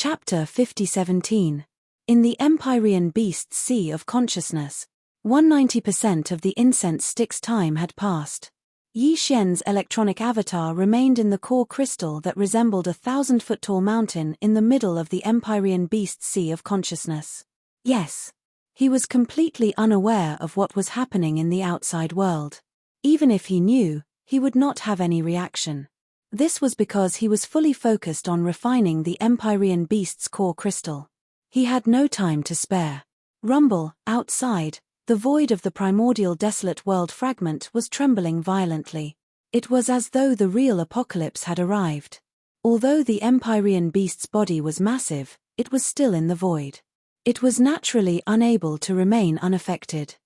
Chapter 5017. In the Empyrean Beast's Sea of Consciousness. 190% of the incense stick's time had passed. Yi Xian's electronic avatar remained in the core crystal that resembled a 1,000-foot-tall mountain in the middle of the Empyrean Beast's Sea of Consciousness. Yes. He was completely unaware of what was happening in the outside world. Even if he knew, he would not have any reaction. This was because he was fully focused on refining the Empyrean Beast's core crystal. He had no time to spare. Rumble, outside, the void of the primordial desolate world fragment was trembling violently. It was as though the real apocalypse had arrived. Although the Empyrean Beast's body was massive, it was still in the void. It was naturally unable to remain unaffected.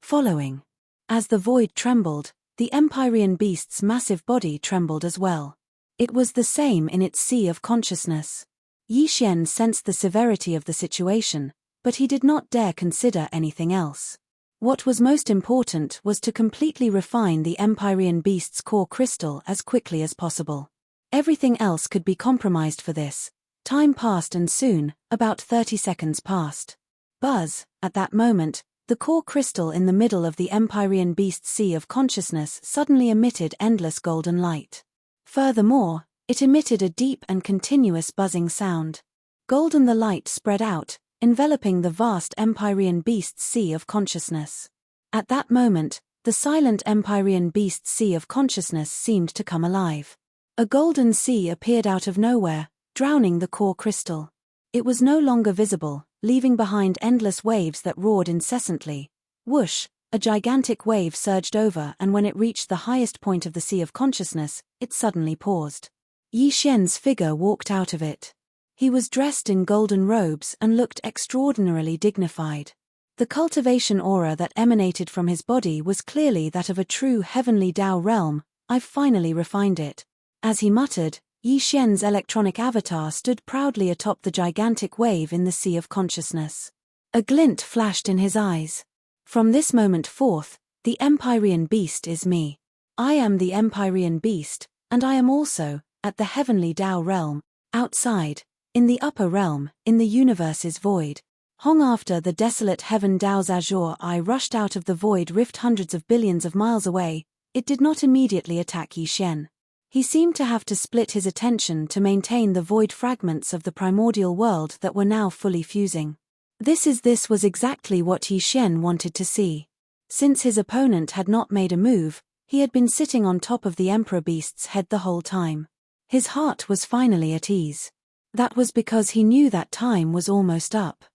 Following. As the void trembled, the Empyrean Beast's massive body trembled as well. It was the same in its sea of consciousness. Yi Xian sensed the severity of the situation, but he did not dare consider anything else. What was most important was to completely refine the Empyrean Beast's core crystal as quickly as possible. Everything else could be compromised for this. Time passed and soon, about 30 seconds passed. Buzz, at that moment, the core crystal in the middle of the Empyrean Beast's Sea of Consciousness suddenly emitted endless golden light. Furthermore, it emitted a deep and continuous buzzing sound. Golden the light spread out, enveloping the vast Empyrean Beast's Sea of Consciousness. At that moment, the silent Empyrean Beast's Sea of Consciousness seemed to come alive. A golden sea appeared out of nowhere, drowning the core crystal. It was no longer visible, leaving behind endless waves that roared incessantly. Whoosh, a gigantic wave surged over, and when it reached the highest point of the Sea of Consciousness, it suddenly paused. Yi Xian's figure walked out of it. He was dressed in golden robes and looked extraordinarily dignified. The cultivation aura that emanated from his body was clearly that of a true heavenly Tao realm. "I've finally refined it." As he muttered, Yi Xian's electronic avatar stood proudly atop the gigantic wave in the Sea of Consciousness. A glint flashed in his eyes. From this moment forth, the Empyrean Beast is me. I am the Empyrean Beast, and I am also, at the heavenly Tao realm, outside, in the upper realm, in the universe's void. Hong after the desolate heaven Tao's azure eye rushed out of the void rift hundreds of billions of miles away. It did not immediately attack Yi Xian. He seemed to have to split his attention to maintain the void fragments of the primordial world that were now fully fusing. This was exactly what Yi Xian wanted to see. Since his opponent had not made a move, he had been sitting on top of the Emperor Beast's head the whole time. His heart was finally at ease. That was because he knew that time was almost up.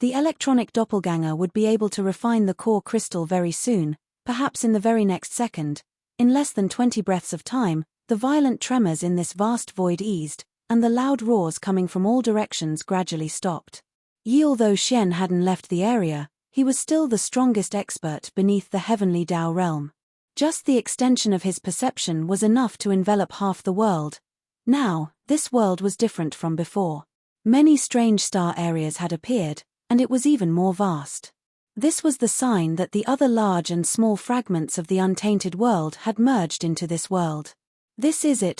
The electronic doppelganger would be able to refine the core crystal very soon, perhaps in the very next second. In less than 20 breaths of time, the violent tremors in this vast void eased, and the loud roars coming from all directions gradually stopped. Although Xian hadn't left the area, he was still the strongest expert beneath the heavenly Tao realm. Just the extension of his perception was enough to envelop half the world. Now, this world was different from before. Many strange star areas had appeared, and it was even more vast. This was the sign that the other large and small fragments of the untainted world had merged into this world.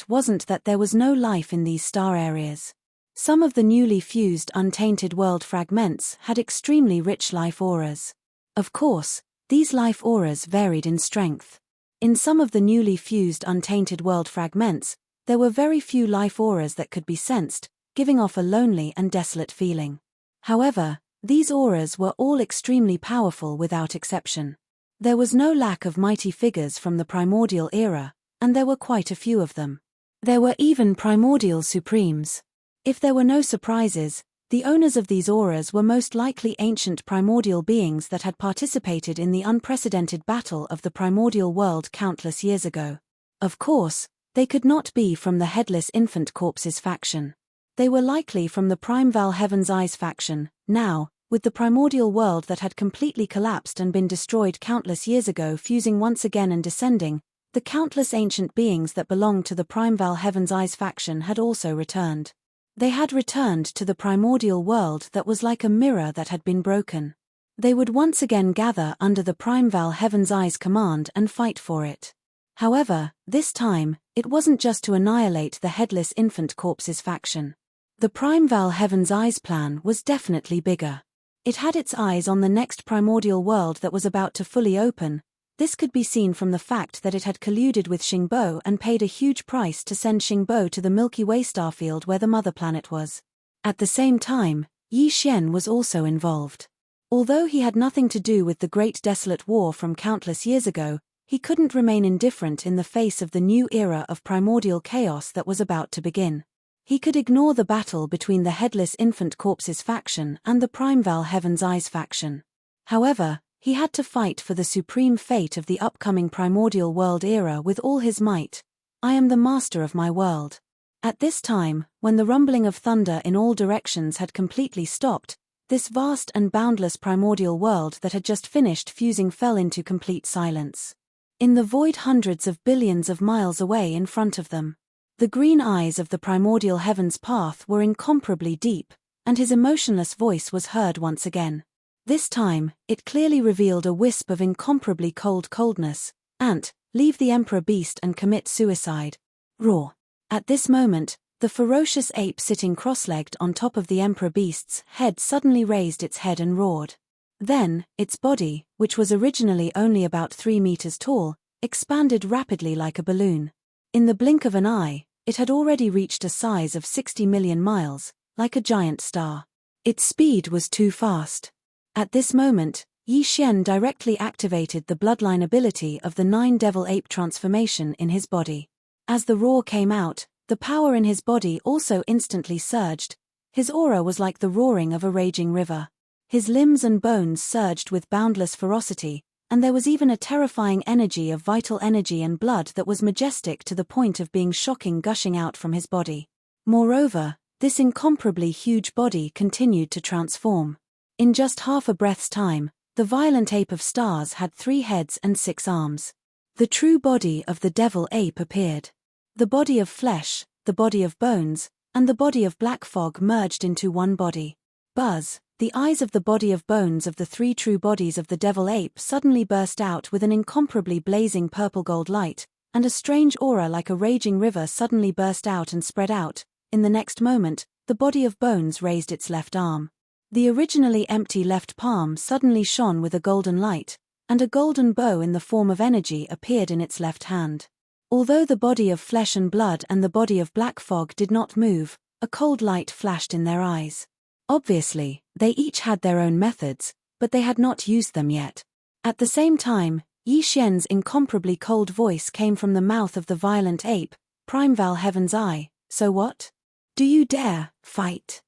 Wasn't that there was no life in these star areas. Some of the newly fused untainted world fragments had extremely rich life auras. Of course, these life auras varied in strength. In some of the newly fused untainted world fragments, there were very few life auras that could be sensed, giving off a lonely and desolate feeling. However, these auras were all extremely powerful without exception. There was no lack of mighty figures from the primordial era, and there were quite a few of them. There were even primordial supremes. If there were no surprises, the owners of these auras were most likely ancient primordial beings that had participated in the unprecedented battle of the primordial world countless years ago. Of course, they could not be from the Headless Infant Corpses faction. They were likely from the Primeval Heaven's Eyes faction. Now, with the primordial world that had completely collapsed and been destroyed countless years ago fusing once again and descending, the countless ancient beings that belonged to the Primeval Heaven's Eyes faction had also returned. They had returned to the primordial world that was like a mirror that had been broken. They would once again gather under the Primeval Heaven's Eyes command and fight for it. However, this time, it wasn't just to annihilate the Headless Infant Corpses faction. The Primeval Heaven's Eyes plan was definitely bigger. It had its eyes on the next primordial world that was about to fully open. This could be seen from the fact that it had colluded with Xingbo and paid a huge price to send Xingbo to the Milky Way starfield where the mother planet was. At the same time, Yi Xian was also involved. Although he had nothing to do with the Great Desolate War from countless years ago, he couldn't remain indifferent in the face of the new era of primordial chaos that was about to begin. He could ignore the battle between the Headless Infant Corpses faction and the Primeval Heaven's Eyes faction. However, he had to fight for the supreme fate of the upcoming primordial world era with all his might. I am the master of my world. At this time, when the rumbling of thunder in all directions had completely stopped, this vast and boundless primordial world that had just finished fusing fell into complete silence. In the void hundreds of billions of miles away in front of them, the green eyes of the primordial heaven's path were incomparably deep, and his emotionless voice was heard once again. This time, it clearly revealed a wisp of incomparably coldness. Ant, leave the Emperor Beast and commit suicide. Roar. At this moment, the ferocious ape sitting cross-legged on top of the Emperor Beast's head suddenly raised its head and roared. Then, its body, which was originally only about 3 meters tall, expanded rapidly like a balloon. In the blink of an eye, it had already reached a size of 60 million miles, like a giant star. Its speed was too fast. At this moment, Yi Xian directly activated the bloodline ability of the 9 Devil Ape transformation in his body. As the roar came out, the power in his body also instantly surged. His aura was like the roaring of a raging river. His limbs and bones surged with boundless ferocity, and there was even a terrifying energy of vital energy and blood that was majestic to the point of being shocking gushing out from his body. Moreover, this incomparably huge body continued to transform. In just half a breath's time, the violent ape of stars had 3 heads and 6 arms. The true body of the devil ape appeared. The body of flesh, the body of bones, and the body of black fog merged into one body. Buzz, the eyes of the body of bones of the 3 true bodies of the devil ape suddenly burst out with an incomparably blazing purple-gold light, and a strange aura like a raging river suddenly burst out and spread out. In the next moment, the body of bones raised its left arm. The originally empty left palm suddenly shone with a golden light, and a golden bow in the form of energy appeared in its left hand. Although the body of flesh and blood and the body of black fog did not move, a cold light flashed in their eyes. Obviously, they each had their own methods, but they had not used them yet. At the same time, Yi Xian's incomparably cold voice came from the mouth of the violent ape, Primeval Heaven's Eye. So what? Do you dare fight?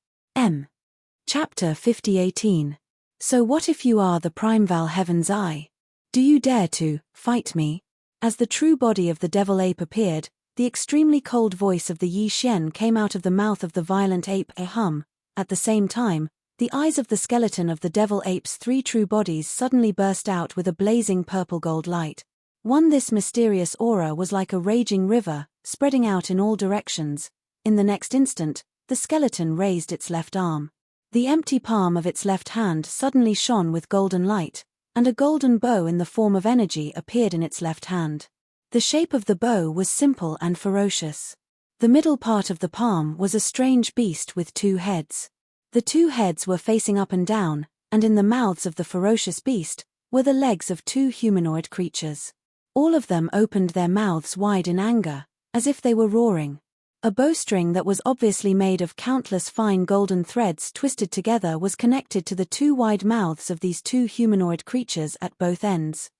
Chapter 50:18. So what if you are the Primeval Heaven's Eye? Do you dare to fight me? As the true body of the devil ape appeared, the extremely cold voice of the Yi Xian came out of the mouth of the violent ape. At the same time, the eyes of the skeleton of the devil ape's 3 true bodies suddenly burst out with a blazing purple-gold light. This mysterious aura was like a raging river, spreading out in all directions. In the next instant, the skeleton raised its left arm. The empty palm of its left hand suddenly shone with golden light, and a golden bow in the form of energy appeared in its left hand. The shape of the bow was simple and ferocious. The middle part of the palm was a strange beast with 2 heads. The 2 heads were facing up and down, and in the mouths of the ferocious beast were the legs of 2 humanoid creatures. All of them opened their mouths wide in anger, as if they were roaring. A bowstring that was obviously made of countless fine golden threads twisted together was connected to the 2 wide mouths of these 2 humanoid creatures at both ends.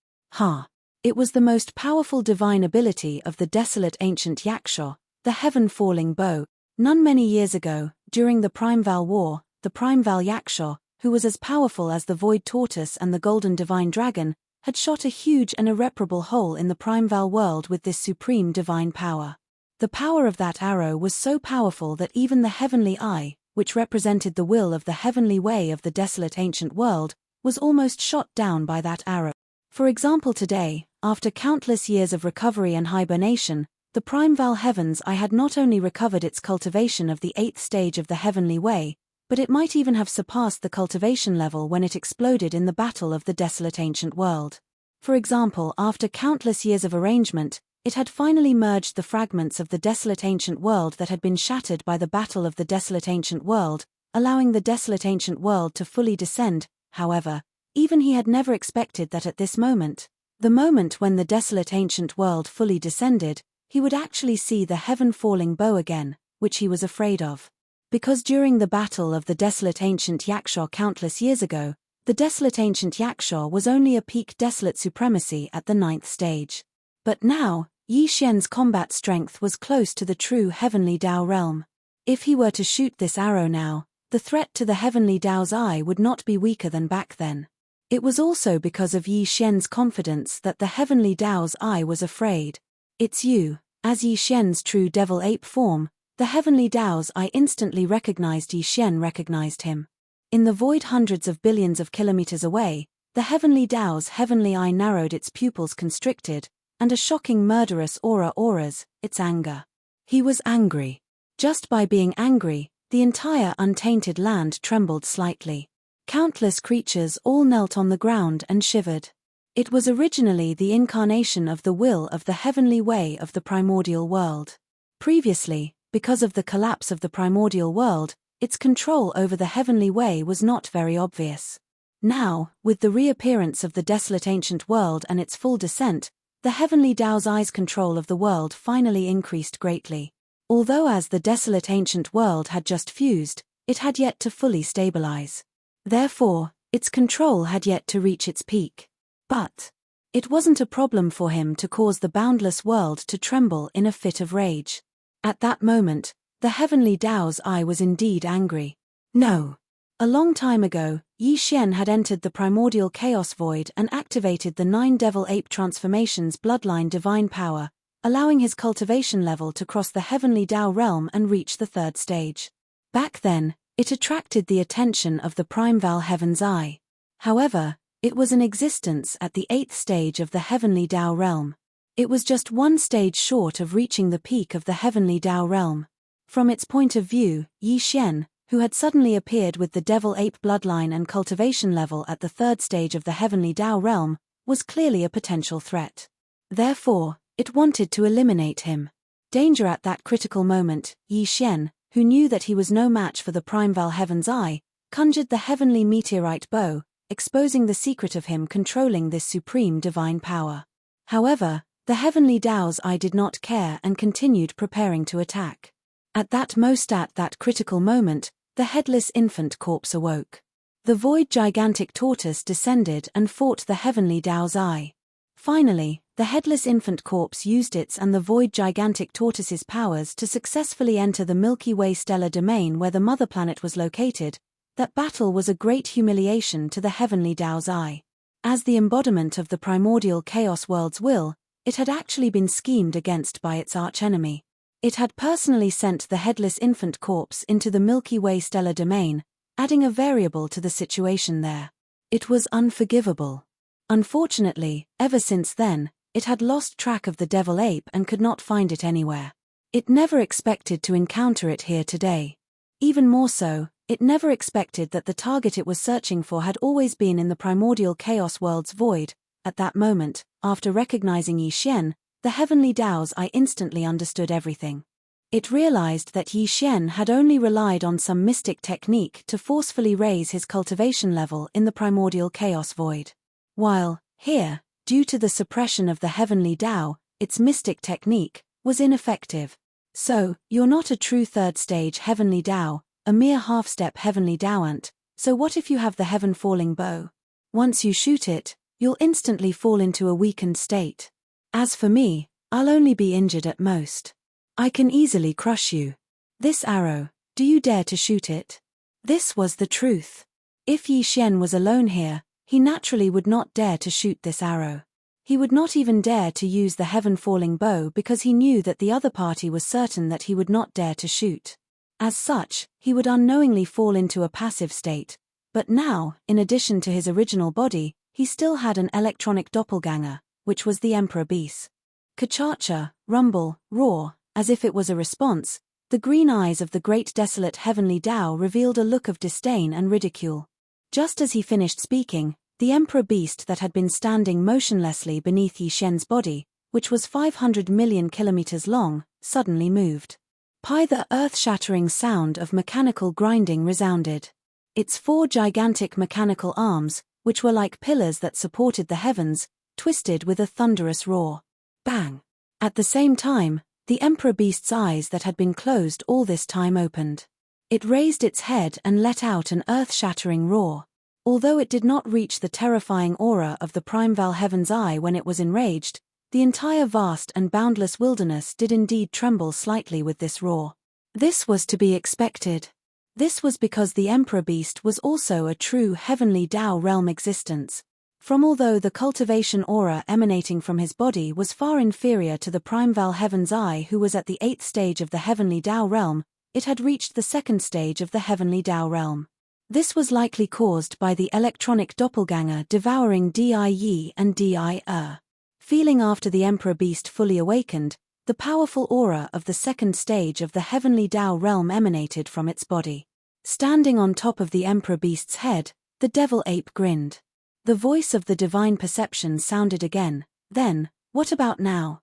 It was the most powerful divine ability of the desolate ancient Yaksha, the heaven-falling bow. Many years ago, during the Primeval War, the Primeval Yaksha, who was as powerful as the Void Tortoise and the Golden Divine Dragon, had shot a huge and irreparable hole in the Primeval world with this supreme divine power. The power of that arrow was so powerful that even the heavenly eye, which represented the will of the heavenly way of the desolate ancient world, was almost shot down by that arrow. For example, today, after countless years of recovery and hibernation, the Primeval Heaven's Eye had not only recovered its cultivation of the 8th stage of the heavenly way, but it might even have surpassed the cultivation level when it exploded in the battle of the desolate ancient world. For example, after countless years of arrangement, It had finally merged the fragments of the desolate ancient world that had been shattered by the battle of the desolate ancient world, allowing the desolate ancient world to fully descend. However, even he had never expected that at this moment, the moment when the desolate ancient world fully descended, he would actually see the heaven-falling bow again, which he was afraid of. Because during the battle of the desolate ancient Yaksha countless years ago, the desolate ancient Yaksha was only a peak desolate supremacy at the 9th stage. But now, Yi Xian's combat strength was close to the true heavenly Dao realm. If he were to shoot this arrow now, the threat to the heavenly Dao's eye would not be weaker than back then. It was also because of Yi Xian's confidence that the heavenly Dao's eye was afraid. It's you. As Yi Xian's true devil ape form, the heavenly Dao's eye instantly recognized Yi Xian recognized him. In the void hundreds of billions of kilometers away, the heavenly Dao's heavenly eye narrowed, its pupils constricted, and a shocking murderous aura auras, its anger. He was angry. Just by being angry, the entire untainted land trembled slightly. Countless creatures all knelt on the ground and shivered. It was originally the incarnation of the will of the heavenly way of the primordial world. Previously, because of the collapse of the primordial world, its control over the heavenly way was not very obvious. Now, with the reappearance of the desolate ancient world and its full descent, the heavenly Dao's eye's control of the world finally increased greatly. Although as the desolate ancient world had just fused, it had yet to fully stabilize. Therefore, its control had yet to reach its peak. But it wasn't a problem for him to cause the boundless world to tremble in a fit of rage. At that moment, the heavenly Dao's eye was indeed angry. No. A long time ago, Yi Xian had entered the primordial chaos void and activated the 9 devil ape transformations bloodline divine power, allowing his cultivation level to cross the heavenly Dao realm and reach the 3rd stage. Back then, it attracted the attention of the Primeval Heaven's eye. However, it was in existence at the 8th stage of the heavenly Dao realm. It was just one stage short of reaching the peak of the heavenly Dao realm. From its point of view, Yi Xian, who had suddenly appeared with the devil ape bloodline and cultivation level at the 3rd stage of the heavenly Dao realm, was clearly a potential threat. Therefore, it wanted to eliminate him. Danger at that critical moment, Yi Xian, who knew that he was no match for the Primeval Heaven's eye, conjured the heavenly meteorite bow, exposing the secret of him controlling this supreme divine power. However, the heavenly Dao's eye did not care and continued preparing to attack. At that critical moment, the headless infant corpse awoke. The void gigantic tortoise descended and fought the heavenly Dao's eye. Finally, the headless infant corpse used its and the void gigantic tortoise's powers to successfully enter the Milky Way stellar domain where the mother planet was located. That battle was a great humiliation to the heavenly Dao's eye. As the embodiment of the primordial chaos world's will, it had actually been schemed against by its archenemy. It had personally sent the headless infant corpse into the Milky Way stellar domain, adding a variable to the situation there. It was unforgivable. Unfortunately, ever since then, it had lost track of the devil ape and could not find it anywhere. It never expected to encounter it here today. Even more so, it never expected that the target it was searching for had always been in the primordial chaos world's void. At that moment, after recognizing Yi Xian, the heavenly Dao's eye instantly understood everything. It realized that Yi Xian had only relied on some mystic technique to forcefully raise his cultivation level in the primordial chaos void. While, here, due to the suppression of the heavenly Dao, its mystic technique was ineffective. So, you're not a true 3rd stage heavenly Dao, a mere half-step heavenly Daoant, so what if you have the heaven-falling bow? Once you shoot it, you'll instantly fall into a weakened state. As for me, I'll only be injured at most. I can easily crush you. This arrow, do you dare to shoot it? This was the truth. If Yi Xian was alone here, he naturally would not dare to shoot this arrow. He would not even dare to use the heaven-falling bow because he knew that the other party was certain that he would not dare to shoot. As such, he would unknowingly fall into a passive state. But now, in addition to his original body, he still had an electronic doppelganger, which was the Emperor Beast. Ka-cha-cha, rumble, roar, as if it was a response, the green eyes of the great desolate heavenly Dao revealed a look of disdain and ridicule. Just as he finished speaking, the Emperor Beast that had been standing motionlessly beneath Yi Xian's body, which was 500 million kilometers long, suddenly moved. The earth-shattering sound of mechanical grinding resounded. Its 4 gigantic mechanical arms, which were like pillars that supported the heavens, twisted with a thunderous roar. Bang! At the same time, the Emperor Beast's eyes that had been closed all this time opened. It raised its head and let out an earth-shattering roar. Although it did not reach the terrifying aura of the primeval heaven's eye when it was enraged, the entire vast and boundless wilderness did indeed tremble slightly with this roar. This was to be expected. This was because the Emperor Beast was also a true heavenly Tao realm existence. Although the cultivation aura emanating from his body was far inferior to the primeval heaven's eye who was at the 8th stage of the heavenly Tao realm, it had reached the 2nd stage of the heavenly Tao realm. This was likely caused by the electronic doppelganger devouring Die and Die. Feeling after the Emperor Beast fully awakened, the powerful aura of the 2nd stage of the heavenly Tao realm emanated from its body. Standing on top of the Emperor Beast's head, the devil ape grinned. The voice of the divine perception sounded again. Then, what about now?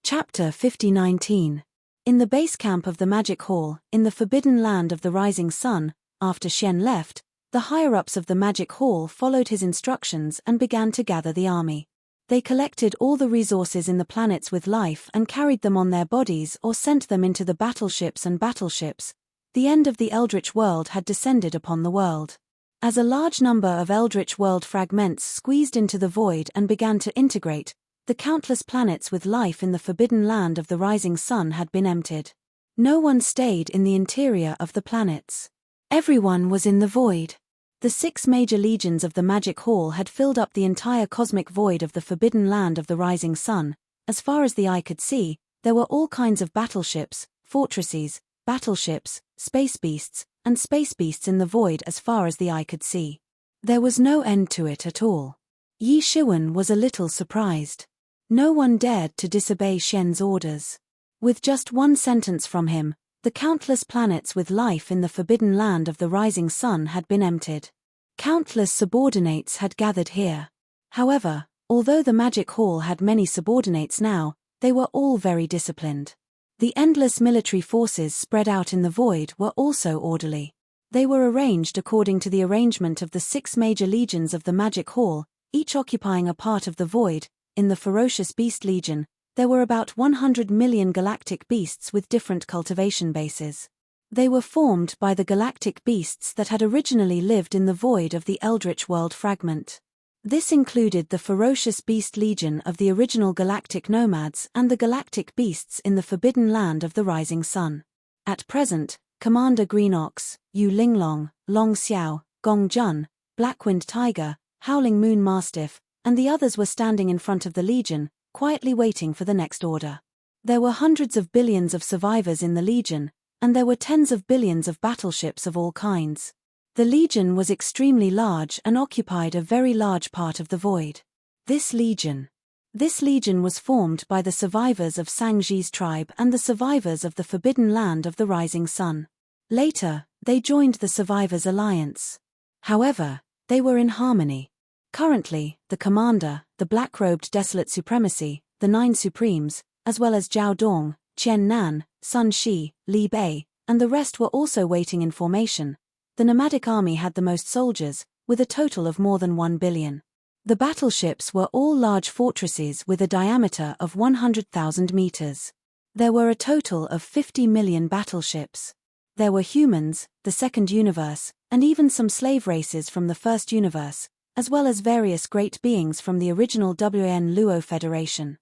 Chapter 50:19. In the base camp of the Magic Hall, in the forbidden land of the rising sun, after Xian left, the higher-ups of the Magic Hall followed his instructions and began to gather the army. They collected all the resources in the planets with life and carried them on their bodies or sent them into the battleships and battleships. The end of the Eldritch world had descended upon the world. As a large number of Eldritch world fragments squeezed into the void and began to integrate, the countless planets with life in the forbidden land of the rising sun had been emptied. No one stayed in the interior of the planets. Everyone was in the void. The 6 major legions of the Magic Hall had filled up the entire cosmic void of the forbidden land of the rising sun. As far as the eye could see, there were all kinds of battleships, fortresses, battleships, space beasts, and space beasts in the void as far as the eye could see. There was no end to it at all. Yi Shiwen was a little surprised. No one dared to disobey Xian's orders. With just one sentence from him, the countless planets with life in the forbidden land of the rising sun had been emptied. Countless subordinates had gathered here. However, although the Magic Hall had many subordinates now, they were all very disciplined. The endless military forces spread out in the void were also orderly. They were arranged according to the arrangement of the 6 major legions of the Magic Hall, each occupying a part of the void. In the Ferocious Beast Legion, there were about 100 million galactic beasts with different cultivation bases. They were formed by the galactic beasts that had originally lived in the void of the Eldritch world fragment. This included the Ferocious Beast Legion of the original galactic nomads and the galactic beasts in the forbidden land of the rising sun. At present, Commander Green Ox, Yu Linglong, Long Xiao, Gong Jun, Blackwind Tiger, Howling Moon Mastiff, and the others were standing in front of the Legion, quietly waiting for the next order. There were hundreds of billions of survivors in the Legion, and there were tens of billions of battleships of all kinds. The Legion was extremely large and occupied a very large part of the void. This Legion was formed by the survivors of Sangji's tribe and the survivors of the forbidden land of the rising sun. Later, they joined the Survivors Alliance. However, they were in harmony. Currently, the Commander, the Black-Robed Desolate Supremacy, the 9 Supremes, as well as Zhao Dong, Qian Nan, Sun Shi, Li Bei, and the rest were also waiting in formation. The nomadic army had the most soldiers, with a total of more than 1 billion. The battleships were all large fortresses with a diameter of 100,000 meters. There were a total of 50 million battleships. There were humans, the second universe, and even some slave races from the first universe, as well as various great beings from the original WN Luo Federation.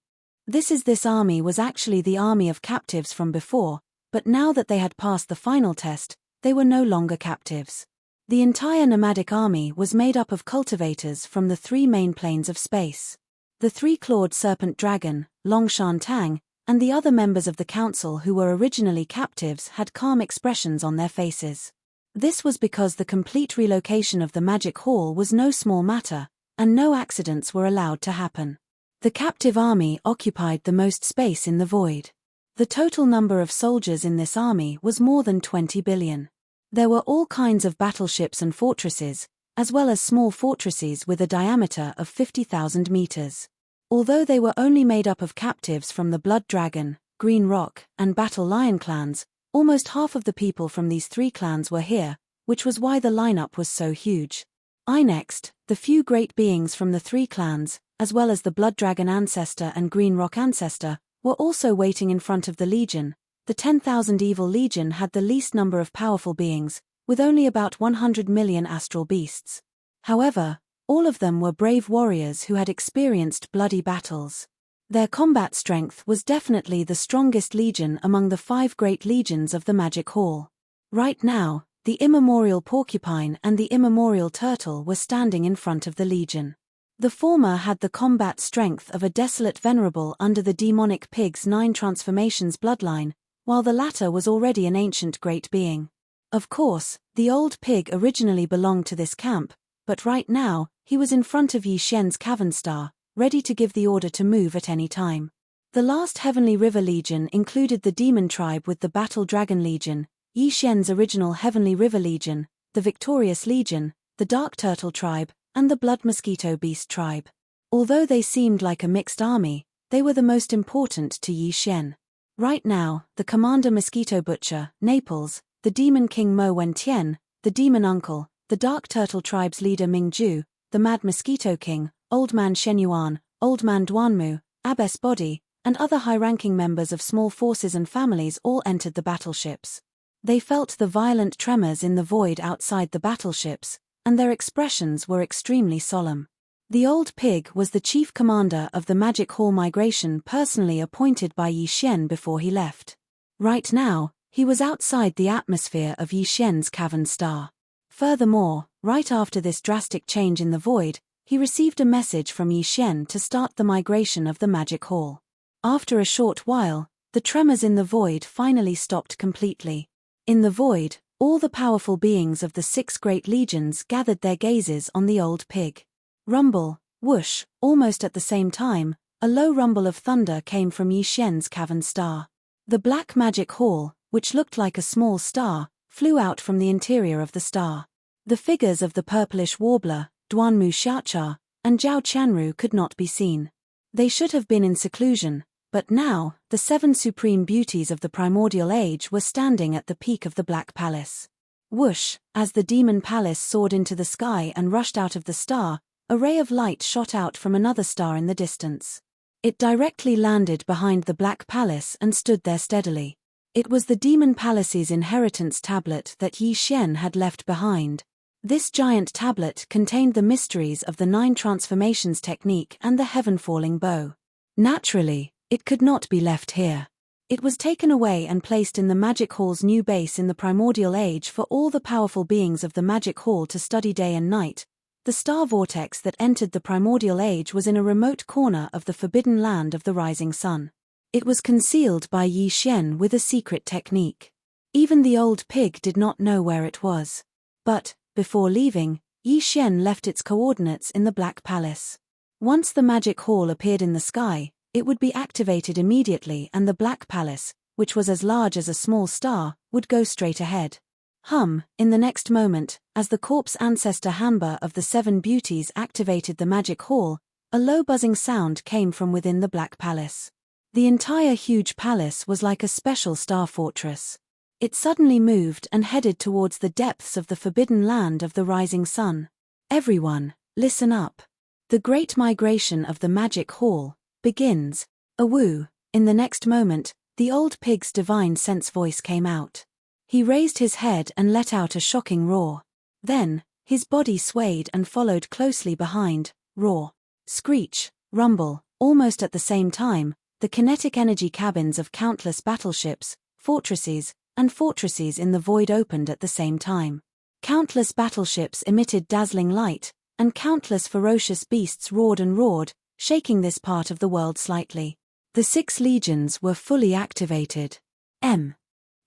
This army was actually the army of captives from before, but now that they had passed the final test, they were no longer captives. The entire nomadic army was made up of cultivators from the 3 main planes of space. The 3-clawed serpent dragon, Longshan Tang, and the other members of the council who were originally captives had calm expressions on their faces. This was because the complete relocation of the Magic Hall was no small matter, and no accidents were allowed to happen. The captive army occupied the most space in the void. The total number of soldiers in this army was more than 20 billion. There were all kinds of battleships and fortresses, as well as small fortresses with a diameter of 50,000 meters. Although they were only made up of captives from the Blood Dragon, Green Rock, and Battle Lion clans, almost half of the people from these three clans were here, which was why the lineup was so huge. Next, the few great beings from the three clans, as well as the Blood Dragon ancestor and Green Rock ancestor, were also waiting in front of the Legion. The 10,000 Evil Legion had the least number of powerful beings, with only about 100 million astral beasts. However, all of them were brave warriors who had experienced bloody battles. Their combat strength was definitely the strongest legion among the 5 great legions of the Magic Hall. Right now, the immemorial porcupine and the immemorial turtle were standing in front of the legion. The former had the combat strength of a desolate venerable under the demonic pig's 9 transformations bloodline, while the latter was already an ancient great being. Of course, the old pig originally belonged to this camp, but right now, he was in front of Yi Xian's cavern star, ready to give the order to move at any time. The last Heavenly River Legion included the Demon Tribe with the Battle Dragon Legion, Yi Xian's original Heavenly River Legion, the Victorious Legion, the Dark Turtle Tribe, and the Blood Mosquito Beast Tribe. Although they seemed like a mixed army, they were the most important to Yi Xian. Right now, the Commander Mosquito Butcher, Naples, the Demon King Mo Wentian, the Demon Uncle, the Dark Turtle Tribe's leader Ming Ju, the Mad Mosquito King, Old Man Shenyuan, Old Man Duanmu, Abbess Body, and other high-ranking members of small forces and families all entered the battleships. They felt the violent tremors in the void outside the battleships, and their expressions were extremely solemn. The old pig was the chief commander of the Magic Hall migration personally appointed by Yi Xian before he left. Right now, he was outside the atmosphere of Yi Xian's cavern star. Furthermore, right after this drastic change in the void, he received a message from Yi Xian to start the migration of the Magic Hall. After a short while, the tremors in the void finally stopped completely. In the void, all the powerful beings of the 6 great legions gathered their gazes on the old pig. Rumble, whoosh, almost at the same time, a low rumble of thunder came from Yi Xian's cavern star. The black Magic Hall, which looked like a small star, flew out from the interior of the star. The figures of the purplish warbler, Duanmu Xiaocha, and Zhao Qianru could not be seen. They should have been in seclusion, but now, the 7 supreme beauties of the primordial age were standing at the peak of the Black Palace. Whoosh, as the demon palace soared into the sky and rushed out of the star, a ray of light shot out from another star in the distance. It directly landed behind the Black Palace and stood there steadily. It was the Demon Palace's inheritance tablet that Yi Xian had left behind. This giant tablet contained the mysteries of the 9 transformations technique and the heaven-falling bow. Naturally, it could not be left here. It was taken away and placed in the Magic Hall's new base in the primordial age for all the powerful beings of the Magic Hall to study day and night. The star vortex that entered the primordial age was in a remote corner of the forbidden land of the rising sun. It was concealed by Yi Xian with a secret technique. Even the old pig did not know where it was. But, before leaving, Yi Xian left its coordinates in the Black Palace. Once the Magic Hall appeared in the sky, it would be activated immediately and the Black Palace, which was as large as a small star, would go straight ahead. In the next moment, as the corpse ancestor Hanba of the 7 beauties activated the Magic Hall, a low buzzing sound came from within the Black Palace. The entire huge palace was like a special star fortress. It suddenly moved and headed towards the depths of the forbidden land of the rising sun. Everyone, listen up. The great migration of the Magic Hall begins. Awoo! In the next moment, the old pig's divine sense voice came out. He raised his head and let out a shocking roar. Then, his body swayed and followed closely behind. Roar, screech, rumble, almost at the same time, the kinetic energy cabins of countless battleships, fortresses in the void opened at the same time. Countless battleships emitted dazzling light, and countless ferocious beasts roared and roared, shaking this part of the world slightly. The 6 legions were fully activated.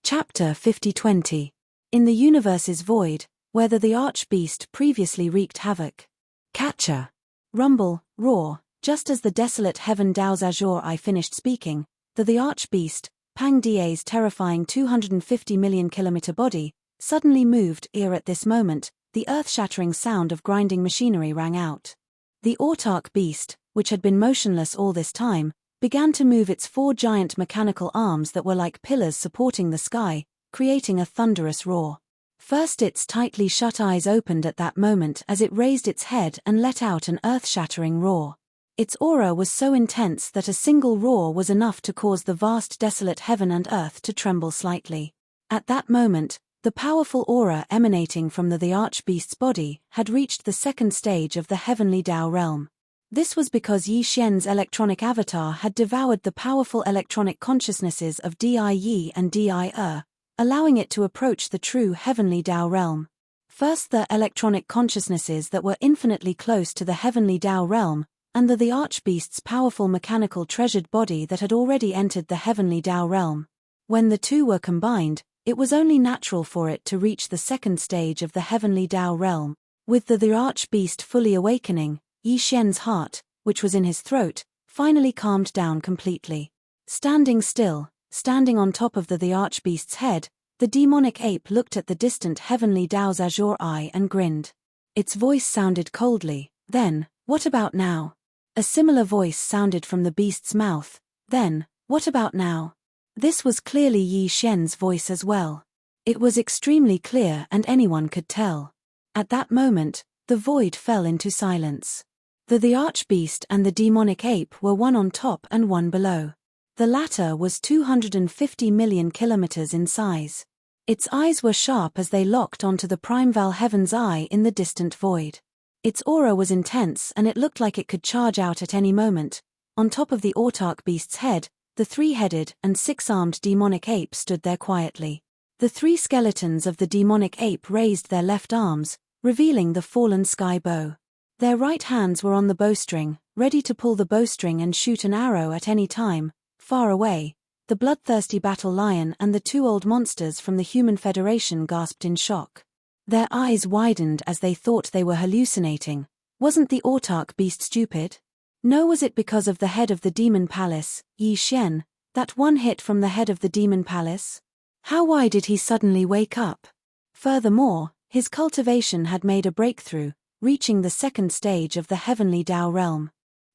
Chapter 50-20. In the universe's void, where the archbeast previously wreaked havoc. Catcher. Rumble, roar, just as the desolate heaven Dao's azure eye finished speaking, the archbeast, Pang Da's terrifying 250 million kilometer body, suddenly moved. At this moment, the earth-shattering sound of grinding machinery rang out. The autarch beast, which had been motionless all this time, began to move its 4 giant mechanical arms that were like pillars supporting the sky, creating a thunderous roar. First, its tightly shut eyes opened at that moment as it raised its head and let out an earth-shattering roar. Its aura was so intense that a single roar was enough to cause the vast desolate heaven and earth to tremble slightly. At that moment, the powerful aura emanating from the archbeast's body had reached the second stage of the heavenly Tao realm. This was because Yi Xian's electronic avatar had devoured the powerful electronic consciousnesses of Yi and Di, allowing it to approach the true heavenly Tao realm. First, the electronic consciousnesses that were infinitely close to the heavenly Tao realm, and the archbeast's powerful mechanical treasured body that had already entered the heavenly Tao realm. When the two were combined, it was only natural for it to reach the second stage of the heavenly Tao realm. With the archbeast fully awakening, Yi Xian's heart, which was in his throat, finally calmed down completely. Standing still, standing on top of the archbeast's head, the demonic ape looked at the distant heavenly Tao's azure eye and grinned. Its voice sounded coldly, "Then, what about now?" A similar voice sounded from the beast's mouth, "Then, what about now?" This was clearly Yi Xian's voice as well. It was extremely clear and anyone could tell. At that moment, the void fell into silence. The archbeast and the demonic ape were one on top and one below. The latter was 250 million kilometers in size. Its eyes were sharp as they locked onto the primeval heaven's eye in the distant void. Its aura was intense and it looked like it could charge out at any moment. On top of the autarch beast's head, the 3-headed and 6-armed demonic ape stood there quietly. The 3 skeletons of the demonic ape raised their left arms, revealing the fallen sky bow. Their right hands were on the bowstring, ready to pull the bowstring and shoot an arrow at any time. Far away, the bloodthirsty battle lion and the 2 old monsters from the Human Federation gasped in shock. Their eyes widened as they thought they were hallucinating. Wasn't the autarch beast stupid? No, was it because of the head of the demon palace, Yi Xian, that one hit from the head of the demon palace? Why did he suddenly wake up? Furthermore, his cultivation had made a breakthrough, reaching the second stage of the heavenly Tao realm.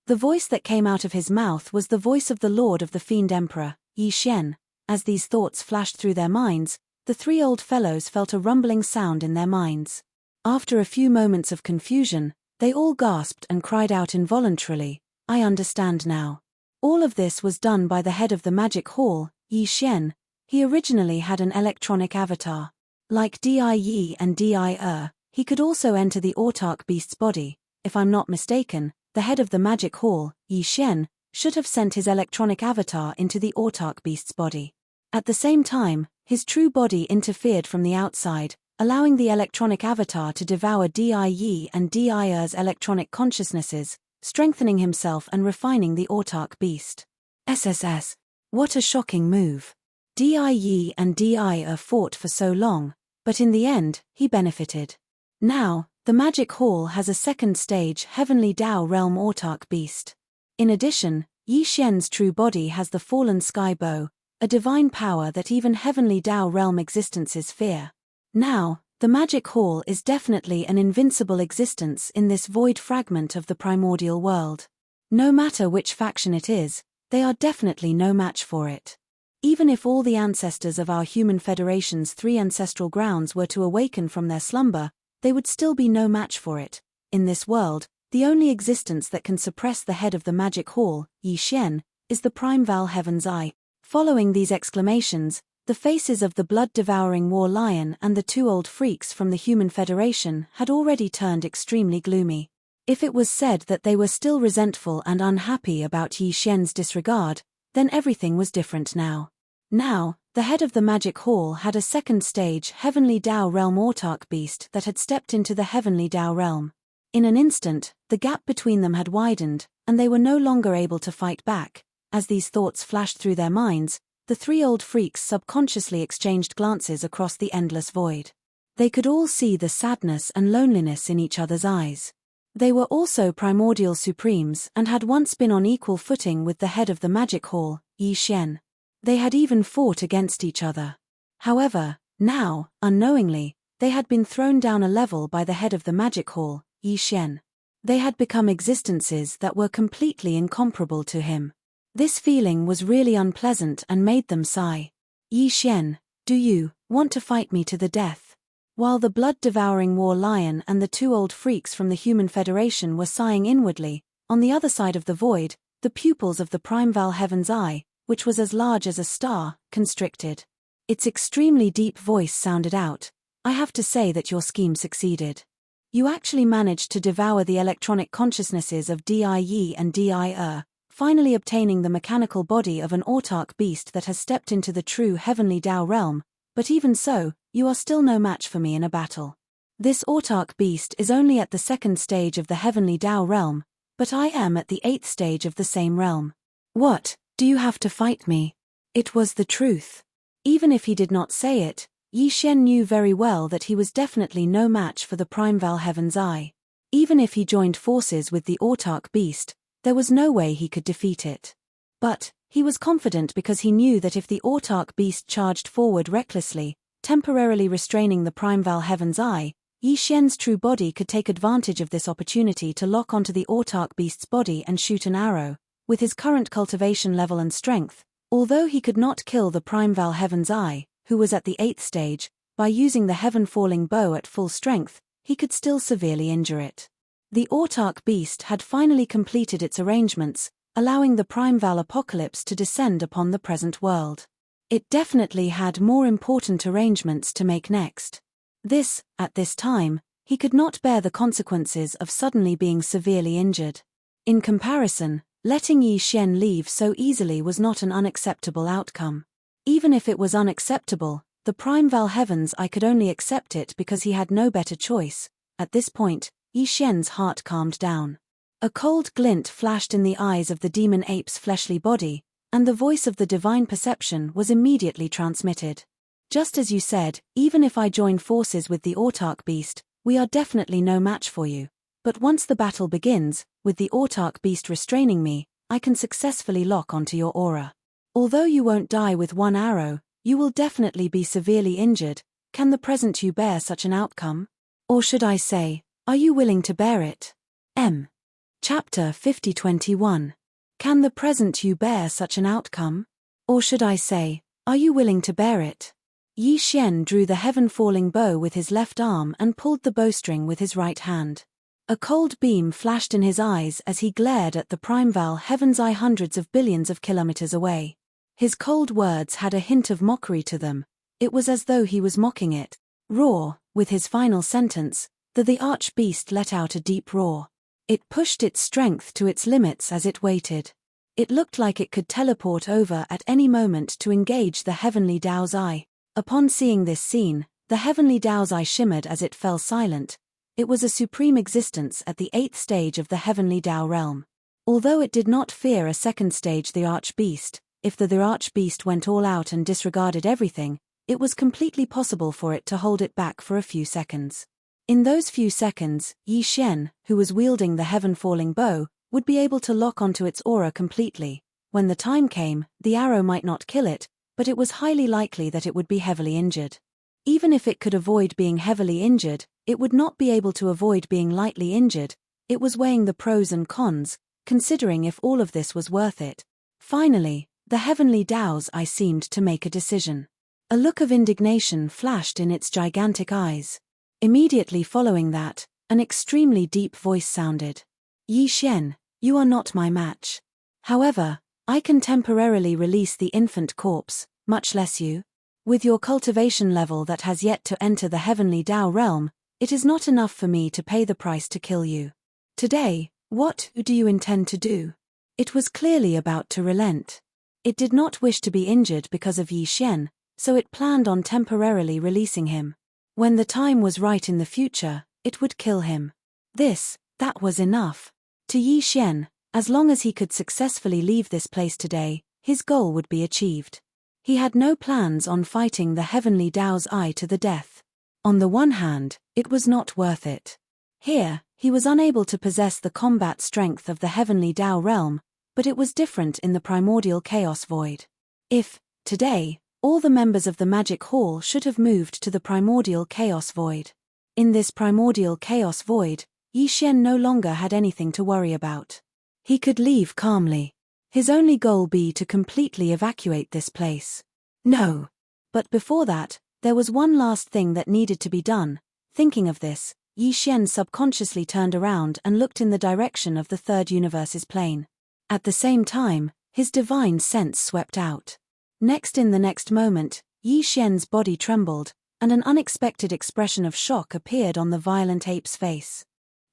The voice that came out of his mouth was the voice of the Lord of the Fiend Emperor, Yi Xian. As these thoughts flashed through their minds, the 3 old fellows felt a rumbling sound in their minds. After a few moments of confusion, they all gasped and cried out involuntarily, "I understand now." All of this was done by the head of the magic hall, Yi Xian. He originally had an electronic avatar. Like Yi and Di, he could also enter the autarch beast's body. If I'm not mistaken, the head of the magic hall, Yi Xian, should have sent his electronic avatar into the autarch beast's body. At the same time, his true body interfered from the outside, allowing the electronic avatar to devour Yi and Di's electronic consciousnesses, strengthening himself and refining the autarch beast. SSS. What a shocking move. Yi and Di fought for so long, but in the end, he benefited. Now, the magic hall has a second stage heavenly Tao realm autarch beast. In addition, Yi Xian's true body has the fallen sky bow, a divine power that even heavenly Tao realm existences fear. Now, the magic hall is definitely an invincible existence in this void fragment of the primordial world. No matter which faction it is, they are definitely no match for it. Even if all the ancestors of our Human Federation's 3 ancestral grounds were to awaken from their slumber, they would still be no match for it. In this world, the only existence that can suppress the head of the magic hall, Yi Xian, is the primeval heaven's eye. Following these exclamations, the faces of the blood-devouring war lion and the 2 old freaks from the Human Federation had already turned extremely gloomy. If it was said that they were still resentful and unhappy about Yi Xian's disregard, then everything was different now. Now, the head of the magic hall had a second stage heavenly Tao realm autarch beast that had stepped into the heavenly Tao realm. In an instant, the gap between them had widened, and they were no longer able to fight back. As these thoughts flashed through their minds, the 3 old freaks subconsciously exchanged glances across the endless void. They could all see the sadness and loneliness in each other's eyes. They were also primordial supremes and had once been on equal footing with the head of the magic hall, Yi Xian. They had even fought against each other. However, now, unknowingly, they had been thrown down a level by the head of the magic hall, Yi Xian. They had become existences that were completely incomparable to him. This feeling was really unpleasant and made them sigh. Yi Xian, do you want to fight me to the death? While the blood-devouring war lion and the two old freaks from the Human Federation were sighing inwardly, on the other side of the void, the pupils of the Primeval Heaven's Eye, which was as large as a star, constricted. Its extremely deep voice sounded out, I have to say that your scheme succeeded. You actually managed to devour the electronic consciousnesses of Di and Di, finally obtaining the mechanical body of an autarch beast that has stepped into the true heavenly Tao realm, but even so, you are still no match for me in a battle. This autarch beast is only at the second stage of the heavenly Tao realm, but I am at the 8th stage of the same realm. What, do you have to fight me? It was the truth. Even if he did not say it, Yi Xian knew very well that he was definitely no match for the Primeval Heaven's Eye. Even if he joined forces with the autarch beast, there was no way he could defeat it. But he was confident because he knew that if the autarch beast charged forward recklessly, temporarily restraining the Primeval Heaven's Eye, Yi Xian's true body could take advantage of this opportunity to lock onto the autarch beast's body and shoot an arrow. With his current cultivation level and strength, although he could not kill the Primeval Heaven's Eye, who was at the 8th stage, by using the heaven-falling bow at full strength, he could still severely injure it. The autarch beast had finally completed its arrangements, allowing the Primeval apocalypse to descend upon the present world. It definitely had more important arrangements to make next. At this time, he could not bear the consequences of suddenly being severely injured. In comparison, letting Yi Xian leave so easily was not an unacceptable outcome. Even if it was unacceptable, the Primeval Heavens I could only accept it because he had no better choice. At this point, Yi Xian's heart calmed down. A cold glint flashed in the eyes of the demon ape's fleshly body, and the voice of the divine perception was immediately transmitted. Just as you said, even if I join forces with the autarch beast, we are definitely no match for you. But once the battle begins, with the autarch beast restraining me, I can successfully lock onto your aura. Although you won't die with one arrow, you will definitely be severely injured. Can the present you bear such an outcome? Or should I say, are you willing to bear it? Chapter 50:21. Can the present you bear such an outcome? Or should I say, are you willing to bear it? Yi Xian drew the heaven-falling bow with his left arm and pulled the bowstring with his right hand. A cold beam flashed in his eyes as he glared at the Primeval Heaven's Eye hundreds of billions of kilometers away. His cold words had a hint of mockery to them. It was as though he was mocking it. Roar, with his final sentence, the arch-beast let out a deep roar. It pushed its strength to its limits as it waited. It looked like it could teleport over at any moment to engage the heavenly Tao's eye. Upon seeing this scene, the heavenly Tao's eye shimmered as it fell silent. It was a supreme existence at the 8th stage of the heavenly Tao realm. Although it did not fear a second stage the arch-beast, if the arch-beast went all out and disregarded everything, it was completely possible for it to hold it back for a few seconds. In those few seconds, Yi Xian, who was wielding the heaven-falling bow, would be able to lock onto its aura completely. When the time came, the arrow might not kill it, but it was highly likely that it would be heavily injured. Even if it could avoid being heavily injured, it would not be able to avoid being lightly injured. It was weighing the pros and cons, considering if all of this was worth it. Finally, the heavenly Tao's eye seemed to make a decision. A look of indignation flashed in its gigantic eyes. Immediately following that, an extremely deep voice sounded. Yi Xian, you are not my match. However, I can temporarily release the infant corpse, much less you. With your cultivation level that has yet to enter the heavenly Tao realm, it is not enough for me to pay the price to kill you. Today, what do you intend to do? It was clearly about to relent. It did not wish to be injured because of Yi Xian, so it planned on temporarily releasing him. When the time was right in the future, it would kill him. That was enough. To Yi Xian, as long as he could successfully leave this place today, his goal would be achieved. He had no plans on fighting the heavenly Tao's eye to the death. On the one hand, it was not worth it. Here, he was unable to possess the combat strength of the heavenly Tao realm, but it was different in the primordial chaos void. If, today, all the members of the magic hall should have moved to the primordial chaos void. In this primordial chaos void, Yi Xian no longer had anything to worry about. He could leave calmly. His only goal be to completely evacuate this place. No. But before that, there was one last thing that needed to be done. Thinking of this, Yi Xian subconsciously turned around and looked in the direction of the third universe's plane. At the same time, his divine sense swept out. In the next moment, Yi Xian's body trembled, and an unexpected expression of shock appeared on the violent ape's face.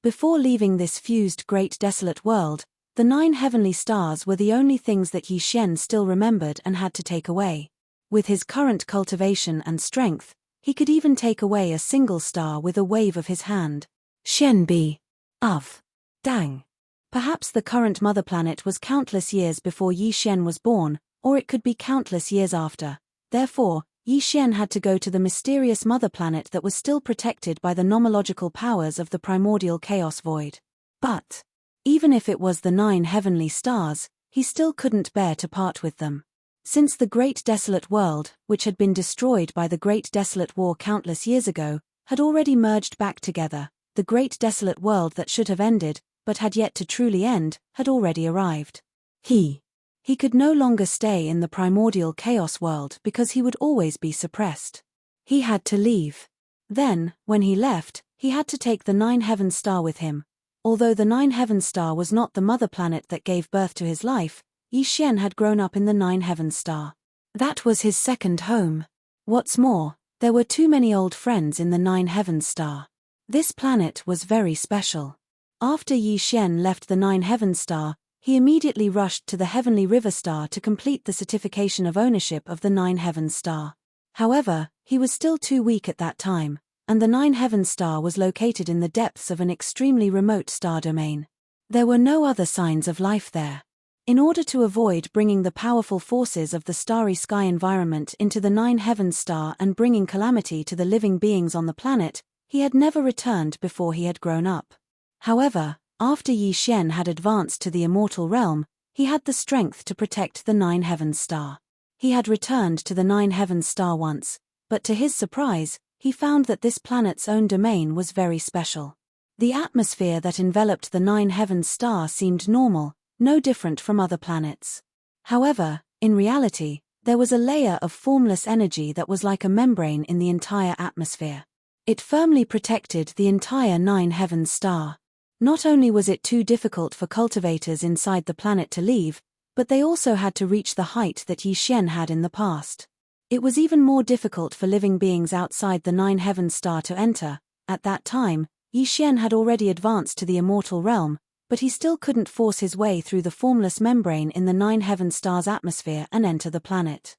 Before leaving this fused great desolate world, the 9 heavenly stars were the only things that Yi Xian still remembered and had to take away. With his current cultivation and strength, he could even take away a single star with a wave of his hand. Xian Bi. Of. Dang. Perhaps the current mother planet was countless years before Yi Xian was born, or it could be countless years after. Therefore, Yi Xian had to go to the mysterious mother planet that was still protected by the nomological powers of the primordial chaos void. But, even if it was the 9 heavenly stars, he still couldn't bear to part with them. Since the Great Desolate World, which had been destroyed by the Great Desolate War countless years ago, had already merged back together, the Great Desolate World that should have ended, but had yet to truly end, had already arrived. He could no longer stay in the primordial chaos world because he would always be suppressed. He had to leave. Then, when he left, he had to take the 9 heaven star with him. Although the 9 heaven star was not the mother planet that gave birth to his life, Yi Xian had grown up in the 9 heaven star. That was his second home. What's more, there were too many old friends in the 9 heaven star. This planet was very special. After Yi Xian left the 9 heaven star, he immediately rushed to the heavenly river star to complete the certification of ownership of the 9 heaven star. However, he was still too weak at that time, and the 9 heaven star was located in the depths of an extremely remote star domain. There were no other signs of life there. In order to avoid bringing the powerful forces of the starry sky environment into the 9 heaven star and bringing calamity to the living beings on the planet, he had never returned before he had grown up. However, after Yi Xian had advanced to the immortal realm, he had the strength to protect the 9 heaven star. He had returned to the 9 heaven star once, but to his surprise, he found that this planet's own domain was very special. The atmosphere that enveloped the 9 heaven star seemed normal, no different from other planets. However, in reality, there was a layer of formless energy that was like a membrane in the entire atmosphere. It firmly protected the entire 9 heaven star. Not only was it too difficult for cultivators inside the planet to leave, but they also had to reach the height that Yi Xian had in the past. It was even more difficult for living beings outside the 9 heaven star to enter. At that time, Yi Xian had already advanced to the immortal realm, but he still couldn't force his way through the formless membrane in the 9 heaven star's atmosphere and enter the planet.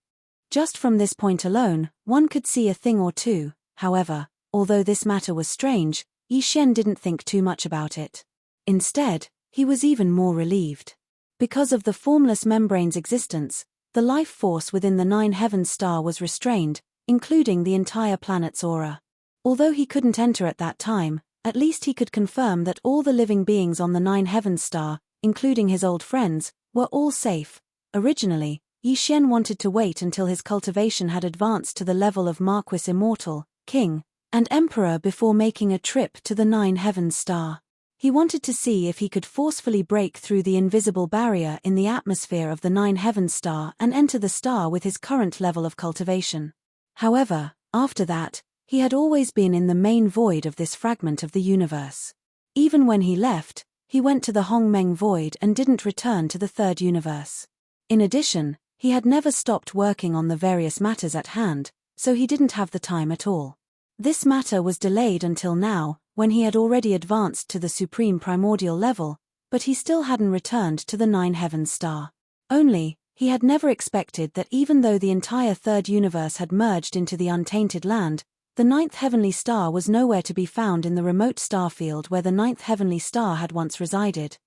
Just from this point alone, one could see a thing or two. However, although this matter was strange, Yi Xian didn't think too much about it. Instead, he was even more relieved. Because of the formless membrane's existence, the life force within the 9 heaven star was restrained, including the entire planet's aura. Although he couldn't enter at that time, at least he could confirm that all the living beings on the 9 heaven star, including his old friends, were all safe. Originally, Yi Xian wanted to wait until his cultivation had advanced to the level of Marquis Immortal, King, and Emperor before making a trip to the 9 heaven star. He wanted to see if he could forcefully break through the invisible barrier in the atmosphere of the 9 heaven star and enter the star with his current level of cultivation. However, after that, he had always been in the main void of this fragment of the universe. Even when he left, he went to the Hongmeng void and didn't return to the third universe. In addition, he had never stopped working on the various matters at hand, so he didn't have the time at all. This matter was delayed until now, when he had already advanced to the supreme primordial level, but he still hadn't returned to the 9 heaven star. Only, he had never expected that even though the entire third universe had merged into the untainted land, the 9th heavenly star was nowhere to be found in the remote star field where the 9th heavenly star had once resided.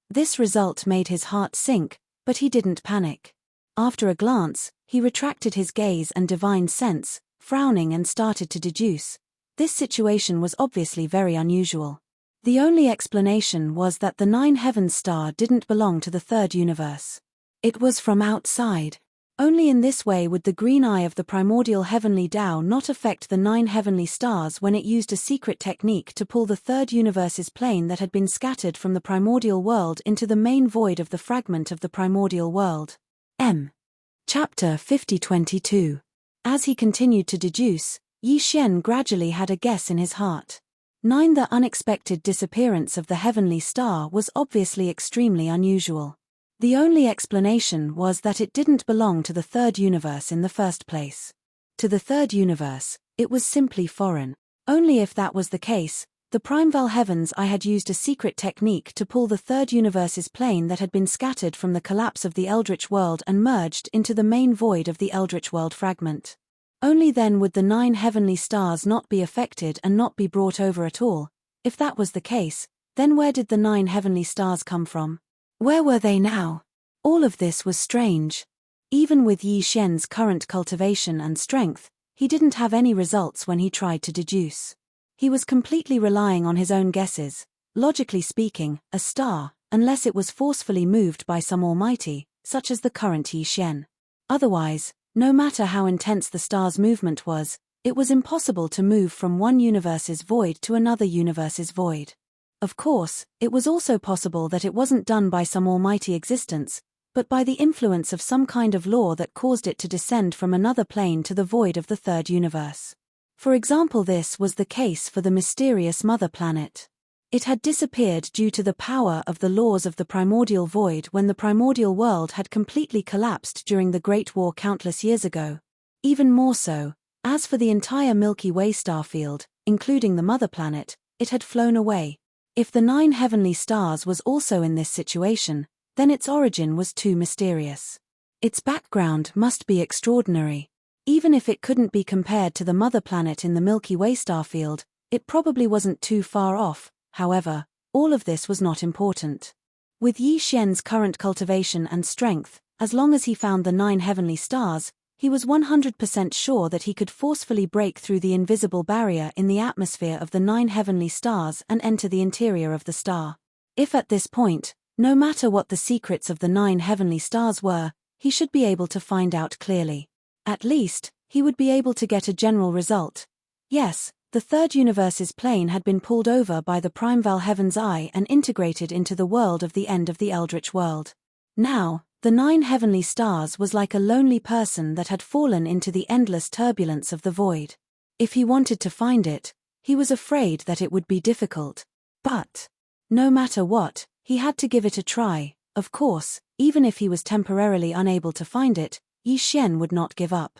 This result made his heart sink, but he didn't panic. After a glance, he retracted his gaze and divine sense, frowning and started to deduce. This situation was obviously very unusual. The only explanation was that the 9 heaven star didn't belong to the third universe. It was from outside. Only in this way would the green eye of the primordial heavenly Tao not affect the 9 heavenly stars when it used a secret technique to pull the third universe's plane that had been scattered from the primordial world into the main void of the fragment of the primordial world. Chapter 50:22. As he continued to deduce, Yi Xian gradually had a guess in his heart. 9. The unexpected disappearance of the heavenly star was obviously extremely unusual. The only explanation was that it didn't belong to the third universe in the first place. To the third universe, it was simply foreign. Only if that was the case, the Primeval Heavens I had used a secret technique to pull the third universe's plane that had been scattered from the collapse of the Eldritch world and merged into the main void of the Eldritch world fragment. Only then would the 9 heavenly stars not be affected and not be brought over at all. If that was the case, then where did the 9 heavenly stars come from? Where were they now? All of this was strange. Even with Yi Xian's current cultivation and strength, he didn't have any results when he tried to deduce. He was completely relying on his own guesses. Logically speaking, a star, unless it was forcefully moved by some almighty, such as the current Yi Xian. Otherwise, no matter how intense the star's movement was, it was impossible to move from one universe's void to another universe's void. Of course, it was also possible that it wasn't done by some almighty existence, but by the influence of some kind of law that caused it to descend from another plane to the void of the third universe. For example, this was the case for the mysterious mother planet. It had disappeared due to the power of the laws of the primordial void when the primordial world had completely collapsed during the Great War countless years ago. Even more so, as for the entire Milky Way starfield, including the mother planet, it had flown away. If the 9 heavenly stars was also in this situation, then its origin was too mysterious. Its background must be extraordinary. Even if it couldn't be compared to the mother planet in the Milky Way starfield, it probably wasn't too far off. However, all of this was not important. With Yi Xian's current cultivation and strength, as long as he found the 9 heavenly stars, he was 100% sure that he could forcefully break through the invisible barrier in the atmosphere of the 9 heavenly stars and enter the interior of the star. If at this point, no matter what the secrets of the 9 heavenly stars were, he should be able to find out clearly. At least, he would be able to get a general result. Yes, the third universe's plane had been pulled over by the Primeval Heaven's Eye and integrated into the world of the end of the Eldritch world. Now, the 9 heavenly stars was like a lonely person that had fallen into the endless turbulence of the void. If he wanted to find it, he was afraid that it would be difficult. But, no matter what, he had to give it a try. Of course, even if he was temporarily unable to find it, Yi Xian would not give up.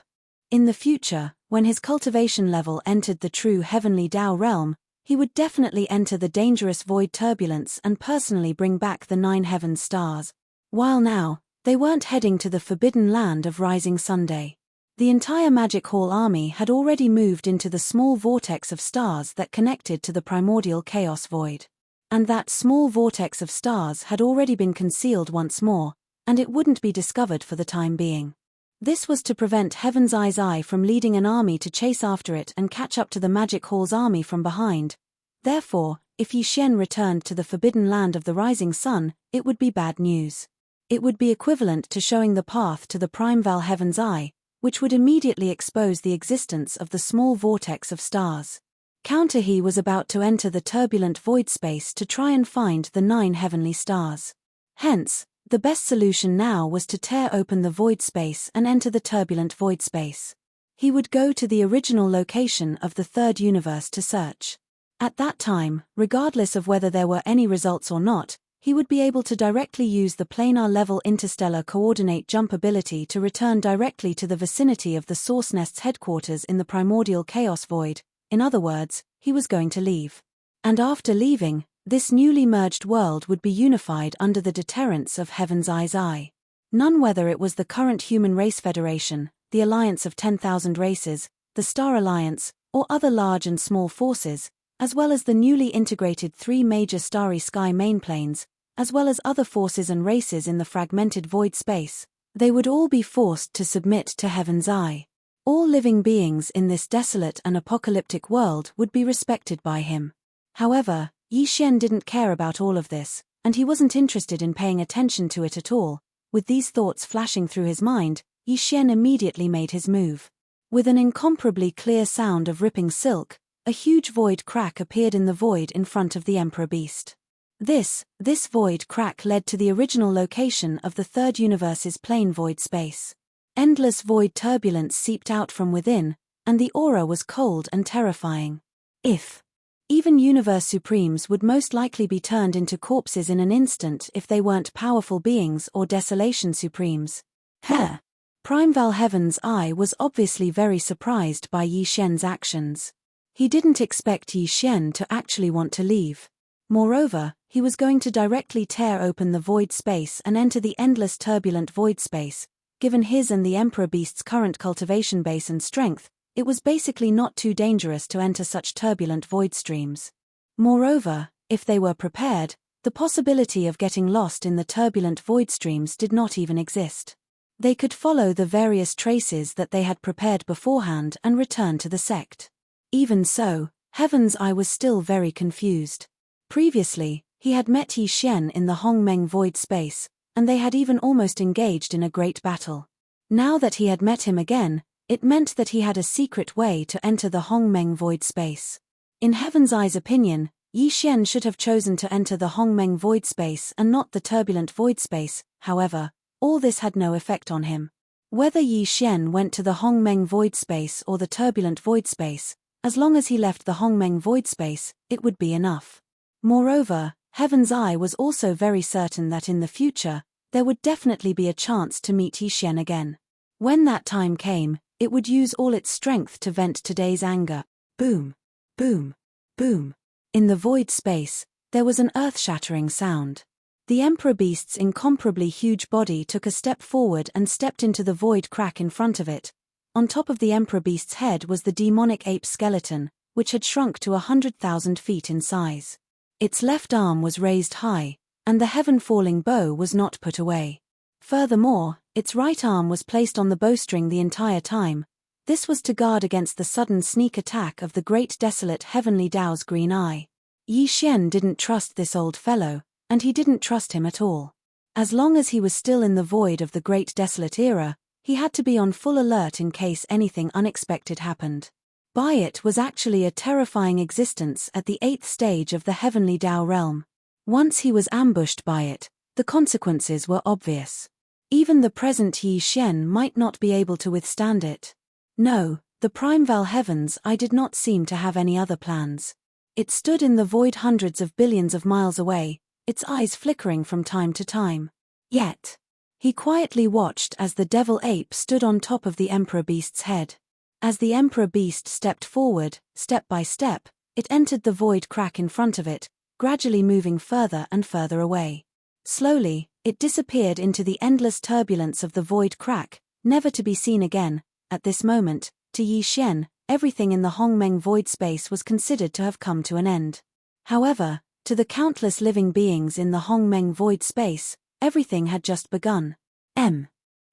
In the future, when his cultivation level entered the true heavenly Tao realm, he would definitely enter the dangerous void turbulence and personally bring back the 9 heaven stars. While now, they weren't heading to the forbidden land of Rising Sunday. The entire Magic Hall army had already moved into the small vortex of stars that connected to the primordial chaos void. And that small vortex of stars had already been concealed once more, and it wouldn't be discovered for the time being. This was to prevent Heaven's Eye's Eye from leading an army to chase after it and catch up to the Magic Hall's army from behind. Therefore, if Yi Xian returned to the forbidden land of the rising sun, it would be bad news. It would be equivalent to showing the path to the Primeval Heaven's Eye, which would immediately expose the existence of the small vortex of stars. Counter he was about to enter the turbulent void space to try and find the 9 heavenly stars. Hence, the best solution now was to tear open the void space and enter the turbulent void space. He would go to the original location of the third universe to search. At that time, regardless of whether there were any results or not, he would be able to directly use the planar-level interstellar coordinate jump ability to return directly to the vicinity of the Source Nest's headquarters in the primordial chaos void. In other words, he was going to leave. And after leaving, this newly merged world would be unified under the deterrence of Heaven's Eye's Eye. None, whether it was the current Human Race Federation, the Alliance of 10,000 Races, the Star Alliance, or other large and small forces, as well as the newly integrated 3 major starry sky mainplanes, as well as other forces and races in the fragmented void space, they would all be forced to submit to Heaven's Eye. All living beings in this desolate and apocalyptic world would be respected by him. However, Yi Xian didn't care about all of this, and he wasn't interested in paying attention to it at all. With these thoughts flashing through his mind, Yi Xian immediately made his move. With an incomparably clear sound of ripping silk, a huge void crack appeared in the void in front of the Emperor Beast. This void crack led to the original location of the third universe's plane void space. Endless void turbulence seeped out from within, and the aura was cold and terrifying. Even universe supremes would most likely be turned into corpses in an instant if they weren't powerful beings or desolation supremes. Primeval Heaven's Eye was obviously very surprised by Yi Xian's actions. He didn't expect Yi Xian to actually want to leave. Moreover, he was going to directly tear open the void space and enter the endless turbulent void space. Given his and the Emperor Beast's current cultivation base and strength, it was basically not too dangerous to enter such turbulent void streams. Moreover, if they were prepared, the possibility of getting lost in the turbulent void streams did not even exist. They could follow the various traces that they had prepared beforehand and return to the sect. Even so, Heaven's Eye was still very confused. Previously, he had met Yi Xian in the Hongmeng void space, and they had even almost engaged in a great battle. Now that he had met him again, it meant that he had a secret way to enter the Hongmeng void space. In Heaven's Eye's opinion, Yi Xian should have chosen to enter the Hongmeng void space and not the turbulent void space. However, all this had no effect on him. Whether Yi Xian went to the Hongmeng void space or the turbulent void space, as long as he left the Hongmeng void space, it would be enough. Moreover, Heaven's Eye was also very certain that in the future, there would definitely be a chance to meet Yi Xian again. When that time came, it would use all its strength to vent today's anger. Boom, boom, boom. In the void space, there was an earth-shattering sound. The Emperor Beast's incomparably huge body took a step forward and stepped into the void crack in front of it. On top of the Emperor Beast's head was the demonic ape skeleton, which had shrunk to 100,000 feet in size. Its left arm was raised high, and the heaven-falling bow was not put away. Furthermore, its right arm was placed on the bowstring the entire time. This was to guard against the sudden sneak attack of the great desolate heavenly Dao's green eye. Yi Xian didn't trust this old fellow, and he didn't trust him at all. As long as he was still in the void of the great desolate era, he had to be on full alert in case anything unexpected happened. By it was actually a terrifying existence at the 8th stage of the heavenly Dao realm. Once he was ambushed by it, the consequences were obvious. Even the present Yi Xian might not be able to withstand it. No, the Primeval Heavens Eye did not seem to have any other plans. It stood in the void hundreds of billions of miles away, its eyes flickering from time to time. Yet, he quietly watched as the devil ape stood on top of the Emperor Beast's head. As the Emperor Beast stepped forward, step by step, it entered the void crack in front of it, gradually moving further and further away. Slowly, it disappeared into the endless turbulence of the void crack, never to be seen again. At this moment, to Yi Xian, everything in the Hongmeng void space was considered to have come to an end. However, to the countless living beings in the Hongmeng void space, everything had just begun.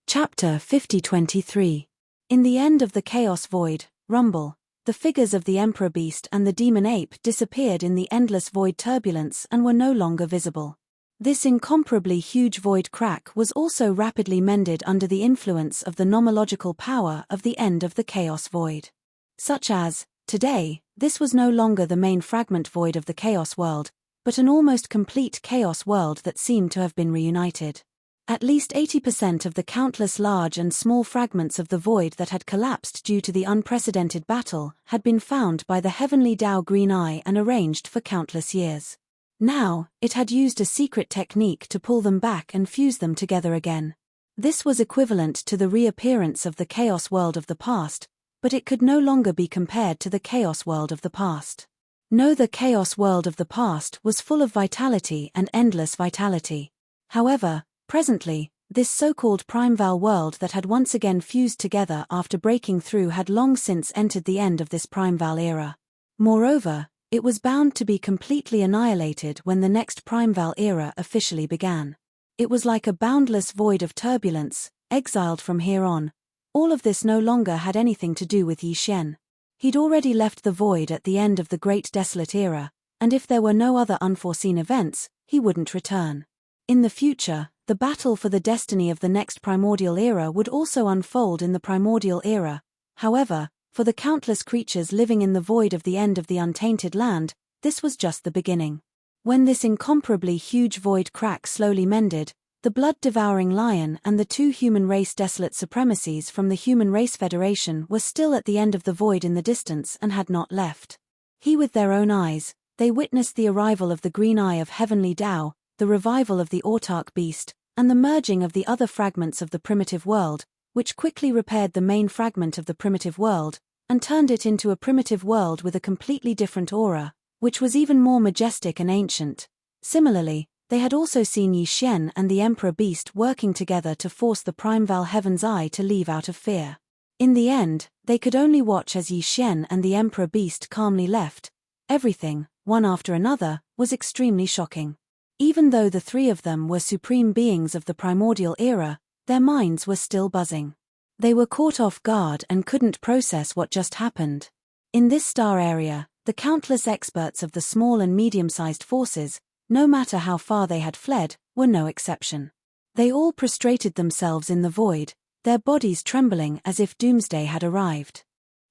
Chapter 50-23. In the end of the chaos void, rumble, the figures of the Emperor Beast and the Demon Ape disappeared in the endless void turbulence and were no longer visible. This incomparably huge void crack was also rapidly mended under the influence of the nomological power of the end of the chaos void. Such as, today, this was no longer the main fragment void of the chaos world, but an almost complete chaos world that seemed to have been reunited. At least 80% of the countless large and small fragments of the void that had collapsed due to the unprecedented battle had been found by the heavenly Dao Green Eye and arranged for countless years. Now, it had used a secret technique to pull them back and fuse them together again. This was equivalent to the reappearance of the chaos world of the past, but it could no longer be compared to the chaos world of the past. No, the chaos world of the past was full of vitality and endless vitality. However, presently, this so-called Primeval world that had once again fused together after breaking through had long since entered the end of this Primeval era. Moreover, it was bound to be completely annihilated when the next Primeval era officially began. It was like a boundless void of turbulence, exiled from here on. All of this no longer had anything to do with Yi Xian. He'd already left the void at the end of the Great Desolate Era, and if there were no other unforeseen events, he wouldn't return. In the future, The battle for the destiny of the next primordial era would also unfold in the primordial era. However, for the countless creatures living in the void of the end of the untainted land, this was just the beginning. When this incomparably huge void crack slowly mended, the blood-devouring lion and the two human race desolate supremacies from the Human Race Federation were still at the end of the void in the distance and had not left. With their own eyes, they witnessed the arrival of the green eye of heavenly Tao, the revival of the autarch beast, and the merging of the other fragments of the primitive world, which quickly repaired the main fragment of the primitive world, and turned it into a primitive world with a completely different aura, which was even more majestic and ancient. Similarly, they had also seen Yi Xian and the Emperor Beast working together to force the Primeval Heaven's Eye to leave out of fear. In the end, they could only watch as Yi Xian and the Emperor Beast calmly left. Everything, one after another, was extremely shocking. Even though the three of them were supreme beings of the primordial era, their minds were still buzzing. They were caught off guard and couldn't process what just happened. In this star area, the countless experts of the small and medium-sized forces, no matter how far they had fled, were no exception. They all prostrated themselves in the void, their bodies trembling as if doomsday had arrived.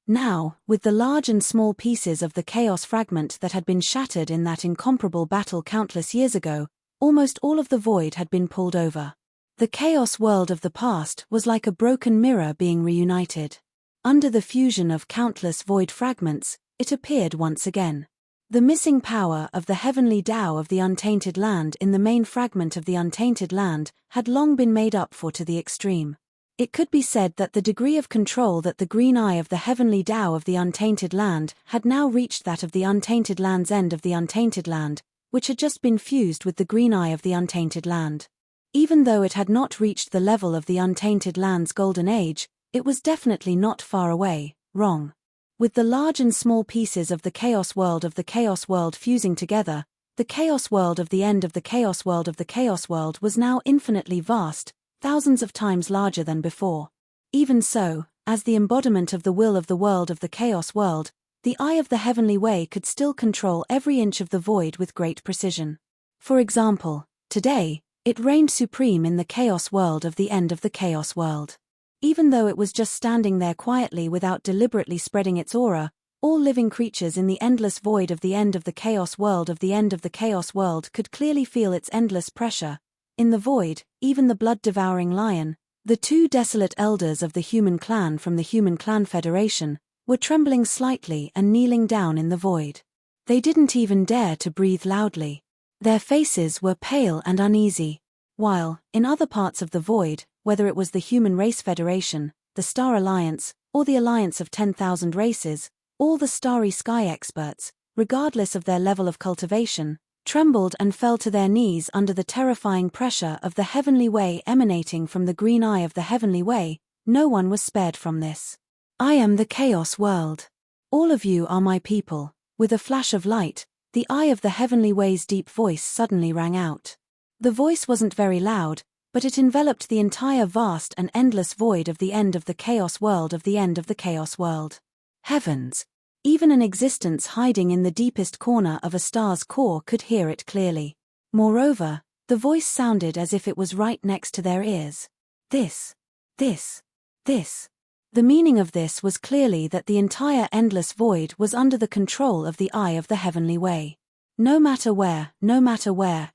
Now, with the large and small pieces of the chaos fragment that had been shattered in that incomparable battle countless years ago, almost all of the void had been pulled over. The chaos world of the past was like a broken mirror being reunited. Under the fusion of countless void fragments, it appeared once again. The missing power of the heavenly Tao of the untainted land in the main fragment of the untainted land had long been made up for to the extreme. It could be said that the degree of control that the green eye of the heavenly Tao of the untainted land had now reached that of the untainted land's end of the untainted land, which had just been fused with the green eye of the untainted land. Even though it had not reached the level of the untainted land's golden age, it was definitely not far away, wrong. With the large and small pieces of the chaos world fusing together, the chaos world of the end of the chaos world of the chaos world was now infinitely vast, thousands of times larger than before. Even so, as the embodiment of the will of the world of the chaos world, the eye of the heavenly way could still control every inch of the void with great precision. For example, today, it reigned supreme in the chaos world of the end of the chaos world. Even though it was just standing there quietly without deliberately spreading its aura, all living creatures in the endless void of the end of the chaos world of the end of the chaos world could clearly feel its endless pressure. In the void, even the blood-devouring lion, the two desolate elders of the human clan from the Human Clan Federation, were trembling slightly and kneeling down in the void. They didn't even dare to breathe loudly. Their faces were pale and uneasy. While, in other parts of the void, whether it was the Human Race Federation, the Star Alliance, or the Alliance of 10,000 Races, all the starry sky experts, regardless of their level of cultivation, trembled and fell to their knees under the terrifying pressure of the heavenly way emanating from the green eye of the heavenly way. No one was spared from this. I am the chaos world. All of you are my people. With a flash of light, the eye of the heavenly way's deep voice suddenly rang out. The voice wasn't very loud, but it enveloped the entire vast and endless void of the end of the chaos world of the end of the chaos world. Heavens! Even an existence hiding in the deepest corner of a star's core could hear it clearly. Moreover, the voice sounded as if it was right next to their ears. This. The meaning of this was clearly that the entire endless void was under the control of the eye of the heavenly way. No matter where,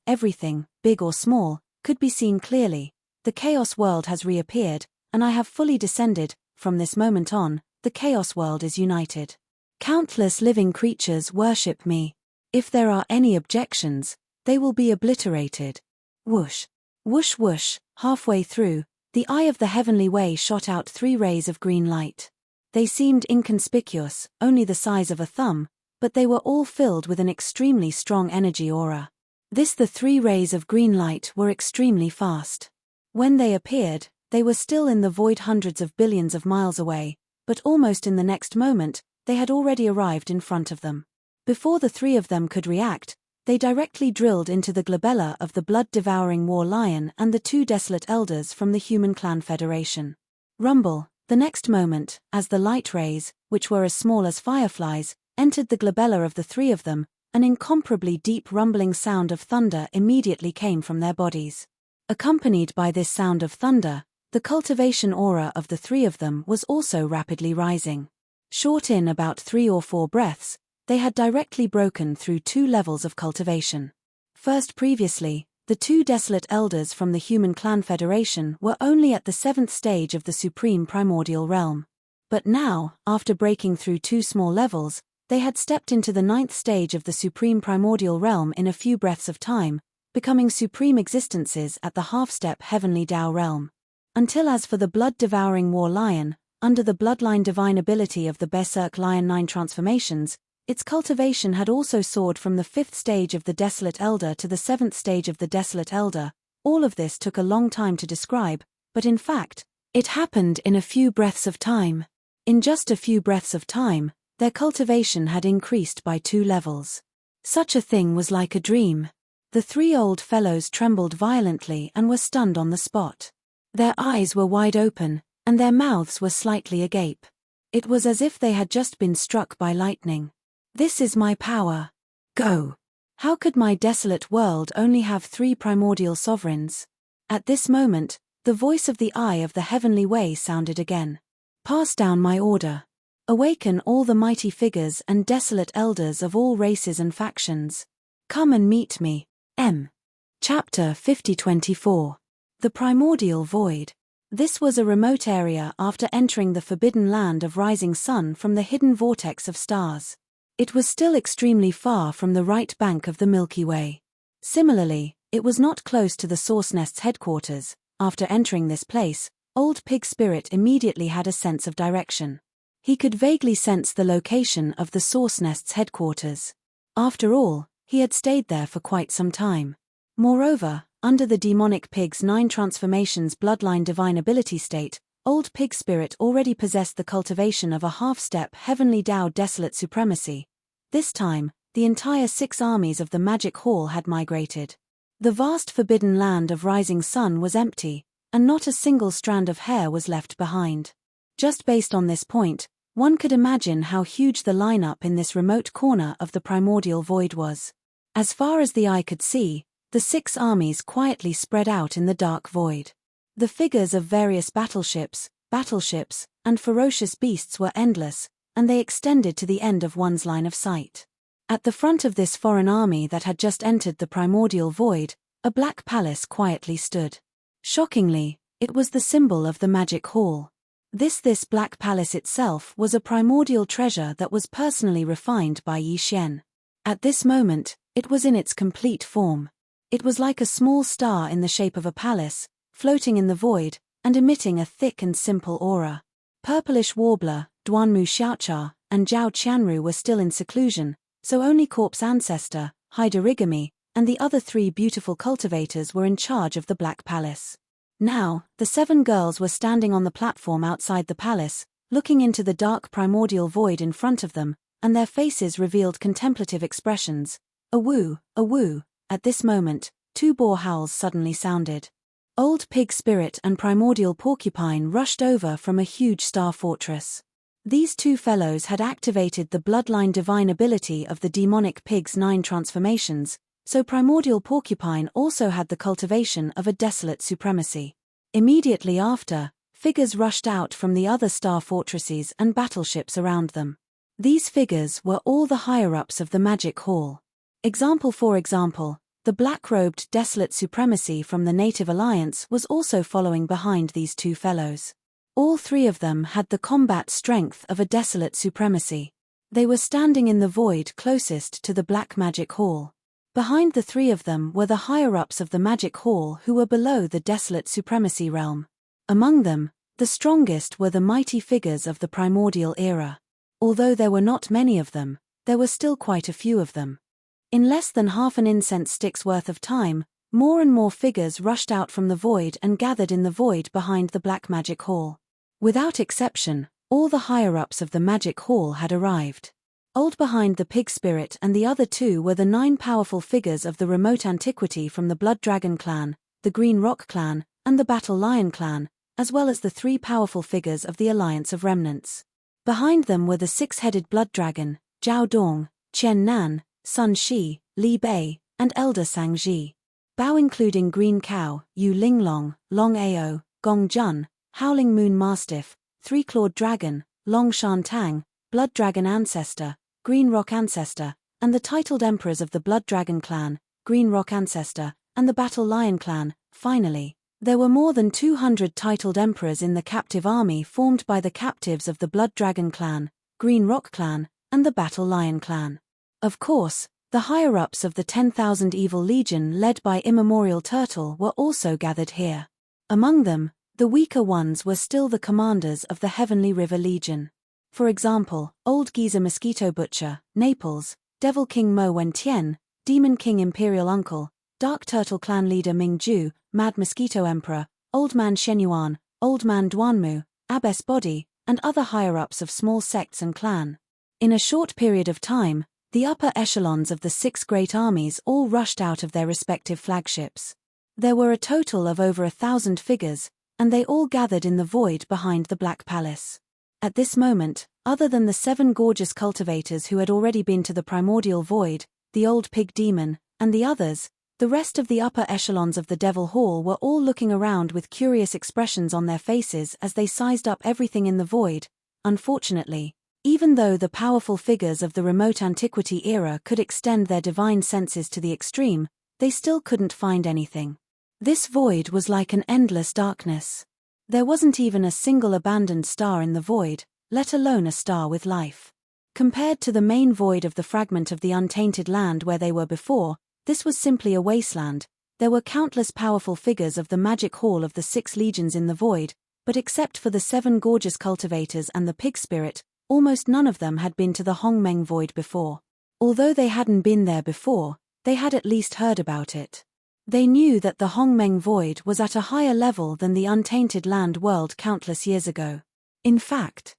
everything, big or small, could be seen clearly. The chaos world has reappeared, and I have fully descended. From this moment on, the chaos world is united. Countless living creatures worship me. If there are any objections, they will be obliterated. Whoosh. Whoosh whoosh, halfway through, the eye of the heavenly way shot out 3 rays of green light. They seemed inconspicuous, only the size of a thumb, but they were all filled with an extremely strong energy aura. The 3 rays of green light were extremely fast. When they appeared, they were still in the void hundreds of billions of miles away, but almost in the next moment, they had already arrived in front of them. Before the 3 of them could react, they directly drilled into the glabella of the blood-devouring war lion and the 2 desolate elders from the Human Clan Federation. Rumble, the next moment, as the light rays, which were as small as fireflies, entered the glabella of the 3 of them, an incomparably deep rumbling sound of thunder immediately came from their bodies. Accompanied by this sound of thunder, the cultivation aura of the three of them was also rapidly rising. Short in about 3 or 4 breaths, they had directly broken through 2 levels of cultivation. First, previously, the 2 desolate elders from the human clan federation were only at the 7th stage of the supreme primordial realm. But now, after breaking through 2 small levels, they had stepped into the 9th stage of the supreme primordial realm in a few breaths of time, becoming supreme existences at the half-step heavenly Tao realm. Until as for the blood-devouring war lion, under the bloodline divine ability of the Berserk Lion 9 transformations, its cultivation had also soared from the 5th stage of the Desolate Elder to the 7th stage of the Desolate Elder. All of this took a long time to describe, but in fact, it happened in a few breaths of time. In just a few breaths of time, their cultivation had increased by 2 levels. Such a thing was like a dream. The 3 old fellows trembled violently and were stunned on the spot. Their eyes were wide open, and their mouths were slightly agape. It was as if they had just been struck by lightning. This is my power. Go! How could my desolate world only have 3 primordial sovereigns? At this moment, the voice of the Eye of the Heavenly Way sounded again. Pass down my order. Awaken all the mighty figures and desolate elders of all races and factions. Come and meet me. Chapter 5024. The Primordial Void. This was a remote area after entering the forbidden land of rising sun from the hidden vortex of stars. It was still extremely far from the right bank of the Milky Way. Similarly, it was not close to the Source Nest's headquarters. After entering this place, Old Pig Spirit immediately had a sense of direction. He could vaguely sense the location of the Source Nest's headquarters. After all, he had stayed there for quite some time. Moreover, under the demonic pig's 9 transformations bloodline divine ability state, Old Pig Spirit already possessed the cultivation of a half-step heavenly Tao desolate supremacy. This time, the entire 6 armies of the Magic Hall had migrated. The vast forbidden land of rising sun was empty, and not a single strand of hair was left behind. Just based on this point, one could imagine how huge the lineup in this remote corner of the primordial void was. As far as the eye could see, the 6 armies quietly spread out in the dark void. The figures of various battleships, and ferocious beasts were endless, and they extended to the end of one's line of sight. At the front of this foreign army that had just entered the primordial void, a black palace quietly stood. Shockingly, it was the symbol of the Magic Hall. This black palace itself was a primordial treasure that was personally refined by Yi Xian. At this moment, it was in its complete form. It was like a small star in the shape of a palace, floating in the void, and emitting a thick and simple aura. Purplish Warbler, Duanmu Xiaocha, and Zhao Qianru were still in seclusion, so only Corpse Ancestor, Haidarigami, and the other 3 beautiful cultivators were in charge of the Black Palace. Now, the 7 girls were standing on the platform outside the palace, looking into the dark primordial void in front of them, and their faces revealed contemplative expressions. A woo. At this moment, 2 boar howls suddenly sounded. Old Pig Spirit and Primordial Porcupine rushed over from a huge star fortress. These 2 fellows had activated the bloodline divine ability of the demonic pig's 9 transformations, so Primordial Porcupine also had the cultivation of a desolate supremacy. Immediately after, figures rushed out from the other star fortresses and battleships around them. These figures were all the higher-ups of the Magic Hall. For example, the black-robed desolate supremacy from the Native Alliance was also following behind these 2 fellows. All 3 of them had the combat strength of a desolate supremacy. They were standing in the void closest to the Black Magic Hall. Behind the 3 of them were the higher-ups of the Magic Hall who were below the desolate supremacy realm. Among them, the strongest were the mighty figures of the primordial era. Although there were not many of them, there were still quite a few of them. In less than half an incense stick's worth of time, more and more figures rushed out from the void and gathered in the void behind the Black Magic Hall. Without exception, all the higher-ups of the Magic Hall had arrived. Old behind the Pig Spirit and the other 2 were the 9 powerful figures of the remote antiquity from the Blood Dragon clan, the Green Rock clan, and the Battle Lion clan, as well as the 3 powerful figures of the Alliance of Remnants. Behind them were the 6-headed Blood Dragon, Zhao Dong, Chen Nan, Sun Shi, Li Bei, and Elder Sang Ji. Bao including Green Cow, Yu Linglong, Long Ao, Gong Jun, Howling Moon Mastiff, Three-Clawed Dragon, Long Shan Tang, Blood Dragon Ancestor, Green Rock Ancestor, and the titled emperors of the Blood Dragon Clan, Green Rock Ancestor, and the Battle Lion Clan. Finally, there were more than 200 titled emperors in the captive army formed by the captives of the Blood Dragon Clan, Green Rock Clan, and the Battle Lion Clan. Of course, the higher-ups of the 10,000 Evil Legion led by Immemorial Turtle were also gathered here. Among them, the weaker ones were still the commanders of the Heavenly River Legion. For example, Old Geezer Mosquito Butcher, Naples, Devil King Mo Wen Tien, Demon King Imperial Uncle, Dark Turtle Clan Leader Ming Ju, Mad Mosquito Emperor, Old Man Shenyuan, Old Man Duanmu, Abbess Body, and other higher-ups of small sects and clan. In a short period of time, the upper echelons of the 6 great armies all rushed out of their respective flagships. There were a total of over 1,000 figures, and they all gathered in the void behind the Black Palace. At this moment, other than the 7 gorgeous cultivators who had already been to the primordial void, the old pig demon, and the others, the rest of the upper echelons of the Devil Hall were all looking around with curious expressions on their faces as they sized up everything in the void. Unfortunately, even though the powerful figures of the remote antiquity era could extend their divine senses to the extreme, they still couldn't find anything. This void was like an endless darkness. There wasn't even a single abandoned star in the void, let alone a star with life. Compared to the main void of the fragment of the untainted land where they were before, this was simply a wasteland. There were countless powerful figures of the magic hall of the 6 legions in the void, but except for the 7 gorgeous cultivators and the pig spirit, almost none of them had been to the Hongmeng void before. Although they hadn't been there before, they had at least heard about it. They knew that the Hongmeng void was at a higher level than the untainted land world countless years ago. In fact,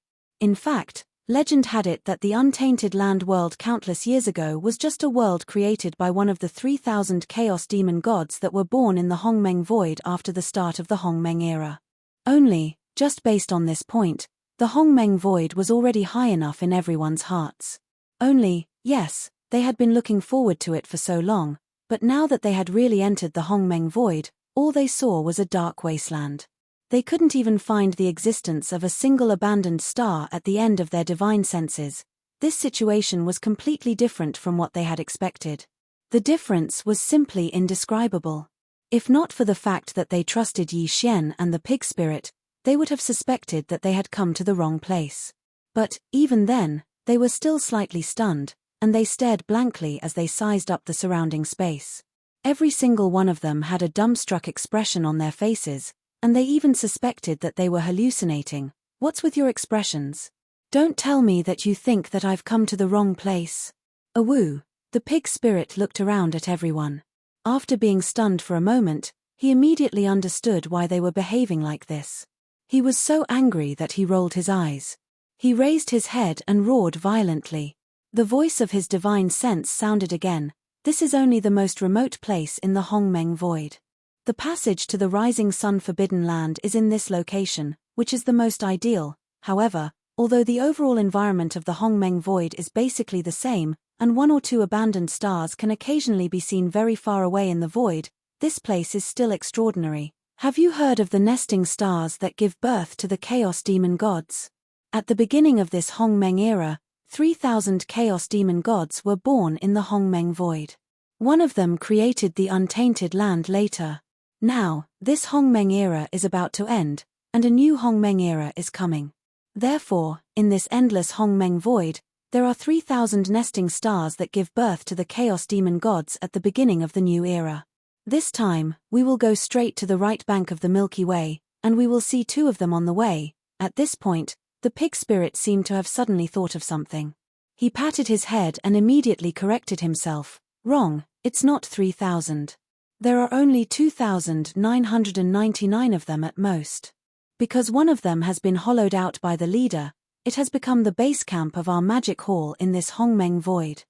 legend had it that the untainted land world countless years ago was just a world created by one of the 3,000 chaos demon gods that were born in the Hongmeng void after the start of the Hongmeng era. Only, just based on this point, the Hongmeng void was already high enough in everyone's hearts. Only, yes, they had been looking forward to it for so long, but now that they had really entered the Hongmeng void, all they saw was a dark wasteland. They couldn't even find the existence of a single abandoned star at the end of their divine senses. This situation was completely different from what they had expected. The difference was simply indescribable. If not for the fact that they trusted Yi Xian and the pig spirit, they would have suspected that they had come to the wrong place. But, even then, they were still slightly stunned, and they stared blankly as they sized up the surrounding space. Every single one of them had a dumbstruck expression on their faces, and they even suspected that they were hallucinating. What's with your expressions? Don't tell me that you think that I've come to the wrong place. Awoo, the pig spirit looked around at everyone. After being stunned for a moment, he immediately understood why they were behaving like this. He was so angry that he rolled his eyes. He raised his head and roared violently. The voice of his divine sense sounded again. This is only the most remote place in the Hongmeng void. The passage to the Rising Sun Forbidden Land is in this location, which is the most ideal. However, although the overall environment of the Hongmeng void is basically the same, and 1 or 2 abandoned stars can occasionally be seen very far away in the void, this place is still extraordinary. Have you heard of the nesting stars that give birth to the chaos demon gods? At the beginning of this Hongmeng era, 3,000 chaos demon gods were born in the Hongmeng void. One of them created the untainted land later. Now, this Hongmeng era is about to end, and a new Hongmeng era is coming. Therefore, in this endless Hongmeng void, there are 3,000 nesting stars that give birth to the chaos demon gods at the beginning of the new era. This time, we will go straight to the right bank of the Milky Way, and we will see 2 of them on the way. At this point, the pig spirit seemed to have suddenly thought of something. He patted his head and immediately corrected himself. Wrong, it's not 3,000. There are only 2,999 of them at most. Because one of them has been hollowed out by the leader, it has become the base camp of our magic hall in this Hongmeng void.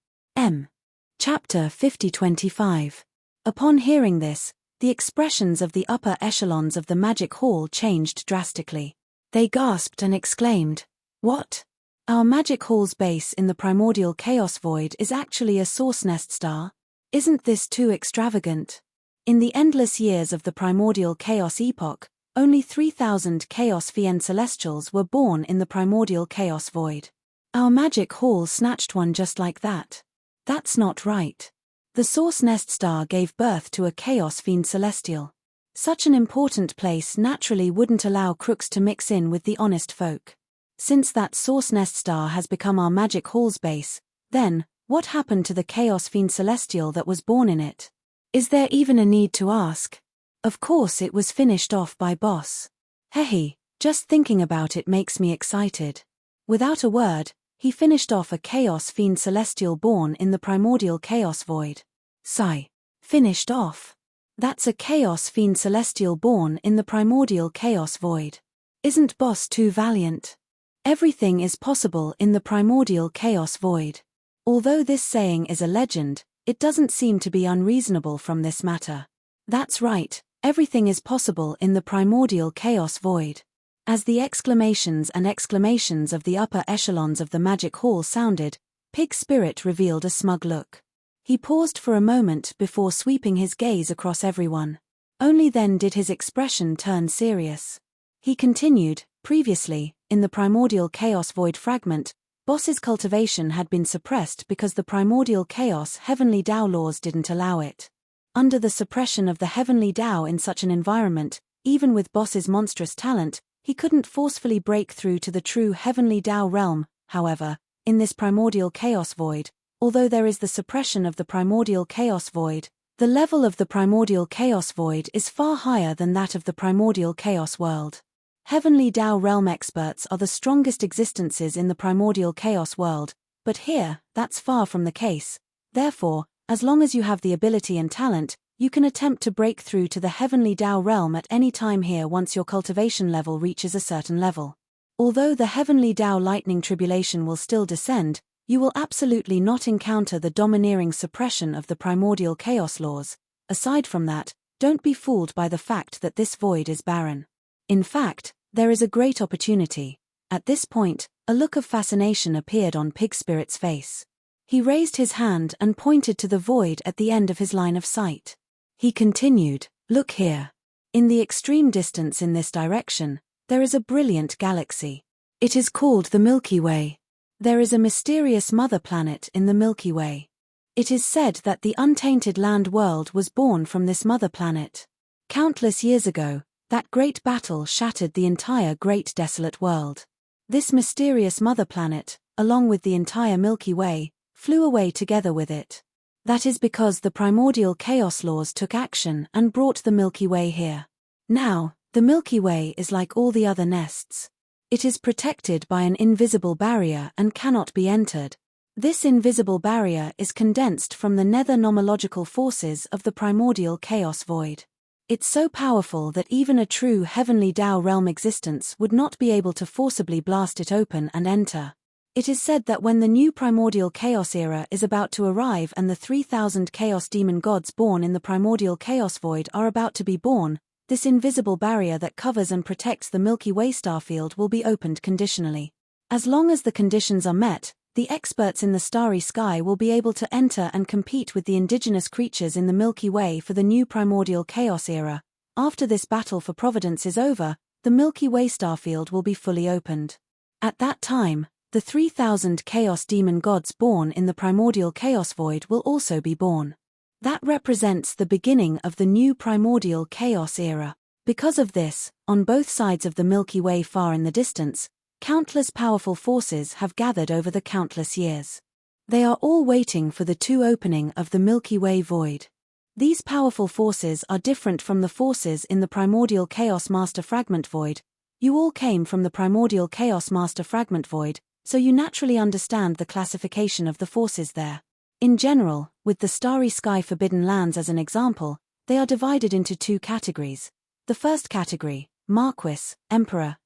Chapter 5025. Upon hearing this, the expressions of the upper echelons of the magic hall changed drastically. They gasped and exclaimed, "What? Our magic hall's base in the primordial chaos void is actually a source nest star? Isn't this too extravagant?" In the endless years of the primordial chaos epoch, only 3,000 Chaos Fiend Celestials were born in the primordial chaos void. Our magic hall snatched one just like that. That's not right. The Source Nest Star gave birth to a Chaos Fiend Celestial. Such an important place naturally wouldn't allow crooks to mix in with the honest folk. Since that Source Nest Star has become our magic hall's base, then, what happened to the Chaos Fiend Celestial that was born in it? Is there even a need to ask? Of course it was finished off by Boss. Hehe, just thinking about it makes me excited. Without a word, he finished off a Chaos Fiend Celestial born in the primordial chaos void. Sigh. Finished off. That's a Chaos Fiend Celestial born in the primordial chaos void. Isn't Boss too valiant? Everything is possible in the primordial chaos void. Although this saying is a legend, it doesn't seem to be unreasonable from this matter. That's right, everything is possible in the primordial chaos void. As the exclamations and exclamations of the upper echelons of the magic hall sounded, Pig Spirit revealed a smug look. He paused for a moment before sweeping his gaze across everyone. Only then did his expression turn serious. He continued, previously, in the primordial chaos void fragment, Boss's cultivation had been suppressed because the primordial chaos heavenly Tao laws didn't allow it. Under the suppression of the heavenly Tao in such an environment, even with Boss's monstrous talent, he couldn't forcefully break through to the true heavenly Tao realm. However, in this primordial chaos void, although there is the suppression of the primordial chaos void, the level of the primordial chaos void is far higher than that of the primordial chaos world. Heavenly Tao realm experts are the strongest existences in the primordial chaos world, but here, that's far from the case. Therefore, as long as you have the ability and talent, you can attempt to break through to the heavenly Tao realm at any time here once your cultivation level reaches a certain level. Although the heavenly Tao lightning tribulation will still descend, you will absolutely not encounter the domineering suppression of the primordial chaos laws. Aside from that, don't be fooled by the fact that this void is barren. In fact, there is a great opportunity. At this point, a look of fascination appeared on Pig Spirit's face. He raised his hand and pointed to the void at the end of his line of sight. He continued, "Look here. In the extreme distance in this direction, there is a brilliant galaxy. It is called the Milky Way. There is a mysterious mother planet in the Milky Way. It is said that the untainted land world was born from this mother planet. Countless years ago, that great battle shattered the entire great desolate world. This mysterious mother planet, along with the entire Milky Way, flew away together with it. That is because the primordial chaos laws took action and brought the Milky Way here. Now, the Milky Way is like all the other nests. It is protected by an invisible barrier and cannot be entered. This invisible barrier is condensed from the nether nomological forces of the primordial chaos void. It's so powerful that even a true heavenly Tao realm existence would not be able to forcibly blast it open and enter. It is said that when the new primordial chaos era is about to arrive and the 3,000 chaos demon gods born in the primordial chaos void are about to be born, this invisible barrier that covers and protects the Milky Way starfield will be opened conditionally. As long as the conditions are met, the experts in the starry sky will be able to enter and compete with the indigenous creatures in the Milky Way for the new primordial chaos era. After this battle for providence is over, the Milky Way starfield will be fully opened. At that time, the 3,000 chaos demon gods born in the primordial chaos void will also be born. That represents the beginning of the new primordial chaos era. Because of this, on both sides of the Milky Way far in the distance, countless powerful forces have gathered over the countless years. They are all waiting for the opening of the Milky Way void. These powerful forces are different from the forces in the primordial chaos master fragment void. You all came from the primordial chaos master fragment void, so you naturally understand the classification of the forces there. In general, with the starry sky forbidden lands as an example, they are divided into two categories. The first category, Marquis, Emperor,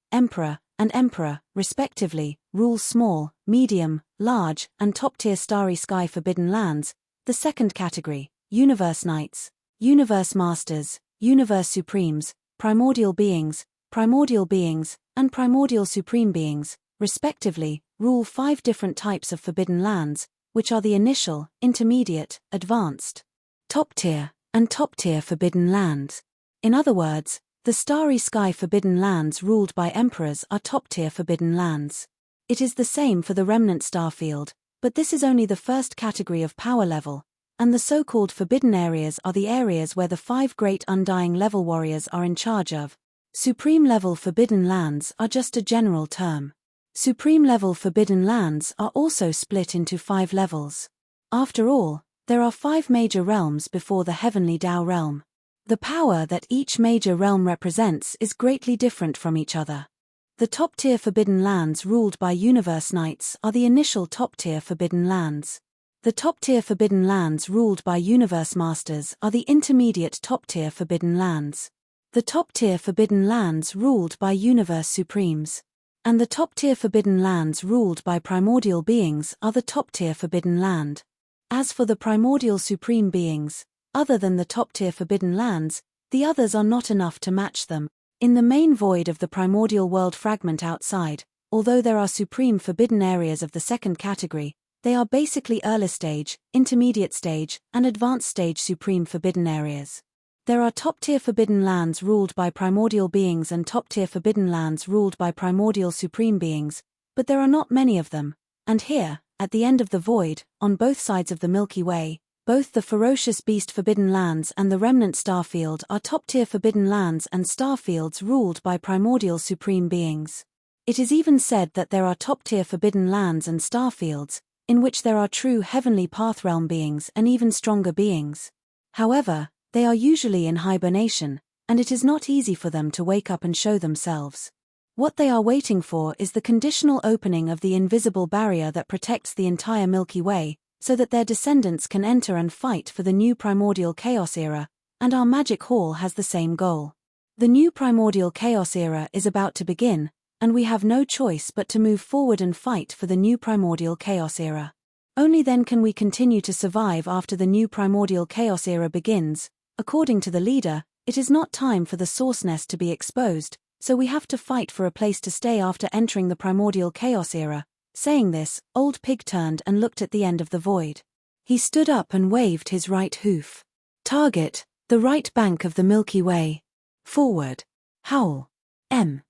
and Emperor, respectively, rule small, medium, large, and top-tier starry sky forbidden lands. The second category, Universe Knights, Universe Masters, Universe Supremes, Primordial Beings, and Primordial Supreme Beings, respectively, rule 5 different types of forbidden lands, which are the initial, intermediate, advanced, top tier, and top-tier forbidden lands. In other words, the starry sky forbidden lands ruled by emperors are top-tier forbidden lands. It is the same for the remnant starfield, but this is only the first category of power level, and the so-called forbidden areas are the areas where the 5 great undying level warriors are in charge of. Supreme level forbidden lands are just a general term. Supreme level forbidden lands are also split into 5 levels. After all, there are 5 major realms before the heavenly Tao realm. The power that each major realm represents is greatly different from each other. The top-tier forbidden lands ruled by universe knights are the initial top-tier forbidden lands. The top-tier forbidden lands ruled by universe masters are the intermediate top-tier forbidden lands. The top-tier forbidden lands ruled by universe supremes. And the top-tier forbidden lands ruled by primordial beings are the top-tier forbidden land. As for the primordial supreme beings, other than the top-tier forbidden lands, the others are not enough to match them. In the main void of the primordial world fragment outside, although there are supreme forbidden areas of the second category, they are basically early stage, intermediate stage, and advanced stage supreme forbidden areas. There are top-tier forbidden lands ruled by primordial beings and top-tier forbidden lands ruled by primordial supreme beings, but there are not many of them, and here, at the end of the void, on both sides of the Milky Way, both the ferocious beast forbidden lands and the remnant starfield are top-tier forbidden lands and starfields ruled by primordial supreme beings. It is even said that there are top-tier forbidden lands and starfields, in which there are true heavenly path realm beings and even stronger beings. However, they are usually in hibernation, and it is not easy for them to wake up and show themselves. What they are waiting for is the conditional opening of the invisible barrier that protects the entire Milky Way, so that their descendants can enter and fight for the new primordial chaos era, and our magic hall has the same goal. The new primordial chaos era is about to begin, and we have no choice but to move forward and fight for the new primordial chaos era. Only then can we continue to survive after the new primordial chaos era begins. According to the leader, it is not time for the source nest to be exposed, so we have to fight for a place to stay after entering the primordial chaos era. Saying this, Old Pig turned and looked at the end of the void. He stood up and waved his right hoof. Target, the right bank of the Milky Way. Forward. Howl. M.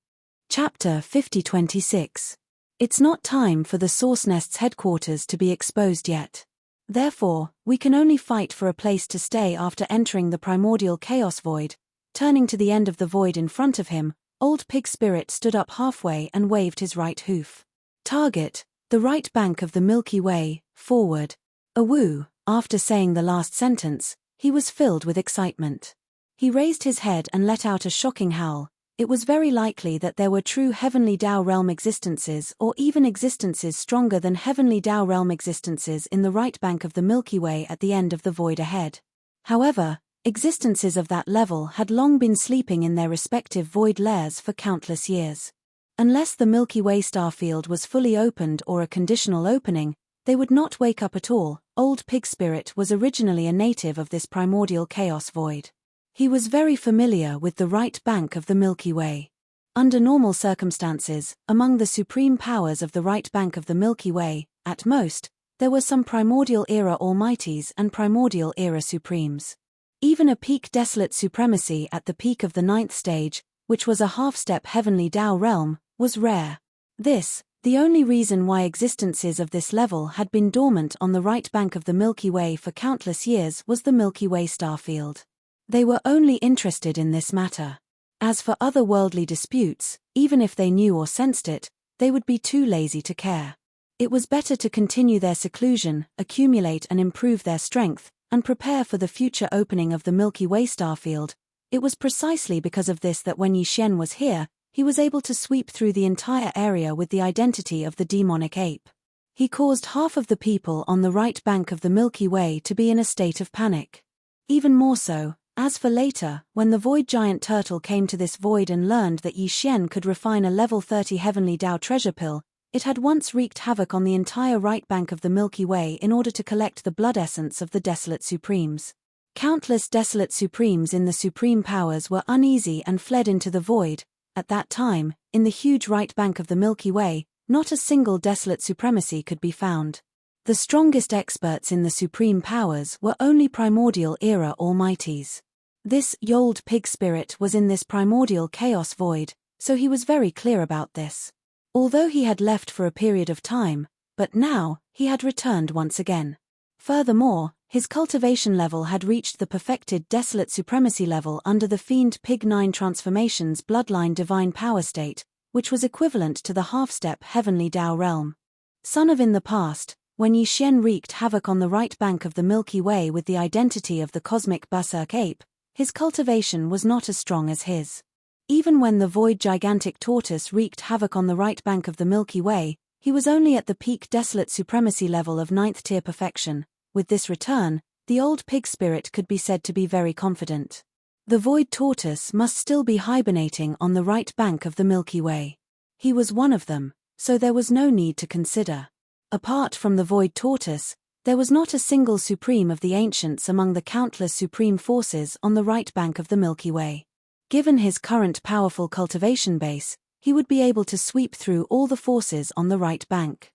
Chapter 5026. It's not time for the Source Nest's headquarters to be exposed yet. Therefore, we can only fight for a place to stay after entering the primordial chaos void. Turning to the end of the void in front of him, Old Pig Spirit stood up halfway and waved his right hoof. Target, the right bank of the Milky Way, forward. Awoo, after saying the last sentence, he was filled with excitement. He raised his head and let out a shocking howl. It was very likely that there were true heavenly Tao realm existences or even existences stronger than heavenly Tao realm existences in the right bank of the Milky Way at the end of the void ahead. However, existences of that level had long been sleeping in their respective void lairs for countless years. Unless the Milky Way starfield was fully opened or a conditional opening, they would not wake up at all. Old Pig Spirit was originally a native of this primordial chaos void. He was very familiar with the right bank of the Milky Way. Under normal circumstances, among the supreme powers of the right bank of the Milky Way, at most, there were some primordial era almighties and primordial era supremes. Even a peak desolate supremacy at the peak of the 9th stage, which was a half-step heavenly Tao realm, was rare. This, the only reason why existences of this level had been dormant on the right bank of the Milky Way for countless years, was the Milky Way starfield. They were only interested in this matter. As for other worldly disputes, even if they knew or sensed it, they would be too lazy to care. It was better to continue their seclusion, accumulate and improve their strength, and prepare for the future opening of the Milky Way starfield. It was precisely because of this that when Yi Xian was here, he was able to sweep through the entire area with the identity of the demonic ape. He caused half of the people on the right bank of the Milky Way to be in a state of panic. Even more so, as for later, when the void giant turtle came to this void and learned that Yi Xian could refine a level 30 heavenly Tao treasure pill, it had once wreaked havoc on the entire right bank of the Milky Way in order to collect the blood essence of the desolate supremes. Countless desolate supremes in the supreme powers were uneasy and fled into the void. At that time, in the huge right bank of the Milky Way, not a single desolate supremacy could be found. The strongest experts in the supreme powers were only primordial era almighties. This old pig spirit was in this primordial chaos void, so he was very clear about this. Although he had left for a period of time, but now, he had returned once again. Furthermore, his cultivation level had reached the perfected desolate supremacy level under the Fiend Pig 9 Transformation's bloodline divine power state, which was equivalent to the half-step heavenly Tao realm. Son of in the past, when Yi Xian wreaked havoc on the right bank of the Milky Way with the identity of the cosmic berserk ape, his cultivation was not as strong as his. Even when the void gigantic tortoise wreaked havoc on the right bank of the Milky Way, he was only at the peak desolate supremacy level of 9th tier perfection. With this return, the old pig spirit could be said to be very confident. The void tortoise must still be hibernating on the right bank of the Milky Way. He was one of them, so there was no need to consider. Apart from the void tortoise, there was not a single supreme of the ancients among the countless supreme forces on the right bank of the Milky Way. Given his current powerful cultivation base, he would be able to sweep through all the forces on the right bank.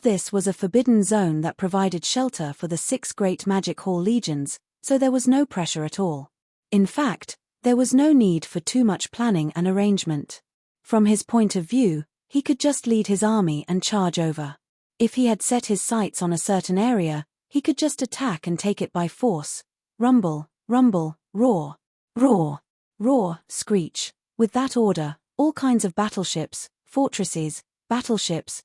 This was a forbidden zone that provided shelter for the 6 great magic hall legions, so there was no pressure at all. In fact, there was no need for too much planning and arrangement. From his point of view, he could just lead his army and charge over. If he had set his sights on a certain area, he could just attack and take it by force. Rumble, rumble, roar, roar, roar, screech. With that order, all kinds of battleships, fortresses, battleships,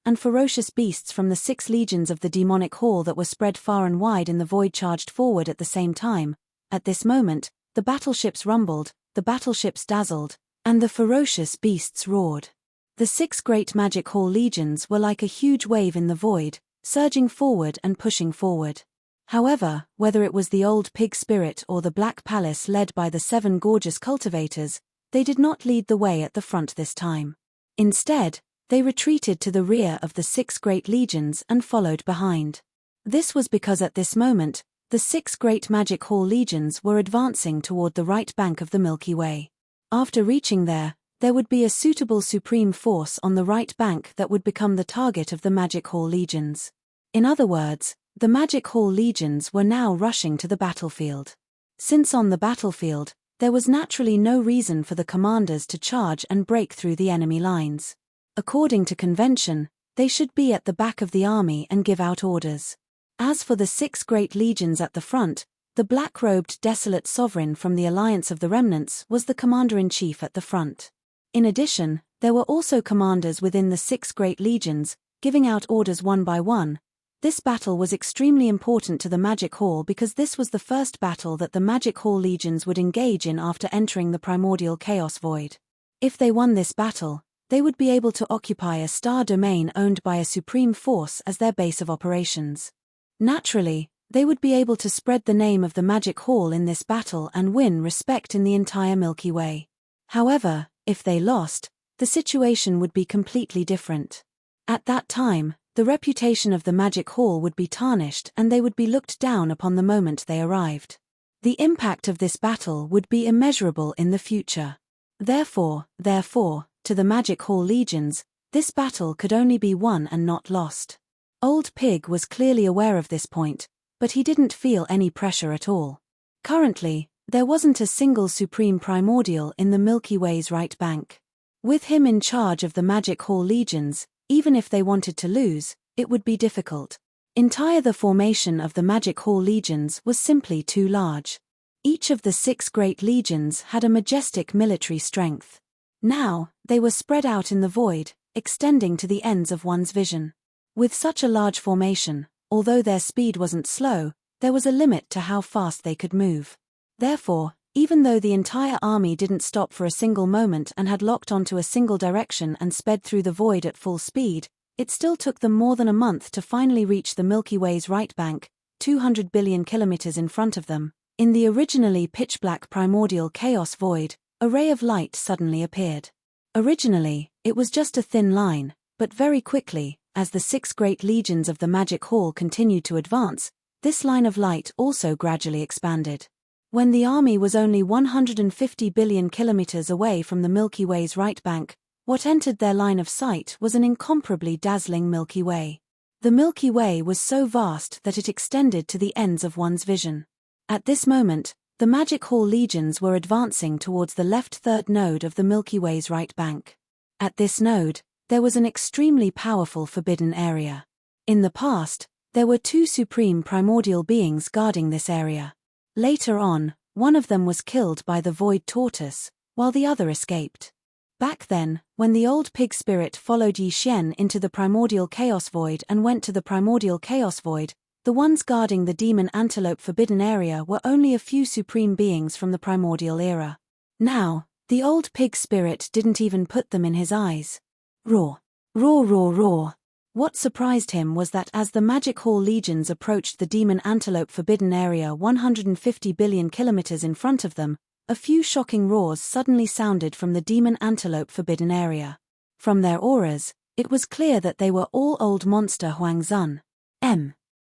and ferocious beasts from the 6 legions of the demonic hall that were spread far and wide in the void charged forward at the same time. At this moment, the battleships rumbled, the battleships dazzled, and the ferocious beasts roared. The 6 great magic hall legions were like a huge wave in the void, surging forward and pushing forward. However, whether it was the old pig spirit or the Black Palace led by the 7 gorgeous cultivators, they did not lead the way at the front this time. Instead, they retreated to the rear of the 6 great legions and followed behind. This was because at this moment, the 6 great magic hall legions were advancing toward the right bank of the Milky Way. After reaching there would be a suitable supreme force on the right bank that would become the target of the magic hall legions. In other words, the magic hall legions were now rushing to the battlefield. Since on the battlefield, there was naturally no reason for the commanders to charge and break through the enemy lines. According to convention, they should be at the back of the army and give out orders. As for the 6 great legions at the front, the black-robed desolate sovereign from the Alliance of the Remnants was the commander-in-chief at the front. In addition, there were also commanders within the 6 great legions, giving out orders one by one. This battle was extremely important to the Magic Hall because this was the first battle that the Magic Hall legions would engage in after entering the primordial chaos void. If they won this battle, they would be able to occupy a star domain owned by a supreme force as their base of operations. Naturally, they would be able to spread the name of the Magic Hall in this battle and win respect in the entire Milky Way. However, if they lost, the situation would be completely different. At that time, the reputation of the Magic Hall would be tarnished and they would be looked down upon the moment they arrived. The impact of this battle would be immeasurable in the future. Therefore, to the Magic Hall legions, this battle could only be won and not lost. Old Pig was clearly aware of this point, but he didn't feel any pressure at all. Currently, there wasn't a single supreme primordial in the Milky Way's right bank. With him in charge of the Magic Hall legions, even if they wanted to lose, it would be difficult. The formation of the Magic Hall legions was simply too large. Each of the 6 great legions had a majestic military strength. Now, they were spread out in the void, extending to the ends of one's vision. With such a large formation, although their speed wasn't slow, there was a limit to how fast they could move. Therefore, even though the entire army didn't stop for a single moment and had locked onto a single direction and sped through the void at full speed, it still took them more than a month to finally reach the Milky Way's right bank, 200 billion kilometers in front of them. In the originally pitch-black primordial chaos void, a ray of light suddenly appeared. Originally, it was just a thin line, but very quickly, as the 6 great legions of the Magic Hall continued to advance, this line of light also gradually expanded. When the army was only 150 billion kilometers away from the Milky Way's right bank, what entered their line of sight was an incomparably dazzling Milky Way. The Milky Way was so vast that it extended to the ends of one's vision. At this moment, the Magic Hall legions were advancing towards the left third node of the Milky Way's right bank. At this node, there was an extremely powerful forbidden area. In the past, there were two supreme primordial beings guarding this area. Later on, one of them was killed by the Void Tortoise, while the other escaped. Back then, when the old pig spirit followed Yi Xian into the primordial chaos void and went to the primordial chaos void, the ones guarding the demon antelope forbidden area were only a few supreme beings from the primordial era. Now, the old pig spirit didn't even put them in his eyes. Roar. Roar, roar, roar. What surprised him was that as the Magic Hall legions approached the demon antelope forbidden area 150 billion kilometers in front of them, a few shocking roars suddenly sounded from the demon antelope forbidden area. From their auras, it was clear that they were all old monster Huangzun.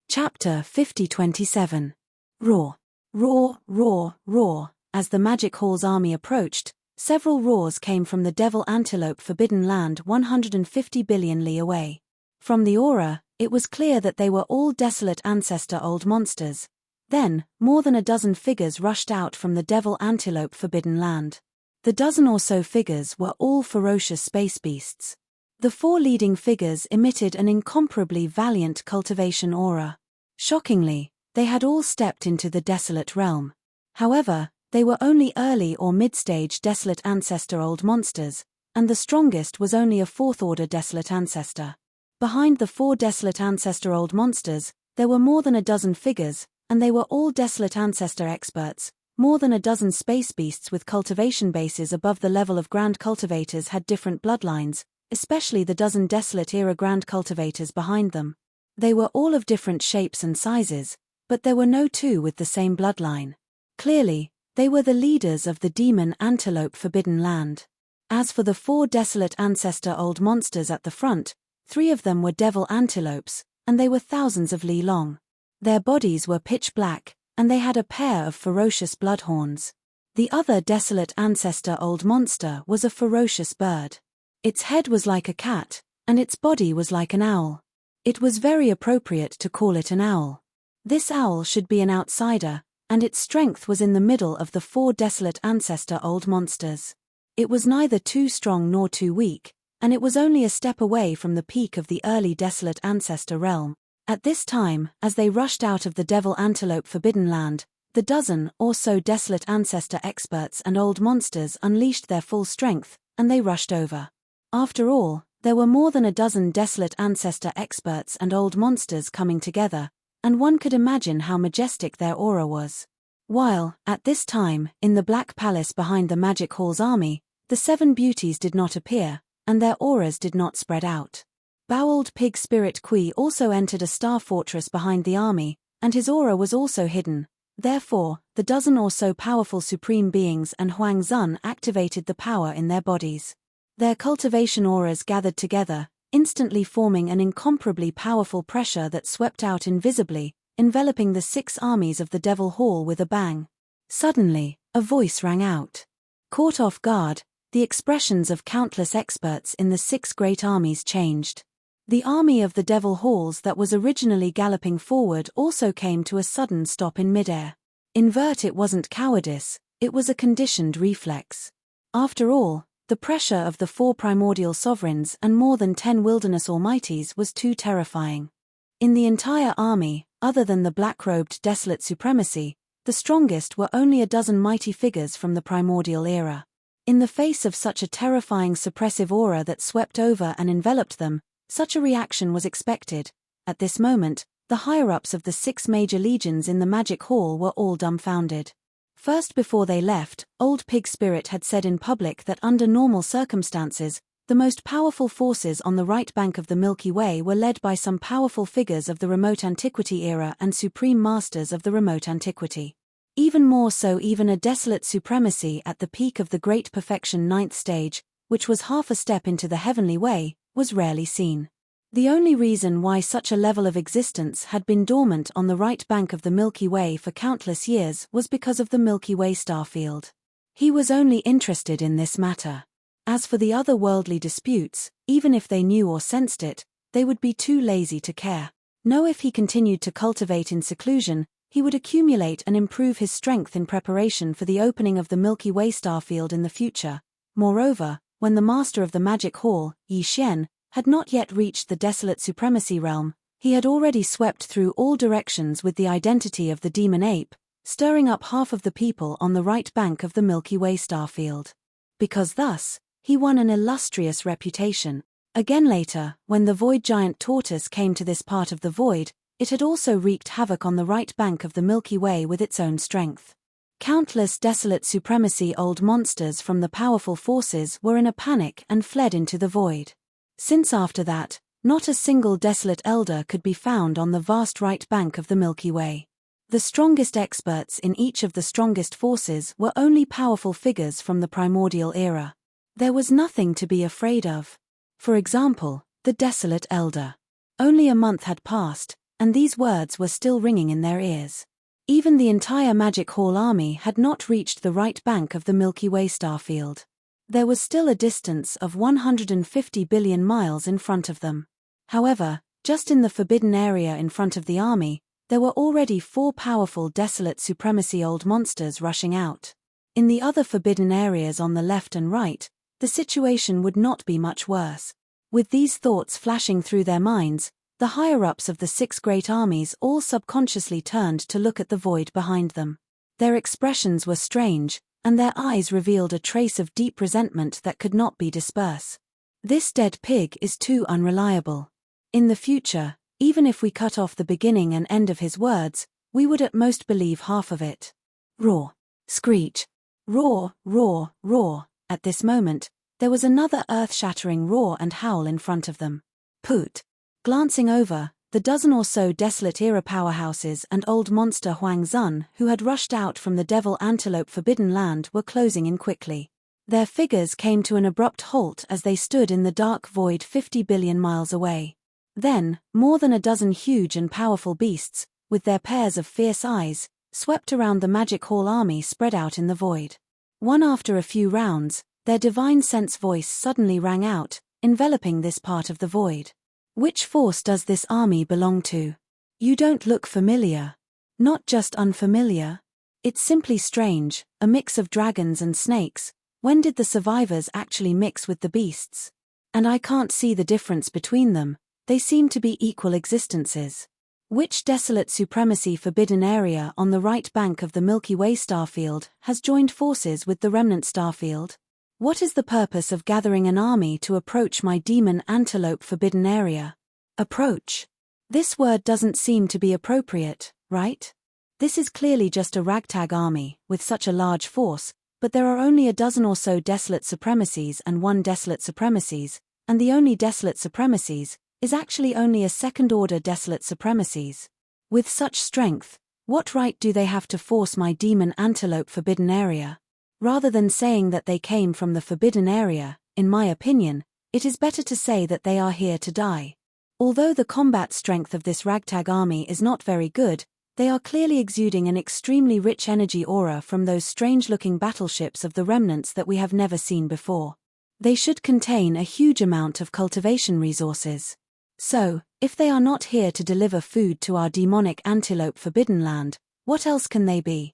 Chapter 50-27. Roar. Roar, roar, roar. As the Magic Hall's army approached, several roars came from the Devil Antelope Forbidden Land 150 billion li away. From the aura, it was clear that they were all desolate ancestor old monsters. Then, more than a dozen figures rushed out from the Devil Antelope Forbidden Land. The dozen or so figures were all ferocious space beasts. The four leading figures emitted an incomparably valiant cultivation aura. Shockingly, they had all stepped into the desolate realm. However, they were only early or mid-stage desolate ancestor old monsters, and the strongest was only a fourth-order desolate ancestor. Behind the four desolate ancestor old monsters, there were more than a dozen figures, and they were all desolate ancestor experts. More than a dozen space beasts with cultivation bases above the level of grand cultivators had different bloodlines, especially the dozen desolate era grand cultivators behind them. They were all of different shapes and sizes, but there were no two with the same bloodline. Clearly, they were the leaders of the demon antelope forbidden land. As for the four desolate ancestor old monsters at the front, 3 of them were devil antelopes, and they were thousands of li long. Their bodies were pitch black, and they had a pair of ferocious bloodhorns. The other desolate ancestor old monster was a ferocious bird. Its head was like a cat, and its body was like an owl. It was very appropriate to call it an owl. This owl should be an outsider, and its strength was in the middle of the 4 desolate ancestor old monsters. It was neither too strong nor too weak, and it was only a step away from the peak of the early desolate ancestor realm. At this time, as they rushed out of the Devil Antelope Forbidden Land, the dozen or so desolate ancestor experts and old monsters unleashed their full strength, and they rushed over. After all, there were more than a dozen desolate ancestor experts and old monsters coming together, and one could imagine how majestic their aura was. While, at this time, in the Black Palace behind the Magic Hall's army, the 7 beauties did not appear, and their auras did not spread out. Bowled Pig Spirit Kui also entered a star fortress behind the army, and his aura was also hidden. Therefore, the dozen or so powerful supreme beings and Huangzun activated the power in their bodies. Their cultivation auras gathered together, instantly forming an incomparably powerful pressure that swept out invisibly, enveloping the 6 armies of the Devil Hall with a bang. Suddenly, a voice rang out. Caught off guard, the expressions of countless experts in the 6 great armies changed. The army of the Devil Halls that was originally galloping forward also came to a sudden stop in midair. Invert it wasn't cowardice, it was a conditioned reflex. After all, the pressure of the 4 primordial sovereigns and more than 10 wilderness almighties was too terrifying. In the entire army, other than the black-robed desolate supremacy, the strongest were only a dozen mighty figures from the primordial era. In the face of such a terrifying suppressive aura that swept over and enveloped them, such a reaction was expected. At this moment, the higher-ups of the 6 major legions in the Magic Hall were all dumbfounded. First, before they left, Old Pig Spirit had said in public that under normal circumstances, the most powerful forces on the right bank of the Milky Way were led by some powerful figures of the remote antiquity era and supreme masters of the remote antiquity. Even more so, even a desolate supremacy at the peak of the Great Perfection 9th stage, which was half a step into the heavenly way, was rarely seen. The only reason why such a level of existence had been dormant on the right bank of the Milky Way for countless years was because of the Milky Way starfield. He was only interested in this matter. As for the other worldly disputes, even if they knew or sensed it, they would be too lazy to care. No, if he continued to cultivate in seclusion, he would accumulate and improve his strength in preparation for the opening of the Milky Way starfield in the future. Moreover, when the master of the magic hall, Yi Xian, had not yet reached the desolate supremacy realm, he had already swept through all directions with the identity of the demon ape, stirring up half of the people on the right bank of the Milky Way starfield. Because thus, he won an illustrious reputation. Again later, when the void giant tortoise came to this part of the void, it had also wreaked havoc on the right bank of the Milky Way with its own strength. Countless desolate supremacy old monsters from the powerful forces were in a panic and fled into the void. Since after that, not a single desolate elder could be found on the vast right bank of the Milky Way. The strongest experts in each of the strongest forces were only powerful figures from the primordial era. There was nothing to be afraid of. For example, the desolate elder. Only a month had passed, and these words were still ringing in their ears. Even the entire Magic Hall army had not reached the right bank of the Milky Way starfield. There was still a distance of 150 billion miles in front of them. However, just in the forbidden area in front of the army, there were already 4 powerful desolate supremacy old monsters rushing out. In the other forbidden areas on the left and right, the situation would not be much worse. With these thoughts flashing through their minds, the higher-ups of the 6 great armies all subconsciously turned to look at the void behind them. Their expressions were strange, and their eyes revealed a trace of deep resentment that could not be dispersed. This dead pig is too unreliable. In the future, even if we cut off the beginning and end of his words, we would at most believe half of it. Roar. Screech. Roar, roar, roar. At this moment, there was another earth-shattering roar and howl in front of them. Poot. Glancing over, the dozen or so desolate era powerhouses and old monster Huang Zun who had rushed out from the Devil Antelope Forbidden Land were closing in quickly. Their figures came to an abrupt halt as they stood in the dark void 50 billion miles away. Then, more than a dozen huge and powerful beasts, with their pairs of fierce eyes, swept around the Magic Hall army spread out in the void. One after a few rounds, their divine sense voice suddenly rang out, enveloping this part of the void. Which force does this army belong to? You don't look familiar. Not just unfamiliar. It's simply strange, a mix of dragons and snakes. When did the survivors actually mix with the beasts? And I can't see the difference between them, they seem to be equal existences. Which desolate supremacy forbidden area on the right bank of the Milky Way starfield has joined forces with the remnant starfield? What is the purpose of gathering an army to approach my demon antelope forbidden area? Approach. This word doesn't seem to be appropriate, right? This is clearly just a ragtag army, with such a large force, but there are only a dozen or so desolate supremacies and 1 desolate supremacies, and the only desolate supremacies is actually only a second-order desolate supremacies. With such strength, what right do they have to force my demon antelope forbidden area? Rather than saying that they came from the forbidden area, in my opinion, it is better to say that they are here to die. Although the combat strength of this ragtag army is not very good, they are clearly exuding an extremely rich energy aura from those strange-looking battleships of the remnants that we have never seen before. They should contain a huge amount of cultivation resources. So, if they are not here to deliver food to our demonic antelope forbidden land, what else can they be?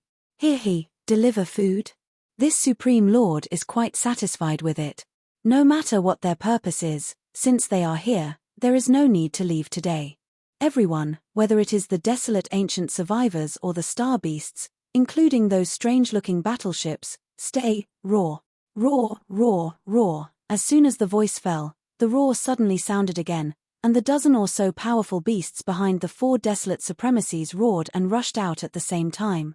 Deliver food? This Supreme Lord is quite satisfied with it. No matter what their purpose is, since they are here, there is no need to leave today. Everyone, whether it is the desolate ancient survivors or the star beasts, including those strange-looking battleships, stay, roar. Roar, roar, roar. As soon as the voice fell, the roar suddenly sounded again, and the dozen or so powerful beasts behind the 4 desolate supremacies roared and rushed out at the same time.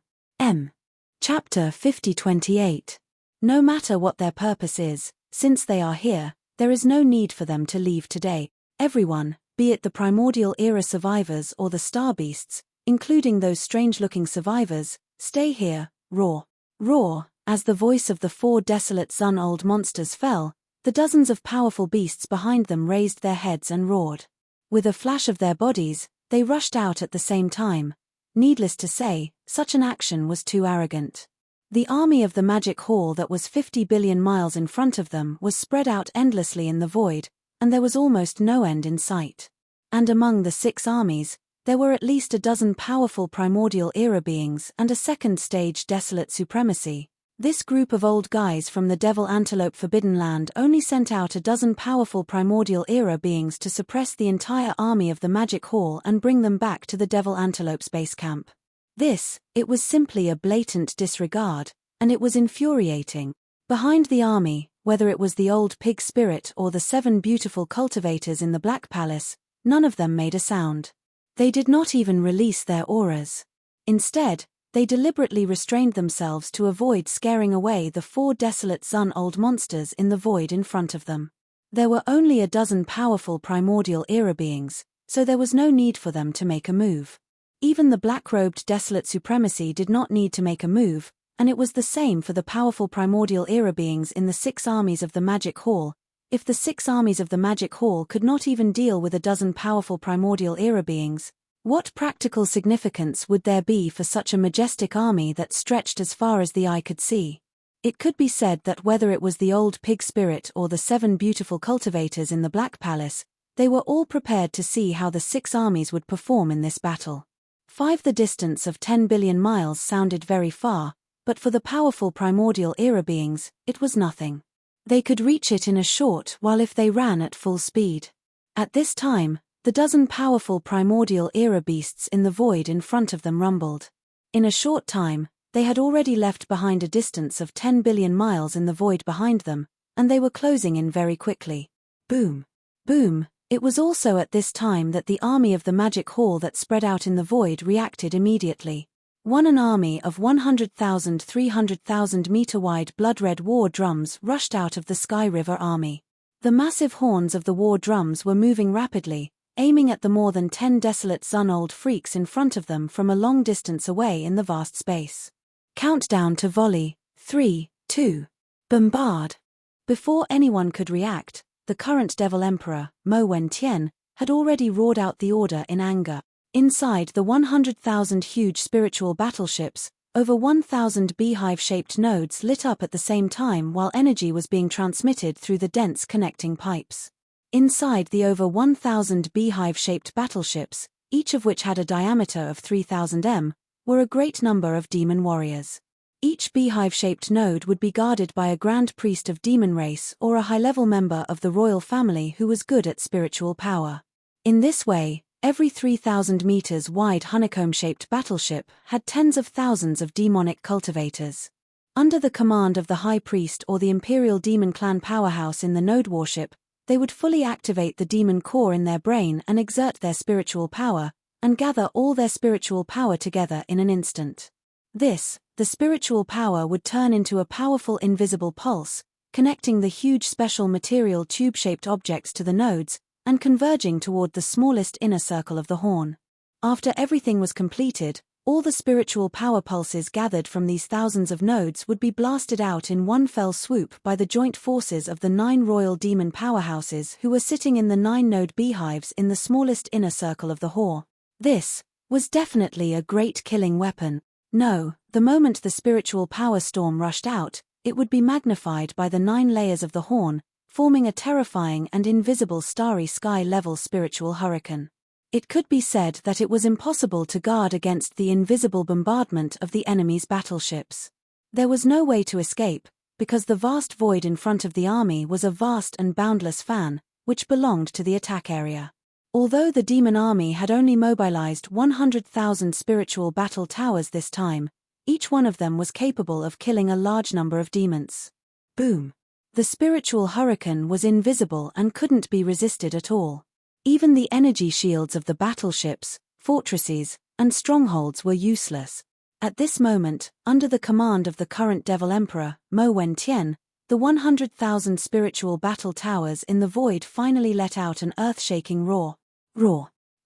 Chapter 50:28. No matter what their purpose is, since they are here, there is no need for them to leave today. Everyone, be it the primordial era survivors or the star beasts, including those strange-looking survivors, stay here, roar. Roar. As the voice of the 4 desolate Sun old monsters fell, the dozens of powerful beasts behind them raised their heads and roared. With a flash of their bodies, they rushed out at the same time. Needless to say, such an action was too arrogant. The army of the Magic Hall that was 50 billion miles in front of them was spread out endlessly in the void, and there was almost no end in sight. And among the 6 armies, there were at least a dozen powerful primordial era beings and a second-stage desolate supremacy. This group of old guys from the Devil Antelope Forbidden Land only sent out a dozen powerful primordial era beings to suppress the entire army of the Magic Hall and bring them back to the Devil Antelope's base camp. It was simply a blatant disregard, and it was infuriating. Behind the army, whether it was the old pig spirit or the 7 beautiful cultivators in the Black Palace, none of them made a sound. They did not even release their auras. Instead, they deliberately restrained themselves to avoid scaring away the 4 desolate Zun-old monsters in the void in front of them. There were only a dozen powerful primordial era beings, so there was no need for them to make a move. Even the black-robed desolate supremacy did not need to make a move, and it was the same for the powerful primordial era beings in the 6 armies of the Magic Hall. If the 6 armies of the Magic Hall could not even deal with a dozen powerful primordial era beings, what practical significance would there be for such a majestic army that stretched as far as the eye could see? It could be said that whether it was the old pig spirit or the 7 beautiful cultivators in the Black Palace, they were all prepared to see how the 6 armies would perform in this battle. The distance of 10 billion miles sounded very far, but for the powerful primordial era beings, it was nothing. They could reach it in a short while if they ran at full speed. At this time, the dozen powerful primordial era beasts in the void in front of them rumbled. In a short time, they had already left behind a distance of 10 billion miles in the void behind them, and they were closing in very quickly. Boom! Boom! It was also at this time that the army of the Magic Hall that spread out in the void reacted immediately. An army of 100,000 300,000-meter-wide blood-red war drums rushed out of the Sky River army. The massive horns of the war drums were moving rapidly, aiming at the more than 10 desolate Zun-old freaks in front of them from a long distance away in the vast space. Countdown to volley, 3, 2, bombard. Before anyone could react, the current Devil Emperor, Mo Wen-Tien, had already roared out the order in anger. Inside the 100,000 huge spiritual battleships, over 1,000 beehive-shaped nodes lit up at the same time while energy was being transmitted through the dense connecting pipes. Inside the over 1,000 beehive-shaped battleships, each of which had a diameter of 3,000 m, were a great number of demon warriors. Each beehive-shaped node would be guarded by a grand priest of demon race or a high-level member of the royal family who was good at spiritual power. In this way, every 3,000 meters wide honeycomb-shaped battleship had tens of thousands of demonic cultivators. Under the command of the High Priest or the Imperial Demon Clan powerhouse in the node warship, they would fully activate the demon core in their brain and exert their spiritual power, and gather all their spiritual power together in an instant. The spiritual power would turn into a powerful invisible pulse, connecting the huge special material tube-shaped objects to the nodes, and converging toward the smallest inner circle of the horn. After everything was completed, all the spiritual power pulses gathered from these thousands of nodes would be blasted out in one fell swoop by the joint forces of the 9 royal demon powerhouses who were sitting in the 9-node beehives in the smallest inner circle of the Hall. This was definitely a great killing weapon. No, the moment the spiritual power storm rushed out, it would be magnified by the 9 layers of the horn, forming a terrifying and invisible starry sky-level spiritual hurricane. It could be said that it was impossible to guard against the invisible bombardment of the enemy's battleships. There was no way to escape, because the vast void in front of the army was a vast and boundless fan, which belonged to the attack area. Although the demon army had only mobilized 100,000 spiritual battle towers this time, each one of them was capable of killing a large number of demons. Boom! The spiritual hurricane was invisible and couldn't be resisted at all. Even the energy shields of the battleships, fortresses, and strongholds were useless. At this moment, under the command of the current Devil Emperor, Mo Wen-Tien, the 100,000 spiritual battle towers in the void finally let out an earth-shaking roar.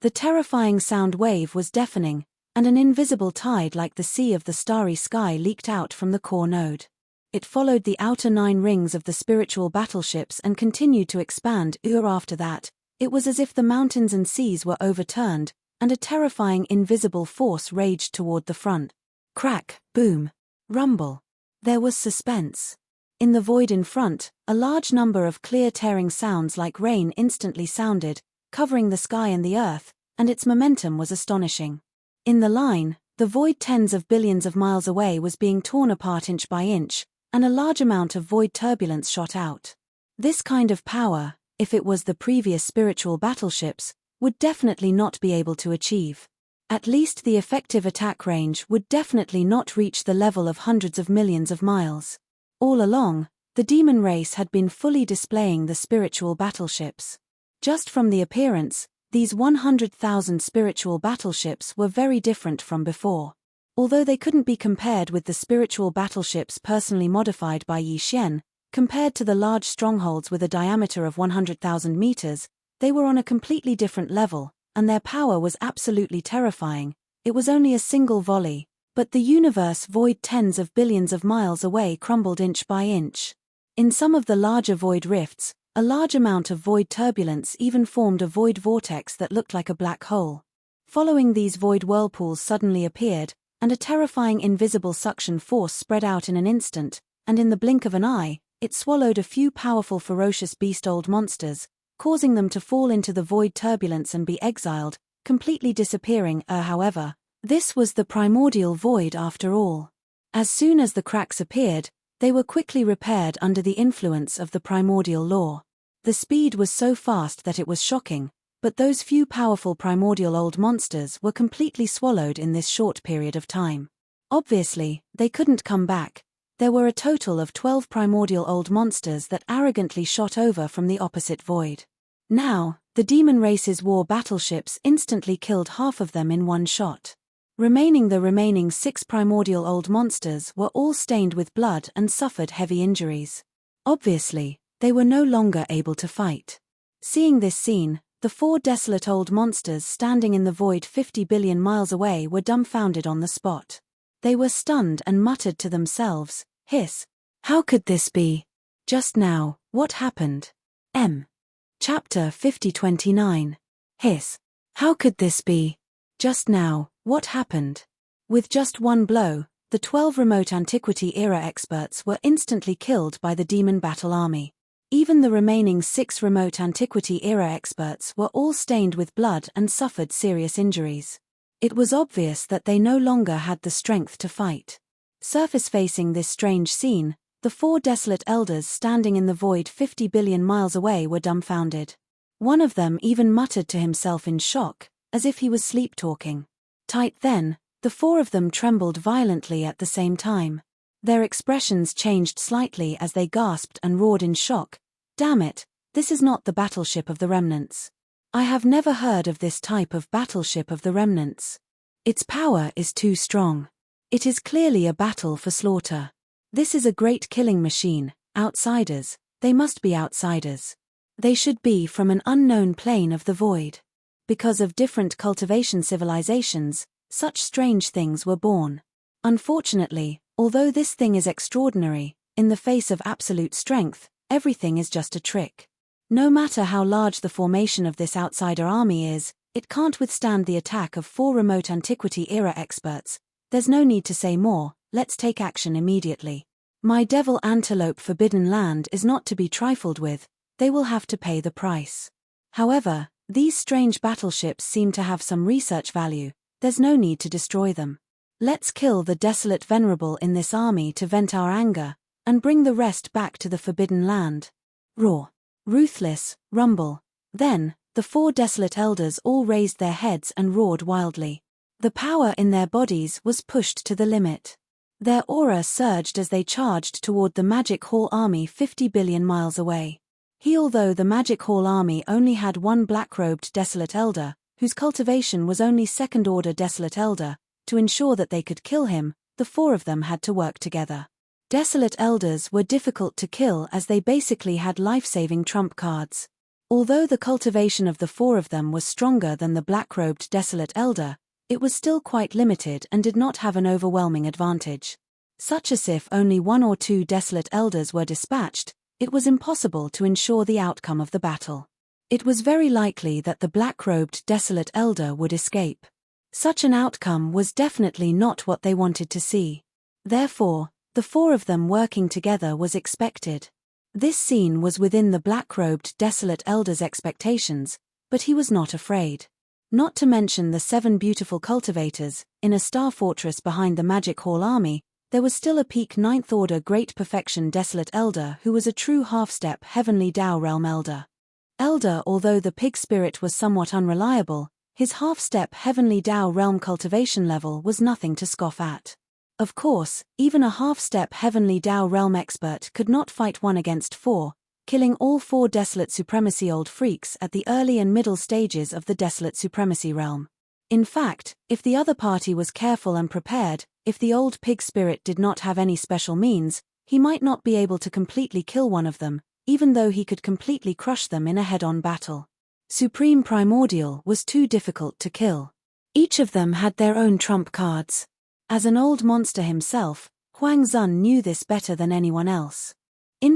The terrifying sound wave was deafening, and an invisible tide like the sea of the starry sky leaked out from the core node. It followed the outer 9 rings of the spiritual battleships and continued to expand. After that, it was as if the mountains and seas were overturned, and a terrifying invisible force raged toward the front. Crack, boom, rumble. There was suspense. In the void in front, a large number of clear tearing sounds like rain instantly sounded, covering the sky and the earth, and its momentum was astonishing. In the line, the void tens of billions of miles away was being torn apart inch by inch, and a large amount of void turbulence shot out. This kind of power, if it was the previous spiritual battleships, would definitely not be able to achieve. At least the effective attack range would definitely not reach the level of hundreds of millions of miles. All along, the demon race had been fully displaying the spiritual battleships. Just from the appearance, these 100,000 spiritual battleships were very different from before. Although they couldn't be compared with the spiritual battleships personally modified by Yi Xian, compared to the large strongholds with a diameter of 100,000 meters, they were on a completely different level, and their power was absolutely terrifying. It was only a single volley, but the universe void tens of billions of miles away crumbled inch by inch. In some of the larger void rifts, a large amount of void turbulence even formed a void vortex that looked like a black hole. Following these void whirlpools suddenly appeared, and a terrifying invisible suction force spread out in an instant, and in the blink of an eye, it swallowed a few powerful ferocious beast-old monsters, causing them to fall into the void turbulence and be exiled, completely disappearing. However, this was the primordial void after all. As soon as the cracks appeared, they were quickly repaired under the influence of the primordial law. The speed was so fast that it was shocking, but those few powerful primordial old monsters were completely swallowed in this short period of time. Obviously, they couldn't come back. There were a total of 12 primordial old monsters that arrogantly shot over from the opposite void. Now, the demon race's war battleships instantly killed half of them in one shot. The remaining 6 primordial old monsters were all stained with blood and suffered heavy injuries. Obviously, they were no longer able to fight. Seeing this scene, the 4 desolate old monsters standing in the void 50 billion miles away were dumbfounded on the spot. They were stunned and muttered to themselves, hiss, "How could this be? Just now, what happened?" Chapter 50-29. Hiss. How could this be? Just now, what happened? With just one blow, the 12 remote antiquity era experts were instantly killed by the demon battle army. Even the remaining 6 remote antiquity era experts were all stained with blood and suffered serious injuries. It was obvious that they no longer had the strength to fight. Surface-facing this strange scene, the 4 desolate elders standing in the void 50 billion miles away were dumbfounded. One of them even muttered to himself in shock, as if he was sleep-talking. Then, the 4 of them trembled violently at the same time. Their expressions changed slightly as they gasped and roared in shock. "Damn it, this is not the battleship of the remnants. I have never heard of this type of battleship of the remnants. Its power is too strong. It is clearly a battle for slaughter. This is a great killing machine. Outsiders, they must be outsiders. They should be from an unknown plane of the void. Because of different cultivation civilizations, such strange things were born. Unfortunately, although this thing is extraordinary, in the face of absolute strength, everything is just a trick. No matter how large the formation of this outsider army is, it can't withstand the attack of 4 remote antiquity era experts. There's no need to say more, let's take action immediately. My devil antelope forbidden land is not to be trifled with, they will have to pay the price. However, these strange battleships seem to have some research value, there's no need to destroy them. Let's kill the desolate venerable in this army to vent our anger, and bring the rest back to the forbidden land. Roar. Ruthless, rumble. Then, the 4 desolate elders all raised their heads and roared wildly. The power in their bodies was pushed to the limit. Their aura surged as they charged toward the Magic Hall army 50 billion miles away. Although the Magic Hall army only had one black-robed desolate elder, whose cultivation was only second-order desolate elder, to ensure that they could kill him, the 4 of them had to work together. Desolate elders were difficult to kill as they basically had life-saving trump cards. Although the cultivation of the 4 of them was stronger than the black-robed desolate elder, it was still quite limited and did not have an overwhelming advantage. Such as if only 1 or 2 desolate elders were dispatched, it was impossible to ensure the outcome of the battle. It was very likely that the black-robed desolate elder would escape. Such an outcome was definitely not what they wanted to see. Therefore, The four of them working together was expected. This scene was within the black-robed desolate elder's expectations, but he was not afraid. Not to mention the 7 beautiful cultivators, in a star fortress behind the Magic Hall army, there was still a peak 9th order great perfection desolate elder who was a true half-step heavenly Tao realm elder. Although the pig spirit was somewhat unreliable, his half-step heavenly Tao realm cultivation level was nothing to scoff at. Of course, even a half-step heavenly Tao realm expert could not fight 1 against 4, killing all 4 desolate supremacy old freaks at the early and middle stages of the desolate supremacy realm. In fact, if the other party was careful and prepared, if the old pig spirit did not have any special means, he might not be able to completely kill one of them, even though he could completely crush them in a head-on battle. Supreme Primordial was too difficult to kill. Each of them had their own trump cards. As an old monster himself, Huang Zun knew this better than anyone else.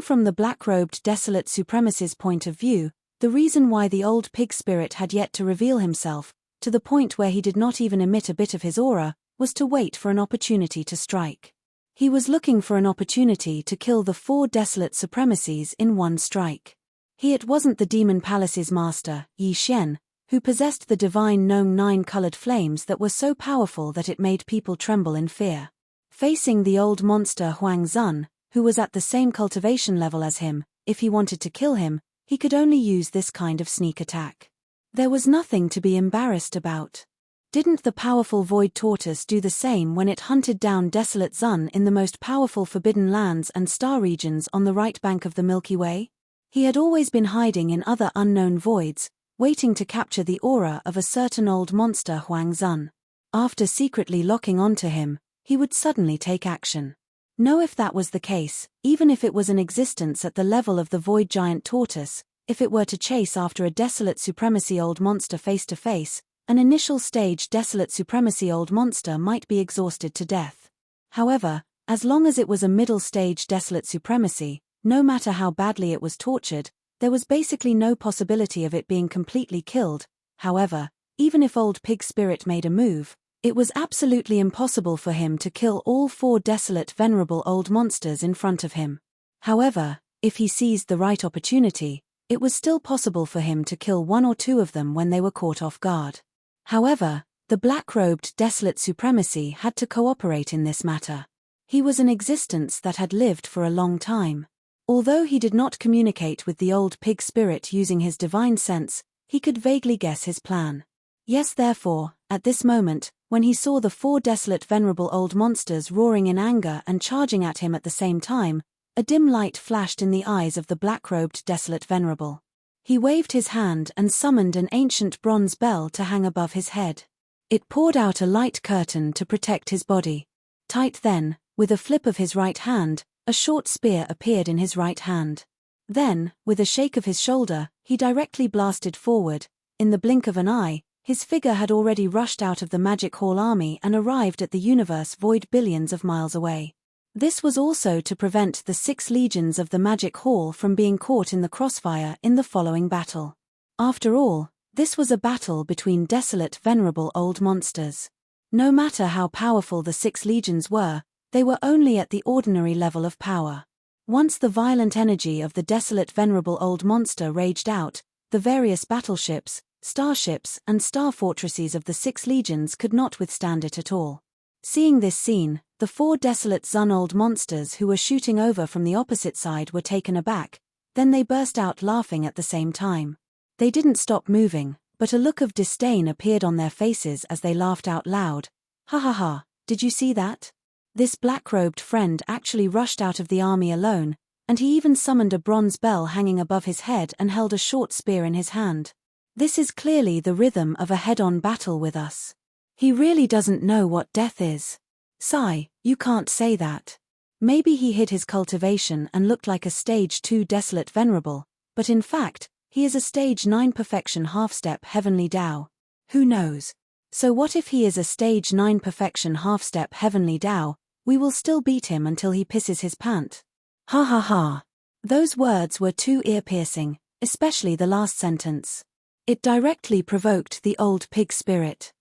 From the black-robed desolate supremacist's point of view, the reason why the old pig spirit had yet to reveal himself, to the point where he did not even emit a bit of his aura, was to wait for an opportunity to strike. He was looking for an opportunity to kill the 4 desolate supremacies in one strike. It wasn't the Demon Palace's master, Yi Xian, who possessed the divine gnome 9-colored flames that were so powerful that it made people tremble in fear. Facing the old monster Huang Zun, who was at the same cultivation level as him, if he wanted to kill him, he could only use this kind of sneak attack. There was nothing to be embarrassed about. Didn't the powerful Void Tortoise do the same when it hunted down Desolate Zun in the most powerful forbidden lands and star regions on the right bank of the Milky Way? He had always been hiding in other unknown voids, waiting to capture the aura of a certain old monster Huang Zun. After secretly locking onto him, he would suddenly take action. If that was the case, even if it was an existence at the level of the Void Giant Tortoise, if it were to chase after a desolate supremacy old monster face to face, an initial stage desolate supremacy old monster might be exhausted to death. However, as long as it was a middle stage desolate supremacy, no matter how badly it was tortured, there was basically no possibility of it being completely killed. However, even if old pig spirit made a move, it was absolutely impossible for him to kill all 4 desolate venerable old monsters in front of him. However, if he seized the right opportunity, it was still possible for him to kill 1 or 2 of them when they were caught off guard. However, the black-robed desolate supremacy had to cooperate in this matter. He was an existence that had lived for a long time. Although he did not communicate with the old pig spirit using his divine sense, he could vaguely guess his plan. Yes, therefore, at this moment, when he saw the 4 desolate venerable old monsters roaring in anger and charging at him at the same time, a dim light flashed in the eyes of the black-robed desolate venerable. He waved his hand and summoned an ancient bronze bell to hang above his head. It poured out a light curtain to protect his body. Tight then, with a flip of his right hand, a short spear appeared in his right hand. Then, with a shake of his shoulder, he directly blasted forward. In the blink of an eye, his figure had already rushed out of the Magic Hall army and arrived at the universe void billions of miles away. This was also to prevent the 6 legions of the Magic Hall from being caught in the crossfire in the following battle. After all, this was a battle between desolate venerable old monsters. No matter how powerful the 6 legions were, they were only at the ordinary level of power. Once the violent energy of the desolate venerable old monster raged out, the various battleships, starships and star fortresses of the 6 legions could not withstand it at all. Seeing this scene, the 4 desolate Zun old monsters who were shooting over from the opposite side were taken aback, then they burst out laughing at the same time. They didn't stop moving, but a look of disdain appeared on their faces as they laughed out loud. Ha ha ha, did you see that? This black-robed friend actually rushed out of the army alone, and he even summoned a bronze bell hanging above his head and held a short spear in his hand. This is clearly the rhythm of a head-on battle with us. He really doesn't know what death is. Sigh, you can't say that. Maybe he hid his cultivation and looked like a stage 2 desolate venerable, but in fact, he is a stage 9 perfection half-step heavenly Tao. Who knows? So what if he is a stage 9 perfection half-step heavenly Tao? We will still beat him until he pisses his pant. Ha ha ha. Those words were too ear-piercing, especially the last sentence. It directly provoked the old pig spirit.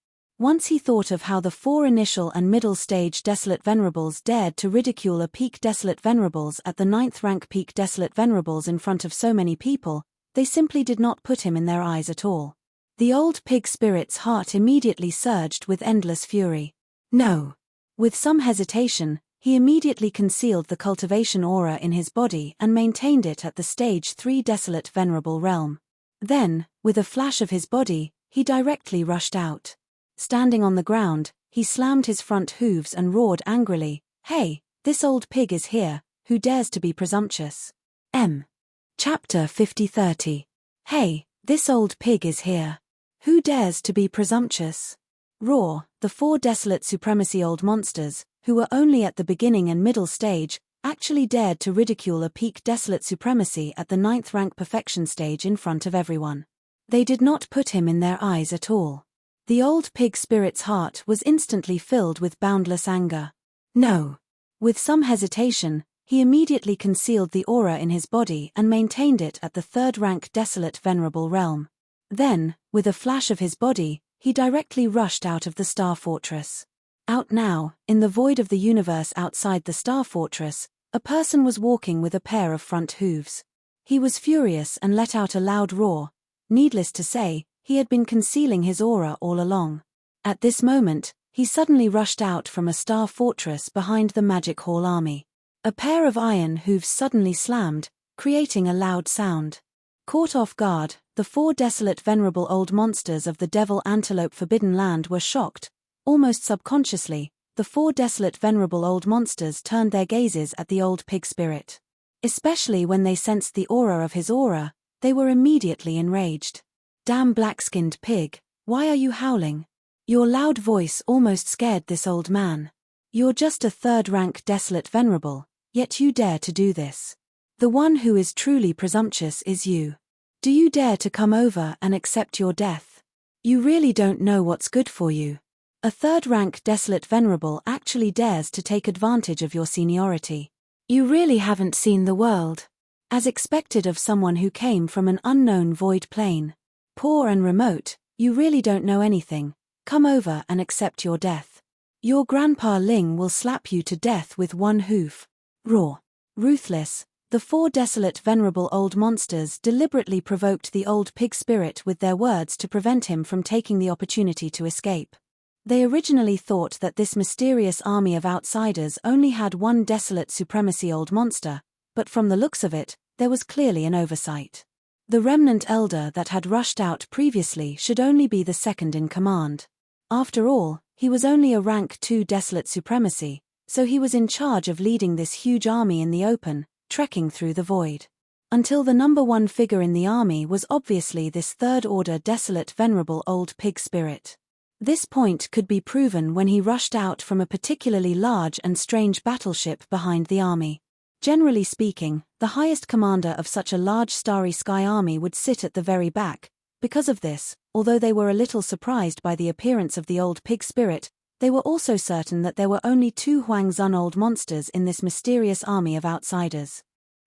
Once he thought of how the 4 initial and middle stage Desolate Venerables dared to ridicule a peak Desolate Venerables at the 9th rank peak Desolate Venerables in front of so many people, they simply did not put him in their eyes at all. The old pig spirit's heart immediately surged with endless fury. No. With some hesitation, he immediately concealed the cultivation aura in his body and maintained it at the stage 3 Desolate Venerable realm. Then, with a flash of his body, he directly rushed out. Standing on the ground, he slammed his front hooves and roared angrily, "Hey, this old pig is here, who dares to be presumptuous?" Chapter 50-30. Hey, this old pig is here. Who dares to be presumptuous? Roar, the 4 Desolate Supremacy Old Monsters, who were only at the beginning and middle stage, actually dared to ridicule a peak Desolate Supremacy at the 9th rank Perfection stage in front of everyone. They did not put him in their eyes at all. The old pig spirit's heart was instantly filled with boundless anger. No. With some hesitation, he immediately concealed the aura in his body and maintained it at the 3rd rank Desolate Venerable realm. Then, with a flash of his body, he directly rushed out of the Star Fortress. Out now, in the void of the universe outside the Star Fortress, a person was walking with a pair of front hooves. He was furious and let out a loud roar. Needless to say, he had been concealing his aura all along. At this moment, he suddenly rushed out from a Star Fortress behind the Magic Hall army. A pair of iron hooves suddenly slammed, creating a loud sound. Caught off guard, the 4 Desolate Venerable Old Monsters of the Devil Antelope Forbidden Land were shocked. Almost subconsciously, the 4 Desolate Venerable Old Monsters turned their gazes at the old pig spirit. Especially when they sensed the aura of his aura, they were immediately enraged. "Damn black-skinned pig, why are you howling? Your loud voice almost scared this old man. You're just a 3rd rank Desolate Venerable, yet you dare to do this. The one who is truly presumptuous is you. Do you dare to come over and accept your death? You really don't know what's good for you. A 3rd rank Desolate Venerable actually dares to take advantage of your seniority. You really haven't seen the world. As expected of someone who came from an unknown void plane. Poor and remote, you really don't know anything. Come over and accept your death. Your Grandpa Ling will slap you to death with one hoof." Roar. Ruthless, the 4 Desolate Venerable Old Monsters deliberately provoked the old pig spirit with their words to prevent him from taking the opportunity to escape. They originally thought that this mysterious army of outsiders only had 1 Desolate Supremacy Old Monster, but from the looks of it, there was clearly an oversight. The remnant elder that had rushed out previously should only be the 2nd in command. After all, he was only a rank 2 Desolate Supremacy, so he was in charge of leading this huge army in the open, trekking through the void. Until the number 1 figure in the army was obviously this 3rd order Desolate Venerable Old Pig Spirit. This point could be proven when he rushed out from a particularly large and strange battleship behind the army. Generally speaking, the highest commander of such a large starry sky army would sit at the very back. Because of this, although they were a little surprised by the appearance of the old pig spirit, they were also certain that there were only 2 Huangzun old monsters in this mysterious army of outsiders.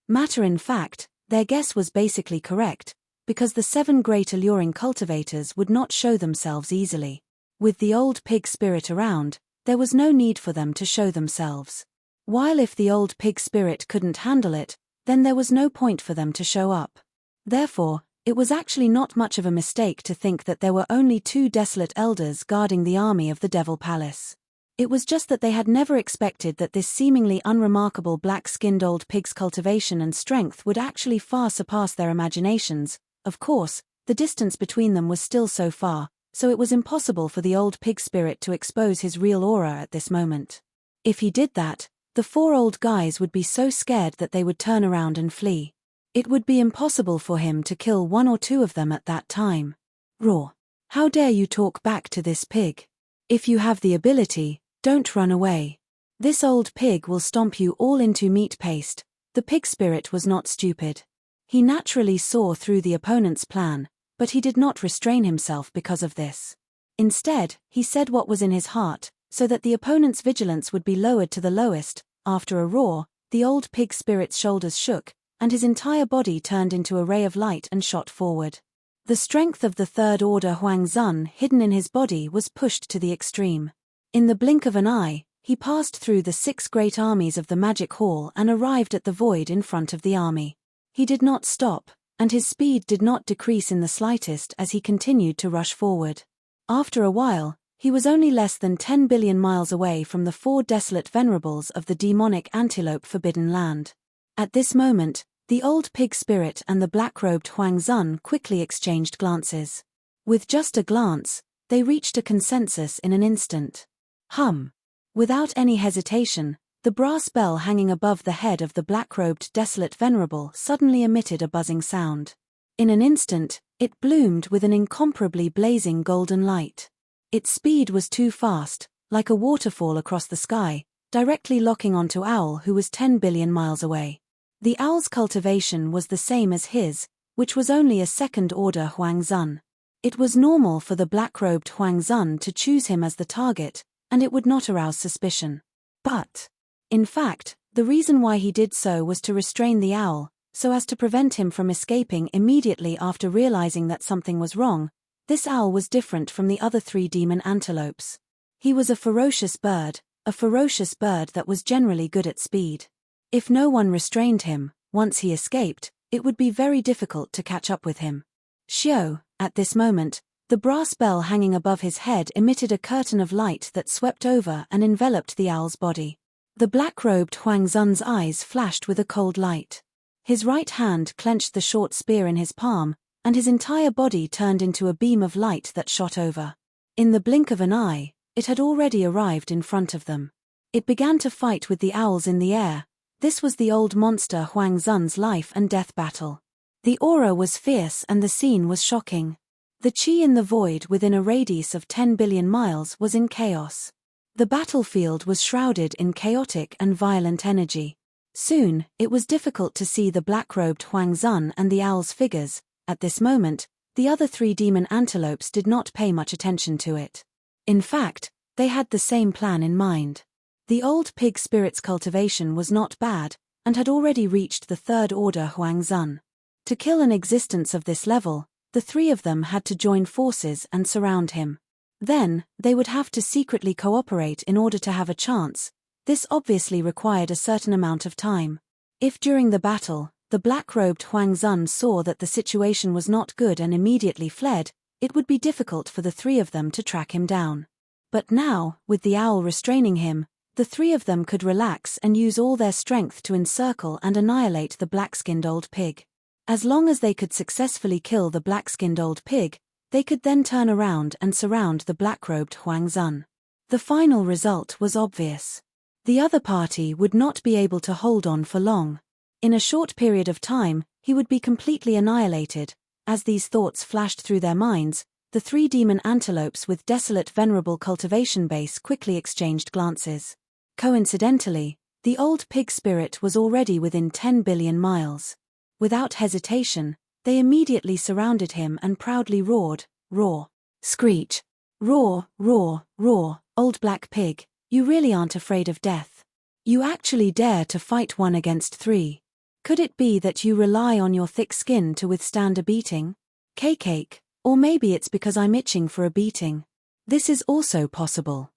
Matter in fact, their guess was basically correct, because the 7 great alluring cultivators would not show themselves easily. With the old pig spirit around, there was no need for them to show themselves. While if the old pig spirit couldn't handle it, then there was no point for them to show up. Therefore, it was actually not much of a mistake to think that there were only 2 desolate elders guarding the army of the Devil Palace. It was just that they had never expected that this seemingly unremarkable black-skinned old pig's cultivation and strength would actually far surpass their imaginations. Of course, the distance between them was still so far, so it was impossible for the old pig spirit to expose his real aura at this moment. If he did that, the 4 old guys would be so scared that they would turn around and flee. It would be impossible for him to kill 1 or 2 of them at that time. Roar. How dare you talk back to this pig? If you have the ability, don't run away. This old pig will stomp you all into meat paste. The pig spirit was not stupid. He naturally saw through the opponent's plan, but he did not restrain himself because of this. Instead, he said what was in his heart, so that the opponent's vigilance would be lowered to the lowest. After a roar, the old pig spirit's shoulders shook, and his entire body turned into a ray of light and shot forward. The strength of the third-order Huangzhun hidden in his body was pushed to the extreme. In the blink of an eye, he passed through the 6 great armies of the Magic Hall and arrived at the void in front of the army. He did not stop, and his speed did not decrease in the slightest as he continued to rush forward. After a while, he was only less than 10 billion miles away from the 4 desolate venerables of the demonic antelope forbidden land. At this moment, the old pig spirit and the black-robed Huangzhun quickly exchanged glances. With just a glance, they reached a consensus in an instant. Hum! Without any hesitation, the brass bell hanging above the head of the black-robed desolate venerable suddenly emitted a buzzing sound. In an instant, it bloomed with an incomparably blazing golden light. Its speed was too fast, like a waterfall across the sky, directly locking onto Owl, who was 10 billion miles away. The owl's cultivation was the same as his, which was only a second-order Huangzhun. It was normal for the black-robed Huangzhun to choose him as the target, and it would not arouse suspicion. But, in fact, the reason why he did so was to restrain the owl, so as to prevent him from escaping immediately after realizing that something was wrong. This owl was different from the other 3 demon antelopes. He was a ferocious bird that was generally good at speed. If no one restrained him, once he escaped, it would be very difficult to catch up with him. Xiao, at this moment, the brass bell hanging above his head emitted a curtain of light that swept over and enveloped the owl's body. The black-robed Huangzhun's eyes flashed with a cold light. His right hand clenched the short spear in his palm, and his entire body turned into a beam of light that shot over. In the blink of an eye, it had already arrived in front of them. It began to fight with the owls in the air. This was the old monster Huangzhun's life and death battle. The aura was fierce and the scene was shocking. The qi in the void within a radius of 10 billion miles was in chaos. The battlefield was shrouded in chaotic and violent energy. Soon, it was difficult to see the black-robed Huangzhun and the owl's figures. At this moment, the other 3 demon antelopes did not pay much attention to it. In fact, they had the same plan in mind. The old pig spirit's cultivation was not bad, and had already reached the 3rd order Huangzhun. To kill an existence of this level, the 3 of them had to join forces and surround him. Then, they would have to secretly cooperate in order to have a chance. This obviously required a certain amount of time. If during the battle, the black-robed Huangzhun saw that the situation was not good and immediately fled, it would be difficult for the 3 of them to track him down. But now, with the owl restraining him, the 3 of them could relax and use all their strength to encircle and annihilate the black-skinned old pig. As long as they could successfully kill the black-skinned old pig, they could then turn around and surround the black-robed Huangzhun. The final result was obvious. The other party would not be able to hold on for long. In a short period of time, he would be completely annihilated. As these thoughts flashed through their minds, the 3 demon antelopes with desolate venerable cultivation base quickly exchanged glances. Coincidentally, the old pig spirit was already within 10 billion miles. Without hesitation, they immediately surrounded him and proudly roared, roar, screech, roar, roar, roar, old black pig, you really aren't afraid of death. You actually dare to fight 1 against 3. Could it be that you rely on your thick skin to withstand a beating? Cake, or maybe it's because I'm itching for a beating. This is also possible.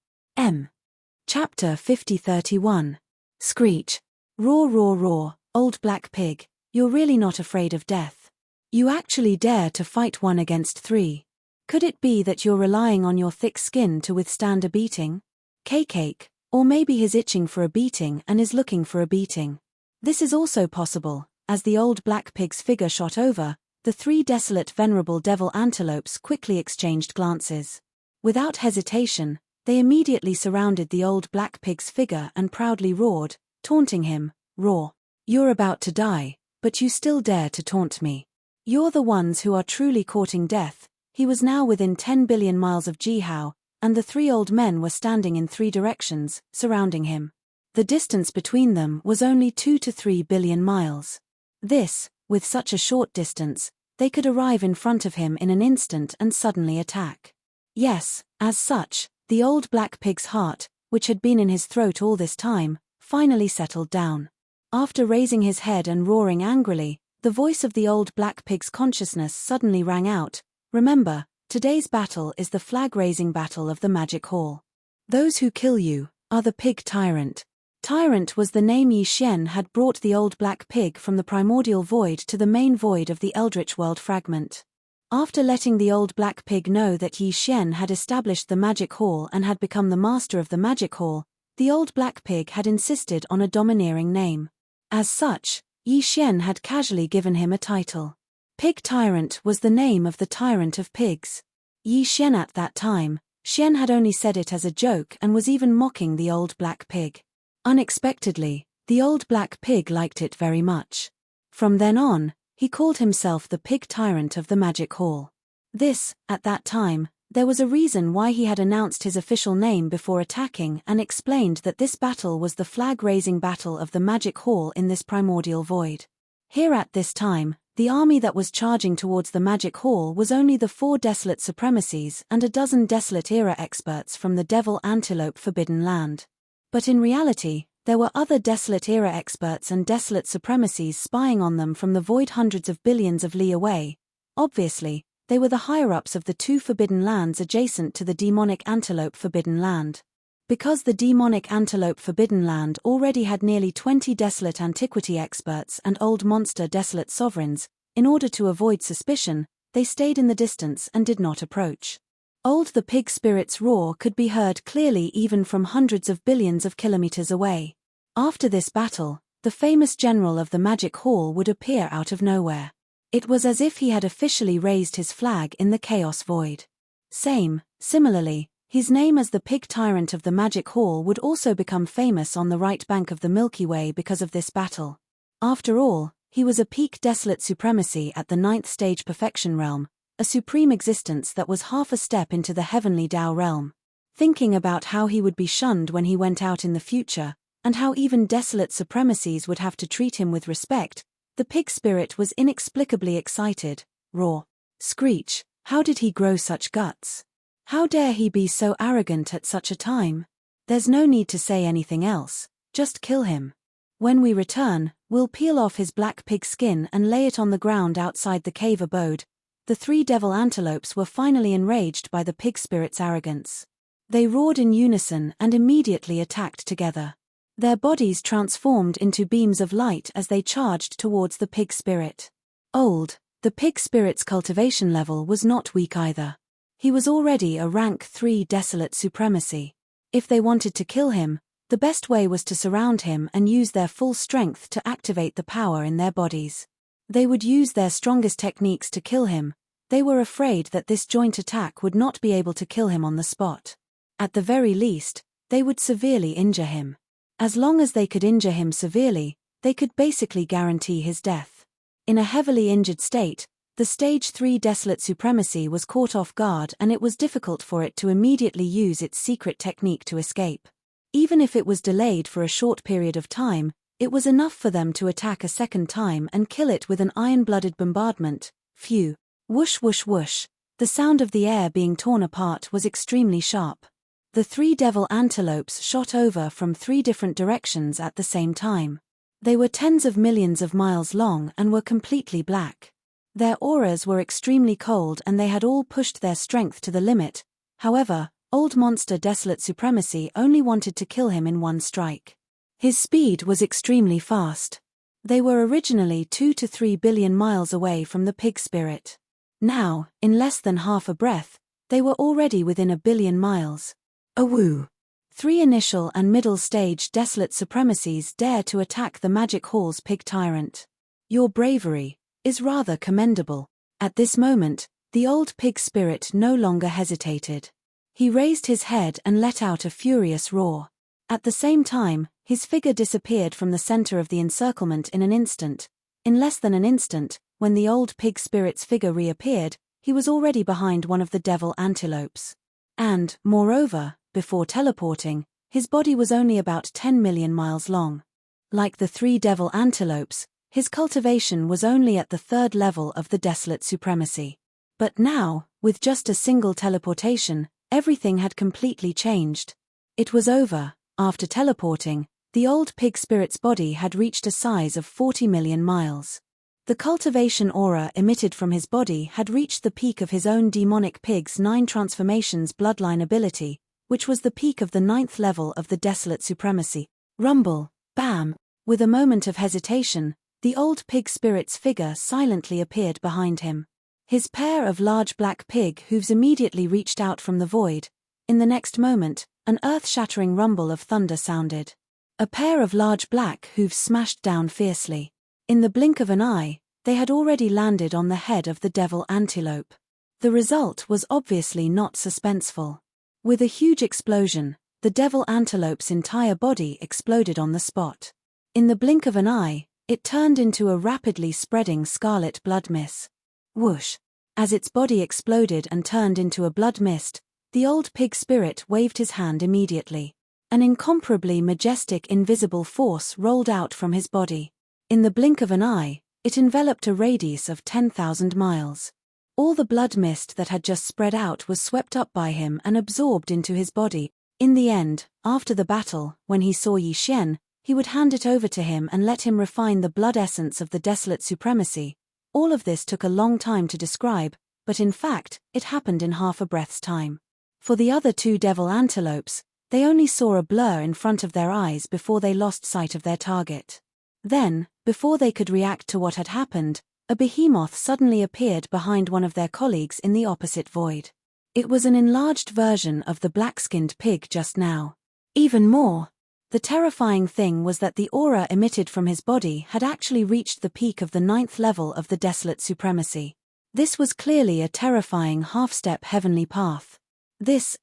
Chapter 50-31. Screech. Roar, roar, roar, old black pig, you're really not afraid of death. You actually dare to fight 1 against 3. Could it be that you're relying on your thick skin to withstand a beating? Cake, or maybe he's itching for a beating and is looking for a beating. This is also possible. As the old black pig's figure shot over, the 3 desolate venerable devil antelopes quickly exchanged glances. Without hesitation, they immediately surrounded the old black pig's figure and proudly roared, taunting him, roar. You're about to die, but you still dare to taunt me. You're the ones who are truly courting death. He was now within 10 billion miles of Jihao, and the 3 old men were standing in 3 directions, surrounding him. The distance between them was only 2 to 3 billion miles. This, with such a short distance, they could arrive in front of him in an instant and suddenly attack. Yes, as such, the old black pig's heart, which had been in his throat all this time, finally settled down. After raising his head and roaring angrily, The voice of the old black pig's consciousness suddenly rang out. Remember, today's battle is the flag-raising battle of the Magic Hall. Those who kill you are the pig tyrant. Tyrant was the name Yi Xian had brought the old black pig from the primordial void to the main void of the Eldritch world fragment. After letting the old black pig know that Yi Xian had established the Magic Hall and had become the master of the Magic Hall, the old black pig had insisted on a domineering name. As such, Yi Xian had casually given him a title. Pig Tyrant was the name of the tyrant of pigs. Yi Xian at that time, Xian had only said it as a joke and was even mocking the old black pig. Unexpectedly, the old black pig liked it very much. From then on, he called himself the Pig Tyrant of the Magic Hall. This, at that time, there was a reason why he had announced his official name before attacking and explained that this battle was the flag-raising battle of the Magic Hall in this primordial void. Here at this time, the army that was charging towards the Magic Hall was only the 4 Desolate Supremacies and a dozen Desolate-era experts from the Devil Antelope Forbidden Land. But in reality, there were other Desolate-era experts and Desolate Supremacies spying on them from the void hundreds of billions of li away. Obviously, they were the higher-ups of the 2 Forbidden Lands adjacent to the Demonic Antelope Forbidden Land. Because the Demonic Antelope Forbidden Land already had nearly 20 Desolate Antiquity experts and Old Monster Desolate Sovereigns, in order to avoid suspicion, they stayed in the distance and did not approach. Old the pig spirit's roar could be heard clearly even from hundreds of billions of kilometers away. After this battle, the famous general of the Magic Hall would appear out of nowhere. It was as if he had officially raised his flag in the chaos void. Similarly, his name as the Pig Tyrant of the Magic Hall would also become famous on the right bank of the Milky Way because of this battle. After all, he was a peak Desolate Supremacy at the 9th stage Perfection Realm, a supreme existence that was half a step into the heavenly Tao realm. Thinking about how he would be shunned when he went out in the future, and how even Desolate Supremacies would have to treat him with respect, the pig spirit was inexplicably excited. Roar. Screech, how did he grow such guts? How dare he be so arrogant at such a time? There's no need to say anything else, just kill him. When we return, we'll peel off his black pig skin and lay it on the ground outside the cave abode. The 3 devil antelopes were finally enraged by the pig spirit's arrogance. They roared in unison and immediately attacked together. Their bodies transformed into beams of light as they charged towards the pig spirit. The pig spirit's cultivation level was not weak either. He was already a rank 3 Desolate Supremacy. If they wanted to kill him, the best way was to surround him and use their full strength to activate the power in their bodies. They would use their strongest techniques to kill him. They were afraid that this joint attack would not be able to kill him on the spot. At the very least, they would severely injure him. As long as they could injure him severely, they could basically guarantee his death. In a heavily injured state, the Stage 3 Desolate Supremacy was caught off guard and it was difficult for it to immediately use its secret technique to escape. Even if it was delayed for a short period of time, it was enough for them to attack a second time and kill it with an iron-blooded bombardment. Phew. Whoosh whoosh whoosh. The sound of the air being torn apart was extremely sharp. The 3 devil antelopes shot over from 3 different directions at the same time. They were tens of millions of miles long and were completely black. Their auras were extremely cold and they had all pushed their strength to the limit. However, Old Monster Desolate Supremacy only wanted to kill him in one strike. His speed was extremely fast. They were originally 2 to 3 billion miles away from the pig spirit. Now, in less than half a breath, they were already within 1 billion miles. Awoo! 3 initial and middle stage Desolate Supremacies dare to attack the Magic Hall's pig tyrant. Your bravery is rather commendable. At this moment, the old pig spirit no longer hesitated. He raised his head and let out a furious roar. At the same time, his figure disappeared from the center of the encirclement in an instant. In less than an instant, when the old pig spirit's figure reappeared, he was already behind one of the devil antelopes. And, moreover, before teleporting, his body was only about 10 million miles long. Like the 3 devil antelopes, his cultivation was only at the 3rd level of the Desolate Supremacy. But now, with just a single teleportation, everything had completely changed. It was over. After teleporting, the old pig spirit's body had reached a size of 40 million miles. The cultivation aura emitted from his body had reached the peak of his own demonic pig's 9 transformations bloodline ability, which was the peak of the 9th level of the desolate supremacy. Rumble, bam! With a moment of hesitation, the old pig spirit's figure silently appeared behind him. His pair of large black pig hooves immediately reached out from the void. In the next moment, an earth-shattering rumble of thunder sounded. A pair of large black hooves smashed down fiercely. In the blink of an eye, they had already landed on the head of the devil antelope. The result was obviously not suspenseful. With a huge explosion, the devil antelope's entire body exploded on the spot. In the blink of an eye, it turned into a rapidly spreading scarlet blood mist. Whoosh! As its body exploded and turned into a blood mist, the old pig spirit waved his hand immediately. An incomparably majestic invisible force rolled out from his body. In the blink of an eye, it enveloped a radius of 10,000 miles. All the blood mist that had just spread out was swept up by him and absorbed into his body. In the end, after the battle, when he saw Yi Xian, he would hand it over to him and let him refine the blood essence of the desolate supremacy. All of this took a long time to describe, but in fact, it happened in half a breath's time. For the other 2 devil antelopes, they only saw a blur in front of their eyes before they lost sight of their target. Then, before they could react to what had happened, a behemoth suddenly appeared behind one of their colleagues in the opposite void. It was an enlarged version of the black-skinned pig just now. Even more, the terrifying thing was that the aura emitted from his body had actually reached the peak of the 9th level of the desolate supremacy. This was clearly a terrifying half-step heavenly path.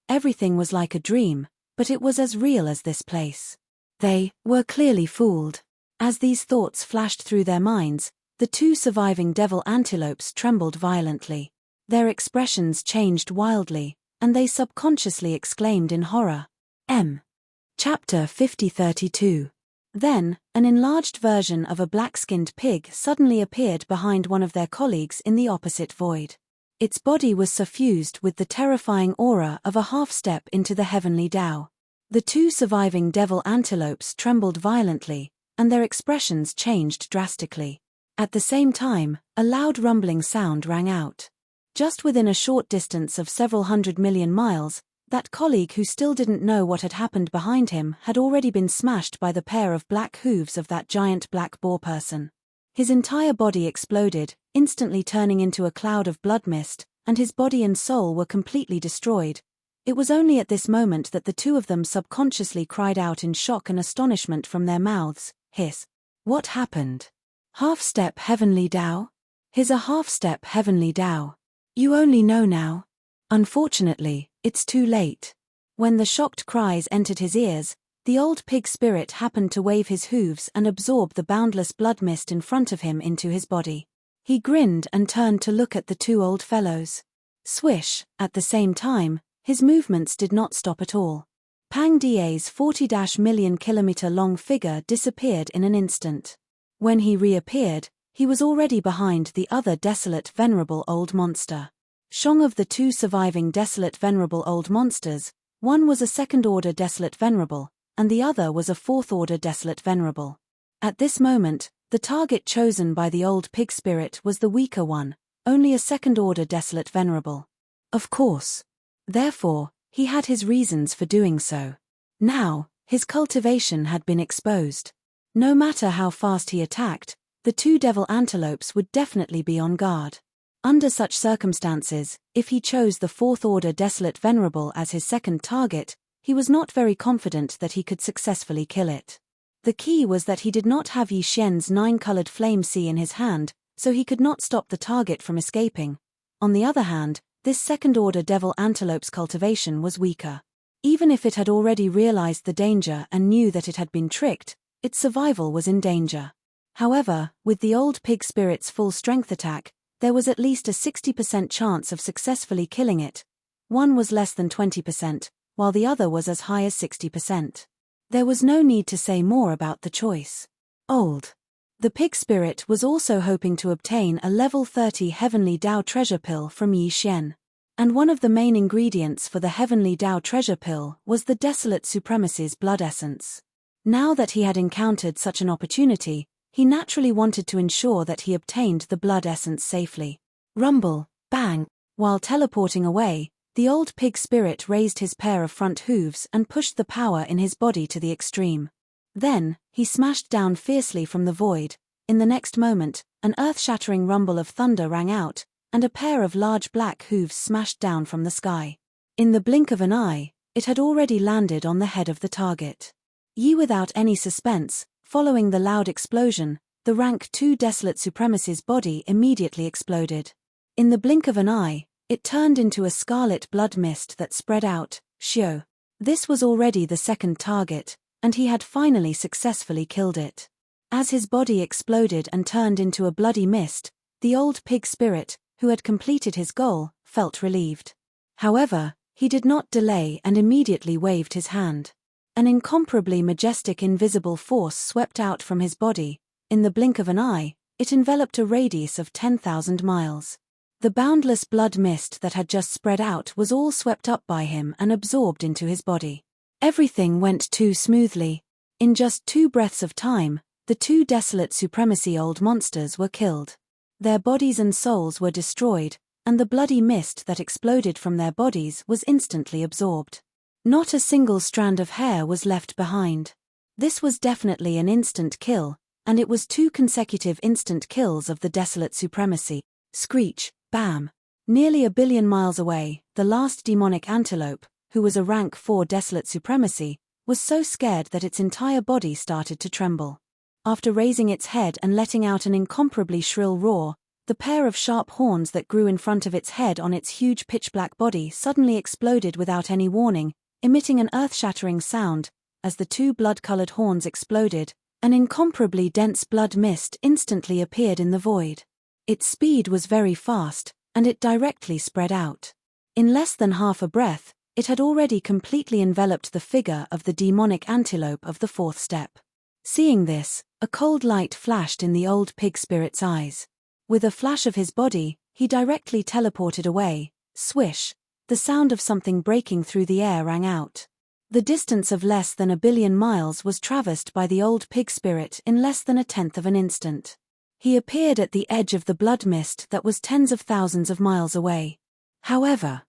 Everything was like a dream, but it was as real as this place. They were clearly fooled. As these thoughts flashed through their minds, the 2 surviving devil antelopes trembled violently. Their expressions changed wildly, and they subconsciously exclaimed in horror. Chapter 5032. Then, an enlarged version of a black-skinned pig suddenly appeared behind one of their colleagues in the opposite void. Its body was suffused with the terrifying aura of a half-step into the heavenly Tao. The 2 surviving devil antelopes trembled violently, and their expressions changed drastically. At the same time, a loud rumbling sound rang out. Just within a short distance of several 100 million miles, that colleague who still didn't know what had happened behind him had already been smashed by the pair of black hooves of that giant black boar person. His entire body exploded, instantly turning into a cloud of blood mist, and his body and soul were completely destroyed. It was only at this moment that the 2 of them subconsciously cried out in shock and astonishment from their mouths. What happened? Half-step heavenly Tao? A half-step heavenly Tao. You only know now. Unfortunately, it's too late. When the shocked cries entered his ears, the old pig spirit happened to wave his hooves and absorb the boundless blood mist in front of him into his body. He grinned and turned to look at the 2 old fellows. Swish, at the same time, his movements did not stop at all. Pang Da's 40-million kilometer long figure disappeared in an instant. When he reappeared, he was already behind the other desolate venerable old monster. Shong of the 2 surviving desolate venerable old monsters, one was a 2nd-order desolate venerable, and the other was a 4th-order desolate venerable. At this moment, the target chosen by the old pig spirit was the weaker one, only a 2nd-order desolate venerable. Of course. Therefore, he had his reasons for doing so. Now, his cultivation had been exposed. No matter how fast he attacked, the 2 devil antelopes would definitely be on guard. Under such circumstances, if he chose the 4th-order desolate venerable as his second target, he was not very confident that he could successfully kill it. The key was that he did not have Yi Xian's 9-colored flame sea in his hand, so he could not stop the target from escaping. On the other hand, this 2nd-order devil antelope's cultivation was weaker. Even if it had already realized the danger and knew that it had been tricked, its survival was in danger. However, with the old pig spirit's full-strength attack, there was at least a 60% chance of successfully killing it. One was less than 20%, while the other was as high as 60%. There was no need to say more about the choice. The pig spirit was also hoping to obtain a level 30 Heavenly Tao treasure pill from Yi Xian. And one of the main ingredients for the Heavenly Tao treasure pill was the Desolate Supremacy's blood essence. Now that he had encountered such an opportunity, He naturally wanted to ensure that he obtained the blood essence safely. Rumble, bang! While teleporting away, the old pig spirit raised his pair of front hooves and pushed the power in his body to the extreme. Then, he smashed down fiercely from the void. In the next moment, an earth-shattering rumble of thunder rang out, and a pair of large black hooves smashed down from the sky. In the blink of an eye, it had already landed on the head of the target. Without any suspense, following the loud explosion, the rank 2 Desolate Supremacy's body immediately exploded. In the blink of an eye, it turned into a scarlet blood mist that spread out. Shio. This was already the second target, and he had finally successfully killed it. As his body exploded and turned into a bloody mist, the old pig spirit, who had completed his goal, felt relieved. However, he did not delay and immediately waved his hand. An incomparably majestic invisible force swept out from his body. In the blink of an eye, it enveloped a radius of 10,000 miles. The boundless blood mist that had just spread out was all swept up by him and absorbed into his body. Everything went too smoothly. In just 2 breaths of time, the 2 Desolate Supremacy old monsters were killed. Their bodies and souls were destroyed, and the bloody mist that exploded from their bodies was instantly absorbed. Not a single strand of hair was left behind. This was definitely an instant kill, and it was 2 consecutive instant kills of the Desolate Supremacy. Screech, bam! Nearly 1 billion miles away, the last demonic antelope, who was a rank 4 Desolate Supremacy, was so scared that its entire body started to tremble. After raising its head and letting out an incomparably shrill roar, the pair of sharp horns that grew in front of its head on its huge pitch-black body suddenly exploded without any warning, emitting an earth-shattering sound. As the 2 blood-colored horns exploded, an incomparably dense blood mist instantly appeared in the void. Its speed was very fast, and it directly spread out. In less than half a breath, it had already completely enveloped the figure of the demonic antelope of the 4th step. Seeing this, a cold light flashed in the old pig spirit's eyes. With a flash of his body, he directly teleported away. Swish! The sound of something breaking through the air rang out. The distance of less than 1 billion miles was traversed by the old pig spirit in less than 1/10 of an instant. He appeared at the edge of the blood mist that was tens of thousands of miles away. However,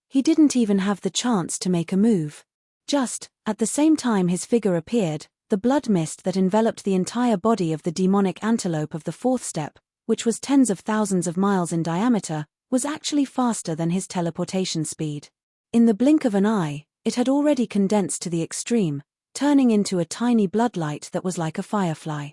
he didn't even have the chance to make a move. Just, at the same time his figure appeared, the blood mist that enveloped the entire body of the demonic antelope of the 4th step, which was tens of thousands of miles in diameter, was actually faster than his teleportation speed. In the blink of an eye, it had already condensed to the extreme, turning into a tiny bloodlight that was like a firefly.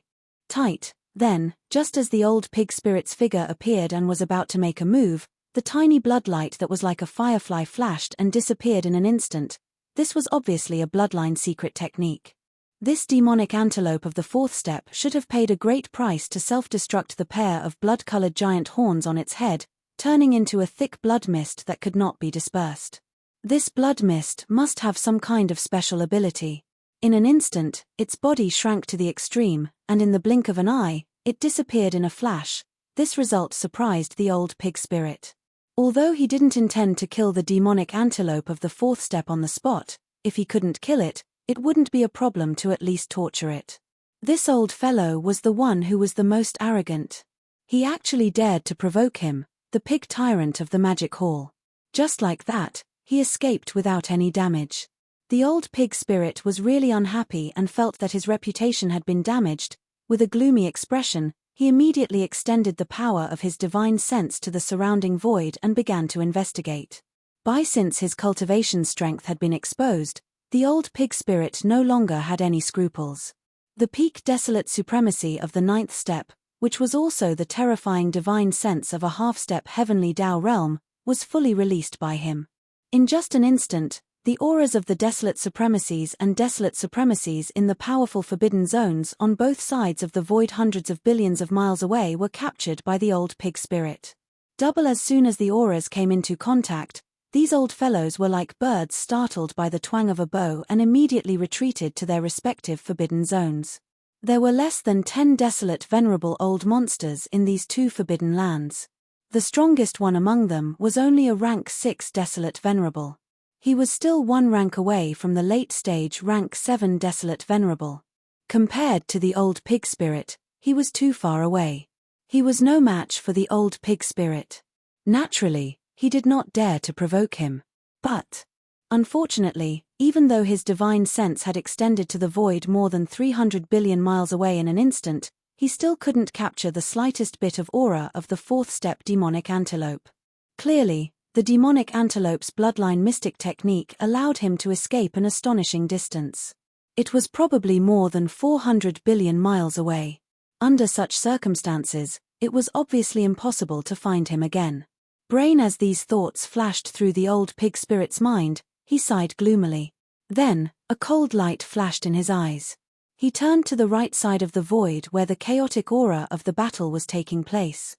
Tight. Then, just as the old pig spirit's figure appeared and was about to make a move, the tiny bloodlight that was like a firefly flashed and disappeared in an instant. This was obviously a bloodline secret technique. This demonic antelope of the 4th step should have paid a great price to self-destruct the pair of blood-colored giant horns on its head, turning into a thick blood mist that could not be dispersed. This blood mist must have some kind of special ability. In an instant, its body shrank to the extreme, and in the blink of an eye, it disappeared in a flash. This result surprised the old pig spirit. Although he didn't intend to kill the demonic antelope of the 4th step on the spot, if he couldn't kill it, it wouldn't be a problem to at least torture it. This old fellow was the one who was the most arrogant. He actually dared to provoke him, the pig tyrant of the magic hall. Just like that, he escaped without any damage. The old pig spirit was really unhappy and felt that his reputation had been damaged. With a gloomy expression, he immediately extended the power of his divine sense to the surrounding void and began to investigate. Since his cultivation strength had been exposed, the old pig spirit no longer had any scruples. The peak Desolate Supremacy of the 9th step, which was also the terrifying divine sense of a half-step heavenly Tao realm, was fully released by him. In just an instant, the auras of the Desolate Supremacies and Desolate Supremacies in the powerful forbidden zones on both sides of the void hundreds of billions of miles away were captured by the old pig spirit. As soon as the auras came into contact, these old fellows were like birds startled by the twang of a bow and immediately retreated to their respective forbidden zones. There were less than 10 desolate venerable old monsters in these 2 forbidden lands. The strongest one among them was only a rank 6 desolate venerable. He was still 1 rank away from the late-stage rank 7 desolate venerable. Compared to the old pig spirit, he was too far away. He was no match for the old pig spirit. Naturally, he did not dare to provoke him. But, unfortunately, even though his divine sense had extended to the void more than 300 billion miles away in an instant, he still couldn't capture the slightest bit of aura of the fourth-step demonic antelope. Clearly, the demonic antelope's bloodline mystic technique allowed him to escape an astonishing distance. It was probably more than 400 billion miles away. Under such circumstances, it was obviously impossible to find him again. Brain as these thoughts flashed through the old pig spirit's mind, he sighed gloomily. Then, a cold light flashed in his eyes. He turned to the right side of the void where the chaotic aura of the battle was taking place.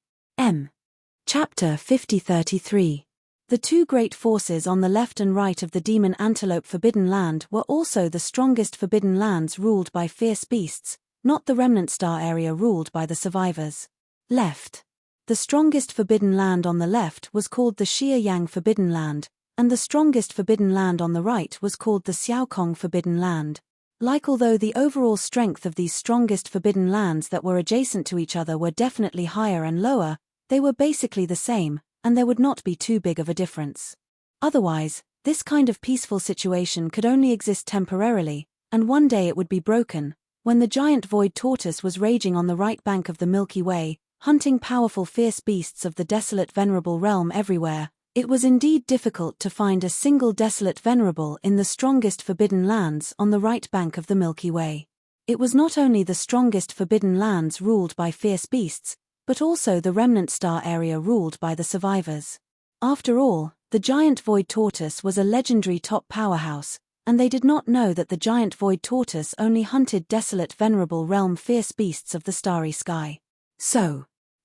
Chapter 5033. The two great forces on the left and right of the demon antelope forbidden land were also the strongest forbidden lands ruled by fierce beasts, not the remnant star area ruled by the survivors. Left. The strongest forbidden land on the left was called the Xia-Yang Forbidden Land, and the strongest forbidden land on the right was called the Xiaokong Forbidden Land. Although the overall strength of these strongest forbidden lands that were adjacent to each other were definitely higher and lower, they were basically the same, and there would not be too big of a difference. Otherwise, this kind of peaceful situation could only exist temporarily, and one day it would be broken. When the giant void tortoise was raging on the right bank of the Milky Way, hunting powerful fierce beasts of the desolate venerable realm everywhere, it was indeed difficult to find a single desolate venerable in the strongest forbidden lands on the right bank of the Milky Way. It was not only the strongest forbidden lands ruled by fierce beasts, but also the remnant star area ruled by the survivors. After all, the giant void tortoise was a legendary top powerhouse, and they did not know that the giant void tortoise only hunted desolate venerable realm fierce beasts of the starry sky.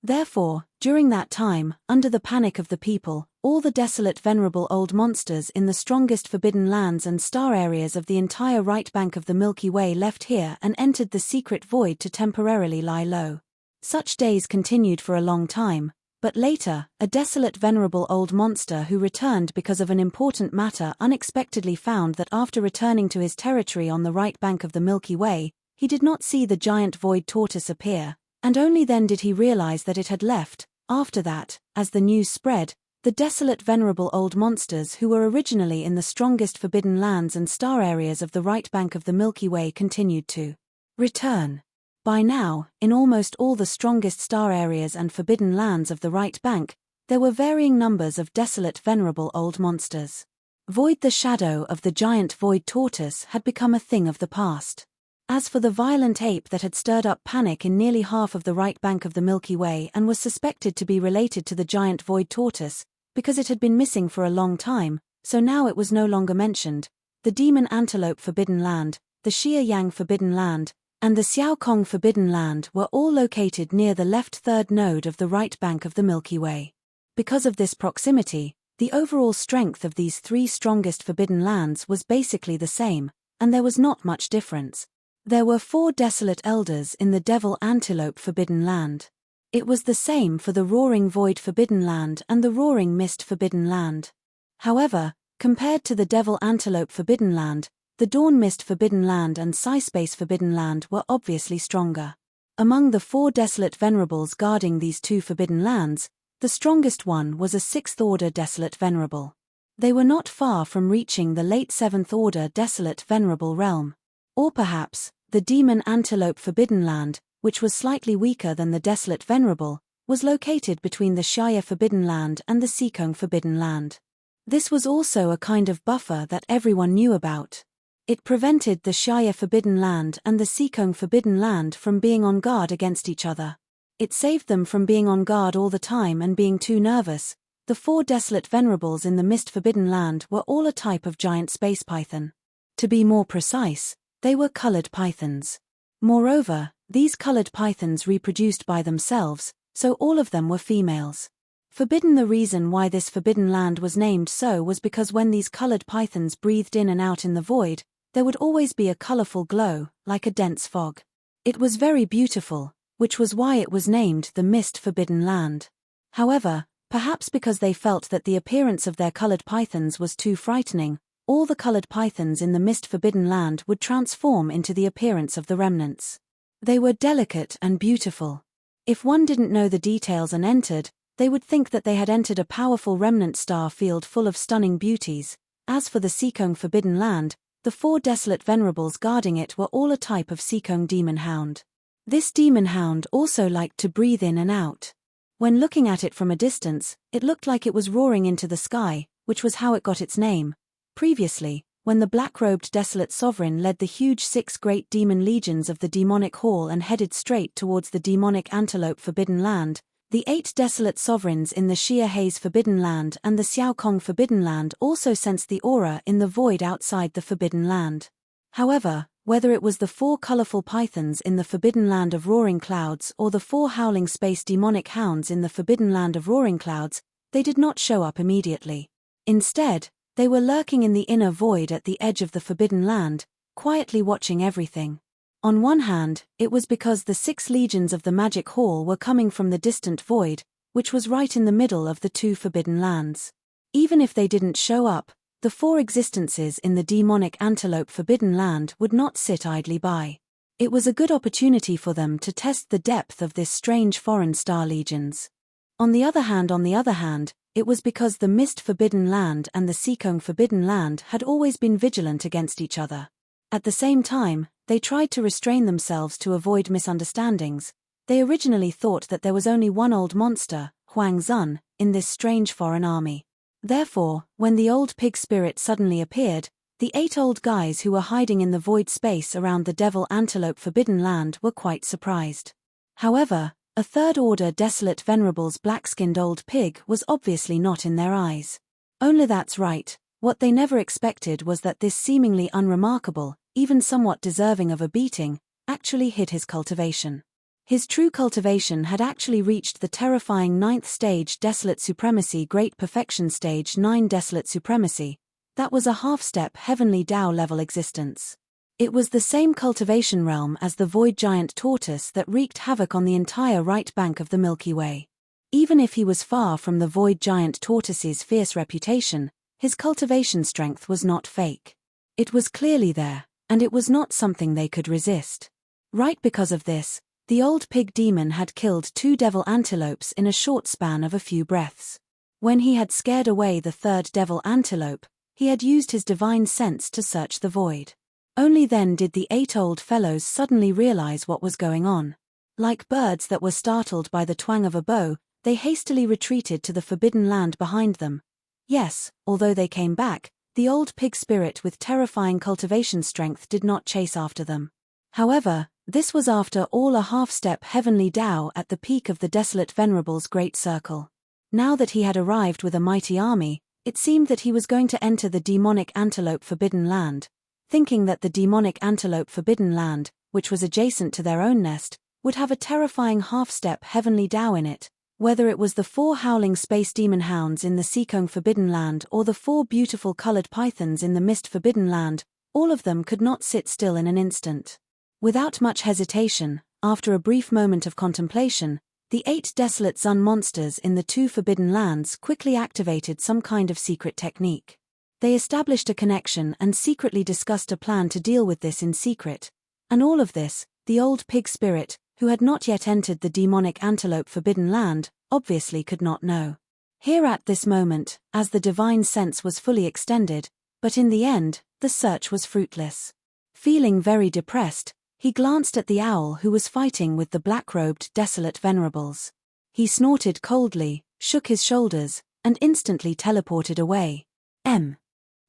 Therefore, during that time, under the panic of the people, all the desolate venerable old monsters in the strongest forbidden lands and star areas of the entire right bank of the Milky Way left here and entered the secret void to temporarily lie low. Such days continued for a long time, but later, a desolate venerable old monster who returned because of an important matter unexpectedly found that after returning to his territory on the right bank of the Milky Way, he did not see the giant void tortoise appear, and only then did he realize that it had left. After that, as the news spread, the desolate venerable old monsters who were originally in the strongest forbidden lands and star areas of the right bank of the Milky Way continued to return. By now, in almost all the strongest star areas and forbidden lands of the right bank, there were varying numbers of desolate venerable old monsters. Void, the shadow of the giant void tortoise, had become a thing of the past. As for the violent ape that had stirred up panic in nearly half of the right bank of the Milky Way and was suspected to be related to the giant void tortoise, because it had been missing for a long time, so now it was no longer mentioned, the demon antelope forbidden land, the Xia-Yang forbidden land, and the Xiaokong Forbidden Land were all located near the left third node of the right bank of the Milky Way. Because of this proximity, the overall strength of these three strongest forbidden lands was basically the same, and there was not much difference. There were 4 desolate elders in the Devil Antelope Forbidden Land. It was the same for the Roaring Void Forbidden Land and the Roaring Mist Forbidden Land. However, compared to the Devil Antelope Forbidden Land, the Dawn Mist Forbidden Land and Psyspace Forbidden Land were obviously stronger. Among the 4 desolate venerables guarding these 2 forbidden lands, the strongest one was a 6th-order desolate venerable. They were not far from reaching the late 7th-order desolate venerable realm. Or perhaps, the Demon Antelope Forbidden Land, which was slightly weaker than the desolate venerable, was located between the Shaya Forbidden Land and the Seekong Forbidden Land. This was also a kind of buffer that everyone knew about. It prevented the Shaya Forbidden Land and the Seekong Forbidden Land from being on guard against each other. It saved them from being on guard all the time and being too nervous. The 4 desolate venerables in the Mist Forbidden Land were all a type of giant space python. To be more precise, they were colored pythons. Moreover, these colored pythons reproduced by themselves, so all of them were females. Forbidden. The reason why this forbidden land was named so was because when these colored pythons breathed in and out in the void, there would always be a colorful glow, like a dense fog. It was very beautiful, which was why it was named the Mist Forbidden Land. However, perhaps because they felt that the appearance of their colored pythons was too frightening, all the colored pythons in the mist forbidden land would transform into the appearance of the remnants. They were delicate and beautiful. If one didn't know the details and entered, they would think that they had entered a powerful remnant star field full of stunning beauties. As for the Seekong forbidden land, the 4 desolate venerables guarding it were all a type of Seekong demon hound. This demon hound also liked to breathe in and out. When looking at it from a distance, it looked like it was roaring into the sky, which was how it got its name. Previously, when the black-robed desolate sovereign led the huge 6 great demon legions of the demonic hall and headed straight towards the demonic antelope forbidden land, the 8 desolate sovereigns in the Xia Haze forbidden land and the Xiao Kong forbidden land also sensed the aura in the void outside the forbidden land. However, whether it was the 4 colorful pythons in the forbidden land of roaring clouds or the 4 howling space demonic hounds in the forbidden land of roaring clouds, they did not show up immediately. Instead, they were lurking in the inner void at the edge of the forbidden land, quietly watching everything. On one hand, it was because the 6 legions of the magic hall were coming from the distant void, which was right in the middle of the 2 forbidden lands. Even if they didn't show up, the 4 existences in the demonic antelope forbidden land would not sit idly by. It was a good opportunity for them to test the depth of this strange foreign star legions. On the other hand, it was because the Mist forbidden land and the Seekong forbidden land had always been vigilant against each other. At the same time, they tried to restrain themselves to avoid misunderstandings. They originally thought that there was only one old monster, Huang Zun, in this strange foreign army. Therefore, when the old pig spirit suddenly appeared, the 8 old guys who were hiding in the void space around the devil antelope forbidden land were quite surprised. However, a third-order desolate venerable's black-skinned old pig was obviously not in their eyes. Only that's right, what they never expected was that this seemingly unremarkable, even somewhat deserving of a beating, actually hid his cultivation. His true cultivation had actually reached the terrifying 9th stage Desolate Supremacy Great Perfection Stage 9 Desolate Supremacy. That was a half-step Heavenly Tao level existence. It was the same cultivation realm as the Void Giant Tortoise that wreaked havoc on the entire right bank of the Milky Way. Even if he was far from the Void Giant Tortoise's fierce reputation, his cultivation strength was not fake. It was clearly there, and it was not something they could resist. Right because of this, the old pig demon had killed 2 devil antelopes in a short span of a few breaths. When he had scared away the 3rd devil antelope, he had used his divine sense to search the void. Only then did the 8 old fellows suddenly realize what was going on. Like birds that were startled by the twang of a bow, they hastily retreated to the forbidden land behind them. Yes, although they came back, the old pig spirit with terrifying cultivation strength did not chase after them. However, this was after all a half-step Heavenly Tao at the peak of the desolate venerable's great circle. Now that he had arrived with a mighty army, it seemed that he was going to enter the demonic antelope forbidden land. Thinking that the demonic antelope forbidden land, which was adjacent to their own nest, would have a terrifying half-step Heavenly Tao in it, whether it was the 4 howling space demon hounds in the Seekong forbidden land or the 4 beautiful colored pythons in the Mist forbidden land, all of them could not sit still in an instant. Without much hesitation, after a brief moment of contemplation, the 8 desolate Zun monsters in the 2 forbidden lands quickly activated some kind of secret technique. They established a connection and secretly discussed a plan to deal with this in secret. And all of this, the old pig spirit, who had not yet entered the demonic antelope forbidden land, obviously could not know. Here at this moment, as the divine sense was fully extended, but in the end, the search was fruitless. Feeling very depressed, he glanced at the owl who was fighting with the black-robed desolate venerables. He snorted coldly, shook his shoulders, and instantly teleported away.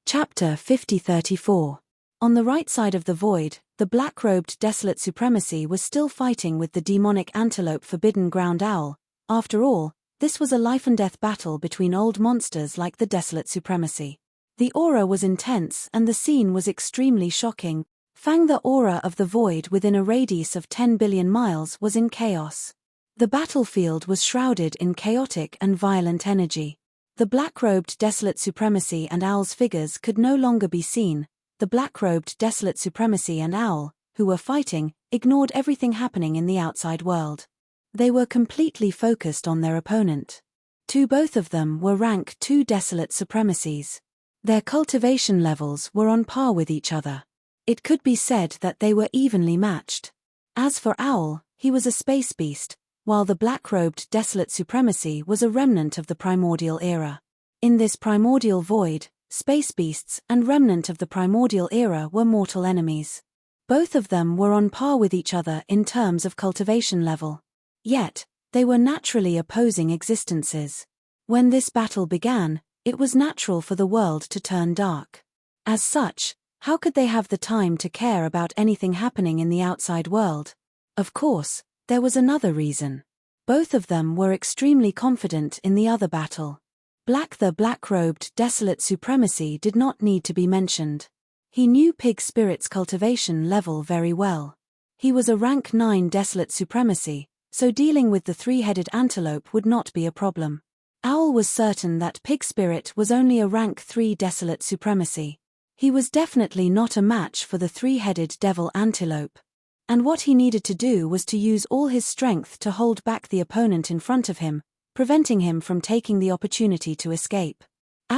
Chapter 50-34. On the right side of the void, the black-robed desolate supremacy was still fighting with the demonic antelope forbidden ground owl. After all, this was a life-and-death battle between old monsters like the desolate supremacy. The aura was intense and the scene was extremely shocking. The aura of the void within a radius of 10 billion miles was in chaos. The battlefield was shrouded in chaotic and violent energy. The black-robed desolate supremacy and owl's figures could no longer be seen. The black-robed desolate supremacy and owl, who were fighting, ignored everything happening in the outside world. They were completely focused on their opponent. Both of them were rank 2 desolate supremacies. Their cultivation levels were on par with each other. It could be said that they were evenly matched. As for Owl, he was a space beast, while the black-robed Desolate Supremacy was a remnant of the primordial era. In this primordial void, space beasts and remnant of the primordial era were mortal enemies. Both of them were on par with each other in terms of cultivation level. Yet, they were naturally opposing existences. When this battle began, it was natural for the world to turn dark. As such, how could they have the time to care about anything happening in the outside world? Of course, there was another reason. Both of them were extremely confident in the other battle. The black-robed Desolate Supremacy did not need to be mentioned. He knew Pig Spirit's cultivation level very well. He was a rank 9 Desolate Supremacy, so dealing with the three-headed antelope would not be a problem. Owl was certain that Pig Spirit was only a rank 3 Desolate Supremacy. He was definitely not a match for the three-headed devil antelope. And what he needed to do was to use all his strength to hold back the opponent in front of him, preventing him from taking the opportunity to escape.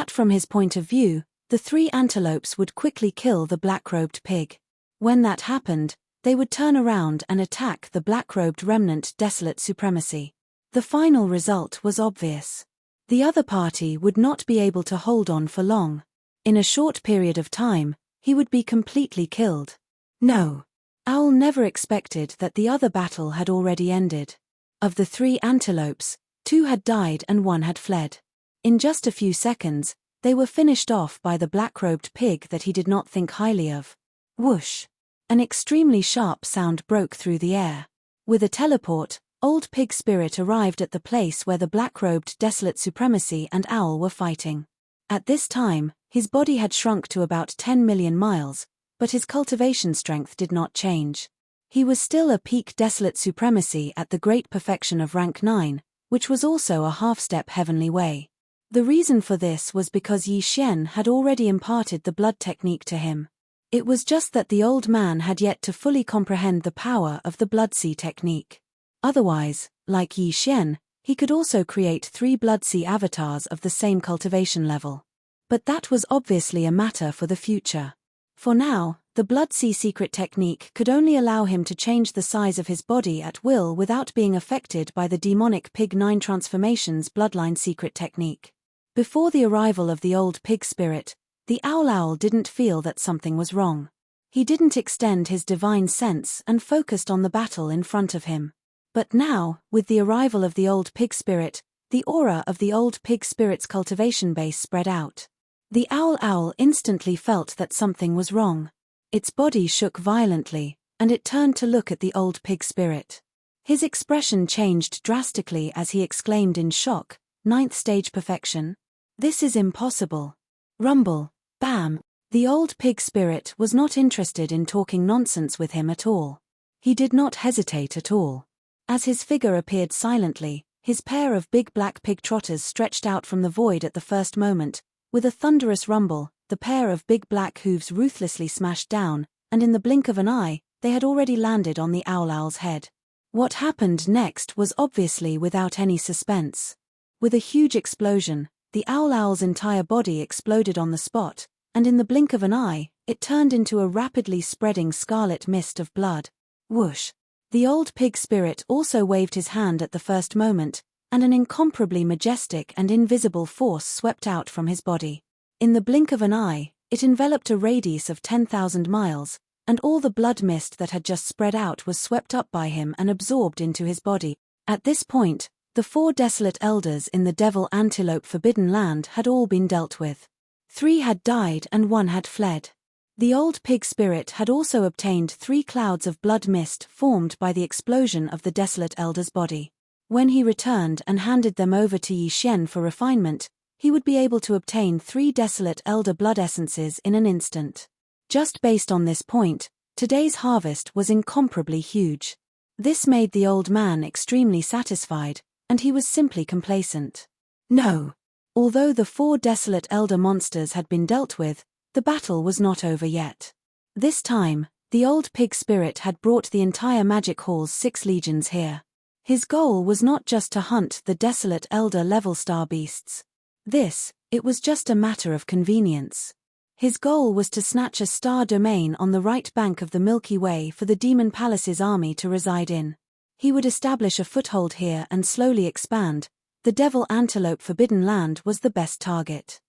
From his point of view, the three antelopes would quickly kill the black-robed pig. When that happened, they would turn around and attack the black-robed remnant Desolate Supremacy. The final result was obvious. The other party would not be able to hold on for long. In a short period of time, he would be completely killed. No. Owl never expected that the other battle had already ended. Of the three antelopes, 2 had died and 1 had fled. In just a few seconds, they were finished off by the black-robed pig that he did not think highly of. Whoosh! An extremely sharp sound broke through the air. With a teleport, old Pig Spirit arrived at the place where the black-robed Desolate Supremacy and Owl were fighting. At this time, his body had shrunk to about 10 million miles, but his cultivation strength did not change. He was still a peak Desolate Supremacy at the great perfection of rank 9, which was also a half-step heavenly way. The reason for this was because Yi Xian had already imparted the blood technique to him. It was just that the old man had yet to fully comprehend the power of the Blood Sea technique. Otherwise, like Yi Xian, he could also create 3 Blood Sea avatars of the same cultivation level. But that was obviously a matter for the future. For now, the Blood Sea secret technique could only allow him to change the size of his body at will without being affected by the demonic Pig 9 transformations bloodline secret technique. Before the arrival of the old Pig Spirit, the Owl didn't feel that something was wrong. He didn't extend his divine sense and focused on the battle in front of him. But now, with the arrival of the old Pig Spirit, the aura of the old Pig Spirit's cultivation base spread out. The Owl instantly felt that something was wrong. Its body shook violently, and it turned to look at the old Pig Spirit. His expression changed drastically as he exclaimed in shock, "9th stage perfection? This is impossible." Rumble, bam! The old Pig Spirit was not interested in talking nonsense with him at all. He did not hesitate at all. As his figure appeared silently, his pair of big black pig trotters stretched out from the void at the first moment. With a thunderous rumble, the pair of big black hooves ruthlessly smashed down, and in the blink of an eye, they had already landed on the Owl's head. What happened next was obviously without any suspense. With a huge explosion, the Owl's entire body exploded on the spot, and in the blink of an eye, it turned into a rapidly spreading scarlet mist of blood. Whoosh! The old Pig Spirit also waved his hand at the first moment, and an incomparably majestic and invisible force swept out from his body. In the blink of an eye, it enveloped a radius of 10,000 miles, and all the blood mist that had just spread out was swept up by him and absorbed into his body. At this point, the 4 desolate elders in the Devil Antelope Forbidden Land had all been dealt with. 3 had died and 1 had fled. The old Pig Spirit had also obtained 3 clouds of blood mist formed by the explosion of the desolate elder's body. When he returned and handed them over to Yi Xian for refinement, he would be able to obtain 3 desolate elder blood essences in an instant. Just based on this point, today's harvest was incomparably huge. This made the old man extremely satisfied, and he was simply complacent. No. Although the 4 desolate elder monsters had been dealt with, the battle was not over yet. This time, the old Pig Spirit had brought the entire Magic Hall's 6 legions here. His goal was not just to hunt the desolate elder level star beasts. This, It was just a matter of convenience. His goal was to snatch a star domain on the right bank of the Milky Way for the Demon Palace's army to reside in. He would establish a foothold here and slowly expand. The Devil Antelope Forbidden Land was the best target.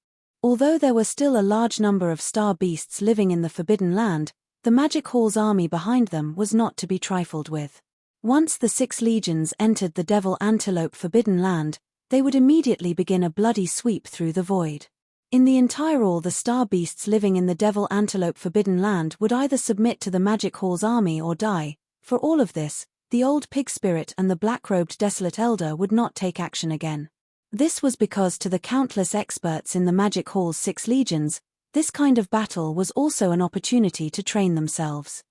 Although there were still a large number of star beasts living in the Forbidden Land, the Magic Hall's army behind them was not to be trifled with. Once the 6 legions entered the Devil Antelope Forbidden Land, they would immediately begin a bloody sweep through the void. In the entire all the star beasts living in the Devil Antelope Forbidden Land would either submit to the Magic Hall's army or die. For all of this, the old pig spirit and the black-robed desolate elder would not take action again. This was because to the countless experts in the Magic Hall's 6 legions, this kind of battle was also an opportunity to train themselves.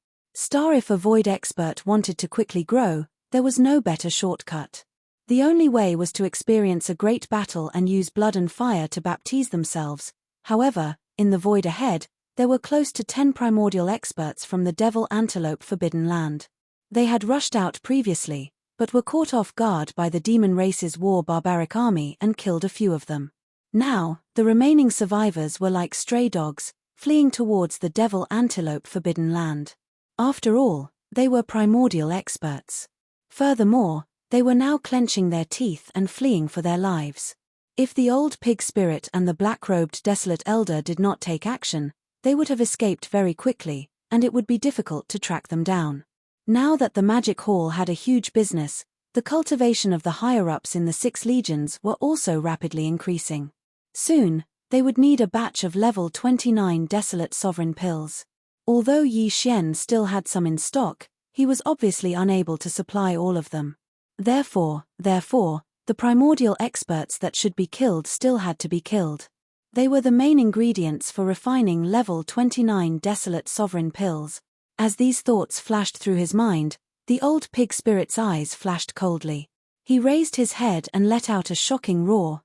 If a void expert wanted to quickly grow, there was no better shortcut. The only way was to experience a great battle and use blood and fire to baptize themselves. However, in the void ahead, there were close to 10 primordial experts from the Devil Antelope Forbidden Land. They had rushed out previously, but were caught off guard by the demon race's war barbaric army and killed a few of them. Now, the remaining survivors were like stray dogs, fleeing towards the Devil Antelope Forbidden Land. After all, they were primordial experts. Furthermore, they were now clenching their teeth and fleeing for their lives. If the old pig spirit and the black-robed desolate elder did not take action, they would have escaped very quickly, and it would be difficult to track them down. Now that the Magic Hall had a huge business, the cultivation of the higher-ups in the 6 legions were also rapidly increasing. Soon, they would need a batch of level 29 desolate sovereign pills. Although Yi Xian still had some in stock, he was obviously unable to supply all of them. Therefore, the primordial experts that should be killed still had to be killed. They were the main ingredients for refining level 29 desolate sovereign pills. As these thoughts flashed through his mind, the old pig spirit's eyes flashed coldly. He raised his head and let out a shocking roar.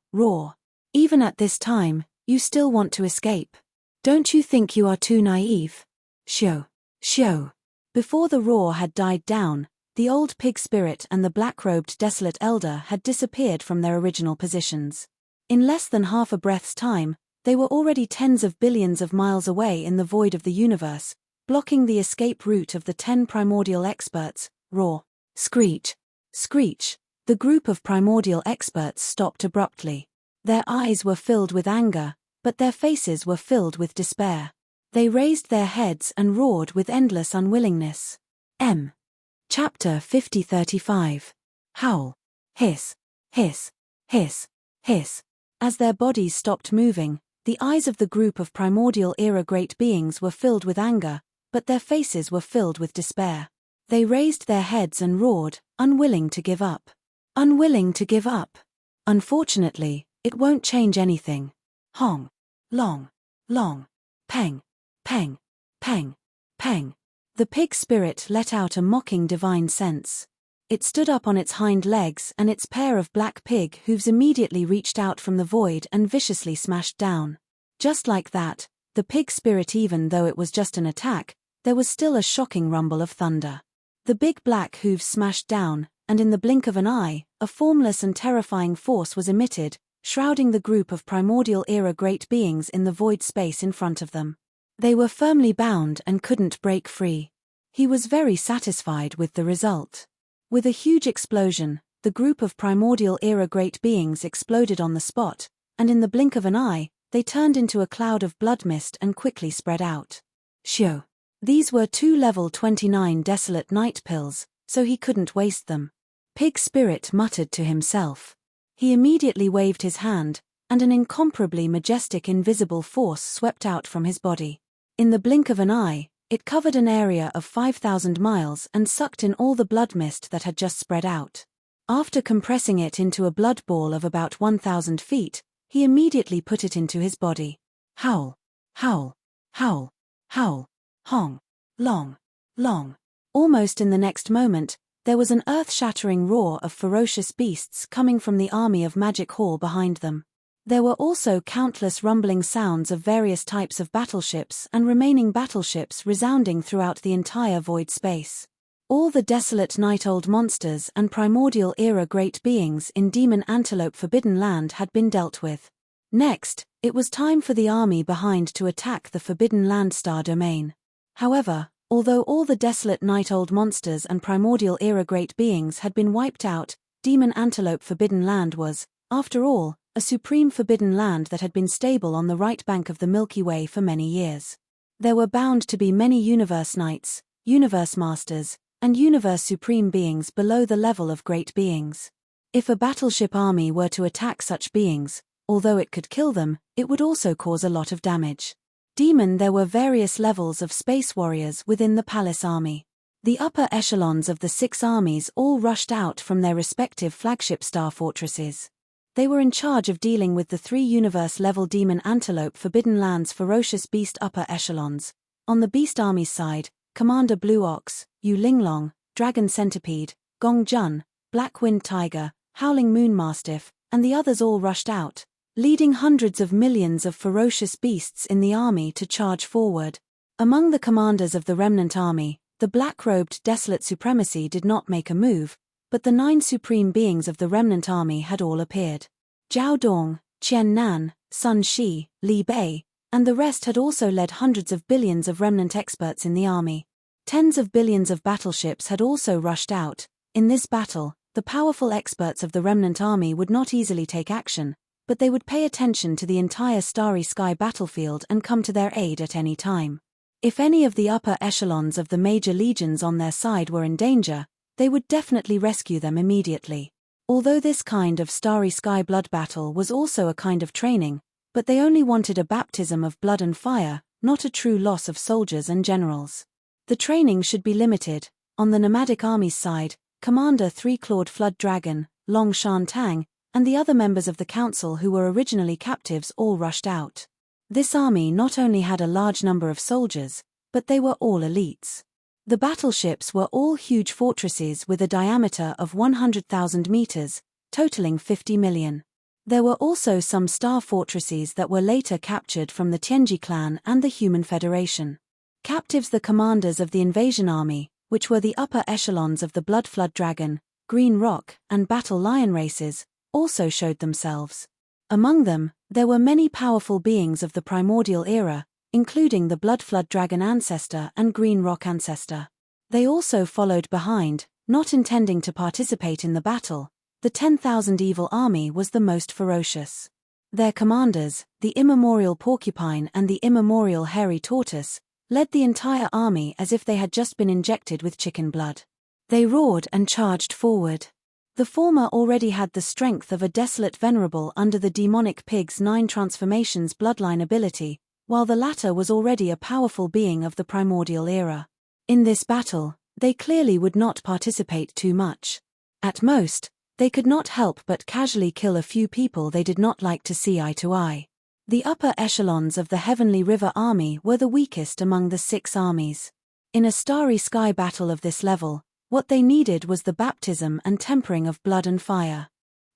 Even at this time, you still want to escape. Don't you think you are too naive? Shoo. Before the roar had died down, the old pig spirit and the black-robed desolate elder had disappeared from their original positions. In less than half a breath's time, they were already tens of billions of miles away in the void of the universe, blocking the escape route of the 10 primordial experts. Roar. Screech. The group of primordial experts stopped abruptly. Their eyes were filled with anger, but their faces were filled with despair. They raised their heads and roared with endless unwillingness. Chapter 50-35. Howl. Hiss. As their bodies stopped moving, the eyes of the group of primordial era great beings were filled with anger, but their faces were filled with despair. They raised their heads and roared, unwilling to give up. Unfortunately, it won't change anything. Hong. Long. Peng. The pig spirit let out a mocking divine sense. It stood up on its hind legs and its pair of black pig hooves immediately reached out from the void and viciously smashed down. Just like that, the pig spirit, even though it was just an attack, there was still a shocking rumble of thunder. The big black hooves smashed down, and in the blink of an eye, a formless and terrifying force was emitted, shrouding the group of primordial era great beings in the void space in front of them. They were firmly bound and couldn't break free. He was very satisfied with the result. With a huge explosion, the group of primordial era great beings exploded on the spot, and in the blink of an eye, they turned into a cloud of blood mist and quickly spread out. Shoo. These were 2 level 29 desolate night pills, so he couldn't waste them. Pig Spirit muttered to himself. He immediately waved his hand, and an incomparably majestic invisible force swept out from his body. In the blink of an eye, it covered an area of 5,000 miles and sucked in all the blood mist that had just spread out. After compressing it into a blood ball of about 1,000 feet, he immediately put it into his body. Howl. Hong. Long. Almost in the next moment, there was an earth-shattering roar of ferocious beasts coming from the army of Magic Hall behind them. There were also countless rumbling sounds of various types of battleships and remaining battleships resounding throughout the entire void space. All the desolate night-old monsters and primordial era great beings in Demon Antelope Forbidden Land had been dealt with. Next, It was time for the army behind to attack the Forbidden Land star domain. However, although all the desolate night-old monsters and primordial era great beings had been wiped out, Demon Antelope Forbidden Land was, after all, a supreme forbidden land that had been stable on the right bank of the Milky Way for many years. There were bound to be many Universe Knights, Universe Masters, and Universe Supreme beings below the level of great beings. If a battleship army were to attack such beings, although it could kill them, it would also cause a lot of damage. There were various levels of space warriors within the Palace Army. The upper echelons of the 6 armies all rushed out from their respective flagship star fortresses. They were in charge of dealing with the 3 universe-level Demon Antelope Forbidden Lands ferocious beast upper echelons. On the Beast Army's side, Commander Blue Ox, Yu Linglong, Dragon Centipede, Gong Jun, Black Wind Tiger, Howling Moon Mastiff, and the others all rushed out, leading hundreds of millions of ferocious beasts in the army to charge forward. Among the commanders of the remnant army, the black-robed Desolate Supremacy did not make a move, but the 9 supreme beings of the remnant army had all appeared. Zhao Dong, Qian Nan, Sun Shi, Li Bei, and the rest had also led hundreds of billions of remnant experts in the army. Tens of billions of battleships had also rushed out. In this battle, the powerful experts of the remnant army would not easily take action, but they would pay attention to the entire starry sky battlefield and come to their aid at any time. If any of the upper echelons of the major legions on their side were in danger, they would definitely rescue them immediately. Although this kind of starry sky blood battle was also a kind of training, but they only wanted a baptism of blood and fire, not a true loss of soldiers and generals. The training should be limited. On the nomadic army's side, Commander 3-Clawed Flood Dragon, Long Shan Tang, and the other members of the council who were originally captives all rushed out. This army not only had a large number of soldiers, but they were all elites. The battleships were all huge fortresses with a diameter of 100,000 meters, totaling 50 million. There were also some star fortresses that were later captured from the Tianji clan and the Human Federation. Captives the commanders of the invasion army, which were the upper echelons of the Blood Flood Dragon, Green Rock, and Battle Lion races, also showed themselves. Among them, there were many powerful beings of the primordial era, including the Blood Flood Dragon Ancestor and Green Rock Ancestor. They also followed behind, not intending to participate in the battle. The 10,000 Evil Army was the most ferocious. Their commanders, the immemorial Porcupine and the immemorial Hairy Tortoise, led the entire army as if they had just been injected with chicken blood. They roared and charged forward. The former already had the strength of a desolate venerable under the demonic pig's 9 transformations bloodline ability, while the latter was already a powerful being of the primordial era. In this battle, they clearly would not participate too much. At most, they could not help but casually kill a few people they did not like to see eye to eye. The upper echelons of the Heavenly River Army were the weakest among the 6 armies. In a starry sky battle of this level, what they needed was the baptism and tempering of blood and fire.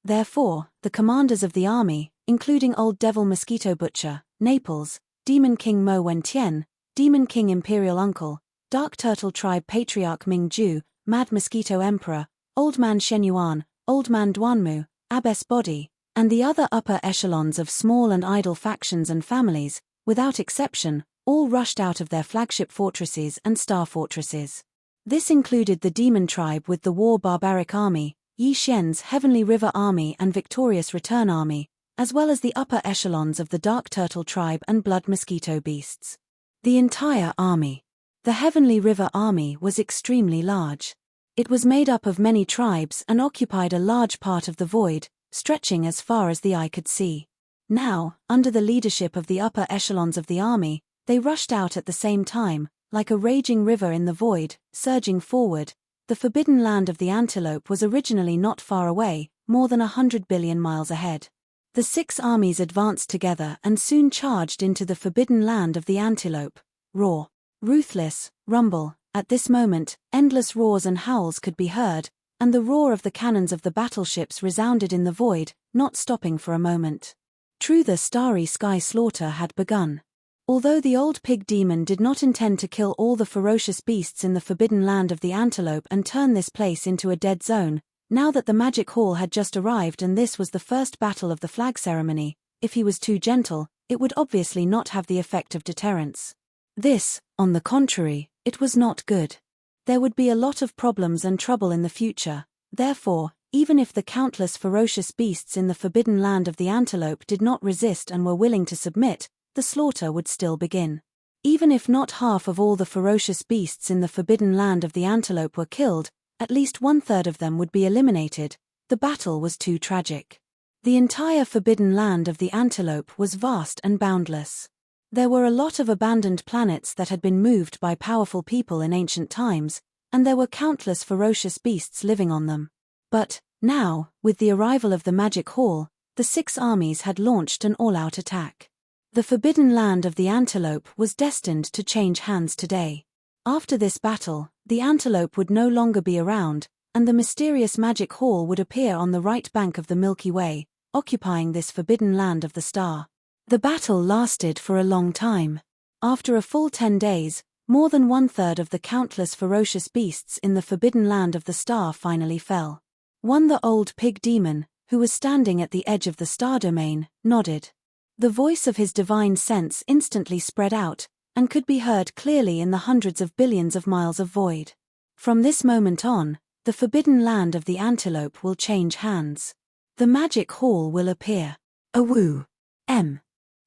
Therefore, the commanders of the army, including Old Devil Mosquito Butcher, Naples, Demon King Mo Wen-Tien, Demon King Imperial Uncle, Dark Turtle Tribe Patriarch Ming Ju, Mad Mosquito Emperor, Old Man Shen Yuan, Old Man Duanmu, Abbess Body, and the other upper echelons of small and idle factions and families, without exception, all rushed out of their flagship fortresses and star fortresses. This included the Demon Tribe with the War Barbaric Army, Yi Xian's Heavenly River Army and Victorious Return Army, as well as the upper echelons of the Dark Turtle Tribe and Blood Mosquito Beasts. The entire army. The Heavenly River Army was extremely large. It was made up of many tribes and occupied a large part of the void, stretching as far as the eye could see. Now, under the leadership of the upper echelons of the army, they rushed out at the same time, like a raging river in the void, surging forward. The forbidden land of the antelope was originally not far away, more than 100 billion miles ahead. The 6 armies advanced together and soon charged into the forbidden land of the antelope. Roar. Ruthless, rumble. At this moment, endless roars and howls could be heard, and the roar of the cannons of the battleships resounded in the void, not stopping for a moment. True, the starry sky slaughter had begun. Although the old pig demon did not intend to kill all the ferocious beasts in the forbidden land of the antelope and turn this place into a dead zone, now that the magic hall had just arrived and this was the first battle of the flag ceremony, if he was too gentle, it would obviously not have the effect of deterrence. This, on the contrary, it was not good. There would be a lot of problems and trouble in the future. Therefore, even if the countless ferocious beasts in the forbidden land of the antelope did not resist and were willing to submit, the slaughter would still begin. Even if not half of all the ferocious beasts in the forbidden land of the antelope were killed, at least 1/3 of them would be eliminated. The battle was too tragic. The entire forbidden land of the antelope was vast and boundless. There were a lot of abandoned planets that had been moved by powerful people in ancient times, and there were countless ferocious beasts living on them. But, now, with the arrival of the Magic Hall, the 6 armies had launched an all-out attack. The forbidden land of the antelope was destined to change hands today. After this battle, the antelope would no longer be around, and the mysterious Magic Hall would appear on the right bank of the Milky Way, occupying this forbidden land of the star. The battle lasted for a long time. After a full 10 days, more than 1/3 of the countless ferocious beasts in the forbidden land of the star finally fell. The old pig demon, who was standing at the edge of the star domain, nodded. The voice of his divine sense instantly spread out, and could be heard clearly in the hundreds of billions of miles of void. From this moment on, the forbidden land of the antelope will change hands. The Magic Hall will appear. Awoo!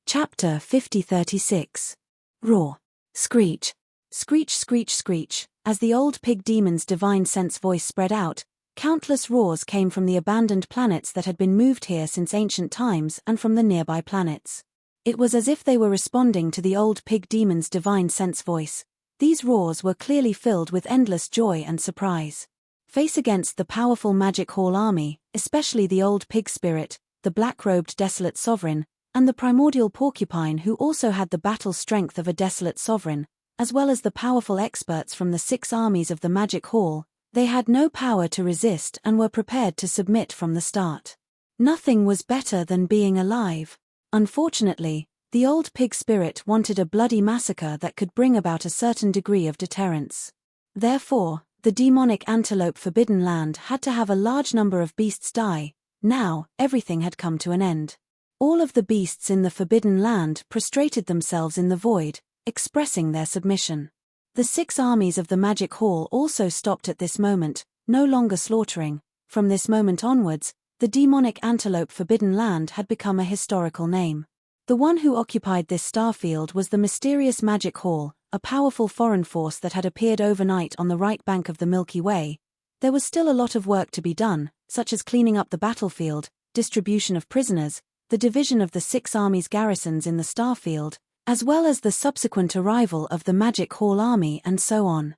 Chapter 5036. Roar. Screech. Screech, screech, screech. As the old pig demon's divine sense voice spread out, countless roars came from the abandoned planets that had been moved here since ancient times and from the nearby planets. It was as if they were responding to the old pig demon's divine sense voice. These roars were clearly filled with endless joy and surprise. Face against the powerful Magic Hall army, especially the old pig spirit, the black-robed desolate sovereign, and the primordial porcupine who also had the battle strength of a desolate sovereign, as well as the powerful experts from the 6 armies of the Magic Hall, they had no power to resist and were prepared to submit from the start. Nothing was better than being alive. Unfortunately, the old pig spirit wanted a bloody massacre that could bring about a certain degree of deterrence. Therefore, the demonic antelope forbidden land had to have a large number of beasts die. Now, everything had come to an end. All of the beasts in the forbidden land prostrated themselves in the void, expressing their submission. The 6 armies of the Magic Hall also stopped at this moment, no longer slaughtering. From this moment onwards, the demonic antelope forbidden land had become a historical name. The one who occupied this starfield was the mysterious Magic Hall, a powerful foreign force that had appeared overnight on the right bank of the Milky Way. There was still a lot of work to be done, such as cleaning up the battlefield, distribution of prisoners, the division of the 6 armies' garrisons in the starfield, as well as the subsequent arrival of the Magic Hall army and so on.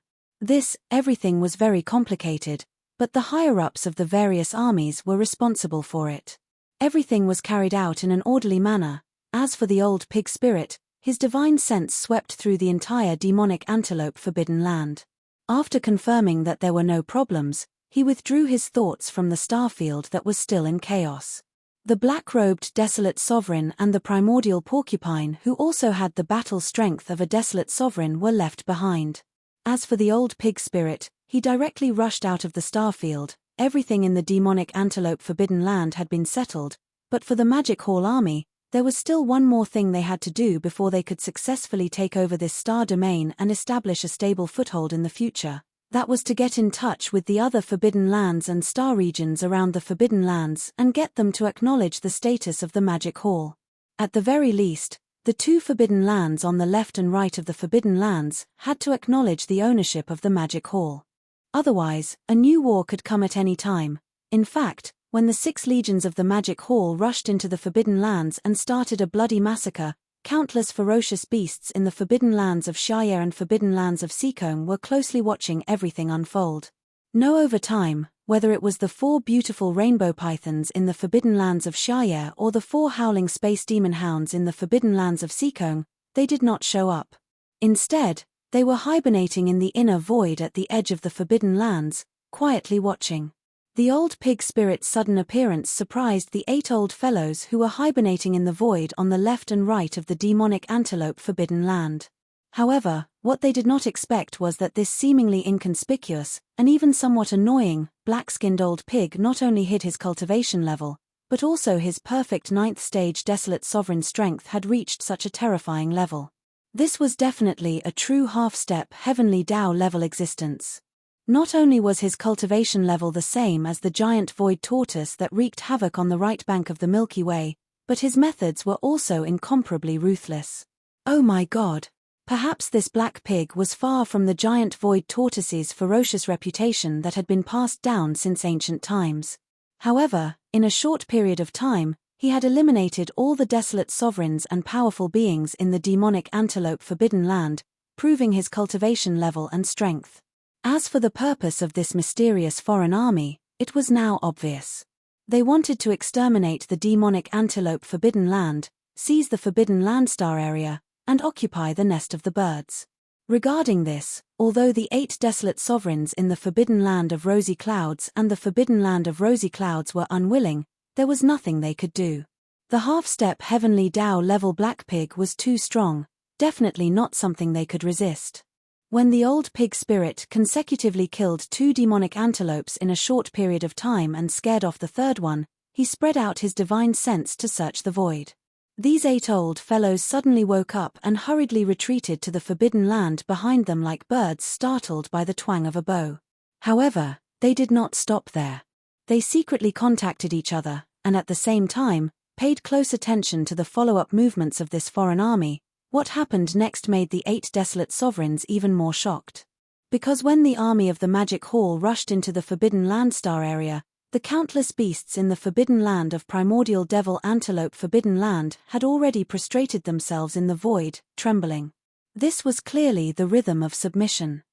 Everything was very complicated, but the higher-ups of the various armies were responsible for it. Everything was carried out in an orderly manner. As for the old pig spirit, his divine sense swept through the entire demonic antelope forbidden land. After confirming that there were no problems, he withdrew his thoughts from the starfield that was still in chaos. The black-robed desolate sovereign and the primordial porcupine who also had the battle strength of a desolate sovereign were left behind. As for the old pig spirit, he directly rushed out of the starfield. Everything in the demonic antelope forbidden land had been settled, but for the Magic Hall army, there was still one more thing they had to do before they could successfully take over this star domain and establish a stable foothold in the future. That was to get in touch with the other forbidden lands and star regions around the forbidden lands and get them to acknowledge the status of the Magic Hall. At the very least, the 2 forbidden lands on the left and right of the forbidden lands had to acknowledge the ownership of the Magic Hall. Otherwise, a new war could come at any time. In fact, when the 6 legions of the Magic Hall rushed into the forbidden lands and started a bloody massacre, countless ferocious beasts in the forbidden lands of Shire and forbidden lands of Seacombe were closely watching everything unfold. Know over time, whether it was the 4 beautiful rainbow pythons in the forbidden lands of Shire or the 4 howling space demon hounds in the forbidden lands of Seacombe, they did not show up. Instead, they were hibernating in the inner void at the edge of the forbidden lands, quietly watching. The old pig spirit's sudden appearance surprised the 8 old fellows who were hibernating in the void on the left and right of the demonic antelope forbidden land. However, what they did not expect was that this seemingly inconspicuous, and even somewhat annoying, black-skinned old pig not only hid his cultivation level, but also his perfect ninth stage desolate sovereign strength had reached such a terrifying level. This was definitely a true half-step heavenly Tao level existence. Not only was his cultivation level the same as the giant void tortoise that wreaked havoc on the right bank of the Milky Way, but his methods were also incomparably ruthless. Oh my God! Perhaps this black pig was far from the giant void tortoise's ferocious reputation that had been passed down since ancient times. However, in a short period of time, he had eliminated all the desolate sovereigns and powerful beings in the demonic antelope forbidden land, proving his cultivation level and strength. As for the purpose of this mysterious foreign army, it was now obvious. They wanted to exterminate the demonic antelope forbidden land, seize the forbidden land star area, and occupy the nest of the birds. Regarding this, although the 8 desolate sovereigns in the forbidden land of rosy clouds and the forbidden land of rosy clouds were unwilling, there was nothing they could do. The half-step heavenly Tao level black pig was too strong, definitely not something they could resist. When the old pig spirit consecutively killed 2 demonic antelopes in a short period of time and scared off the third one, he spread out his divine sense to search the void. These 8 old fellows suddenly woke up and hurriedly retreated to the forbidden land behind them like birds startled by the twang of a bow. However, they did not stop there. They secretly contacted each other, and at the same time, paid close attention to the follow-up movements of this foreign army. What happened next made the 8 desolate sovereigns even more shocked. Because when the army of the Magic Hall rushed into the Forbidden Land Star area, the countless beasts in the Forbidden Land of Primordial Devil Antelope Forbidden Land had already prostrated themselves in the void, trembling. This was clearly the rhythm of submission.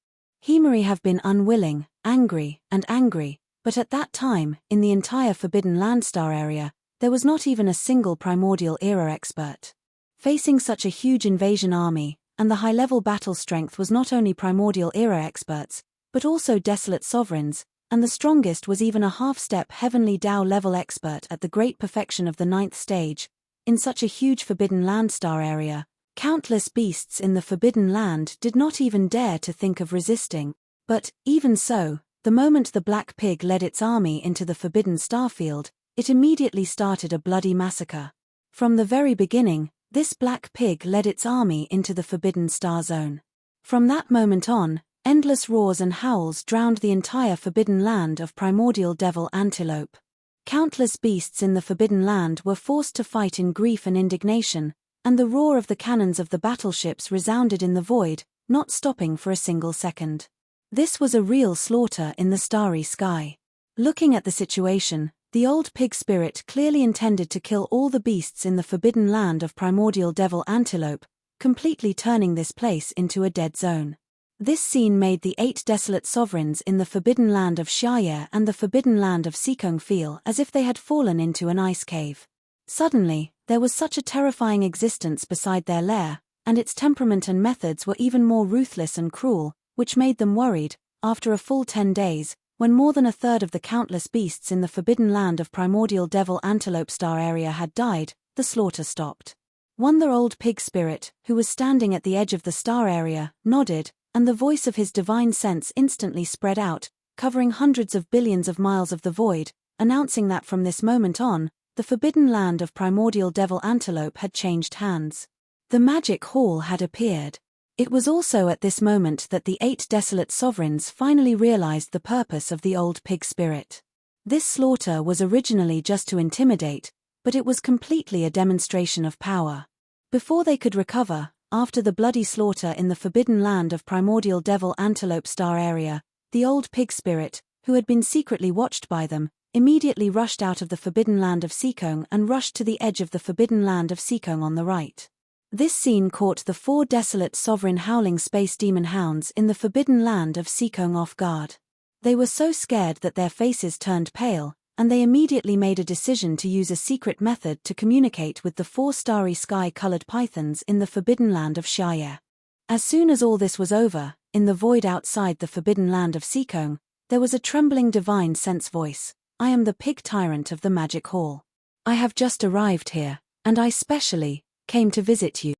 He may have been unwilling, angry, but at that time, in the entire Forbidden Land Star area, there was not even a single Primordial Era expert. Facing such a huge invasion army, and the high-level battle strength was not only Primordial Era experts, but also desolate sovereigns, and the strongest was even a half-step heavenly Tao level expert at the great perfection of the 9th stage. In such a huge Forbidden Land Star area, countless beasts in the Forbidden Land did not even dare to think of resisting. But, even so, the moment the black pig led its army into the Forbidden Starfield, it immediately started a bloody massacre. From the very beginning, this black pig led its army into the Forbidden Star Zone. From that moment on, endless roars and howls drowned the entire Forbidden Land of Primordial Devil Antelope. Countless beasts in the Forbidden Land were forced to fight in grief and indignation, and the roar of the cannons of the battleships resounded in the void, not stopping for a single second. This was a real slaughter in the starry sky. Looking at the situation, the old pig spirit clearly intended to kill all the beasts in the Forbidden Land of Primordial Devil Antelope, completely turning this place into a dead zone. This scene made the 8 desolate sovereigns in the Forbidden Land of Xiaye and the Forbidden Land of Sikong feel as if they had fallen into an ice cave. Suddenly, there was such a terrifying existence beside their lair, and its temperament and methods were even more ruthless and cruel, which made them worried. After a full 10 days, when more than a third of the countless beasts in the Forbidden Land of Primordial Devil Antelope Star area had died, the slaughter stopped. The old pig spirit, who was standing at the edge of the star area, nodded, and the voice of his divine sense instantly spread out, covering hundreds of billions of miles of the void, announcing that from this moment on, the Forbidden Land of Primordial Devil Antelope had changed hands. The Magic Hall had appeared. It was also at this moment that the 8 desolate sovereigns finally realized the purpose of the old pig spirit. This slaughter was originally just to intimidate, but it was completely a demonstration of power. Before they could recover, after the bloody slaughter in the Forbidden Land of Primordial Devil Antelope Star area, the old pig spirit, who had been secretly watched by them, immediately rushed out of the Forbidden Land of Sikong and rushed to the edge of the Forbidden Land of Sikong on the right. This scene caught the 4 desolate sovereign howling space demon hounds in the Forbidden Land of Sikong off guard. They were so scared that their faces turned pale, and they immediately made a decision to use a secret method to communicate with the 4 starry sky-colored pythons in the Forbidden Land of Xiaye. As soon as all this was over, in the void outside the Forbidden Land of Sikong, there was a trembling divine sense voice. I am the pig tyrant of the Magic Hall. I have just arrived here, and I specially came to visit you.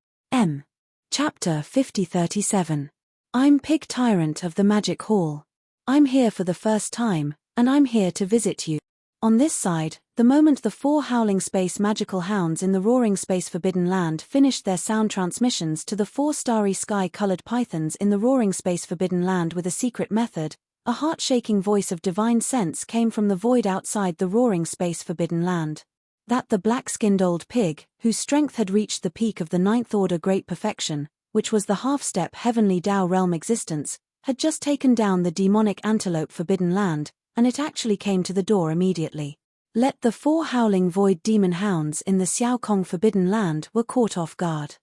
Chapter 5037. I'm Pig Tyrant of the Magic Hall. I'm here for the first time, and I'm here to visit you. On this side, the The moment the 4 howling space magical hounds in the roaring space forbidden land finished their sound transmissions to the 4 starry sky-colored pythons in the roaring space forbidden land with a secret method, a heart-shaking voice of divine sense came from the void outside the roaring space forbidden land. That the black-skinned old pig, whose strength had reached the peak of the 9th order great perfection, which was the half-step heavenly Tao realm existence, had just taken down the demonic antelope forbidden land, and it actually came to the door immediately. Let the 4 howling void demon hounds in the Xiao Kong forbidden land were caught off guard.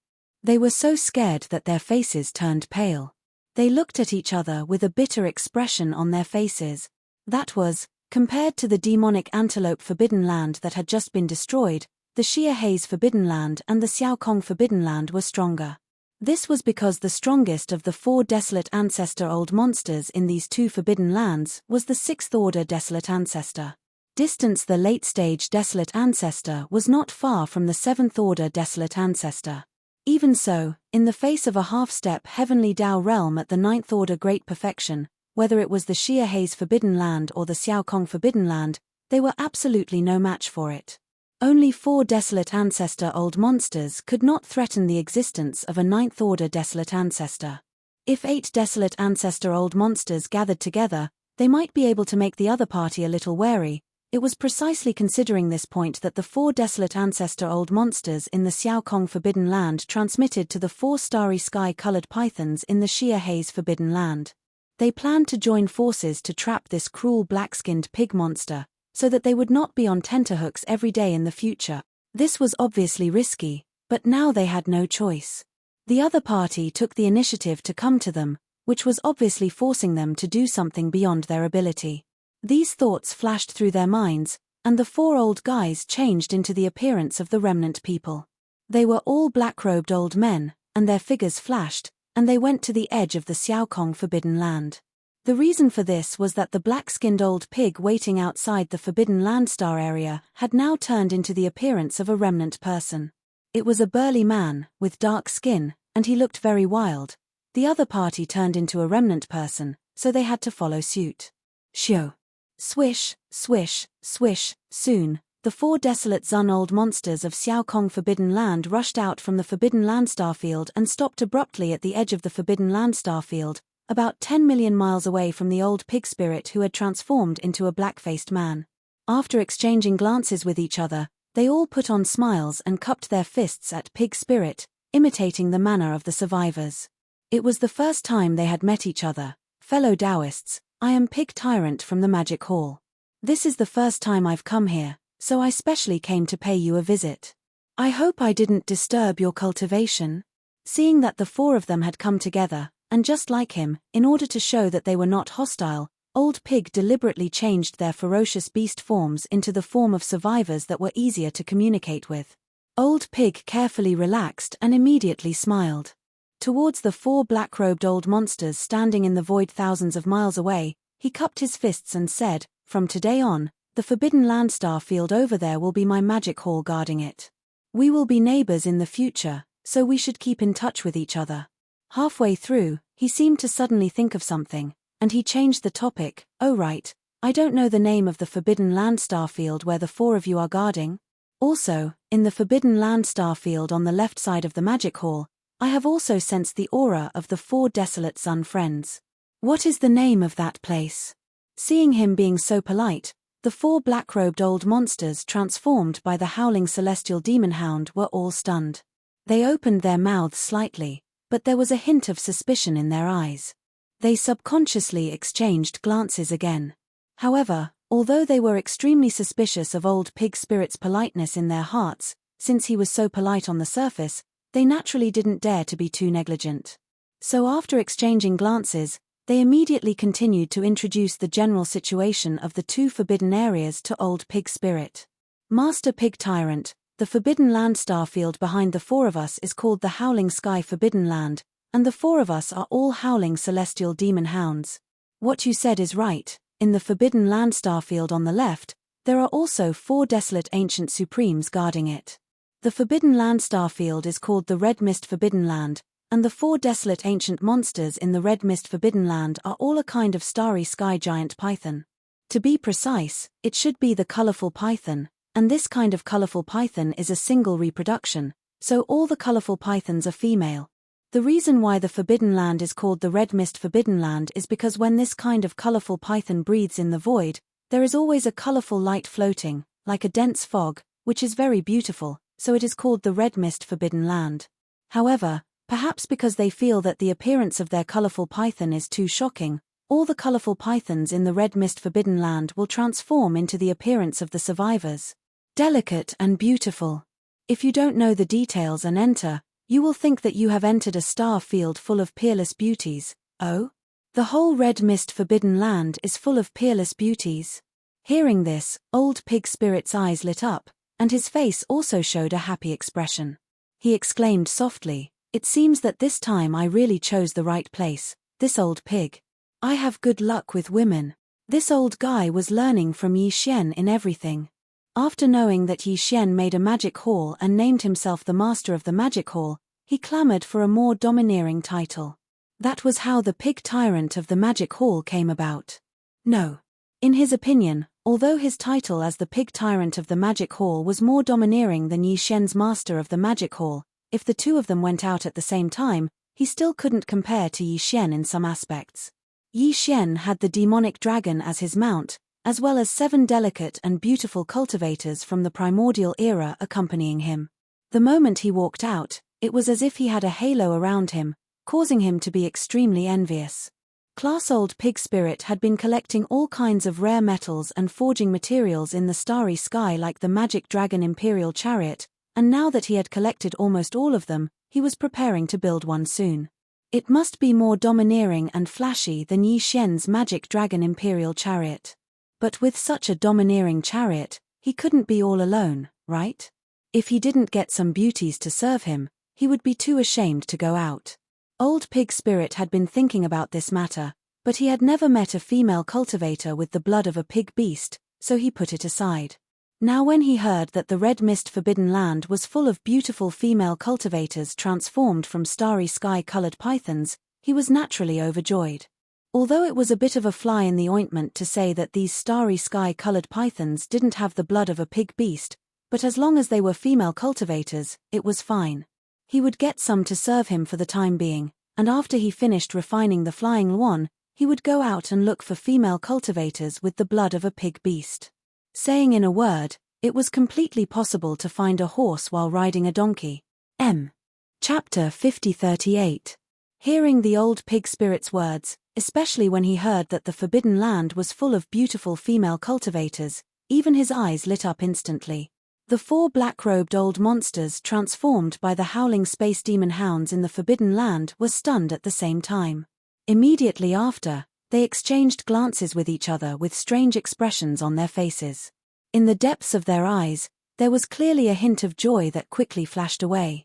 They were so scared that their faces turned pale. They looked at each other with a bitter expression on their faces. That was, compared to the demonic antelope forbidden land that had just been destroyed, the Xia Haze forbidden land and the Xiao Kong forbidden land were stronger. This was because the strongest of the 4 desolate ancestor old monsters in these 2 forbidden lands was the 6th order desolate ancestor. Distance the late-stage desolate ancestor was not far from the 7th order desolate ancestor. Even so, in the face of a half-step heavenly Tao realm at the 9th order great perfection, whether it was the Xia Haze forbidden land or the Xiao Kong forbidden land, they were absolutely no match for it. Only 4 desolate ancestor old monsters could not threaten the existence of a 9th order desolate ancestor. If 8 desolate ancestor old monsters gathered together, they might be able to make the other party a little wary. It was precisely considering this point that the 4 desolate ancestor old monsters in the Xiao Kong forbidden land transmitted to the 4 starry sky-colored pythons in the Xia Haze forbidden land. They planned to join forces to trap this cruel black-skinned pig monster, so that they would not be on tenterhooks every day in the future. This was obviously risky, but now they had no choice. The other party took the initiative to come to them, which was obviously forcing them to do something beyond their ability. These thoughts flashed through their minds, and the 4 old guys changed into the appearance of the remnant people. They were all black-robed old men, and their figures flashed, and they went to the edge of the Xiao Kong forbidden land. The reason for this was that the black-skinned old pig waiting outside the forbidden land star area had now turned into the appearance of a remnant person. It was a burly man, with dark skin, and he looked very wild. The other party turned into a remnant person, so they had to follow suit. Shio. Swish, swish, swish, soon, the 4 desolate Zun old monsters of Xiao Kong forbidden land rushed out from the forbidden land starfield and stopped abruptly at the edge of the forbidden land starfield, about 10 million miles away from the old pig spirit who had transformed into a black-faced man. After exchanging glances with each other, they all put on smiles and cupped their fists at pig spirit, imitating the manner of the survivors. It was the first time they had met each other. Fellow Taoists, I am Pig Tyrant from the Magic Hall. This is the first time I've come here, so I specially came to pay you a visit. I hope I didn't disturb your cultivation. Seeing that the 4 of them had come together, and just like him, in order to show that they were not hostile, Old Pig deliberately changed their ferocious beast forms into the form of survivors that were easier to communicate with. Old Pig carefully relaxed and immediately smiled. Towards the 4 black-robed old monsters standing in the void thousands of miles away, he cupped his fists and said, "From today on, the forbidden land star field over there will be my magic hall guarding it. We will be neighbors in the future, so we should keep in touch with each other." Halfway through, he seemed to suddenly think of something, and he changed the topic. "Oh right, I don't know the name of the forbidden land star field where the 4 of you are guarding. Also, in the forbidden land star field on the left side of the magic hall, I have also sensed the aura of the 4 desolate Sun friends. What is the name of that place?" Seeing him being so polite, the 4 black-robed old monsters transformed by the howling celestial demon hound were all stunned. They opened their mouths slightly, but there was a hint of suspicion in their eyes. They subconsciously exchanged glances again. However, although they were extremely suspicious of Old Pig Spirit's politeness in their hearts, since he was so polite on the surface, they naturally didn't dare to be too negligent. So after exchanging glances, they immediately continued to introduce the general situation of the 2 forbidden areas to Old Pig Spirit. "Master Pig Tyrant, the forbidden land star field behind the 4 of us is called the Howling Sky Forbidden Land, and the 4 of us are all howling celestial demon hounds. What you said is right. In the forbidden land star field on the left, there are also 4 desolate ancient supremes guarding it. The forbidden land star field is called the Red Mist Forbidden Land, and the 4 desolate ancient monsters in the Red Mist Forbidden Land are all a kind of starry sky giant python. To be precise, it should be the colorful python, and this kind of colorful python is a single reproduction, so all the colorful pythons are female. The reason why the Forbidden Land is called the Red Mist Forbidden Land is because when this kind of colorful python breathes in the void, there is always a colorful light floating, like a dense fog, which is very beautiful, so it is called the Red Mist Forbidden Land. However, perhaps because they feel that the appearance of their colorful python is too shocking, all the colorful pythons in the Red Mist Forbidden Land will transform into the appearance of the survivors. Delicate and beautiful. If you don't know the details and enter, you will think that you have entered a star field full of peerless beauties. Oh? The whole Red Mist Forbidden Land is full of peerless beauties. Hearing this, Old Pig Spirit's eyes lit up, and his face also showed a happy expression. He exclaimed softly, "It seems that this time I really chose the right place, this old pig. I have good luck with women." This old guy was learning from Yi Xian in everything. After knowing that Yi Xian made a magic hall and named himself the master of the magic hall, he clamored for a more domineering title. That was how the pig tyrant of the magic hall came about. No. In his opinion, although his title as the pig tyrant of the magic hall was more domineering than Yi Xian's master of the magic hall, if the two of them went out at the same time, he still couldn't compare to Yi Xian in some aspects. Yi Xian had the demonic dragon as his mount, as well as 7 delicate and beautiful cultivators from the primordial era accompanying him. The moment he walked out, it was as if he had a halo around him, causing him to be extremely envious. Class Old Pig Spirit had been collecting all kinds of rare metals and forging materials in the starry sky like the magic dragon imperial chariot, and now that he had collected almost all of them, he was preparing to build one soon. It must be more domineering and flashy than Yi Xian's magic dragon imperial chariot. But with such a domineering chariot, he couldn't be all alone, right? If he didn't get some beauties to serve him, he would be too ashamed to go out. Old Pig Spirit had been thinking about this matter, but he had never met a female cultivator with the blood of a pig beast, so he put it aside. Now when he heard that the Red Mist Forbidden Land was full of beautiful female cultivators transformed from starry sky-colored pythons, he was naturally overjoyed. Although it was a bit of a fly in the ointment to say that these starry sky-colored pythons didn't have the blood of a pig beast, but as long as they were female cultivators, it was fine. He would get some to serve him for the time being, and after he finished refining the flying one, he would go out and look for female cultivators with the blood of a pig beast. Saying in a word, it was completely possible to find a horse while riding a donkey. Chapter 5038. Hearing the Old Pig Spirit's words, especially when he heard that the Forbidden Land was full of beautiful female cultivators, even his eyes lit up instantly. The 4 black-robed old monsters transformed by the howling space demon hounds in the Forbidden Land were stunned at the same time. Immediately after, they exchanged glances with each other with strange expressions on their faces. In the depths of their eyes, there was clearly a hint of joy that quickly flashed away.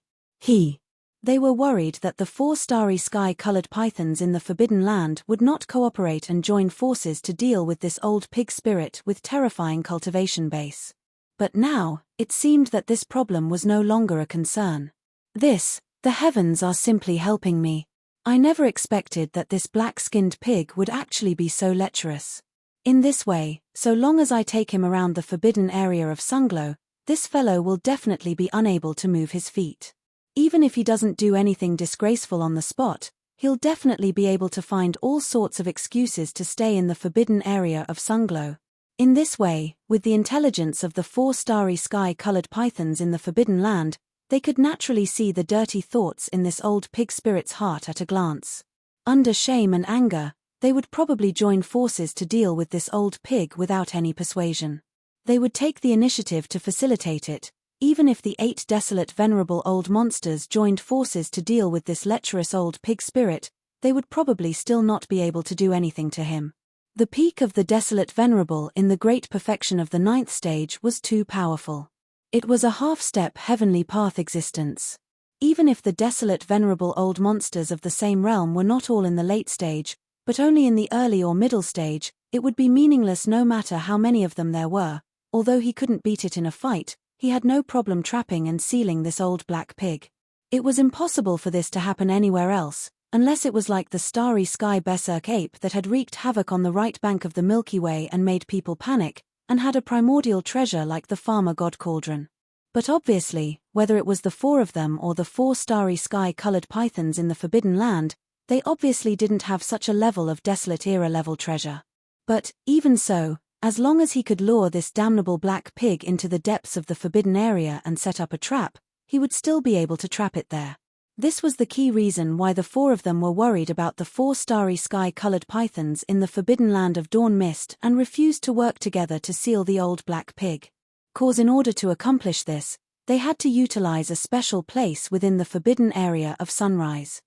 They were worried that the 4 starry sky-colored pythons in the Forbidden Land would not cooperate and join forces to deal with this old pig spirit with terrifying cultivation base. But now, it seemed that this problem was no longer a concern. The heavens are simply helping me. I never expected that this black-skinned pig would actually be so lecherous. In this way, so long as I take him around the forbidden area of Sunglow, this fellow will definitely be unable to move his feet. Even if he doesn't do anything disgraceful on the spot, he'll definitely be able to find all sorts of excuses to stay in the forbidden area of Sunglow. In this way, with the intelligence of the 4 starry sky-colored pythons in the Forbidden Land, they could naturally see the dirty thoughts in this old pig spirit's heart at a glance. Under shame and anger, they would probably join forces to deal with this old pig without any persuasion. They would take the initiative to facilitate it. Even if the 8 desolate venerable old monsters joined forces to deal with this lecherous old pig spirit, they would probably still not be able to do anything to him. The peak of the desolate venerable in the great perfection of the 9th stage was too powerful. It was a half-step heavenly path existence. Even if the desolate venerable old monsters of the same realm were not all in the late stage, but only in the early or middle stage, it would be meaningless no matter how many of them there were. Although he couldn't beat it in a fight, he had no problem trapping and sealing this old black pig. It was impossible for this to happen anywhere else, unless it was like the starry sky berserk ape that had wreaked havoc on the right bank of the Milky Way and made people panic, and had a primordial treasure like the farmer god cauldron. But obviously, whether it was the four of them or the four starry sky-colored pythons in the Forbidden Land, they obviously didn't have such a level of desolate era-level treasure. But, even so, as long as he could lure this damnable black pig into the depths of the forbidden area and set up a trap, he would still be able to trap it there. This was the key reason why the four of them were worried about the four starry sky-colored pythons in the Forbidden Land of Dawn Mist and refused to work together to seal the old black pig. Cause in order to accomplish this, they had to utilize a special place within the forbidden area of Sunrise.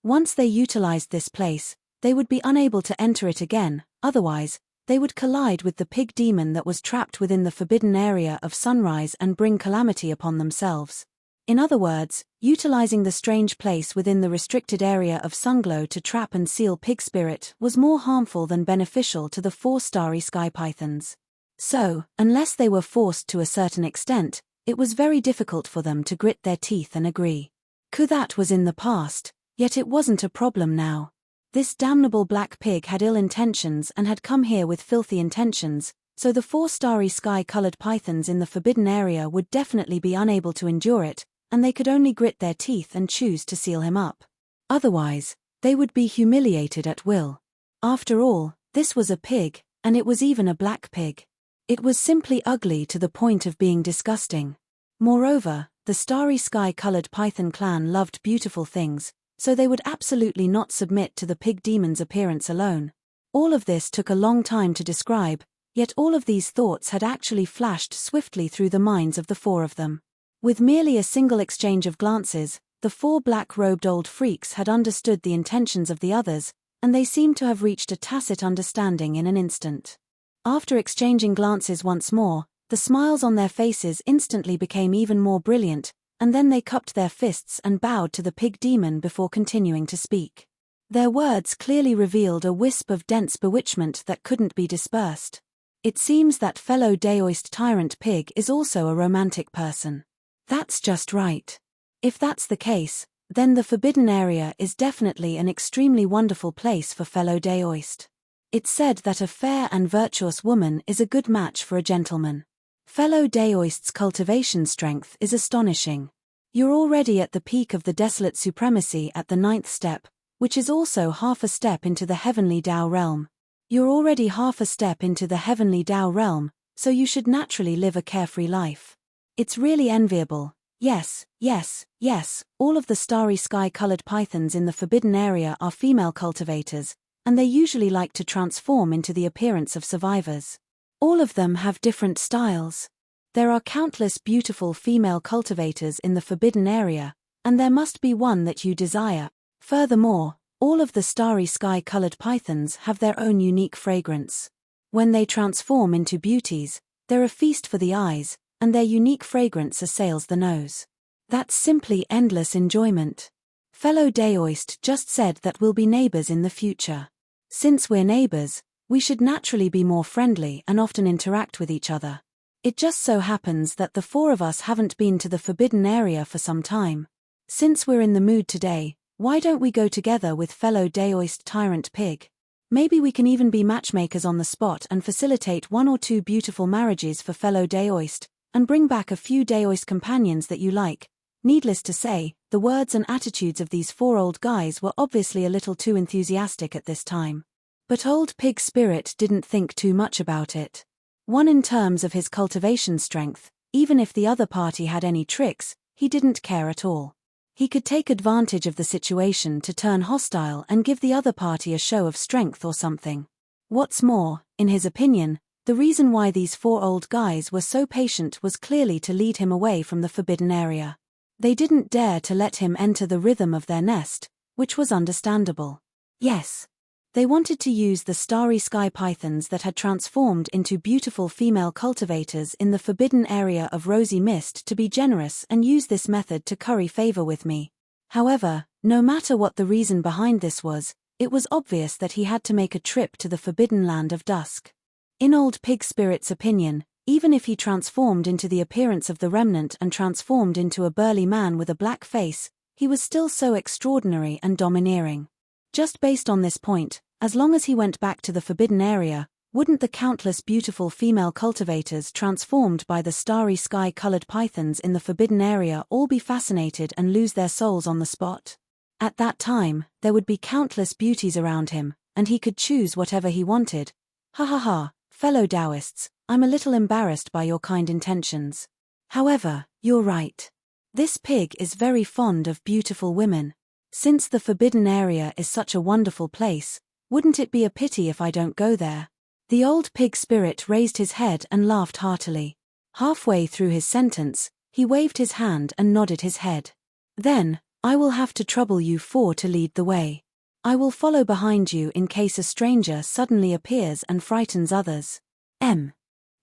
Once they utilized this place, they would be unable to enter it again, otherwise, they would collide with the pig demon that was trapped within the forbidden area of Sunrise and bring calamity upon themselves. In other words, utilizing the strange place within the restricted area of Sunglow to trap and seal pig spirit was more harmful than beneficial to the four starry sky pythons. So, unless they were forced to a certain extent, it was very difficult for them to grit their teeth and agree. That was in the past, yet it wasn't a problem now. This damnable black pig had ill intentions and had come here with filthy intentions, so the four starry sky-colored pythons in the forbidden area would definitely be unable to endure it, and they could only grit their teeth and choose to seal him up. Otherwise, they would be humiliated at will. After all, this was a pig, and it was even a black pig. It was simply ugly to the point of being disgusting. Moreover, the starry sky-colored python clan loved beautiful things, so they would absolutely not submit to the pig demon's appearance alone. All of this took a long time to describe, yet all of these thoughts had actually flashed swiftly through the minds of the four of them. With merely a single exchange of glances, the four black-robed old freaks had understood the intentions of the others, and they seemed to have reached a tacit understanding in an instant. After exchanging glances once more, the smiles on their faces instantly became even more brilliant, and then they cupped their fists and bowed to the pig demon before continuing to speak. Their words clearly revealed a wisp of dense bewitchment that couldn't be dispersed. It seems that fellow Daoist tyrant pig is also a romantic person. That's just right. If that's the case, then the forbidden area is definitely an extremely wonderful place for fellow Daoist. It's said that a fair and virtuous woman is a good match for a gentleman. Fellow Daoist's cultivation strength is astonishing. You're already at the peak of the desolate supremacy at the 9th step, which is also half a step into the heavenly Dao realm. You're already half a step into the heavenly Dao realm, so you should naturally live a carefree life. It's really enviable. Yes, yes, yes, all of the starry sky-colored pythons in the forbidden area are female cultivators, and they usually like to transform into the appearance of survivors. All of them have different styles. There are countless beautiful female cultivators in the forbidden area, and there must be one that you desire. Furthermore, all of the starry sky-colored pythons have their own unique fragrance. When they transform into beauties, they're a feast for the eyes, and their unique fragrance assails the nose. That's simply endless enjoyment. Fellow Daoist just said that we'll be neighbors in the future. Since we're neighbors, we should naturally be more friendly and often interact with each other. It just so happens that the four of us haven't been to the forbidden area for some time. Since we're in the mood today, why don't we go together with fellow Daoist tyrant pig? Maybe we can even be matchmakers on the spot and facilitate 1 or 2 beautiful marriages for fellow Daoist, and bring back a few Daoist companions that you like. Needless to say, the words and attitudes of these 4 old guys were obviously a little too enthusiastic at this time. But old Pig Spirit didn't think too much about it. One, in terms of his cultivation strength, even if the other party had any tricks, he didn't care at all. He could take advantage of the situation to turn hostile and give the other party a show of strength or something. What's more, in his opinion, the reason why these 4 old guys were so patient was clearly to lead him away from the forbidden area. They didn't dare to let him enter the rhythm of their nest, which was understandable. Yes. They wanted to use the starry sky pythons that had transformed into beautiful female cultivators in the forbidden area of Rosy Mist to be generous and use this method to curry favor with me. However, no matter what the reason behind this was, it was obvious that he had to make a trip to the forbidden land of dusk. In old Pig Spirit's opinion, even if he transformed into the appearance of the remnant and transformed into a burly man with a black face, he was still so extraordinary and domineering. Just based on this point, as long as he went back to the forbidden area, wouldn't the countless beautiful female cultivators transformed by the starry sky-colored pythons in the forbidden area all be fascinated and lose their souls on the spot? At that time, there would be countless beauties around him, and he could choose whatever he wanted. Ha ha ha, fellow Taoists, I'm a little embarrassed by your kind intentions. However, you're right. This pig is very fond of beautiful women. Since the forbidden area is such a wonderful place, wouldn't it be a pity if I don't go there? The old pig spirit raised his head and laughed heartily. Halfway through his sentence, he waved his hand and nodded his head. Then, I will have to trouble you four to lead the way. I will follow behind you in case a stranger suddenly appears and frightens others.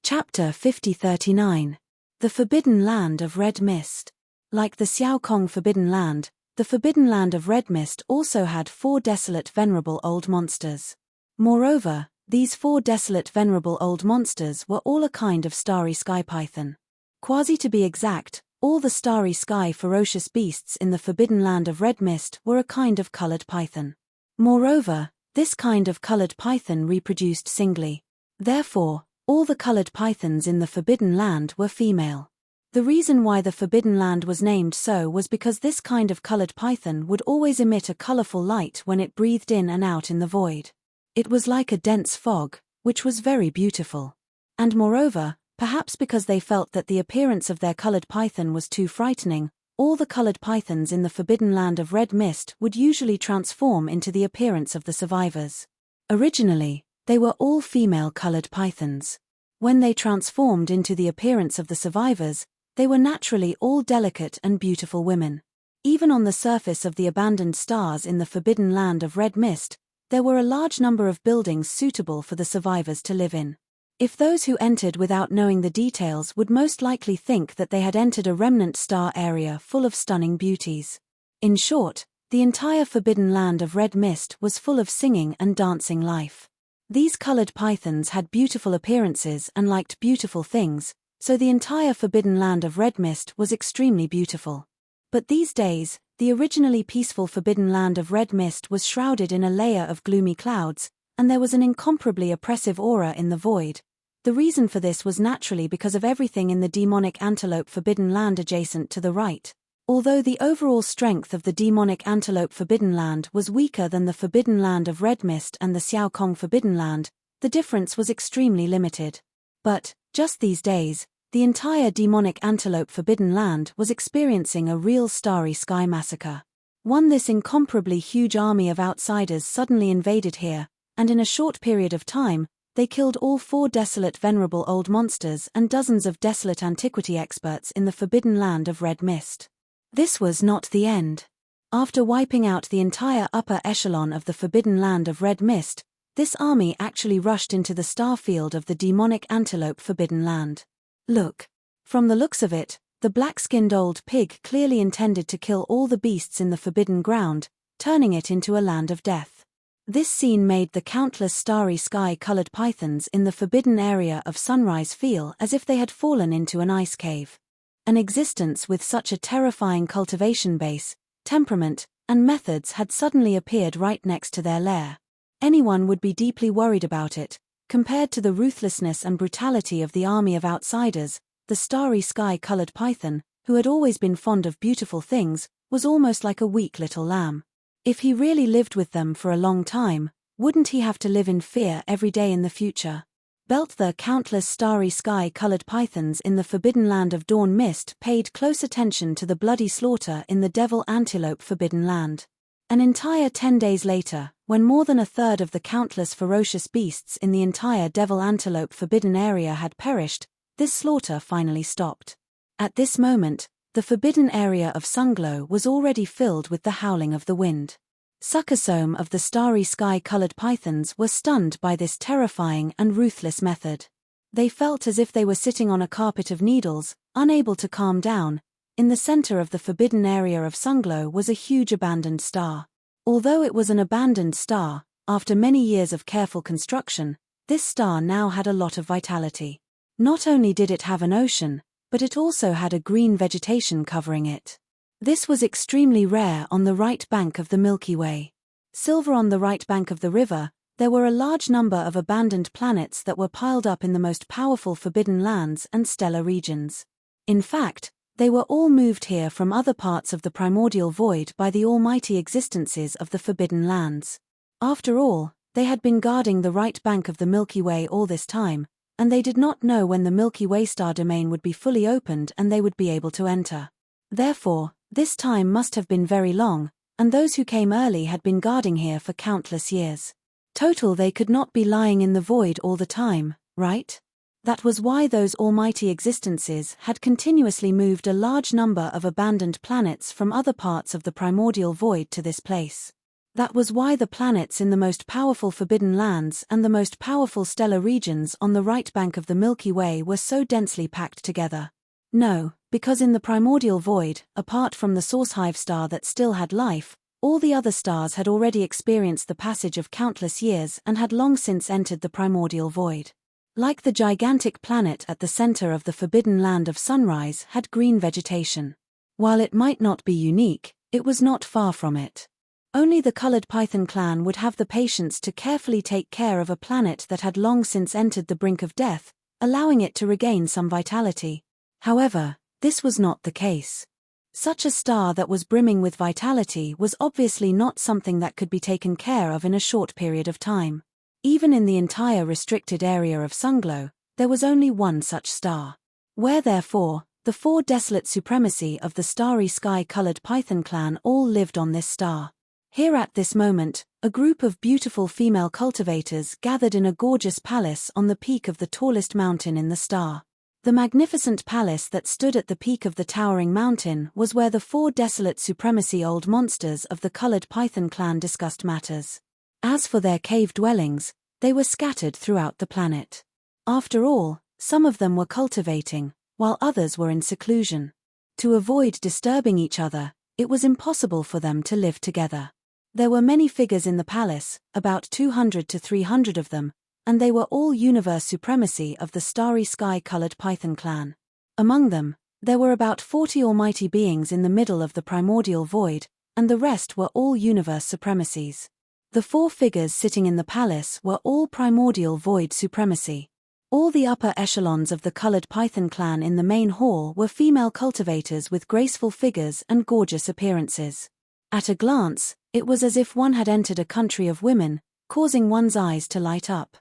Chapter 5039. The Forbidden Land of Red Mist. Like the Xiaokong Forbidden Land, the Forbidden Land of Red Mist also had 4 desolate venerable old monsters. Moreover, these 4 desolate venerable old monsters were all a kind of starry sky python. Quasi to be exact, all the starry sky ferocious beasts in the Forbidden Land of Red Mist were a kind of colored python. Moreover, this kind of colored python reproduced singly. Therefore, all the colored pythons in the Forbidden Land were female. The reason why the Forbidden Land was named so was because this kind of colored python would always emit a colorful light when it breathed in and out in the void. It was like a dense fog, which was very beautiful. And moreover, perhaps because they felt that the appearance of their colored python was too frightening, all the colored pythons in the Forbidden Land of Red Mist would usually transform into the appearance of the survivors. Originally, they were all female colored pythons. When they transformed into the appearance of the survivors, they were naturally all delicate and beautiful women. Even on the surface of the abandoned stars in the Forbidden Land of Red Mist, there were a large number of buildings suitable for the survivors to live in. If those who entered without knowing the details would most likely think that they had entered a remnant star area full of stunning beauties. In short, the entire Forbidden Land of Red Mist was full of singing and dancing life. These colored pythons had beautiful appearances and liked beautiful things, so the entire Forbidden Land of Red Mist was extremely beautiful. But these days, the originally peaceful Forbidden Land of Red Mist was shrouded in a layer of gloomy clouds, and there was an incomparably oppressive aura in the void. The reason for this was naturally because of everything in the demonic Antelope Forbidden Land adjacent to the right. Although the overall strength of the demonic Antelope Forbidden Land was weaker than the Forbidden Land of Red Mist and the Xiaokong Forbidden Land, the difference was extremely limited. But, just these days, the entire demonic Antelope Forbidden Land was experiencing a real starry sky massacre. This incomparably huge army of outsiders suddenly invaded here, and in a short period of time, they killed all 4 desolate venerable old monsters and dozens of desolate antiquity experts in the Forbidden Land of Red Mist. This was not the end. After wiping out the entire upper echelon of the Forbidden Land of Red Mist, this army actually rushed into the star field of the demonic Antelope Forbidden Land. Look. From the looks of it, the black-skinned old pig clearly intended to kill all the beasts in the Forbidden Ground, turning it into a land of death. This scene made the countless starry sky-colored pythons in the forbidden area of Sunrise feel as if they had fallen into an ice cave. An existence with such a terrifying cultivation base, temperament, and methods had suddenly appeared right next to their lair. Anyone would be deeply worried about it. Compared to the ruthlessness and brutality of the army of outsiders, the starry sky-colored python, who had always been fond of beautiful things, was almost like a weak little lamb. If he really lived with them for a long time, wouldn't he have to live in fear every day in the future? The countless starry sky-colored pythons in the Forbidden Land of Dawn Mist paid close attention to the bloody slaughter in the Devil Antelope Forbidden Land. An entire 10 days later, when more than a third of the countless ferocious beasts in the entire Devil Antelope Forbidden area had perished, this slaughter finally stopped. At this moment, the forbidden area of Sunglow was already filled with the howling of the wind. Succosome of the starry sky-colored pythons were stunned by this terrifying and ruthless method. They felt as if they were sitting on a carpet of needles, unable to calm down. In the center of the forbidden area of Sunglow was a huge abandoned star. Although it was an abandoned star, after many years of careful construction, this star now had a lot of vitality. Not only did it have an ocean, but it also had a green vegetation covering it. This was extremely rare on the right bank of the Milky Way. Silver on the right bank of the river, There were a large number of abandoned planets that were piled up in the most powerful forbidden lands and stellar regions. In fact, they were all moved here from other parts of the primordial void by the almighty existences of the forbidden lands. After all, they had been guarding the right bank of the Milky Way all this time, and they did not know when the Milky Way star domain would be fully opened and they would be able to enter. Therefore, this time must have been very long, and those who came early had been guarding here for countless years. Total, they could not be lying in the void all the time, right? That was why those almighty existences had continuously moved a large number of abandoned planets from other parts of the primordial void to this place. That was why the planets in the most powerful forbidden lands and the most powerful stellar regions on the right bank of the Milky Way were so densely packed together. No, because in the primordial void, apart from the source hive star that still had life, all the other stars had already experienced the passage of countless years and had long since entered the primordial void. Like the gigantic planet at the center of the forbidden land of sunrise had green vegetation. While it might not be unique, it was not far from it. Only the colored python clan would have the patience to carefully take care of a planet that had long since entered the brink of death, allowing it to regain some vitality. However, this was not the case. Such a star that was brimming with vitality was obviously not something that could be taken care of in a short period of time. Even in the entire restricted area of Sunglow, there was only one such star. Where therefore, the four desolate supremacy of the starry sky-colored python clan all lived on this star. Here at this moment, a group of beautiful female cultivators gathered in a gorgeous palace on the peak of the tallest mountain in the star. The magnificent palace that stood at the peak of the towering mountain was where the four desolate supremacy old monsters of the colored python clan discussed matters. As for their cave dwellings, they were scattered throughout the planet. After all, some of them were cultivating, while others were in seclusion. To avoid disturbing each other, it was impossible for them to live together. There were many figures in the palace, about 200 to 300 of them, and they were all universe supremacy of the starry sky-colored python clan. Among them, there were about 40 almighty beings in the middle of the primordial void, and the rest were all universe supremacies. The four figures sitting in the palace were all primordial void supremacy. All the upper echelons of the colored python clan in the main hall were female cultivators with graceful figures and gorgeous appearances. At a glance, it was as if one had entered a country of women, causing one's eyes to light up.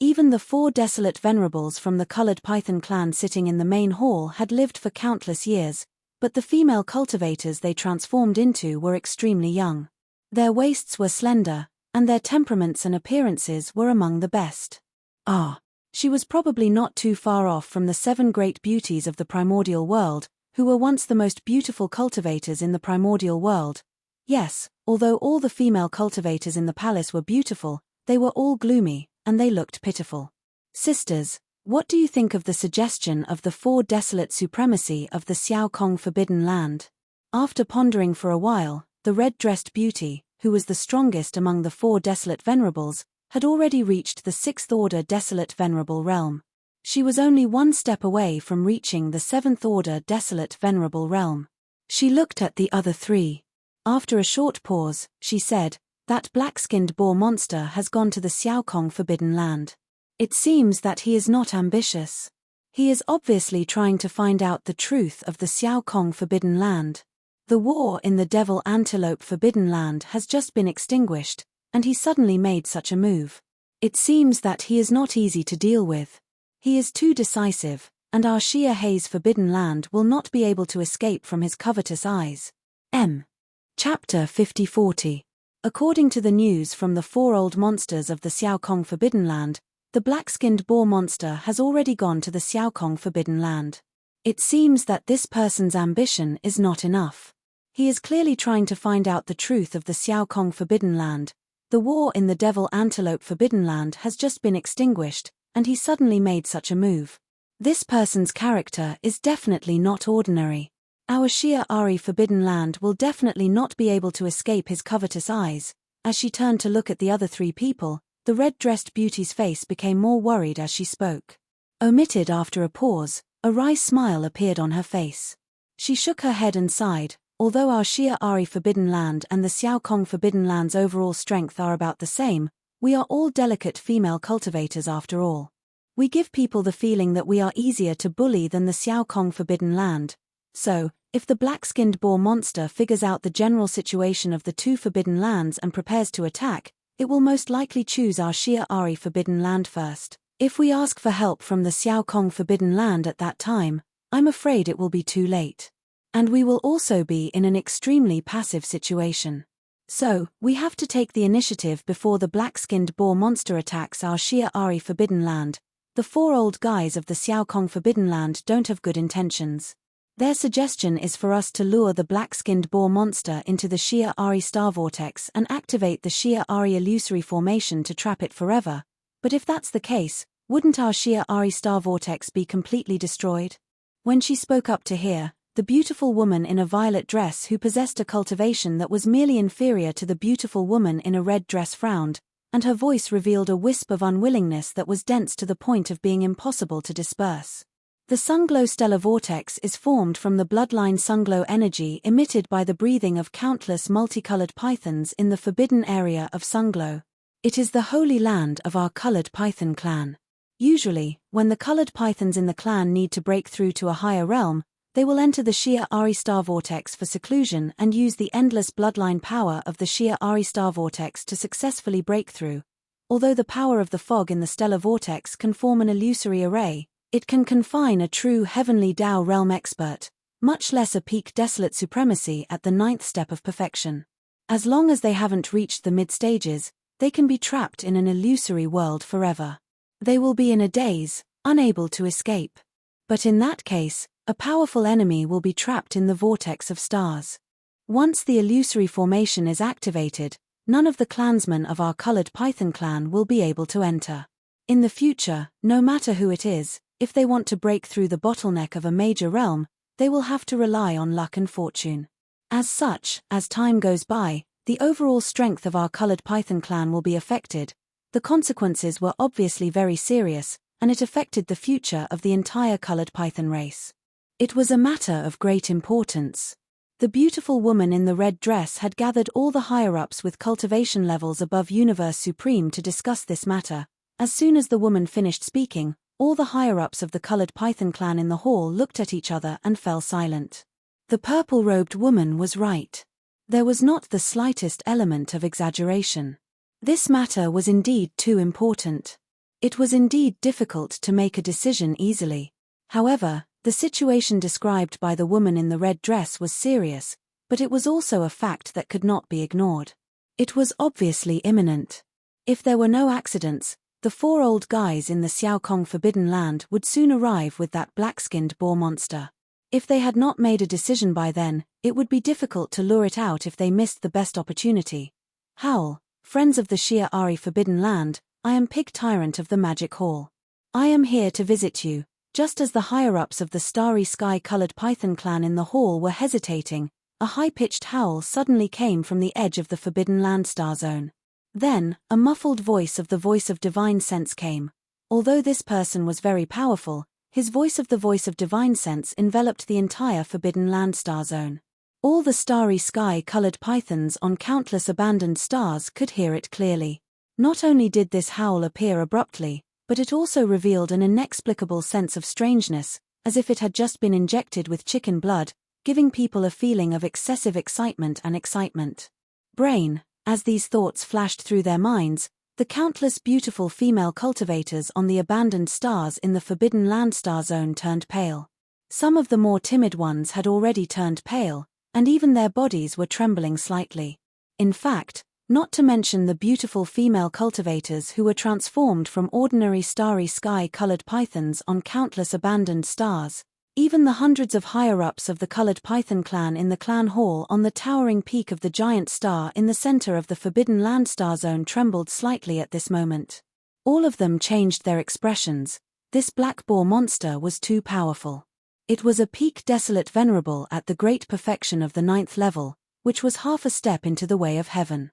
Even the four desolate venerables from the colored python clan sitting in the main hall had lived for countless years, but the female cultivators they transformed into were extremely young. Their waists were slender, and their temperaments and appearances were among the best. She was probably not too far off from the 7 great beauties of the primordial world, who were once the most beautiful cultivators in the primordial world. Yes, although all the female cultivators in the palace were beautiful, they were all gloomy, and they looked pitiful. Sisters, what do you think of the suggestion of the four desolate supremacy of the Xiao Kong Forbidden Land? After pondering for a while, the red-dressed beauty, who was the strongest among the four desolate venerables, had already reached the 6th-order desolate venerable realm. She was only one step away from reaching the 7th-order desolate venerable realm. She looked at the other 3. After a short pause, she said, "That black-skinned boar monster has gone to the Xiao Kong Forbidden Land. It seems that he is not ambitious. He is obviously trying to find out the truth of the Xiao Kong Forbidden Land. The war in the Devil Antelope Forbidden Land has just been extinguished, and he suddenly made such a move. It seems that he is not easy to deal with. He is too decisive, and our Shia Haze Forbidden Land will not be able to escape from his covetous eyes." Chapter 50-40. According to the news from the 4 old monsters of the Xiao Kong Forbidden Land, the black-skinned boar monster has already gone to the Xiao Kong Forbidden Land. It seems that this person's ambition is not enough. He is clearly trying to find out the truth of the Xiao Kong Forbidden Land. The war in the Devil Antelope Forbidden Land has just been extinguished, and he suddenly made such a move. This person's character is definitely not ordinary. Our Shia Ari Forbidden Land will definitely not be able to escape his covetous eyes. As she turned to look at the other 3 people, the red-dressed beauty's face became more worried as she spoke. Omitted after a pause, a wry smile appeared on her face. She shook her head and sighed. Although our Shia Ari Forbidden Land and the Xiao Kong Forbidden Land's overall strength are about the same, We are all delicate female cultivators after all. We give people the feeling that we are easier to bully than the Xiaokong Forbidden Land. So, if the black-skinned boar monster figures out the general situation of the two forbidden lands and prepares to attack, it will most likely choose our Xia Ari Forbidden Land first. If we ask for help from the Xiaokong Forbidden Land at that time, I'm afraid it will be too late. And we will also be in an extremely passive situation. So, we have to take the initiative before the black-skinned boar monster attacks our Xia Ari Forbidden Land. The four old guys of the Xiaokong Forbidden Land don't have good intentions. Their suggestion is for us to lure the black-skinned boar monster into the Xia Ari star vortex and activate the Xia Ari illusory formation to trap it forever. But if that's the case, wouldn't our Xia Ari star vortex be completely destroyed? When she spoke up to hear, the beautiful woman in a violet dress who possessed a cultivation that was merely inferior to the beautiful woman in a red dress frowned, and her voice revealed a wisp of unwillingness that was dense to the point of being impossible to disperse. The Sunglow stellar vortex is formed from the bloodline Sunglow energy emitted by the breathing of countless multicolored pythons in the forbidden area of Sunglow. It is the holy land of our colored python clan. Usually, when the colored pythons in the clan need to break through to a higher realm, they will enter the Xia Ari star vortex for seclusion and use the endless bloodline power of the Xia Ari star vortex to successfully break through. Although the power of the fog in the stellar vortex can form an illusory array, it can confine a true heavenly Tao realm expert, much less a peak desolate supremacy at the 9th step of perfection. As long as they haven't reached the mid-stages, they can be trapped in an illusory world forever. They will be in a daze, unable to escape. But in that case, a powerful enemy will be trapped in the vortex of stars. Once the illusory formation is activated, none of the clansmen of our colored python clan will be able to enter. In the future, no matter who it is, if they want to break through the bottleneck of a major realm, they will have to rely on luck and fortune. As such, as time goes by, the overall strength of our colored python clan will be affected. The consequences were obviously very serious, and it affected the future of the entire colored python race. It was a matter of great importance. The beautiful woman in the red dress had gathered all the higher-ups with cultivation levels above Universe Supreme to discuss this matter. As soon as the woman finished speaking, all the higher-ups of the colored python clan in the hall looked at each other and fell silent. The purple-robed woman was right. There was not the slightest element of exaggeration. This matter was indeed too important. It was indeed difficult to make a decision easily. However, the situation described by the woman in the red dress was serious, but it was also a fact that could not be ignored. It was obviously imminent. If there were no accidents, the four old guys in the Xiaokong Forbidden Land would soon arrive with that black-skinned boar monster. If they had not made a decision by then, it would be difficult to lure it out if they missed the best opportunity. Howl, friends of the Xia Ari Forbidden Land, I am Pig Tyrant of the Magic Hall. I am here to visit you. Just as the higher-ups of the starry sky-colored python clan in the hall were hesitating, a high-pitched howl suddenly came from the edge of the Forbidden Land star zone. Then, a muffled voice of the voice of divine sense came. Although this person was very powerful, his voice of the voice of divine sense enveloped the entire Forbidden Land star zone. All the starry sky-colored pythons on countless abandoned stars could hear it clearly. Not only did this howl appear abruptly, but it also revealed an inexplicable sense of strangeness, as if it had just been injected with chicken blood, giving people a feeling of excessive excitement and excitement. Brain. As these thoughts flashed through their minds, the countless beautiful female cultivators on the abandoned stars in the Forbidden Land star zone turned pale. Some of the more timid ones had already turned pale, and even their bodies were trembling slightly. In fact, not to mention the beautiful female cultivators who were transformed from ordinary starry sky-colored pythons on countless abandoned stars, even the hundreds of higher-ups of the colored python clan in the clan hall on the towering peak of the giant star in the center of the Forbidden Land star zone trembled slightly at this moment. All of them changed their expressions. This black boar monster was too powerful. It was a peak desolate venerable at the great perfection of the 9th level, which was half a step into the way of heaven.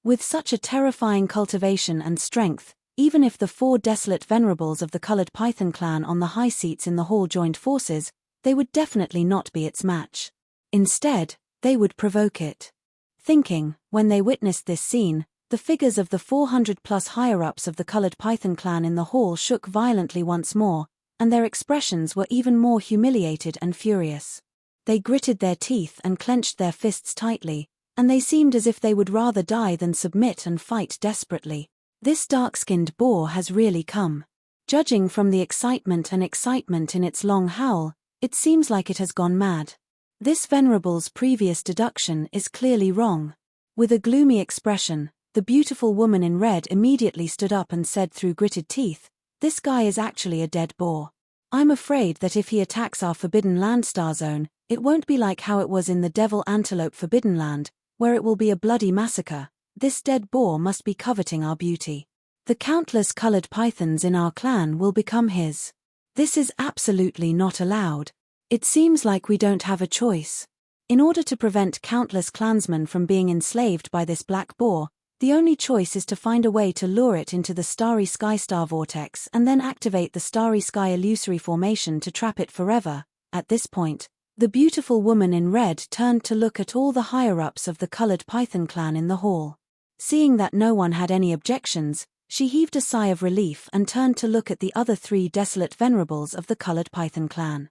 With such a terrifying cultivation and strength, even if the four desolate venerables of the colored python clan on the high seats in the hall joined forces, they would definitely not be its match. Instead, they would provoke it. Thinking, when they witnessed this scene, The figures of the 400-plus higher-ups of the colored python clan in the hall shook violently once more, and their expressions were even more humiliated and furious. They gritted their teeth and clenched their fists tightly, and they seemed as if they would rather die than submit and fight desperately. This dark-skinned boar has really come. Judging from the excitement in its long howl, it seems like it has gone mad. This venerable's previous deduction is clearly wrong. With a gloomy expression, the beautiful woman in red immediately stood up and said through gritted teeth, "This guy is actually a dead boar. I'm afraid that if he attacks our Forbidden Land star zone, it won't be like how it was in the Devil Antelope Forbidden Land, where it will be a bloody massacre. This dead boar must be coveting our beauty. The countless colored pythons in our clan will become his. This is absolutely not allowed. It seems like we don't have a choice. In order to prevent countless clansmen from being enslaved by this black boar, the only choice is to find a way to lure it into the Starry Sky Star Vortex and then activate the Starry Sky Illusory Formation to trap it forever." At this point, the beautiful woman in red turned to look at all the higher-ups of the colored python clan in the hall. Seeing that no one had any objections, she heaved a sigh of relief and turned to look at the other 3 desolate venerables of the colored python clan.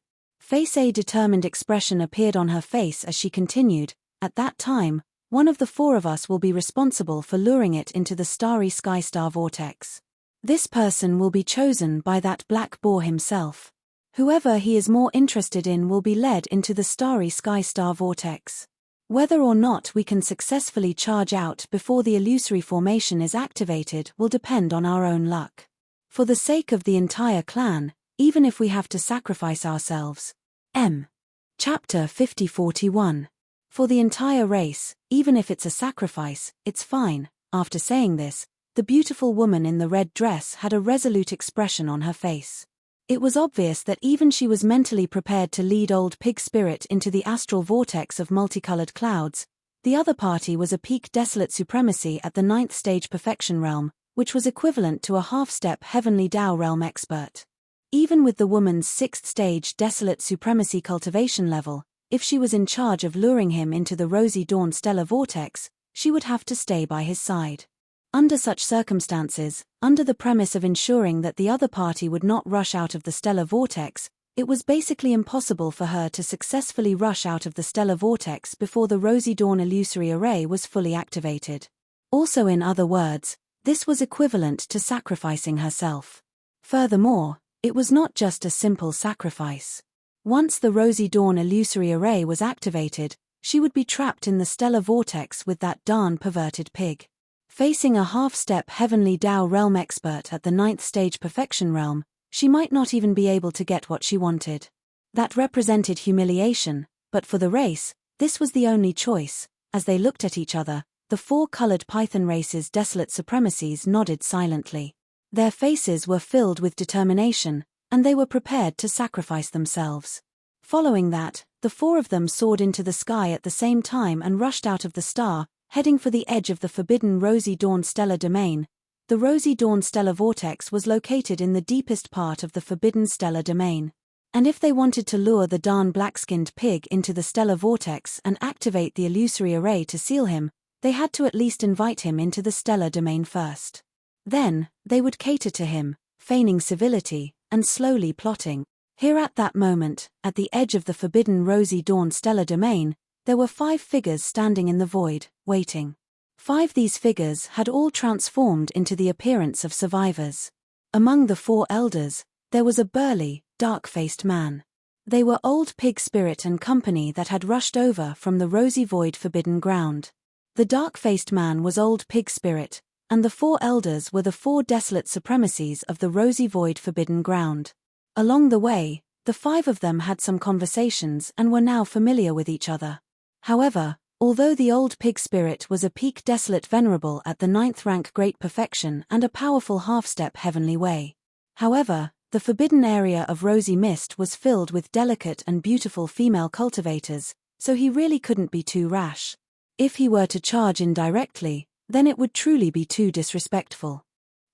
A determined expression appeared on her face as she continued, "At that time, one of the 4 of us will be responsible for luring it into the Starry Sky Star Vortex. This person will be chosen by that black boar himself. Whoever he is more interested in will be led into the Starry Sky Star Vortex. Whether or not we can successfully charge out before the illusory formation is activated will depend on our own luck. For the sake of the entire clan, even if we have to sacrifice ourselves." Chapter 5041. For the entire race, even if it's a sacrifice, it's fine. After saying this, the beautiful woman in the red dress had a resolute expression on her face. It was obvious that even she was mentally prepared to lead Old Pig Spirit into the astral vortex of multicolored clouds. The other party was a peak desolate supremacy at the 9th stage perfection realm, which was equivalent to a half-step heavenly Tao realm expert. Even with the woman's 6th stage desolate supremacy cultivation level, if she was in charge of luring him into the Rosy Dawn stellar vortex, she would have to stay by his side. Under such circumstances, under the premise of ensuring that the other party would not rush out of the stellar vortex, it was basically impossible for her to successfully rush out of the stellar vortex before the Rosy Dawn illusory array was fully activated. Also, in other words, this was equivalent to sacrificing herself. Furthermore, it was not just a simple sacrifice. Once the Rosy Dawn illusory array was activated, she would be trapped in the stellar vortex with that darn perverted pig. Facing a half-step heavenly Tao realm expert at the 9th stage perfection realm, she might not even be able to get what she wanted. That represented humiliation, but for the race, this was the only choice. As they looked at each other, the 4 colored python race's desolate supremacies nodded silently. Their faces were filled with determination, and they were prepared to sacrifice themselves. Following that, the 4 of them soared into the sky at the same time and rushed out of the star, heading for the edge of the forbidden Rosy Dawn stellar domain. The Rosy Dawn stellar vortex was located in the deepest part of the forbidden stellar domain. And if they wanted to lure the darn black-skinned pig into the stellar vortex and activate the illusory array to seal him, they had to at least invite him into the stellar domain first. Then, they would cater to him, feigning civility, and slowly plotting. Here at that moment, at the edge of the forbidden Rosy Dawn stellar domain, there were 5 figures standing in the void, waiting. 5 these figures had all transformed into the appearance of survivors. Among the 4 elders, there was a burly, dark-faced man. They were Old Pig Spirit and company that had rushed over from the Rosy Void forbidden ground. The dark-faced man was Old Pig Spirit, and the 4 elders were the 4 desolate supremacies of the Rosy Void forbidden ground. Along the way, the 5 of them had some conversations and were now familiar with each other. However, although the Old Pig Spirit was a peak desolate venerable at the 9th rank great perfection and a powerful half-step heavenly way. However, the forbidden area of Rosy Mist was filled with delicate and beautiful female cultivators, so he really couldn't be too rash. If he were to charge indirectly, then it would truly be too disrespectful.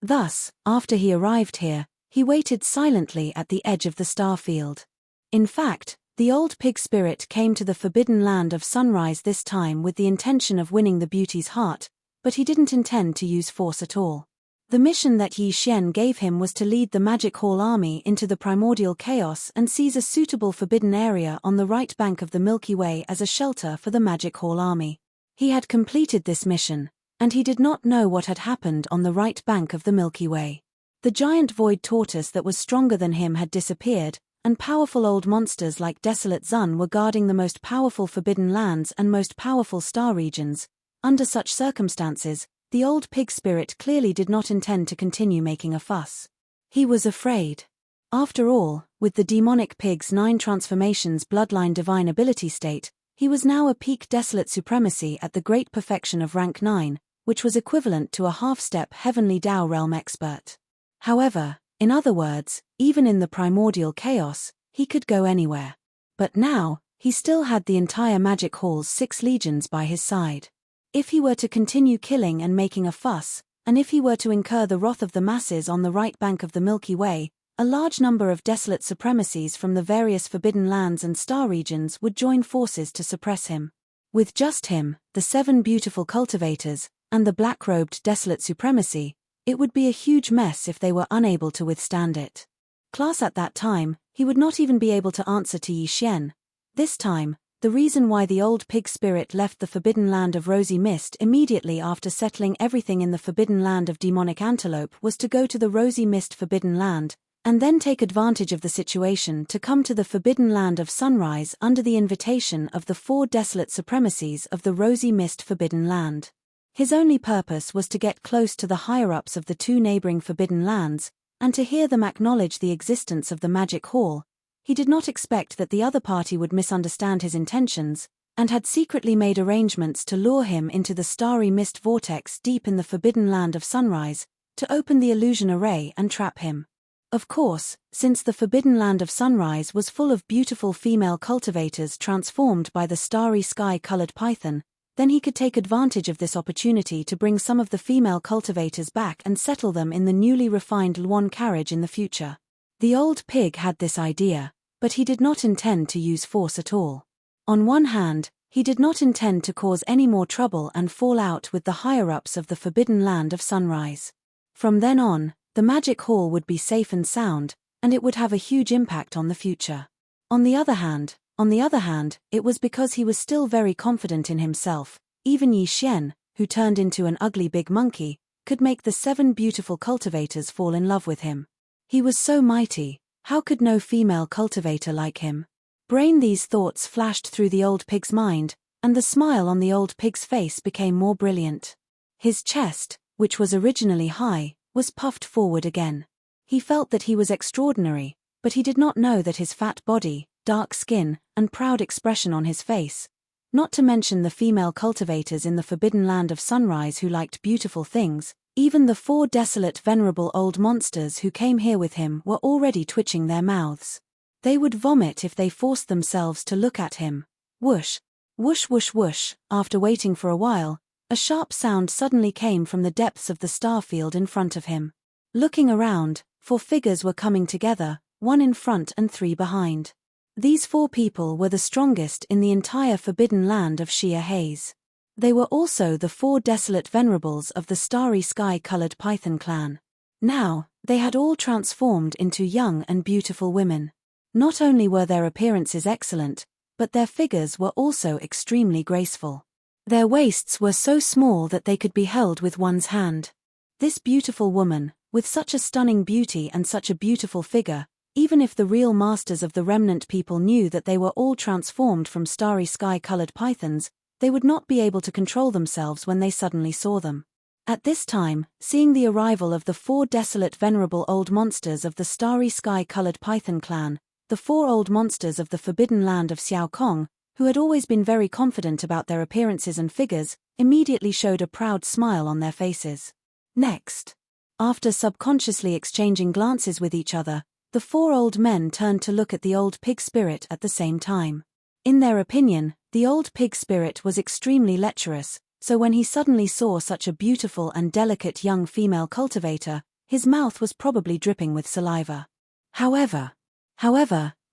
Thus, after he arrived here, he waited silently at the edge of the star field. In fact, the Old Pig Spirit came to the forbidden land of sunrise this time with the intention of winning the beauty's heart, but he didn't intend to use force at all. The mission that Yi Xian gave him was to lead the Magic Hall army into the primordial chaos and seize a suitable forbidden area on the right bank of the Milky Way as a shelter for the Magic Hall army. He had completed this mission, and he did not know what had happened on the right bank of the Milky Way. The giant void tortoise that was stronger than him had disappeared, and powerful old monsters like Desolate Zun were guarding the most powerful forbidden lands and most powerful star regions. Under such circumstances, the old pig spirit clearly did not intend to continue making a fuss. He was afraid. After all, with the demonic pig's 9 transformations bloodline divine ability state, he was now a peak desolate supremacy at the great perfection of rank 9, which was equivalent to a half-step heavenly Tao realm expert. However, in other words, even in the primordial chaos, he could go anywhere. But now, he still had the entire Magic Hall's 6 legions by his side. If he were to continue killing and making a fuss, and if he were to incur the wrath of the masses on the right bank of the Milky Way, a large number of desolate supremacies from the various forbidden lands and star regions would join forces to suppress him. With just him, the 7 beautiful cultivators, and the black-robed desolate supremacy, it would be a huge mess if they were unable to withstand it. Class at that time, he would not even be able to answer to Yi Xian. This time, the reason why the old pig spirit left the forbidden land of Rosy Mist immediately after settling everything in the forbidden land of Demonic Antelope was to go to the Rosy Mist forbidden land, and then take advantage of the situation to come to the forbidden land of Sunrise under the invitation of the 4 desolate supremacies of the Rosy Mist forbidden land. His only purpose was to get close to the higher-ups of the 2 neighboring forbidden lands, and to hear them acknowledge the existence of the Magic Hall. He did not expect that the other party would misunderstand his intentions, and had secretly made arrangements to lure him into the starry mist vortex deep in the forbidden land of Sunrise, to open the illusion array and trap him. Of course, since the forbidden land of Sunrise was full of beautiful female cultivators transformed by the starry sky-colored python, then he could take advantage of this opportunity to bring some of the female cultivators back and settle them in the newly refined Luan carriage in the future. The old pig had this idea, but he did not intend to use force at all. On one hand, he did not intend to cause any more trouble and fall out with the higher-ups of the forbidden land of Sunrise. From then on, the Magic Hall would be safe and sound, and it would have a huge impact on the future. On the other hand, it was because he was still very confident in himself. Even Yi Xian, who turned into an ugly big monkey, could make the 7 beautiful cultivators fall in love with him. He was so mighty, how could no female cultivator like him? These thoughts flashed through the old pig's mind, and the smile on the old pig's face became more brilliant. His chest, which was originally high, was puffed forward again. He felt that he was extraordinary, but he did not know that his fat body, dark skin, and proud expression on his face, not to mention the female cultivators in the forbidden land of Sunrise who liked beautiful things, even the 4 desolate venerable old monsters who came here with him were already twitching their mouths. They would vomit if they forced themselves to look at him. Whoosh! Whoosh whoosh whoosh! After waiting for a while, a sharp sound suddenly came from the depths of the star field in front of him. Looking around, 4 figures were coming together, 1 in front and 3 behind. These 4 people were the strongest in the entire forbidden land of sheer haze. They were also the 4 desolate venerables of the starry sky-colored Python clan. Now, they had all transformed into young and beautiful women. Not only were their appearances excellent, but their figures were also extremely graceful. Their waists were so small that they could be held with one's hand. This beautiful woman, with such a stunning beauty and such a beautiful figure, even if the real masters of the remnant people knew that they were all transformed from starry sky-colored pythons, they would not be able to control themselves when they suddenly saw them. At this time, seeing the arrival of the 4 desolate venerable old monsters of the starry sky-colored python clan, the 4 old monsters of the forbidden land of Xiao Kong, who had always been very confident about their appearances and figures, immediately showed a proud smile on their faces. Next, after subconsciously exchanging glances with each other, the 4 old men turned to look at the old pig spirit at the same time. In their opinion, the old pig spirit was extremely lecherous, so when he suddenly saw such a beautiful and delicate young female cultivator, his mouth was probably dripping with saliva. However,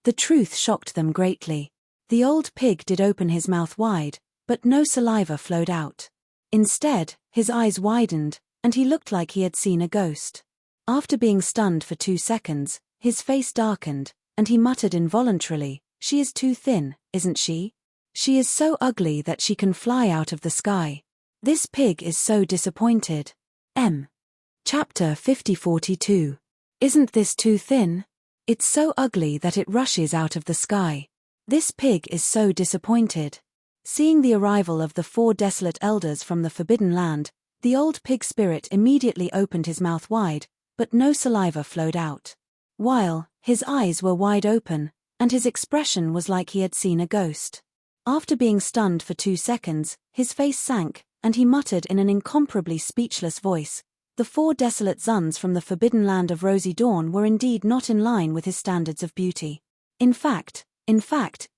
the truth shocked them greatly. The old pig did open his mouth wide, but no saliva flowed out. Instead, his eyes widened, and he looked like he had seen a ghost. After being stunned for 2 seconds, his face darkened, and he muttered involuntarily, "She is too thin, isn't she? She is so ugly that she can fly out of the sky. This pig is so disappointed." Chapter 5042. Isn't this too thin? It's so ugly that it rushes out of the sky. This pig is so disappointed. Seeing the arrival of the 4 desolate elders from the Forbidden Land, the old pig spirit immediately opened his mouth wide, but no saliva flowed out. While his eyes were wide open, and his expression was like he had seen a ghost. After being stunned for 2 seconds, his face sank, and he muttered in an incomparably speechless voice, "The 4 desolate sons from the Forbidden Land of Rosy Dawn were indeed not in line with his standards of beauty. In fact,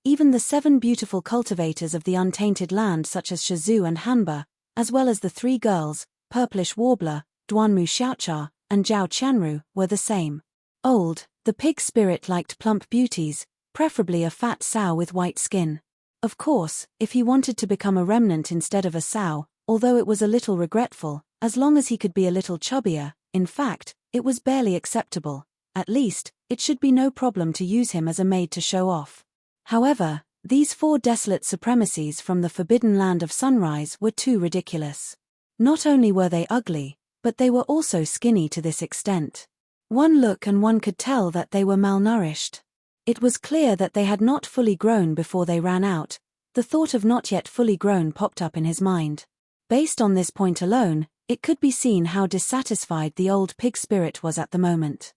even the 7 beautiful cultivators of the untainted land such as Shazoo and Hanba, as well as the 3 girls, Purplish Warbler, Duanmu Xiaocha, and Zhao Qianru, were the same. The pig spirit liked plump beauties, preferably a fat sow with white skin. Of course, if he wanted to become a remnant instead of a sow, although it was a little regretful, as long as he could be a little chubbier, in fact, it was barely acceptable. At least, it should be no problem to use him as a maid to show off. However, these 4 desolate supremacies from the Forbidden Land of Sunrise were too ridiculous. Not only were they ugly, but they were also skinny to this extent. One look and one could tell that they were malnourished. It was clear that they had not fully grown before they ran out. The thought of not yet fully grown popped up in his mind. Based on this point alone, it could be seen how dissatisfied the old pig spirit was at the moment.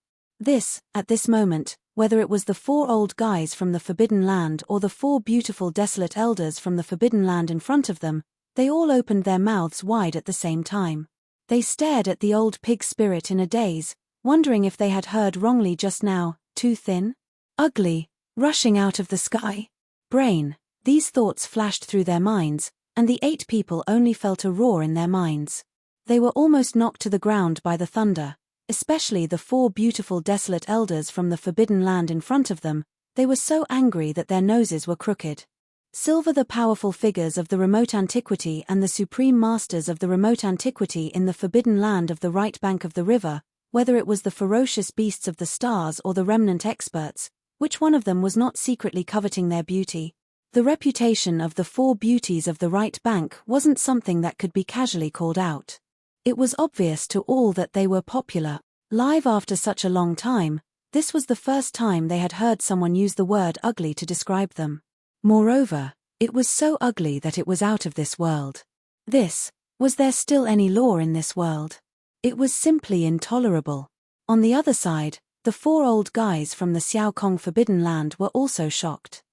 At this moment, whether it was the 4 old guys from the Forbidden Land or the 4 beautiful desolate elders from the Forbidden Land in front of them, they all opened their mouths wide at the same time. They stared at the old pig spirit in a daze, wondering if they had heard wrongly just now. Too thin? Ugly? Rushing out of the sky? Brain? These thoughts flashed through their minds, and the 8 people only felt a roar in their minds. They were almost knocked to the ground by the thunder, especially the 4 beautiful desolate elders from the Forbidden Land in front of them. They were so angry that their noses were crooked. Silver, the powerful figures of the remote antiquity and the supreme masters of the remote antiquity in the Forbidden Land of the right bank of the river, whether it was the ferocious beasts of the stars or the remnant experts, which one of them was not secretly coveting their beauty? The reputation of the 4 beauties of the right bank wasn't something that could be casually called out. It was obvious to all that they were popular. Live after such a long time, this was the first time they had heard someone use the word ugly to describe them. Moreover, it was so ugly that it was out of this world. Was there still any law in this world? It was simply intolerable. On the other side, the 4 old guys from the Xiaokong Forbidden Land were also shocked.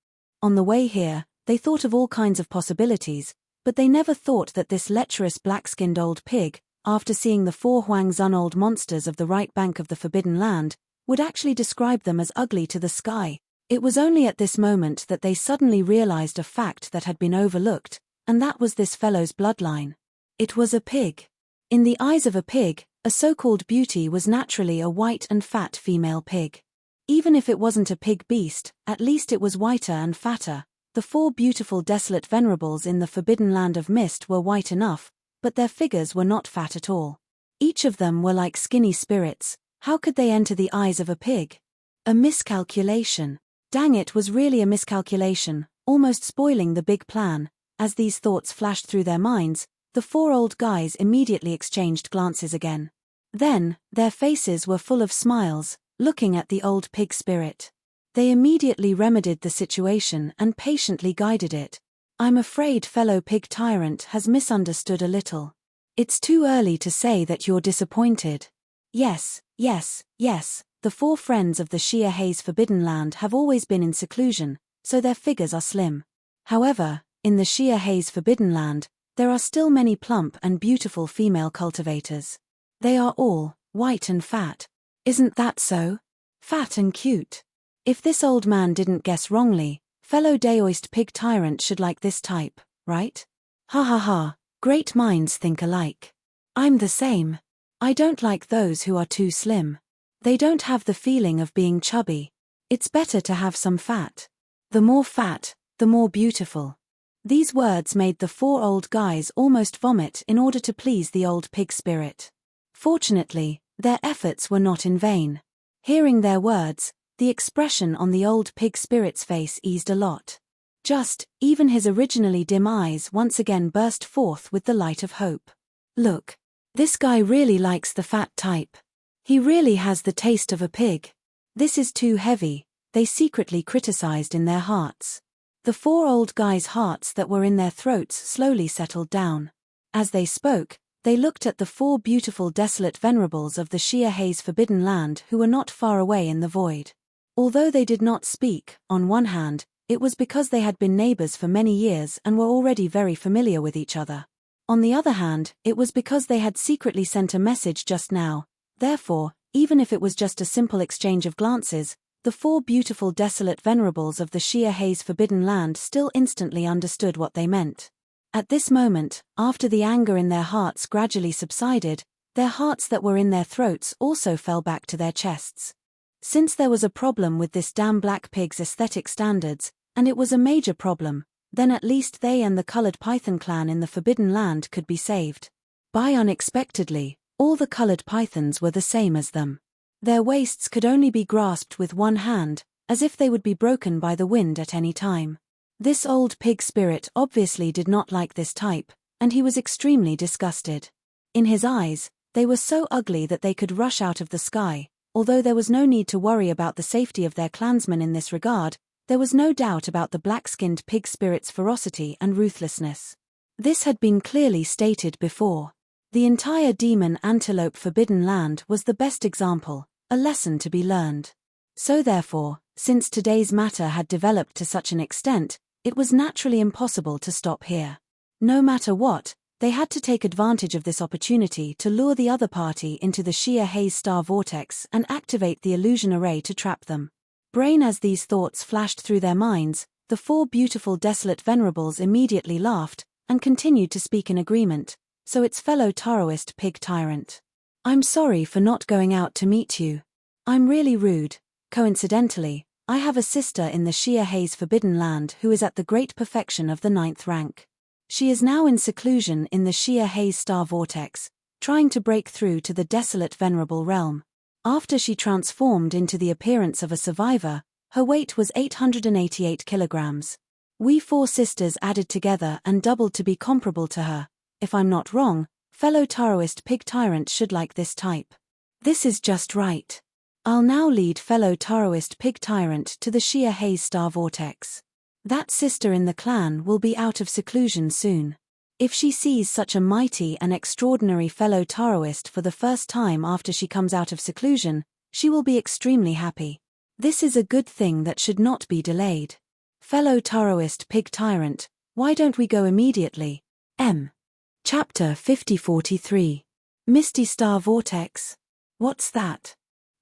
On the way here, they thought of all kinds of possibilities, but they never thought that this lecherous black-skinned old pig, after seeing the 4 Huangzun old monsters of the right bank of the Forbidden Land, would actually describe them as ugly to the sky. It was only at this moment that they suddenly realized a fact that had been overlooked, and that was this fellow's bloodline. It was a pig. In the eyes of a pig, a so-called beauty was naturally a white and fat female pig. Even if it wasn't a pig beast, at least it was whiter and fatter. The 4 beautiful desolate venerables in the Forbidden Land of Mist were white enough, but their figures were not fat at all. Each of them were like skinny spirits. How could they enter the eyes of a pig? A miscalculation. Dang, it was really a miscalculation, almost spoiling the big plan. As these thoughts flashed through their minds, the 4 old guys immediately exchanged glances again. Then, their faces were full of smiles, looking at the old pig spirit. They immediately remedied the situation and patiently guided it. "I'm afraid fellow pig tyrant has misunderstood a little. It's too early to say that you're disappointed. Yes. The 4 friends of the Shia Haze Forbidden Land have always been in seclusion, so their figures are slim. However, in the Shia Haze Forbidden Land, there are still many plump and beautiful female cultivators. They are all white and fat. Isn't that so? Fat and cute. If this old man didn't guess wrongly, fellow Daoist pig tyrant should like this type, right? Ha ha ha, great minds think alike. I'm the same. I don't like those who are too slim. They don't have the feeling of being chubby. It's better to have some fat. The more fat, the more beautiful." These words made the four old guys almost vomit in order to please the old pig spirit. Fortunately, their efforts were not in vain. Hearing their words, the expression on the old pig spirit's face eased a lot. Even his originally dim eyes once again burst forth with the light of hope. Look. This guy really likes the fat type. He really has the taste of a pig. This is too heavy, they secretly criticized in their hearts. The four old guys' hearts that were in their throats slowly settled down. As they spoke, they looked at the four beautiful desolate venerables of the sheer haze forbidden land who were not far away in the void. Although they did not speak, on one hand, it was because they had been neighbors for many years and were already very familiar with each other. On the other hand, it was because they had secretly sent a message just now. Therefore, even if it was just a simple exchange of glances, the four beautiful desolate venerables of the sheer haze forbidden land still instantly understood what they meant. At this moment, after the anger in their hearts gradually subsided, their hearts that were in their throats also fell back to their chests. Since there was a problem with this damn black pig's aesthetic standards, and it was a major problem, then at least they and the colored python clan in the forbidden land could be saved. Unexpectedly, all the colored pythons were the same as them. Their waists could only be grasped with one hand, as if they would be broken by the wind at any time. This old pig spirit obviously did not like this type, and he was extremely disgusted. In his eyes, they were so ugly that they could rush out of the sky. Although there was no need to worry about the safety of their clansmen in this regard, there was no doubt about the black-skinned pig spirit's ferocity and ruthlessness. This had been clearly stated before. The entire demon antelope forbidden land was the best example, a lesson to be learned. So therefore, since today's matter had developed to such an extent, it was naturally impossible to stop here. No matter what, they had to take advantage of this opportunity to lure the other party into the sheer haze star vortex and activate the illusion array to trap them. As these thoughts flashed through their minds, the four beautiful desolate venerables immediately laughed, and continued to speak in agreement. So its fellow Taoist pig tyrant. I'm sorry for not going out to meet you. I'm really rude. Coincidentally, I have a sister in the sheer haze forbidden land who is at the great perfection of the 9th rank. She is now in seclusion in the sheer haze star vortex, trying to break through to the desolate venerable realm. After she transformed into the appearance of a survivor, her weight was 888 kilograms. We four sisters added together and doubled to be comparable to her. If I'm not wrong, fellow Taoist pig tyrant should like this type. This is just right. I'll now lead fellow Taoist pig tyrant to the sheer haze star vortex. That sister in the clan will be out of seclusion soon. If she sees such a mighty and extraordinary fellow Taoist for the first time after she comes out of seclusion, she will be extremely happy. This is a good thing that should not be delayed. Fellow Taoist pig tyrant, why don't we go immediately? Chapter 5043. Misty Star Vortex. What's that?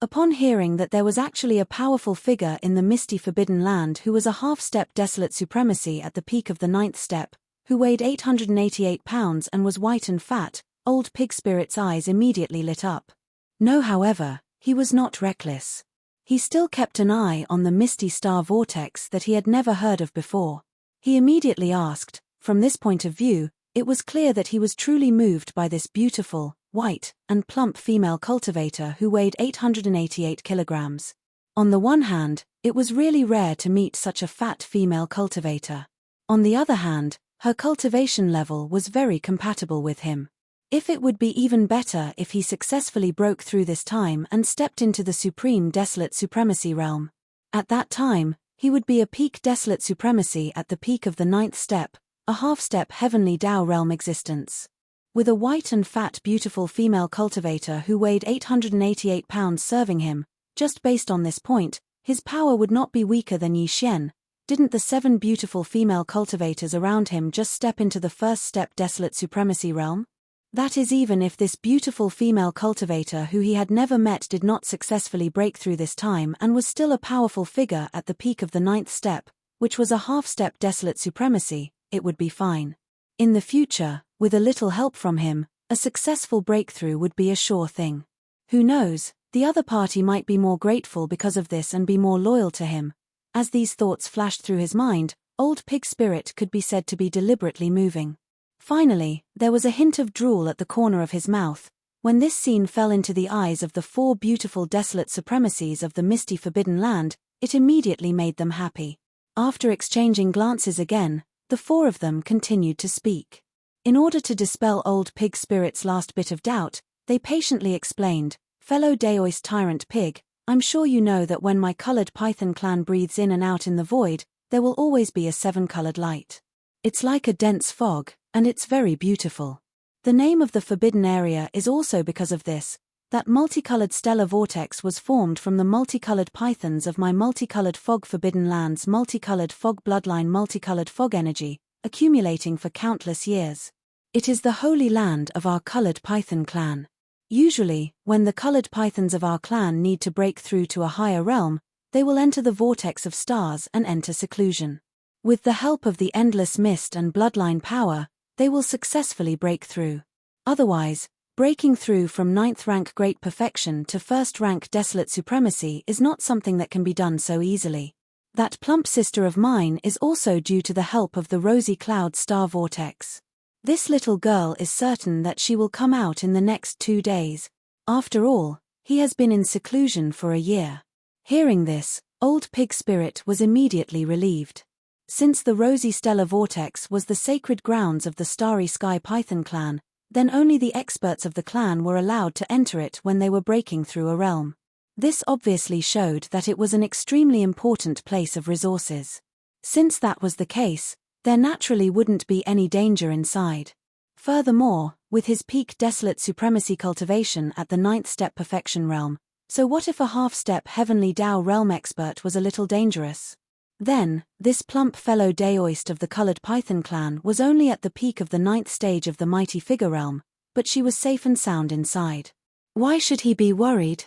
Upon hearing that there was actually a powerful figure in the misty forbidden land who was a half-step desolate supremacy at the peak of the 9th step, who weighed 888 pounds and was white and fat, old pig spirit's eyes immediately lit up. No, however, he was not reckless. He still kept an eye on the misty star vortex that he had never heard of before. He immediately asked, from this point of view, it was clear that he was truly moved by this beautiful, white, and plump female cultivator who weighed 888 kilograms. On the one hand, it was really rare to meet such a fat female cultivator. On the other hand, her cultivation level was very compatible with him. If it would be even better if he successfully broke through this time and stepped into the supreme desolate supremacy realm. At that time, he would be a peak desolate supremacy at the peak of the 9th step, a half-step heavenly Tao realm existence. With a white and fat beautiful female cultivator who weighed 888 pounds serving him, just based on this point, his power would not be weaker than Yi Xian. Didn't the 7 beautiful female cultivators around him just step into the first step desolate supremacy realm? That is, even if this beautiful female cultivator who he had never met did not successfully break through this time and was still a powerful figure at the peak of the 9th step, which was a half-step desolate supremacy, it would be fine. In the future, with a little help from him, a successful breakthrough would be a sure thing. Who knows, the other party might be more grateful because of this and be more loyal to him. As these thoughts flashed through his mind, Old Pig Spirit could be said to be deliberately moving. Finally, there was a hint of drool at the corner of his mouth. When this scene fell into the eyes of the 4 beautiful desolate supremacies of the misty forbidden land, it immediately made them happy. After exchanging glances again, the 4 of them continued to speak. In order to dispel Old Pig Spirit's last bit of doubt, they patiently explained, "Fellow Daoist Tyrant Pig, I'm sure you know that when my colored python clan breathes in and out in the void, there will always be a 7-colored light. It's like a dense fog, and it's very beautiful. The name of the forbidden area is also because of this. That multicolored stellar vortex was formed from the multicolored pythons of my multicolored fog forbidden land's multicolored fog bloodline multicolored fog energy, accumulating for countless years. It is the holy land of our colored python clan. Usually, when the colored pythons of our clan need to break through to a higher realm, they will enter the vortex of stars and enter seclusion. With the help of the endless mist and bloodline power, they will successfully break through. Otherwise, breaking through from 9th rank great perfection to 1st rank desolate supremacy is not something that can be done so easily. That plump sister of mine is also due to the help of the rosy cloud star vortex. This little girl is certain that she will come out in the next 2 days. After all, he has been in seclusion for a year." Hearing this, Old Pig Spirit was immediately relieved. Since the rosy stellar vortex was the sacred grounds of the Starry Sky Python clan, then only the experts of the clan were allowed to enter it when they were breaking through a realm. This obviously showed that it was an extremely important place of resources. Since that was the case, there naturally wouldn't be any danger inside. Furthermore, with his peak desolate supremacy cultivation at the 9th step perfection realm, so what if a half-step heavenly Tao realm expert was a little dangerous? Then, this plump fellow Daoist of the colored python clan was only at the peak of the 9th stage of the mighty figure realm, but she was safe and sound inside. Why should he be worried?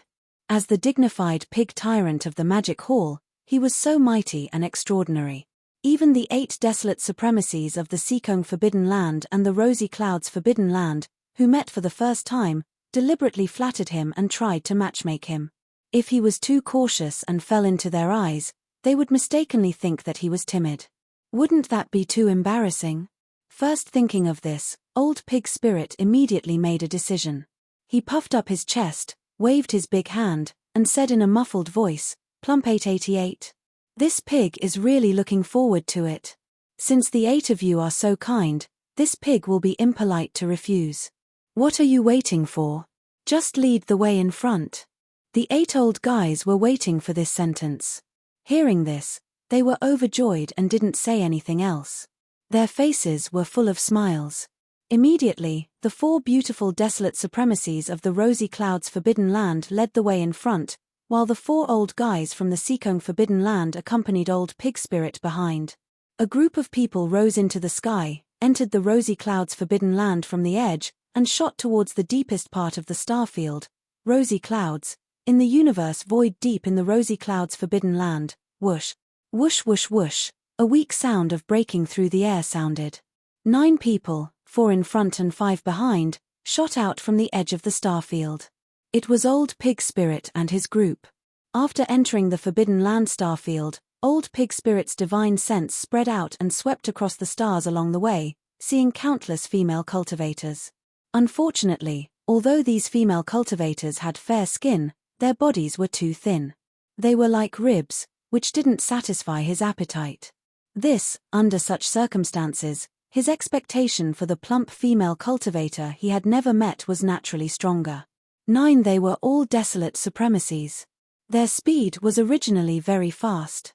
As the dignified pig tyrant of the magic hall, he was so mighty and extraordinary. Even the 8 desolate supremacies of the Seekong Forbidden Land and the Rosy Clouds Forbidden Land, who met for the first time, deliberately flattered him and tried to matchmake him. If he was too cautious and fell into their eyes, they would mistakenly think that he was timid. Wouldn't that be too embarrassing? First thinking of this, Old Pig Spirit immediately made a decision. He puffed up his chest, waved his big hand, and said in a muffled voice, "Plump 888. This pig is really looking forward to it. Since the 8 of you are so kind, this pig will be impolite to refuse. What are you waiting for? Just lead the way in front." The 8 old guys were waiting for this sentence. Hearing this, they were overjoyed and didn't say anything else. Their faces were full of smiles. Immediately, the 4 beautiful desolate supremacies of the Rosy Clouds Forbidden Land led the way in front, while the 4 old guys from the Seekong Forbidden Land accompanied Old Pig Spirit behind. A group of people rose into the sky, entered the Rosy Clouds Forbidden Land from the edge, and shot towards the deepest part of the starfield. Rosy clouds. In the universe void deep in the Rosy Clouds Forbidden Land, whoosh. Whoosh whoosh whoosh, a weak sound of breaking through the air sounded. 9 people, 4 in front and 5 behind, shot out from the edge of the starfield. It was Old Pig Spirit and his group. After entering the Forbidden Land starfield, Old Pig Spirit's divine sense spread out and swept across the stars along the way, seeing countless female cultivators. Unfortunately, although these female cultivators had fair skin, their bodies were too thin. They were like ribs, which didn't satisfy his appetite. This, under such circumstances, his expectation for the plump female cultivator he had never met was naturally stronger. 9 They were all desolate supremacies. Their speed was originally very fast.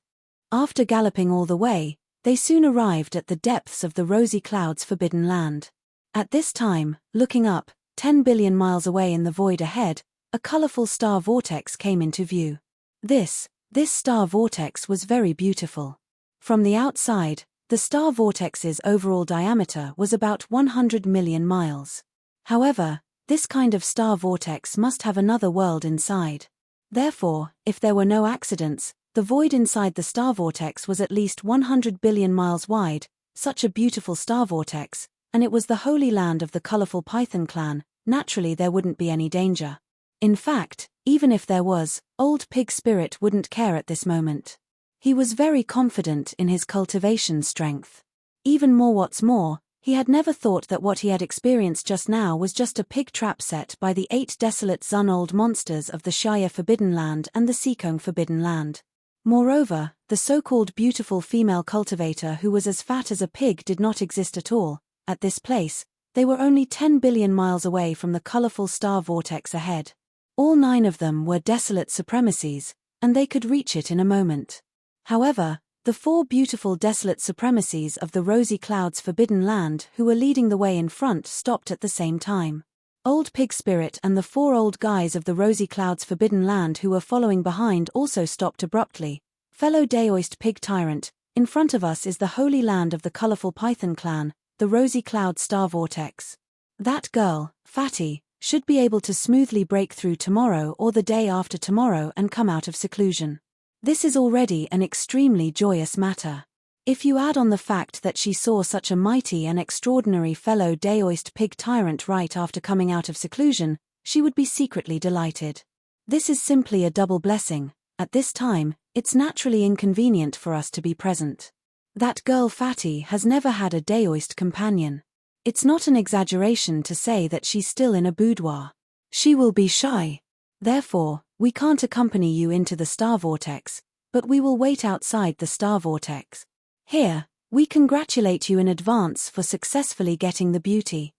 After galloping all the way, they soon arrived at the depths of the Rosy Clouds Forbidden Land. At this time, looking up, 10 billion miles away in the void ahead, a colorful star vortex came into view. This star vortex was very beautiful. From the outside, the star vortex's overall diameter was about 100 million miles. However, this kind of star vortex must have another world inside. Therefore, if there were no accidents, the void inside the star vortex was at least 100 billion miles wide, such a beautiful star vortex, and it was the holy land of the colorful Python clan. Naturally there wouldn't be any danger. In fact, even if there was, Old Pig Spirit wouldn't care at this moment. He was very confident in his cultivation strength. Even more, what's more, he had never thought that what he had experienced just now was just a pig trap set by the 8 desolate Zun-old monsters of the Shire Forbidden Land and the Seekong Forbidden Land. Moreover, the so-called beautiful female cultivator who was as fat as a pig did not exist at all. At this place, they were only 10 billion miles away from the colorful star vortex ahead. All 9 of them were desolate supremacies, and they could reach it in a moment. However, the 4 beautiful desolate supremacies of the Rosy Cloud's Forbidden Land who were leading the way in front stopped at the same time. Old Pig Spirit and the 4 old guys of the Rosy Cloud's Forbidden Land who were following behind also stopped abruptly. Fellow Daoist Pig Tyrant, in front of us is the holy land of the colorful Python clan, the Rosy Cloud Star Vortex. That girl, Fatty, should be able to smoothly break through tomorrow or the day after tomorrow and come out of seclusion. This is already an extremely joyous matter. If you add on the fact that she saw such a mighty and extraordinary fellow Daoist Pig Tyrant right after coming out of seclusion, she would be secretly delighted. This is simply a double blessing. At this time, it's naturally inconvenient for us to be present. That girl Fatty has never had a Daoist companion. It's not an exaggeration to say that she's still in a boudoir. She will be shy. Therefore, we can't accompany you into the star vortex, but we will wait outside the star vortex. Here, we congratulate you in advance for successfully getting the beauty.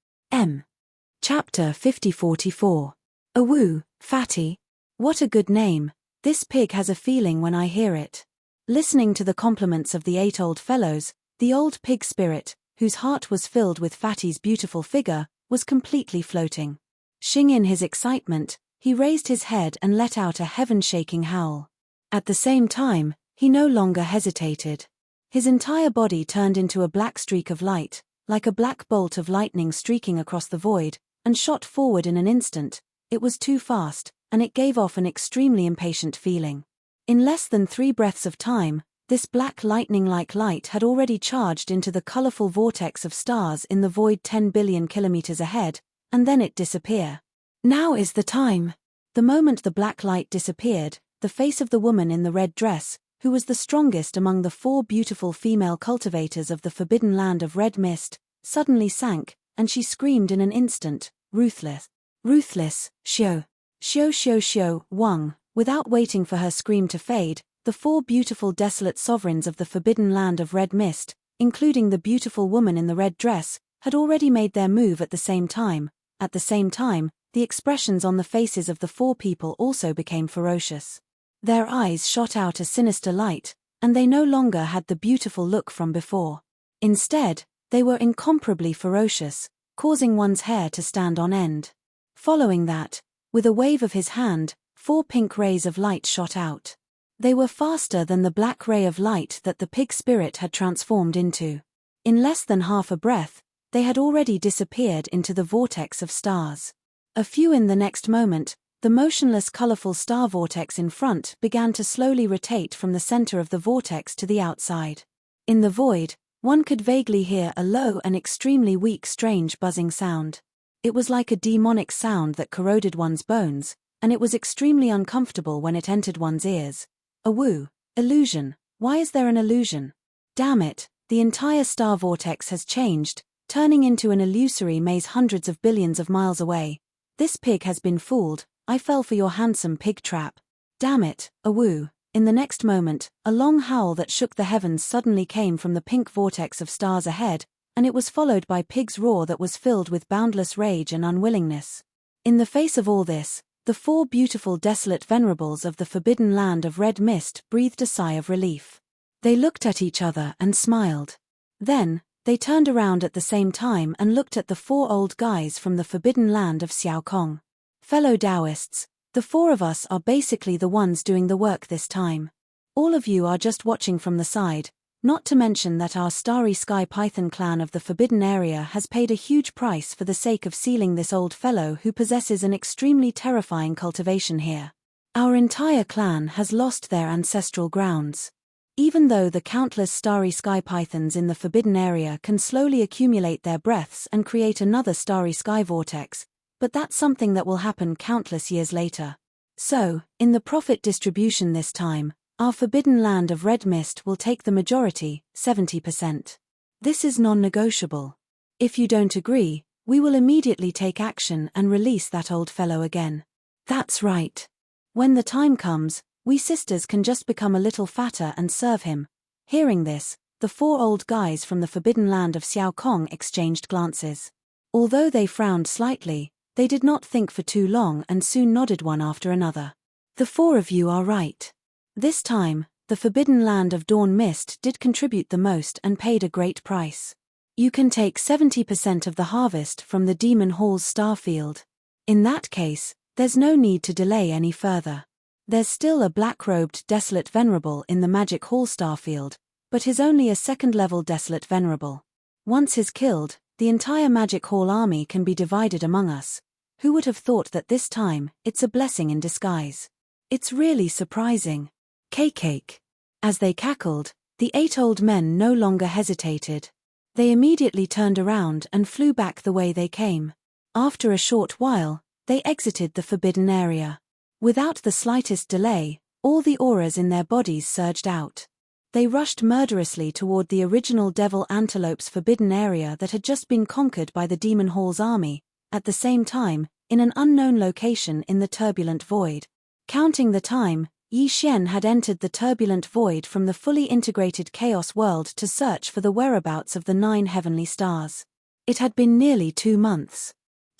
Chapter 5044. Awoo, Fatty. What a good name. This pig has a feeling when I hear it. Listening to the compliments of the 8 old fellows, the old pig spirit, whose heart was filled with Fatty's beautiful figure, was completely floating. Shing in his excitement, he raised his head and let out a heaven-shaking howl. At the same time, he no longer hesitated. His entire body turned into a black streak of light, like a black bolt of lightning streaking across the void, and shot forward in an instant. It was too fast, and it gave off an extremely impatient feeling. In less than 3 breaths of time, this black lightning-like light had already charged into the colorful vortex of stars in the void 10 billion kilometers ahead, and then it disappeared. Now is the time. The moment the black light disappeared, the face of the woman in the red dress, who was the strongest among the 4 beautiful female cultivators of the forbidden land of red mist, suddenly sank, and she screamed in an instant, "Ruthless! Ruthless, Xiao! Xiao Xiao Xiao, Wang!" Without waiting for her scream to fade, the 4 beautiful desolate sovereigns of the forbidden land of red mist, including the beautiful woman in the red dress, had already made their move at the same time. At the same time, the expressions on the faces of the 4 people also became ferocious. Their eyes shot out a sinister light, and they no longer had the beautiful look from before. Instead, they were incomparably ferocious, causing one's hair to stand on end. Following that, with a wave of his hand, 4 pink rays of light shot out. They were faster than the black ray of light that the pig spirit had transformed into. In less than half a breath, they had already disappeared into the vortex of stars. A few in the next moment, the motionless colorful star vortex in front began to slowly rotate from the center of the vortex to the outside. In the void, one could vaguely hear a low and extremely weak strange buzzing sound. It was like a demonic sound that corroded one's bones, and it was extremely uncomfortable when it entered one's ears. Awoo, illusion, why is there an illusion? Damn it, the entire star vortex has changed, turning into an illusory maze hundreds of billions of miles away. This pig has been fooled, I fell for your handsome pig trap. Damn it, awoo. In the next moment, a long howl that shook the heavens suddenly came from the pink vortex of stars ahead, and it was followed by Pig's roar that was filled with boundless rage and unwillingness. In the face of all this, the 4 beautiful desolate venerables of the forbidden land of red mist breathed a sigh of relief. They looked at each other and smiled. Then, they turned around at the same time and looked at the 4 old guys from the forbidden land of Xiaokong. Fellow Taoists, the 4 of us are basically the ones doing the work this time. All of you are just watching from the side, not to mention that our Starry Sky Python clan of the forbidden area has paid a huge price for the sake of sealing this old fellow who possesses an extremely terrifying cultivation here. Our entire clan has lost their ancestral grounds. Even though the countless Starry Sky Pythons in the forbidden area can slowly accumulate their breaths and create another Starry Sky vortex, but that's something that will happen countless years later. So, in the profit distribution this time, Our forbidden land of red mist will take the majority, 70%. This is non-negotiable. If you don't agree, we will immediately take action and release that old fellow again. That's right. When the time comes, we sisters can just become a little fatter and serve him. Hearing this, the 4 old guys from the forbidden land of Xiao Kong exchanged glances. Although they frowned slightly, they did not think for too long and soon nodded one after another. The 4 of you are right. This time, the forbidden land of dawn mist did contribute the most and paid a great price. You can take 70% of the harvest from the Demon Hall's starfield. In that case, there's no need to delay any further. There's still a black-robed Desolate Venerable in the Magic Hall starfield, but he's only a 2nd-level Desolate Venerable. Once he's killed, the entire Magic Hall army can be divided among us. Who would have thought that this time, it's a blessing in disguise? It's really surprising. Cake. As they cackled, the 8 old men no longer hesitated. They immediately turned around and flew back the way they came. After a short while, they exited the forbidden area. Without the slightest delay, all the auras in their bodies surged out. They rushed murderously toward the original Devil Antelope's forbidden area that had just been conquered by the Demon Hall's army, at the same time, in an unknown location in the turbulent void. Counting the time, Yi Xian had entered the turbulent void from the fully integrated chaos world to search for the whereabouts of the 9 heavenly stars. It had been nearly 2 months.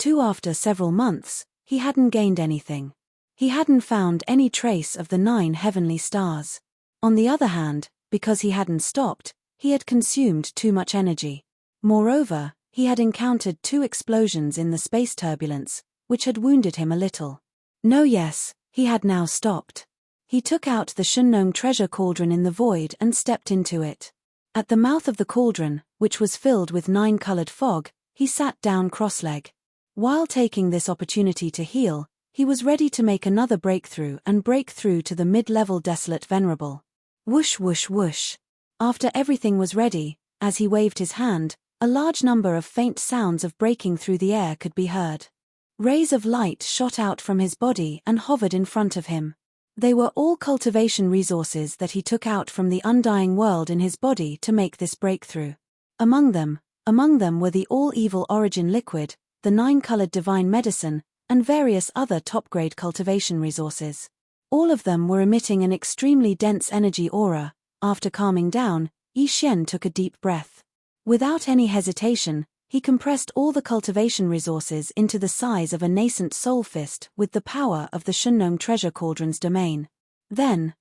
After several months, he hadn't gained anything. He hadn't found any trace of the 9 heavenly stars. On the other hand, because he hadn't stopped, he had consumed too much energy. Moreover, he had encountered 2 explosions in the space turbulence, which had wounded him a little. He had now stopped. He took out the Shunnong treasure cauldron in the void and stepped into it. At the mouth of the cauldron, which was filled with 9-colored fog, he sat down cross-legged. While taking this opportunity to heal, he was ready to make another breakthrough and break through to the mid-level Desolate Venerable. Whoosh whoosh whoosh. After everything was ready, as he waved his hand, a large number of faint sounds of breaking through the air could be heard. Rays of light shot out from his body and hovered in front of him. They were all cultivation resources that he took out from the undying world in his body to make this breakthrough. Among them were the all-evil origin liquid, the 9-colored divine medicine, and various other top-grade cultivation resources. All of them were emitting an extremely dense energy aura. After calming down, Yi Xian took a deep breath. Without any hesitation, he compressed all the cultivation resources into the size of a nascent soul fist with the power of the Shunnong treasure cauldron's domain. Then,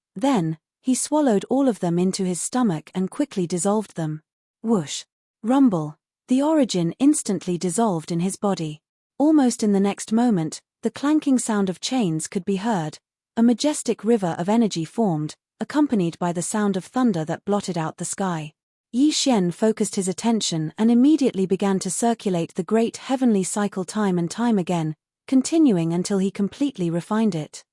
he swallowed all of them into his stomach and quickly dissolved them. Whoosh! Rumble! The origin instantly dissolved in his body. Almost in the next moment, the clanking sound of chains could be heard. A majestic river of energy formed, accompanied by the sound of thunder that blotted out the sky. Yi Xian focused his attention and immediately began to circulate the great heavenly cycle time and time again, continuing until he completely refined it.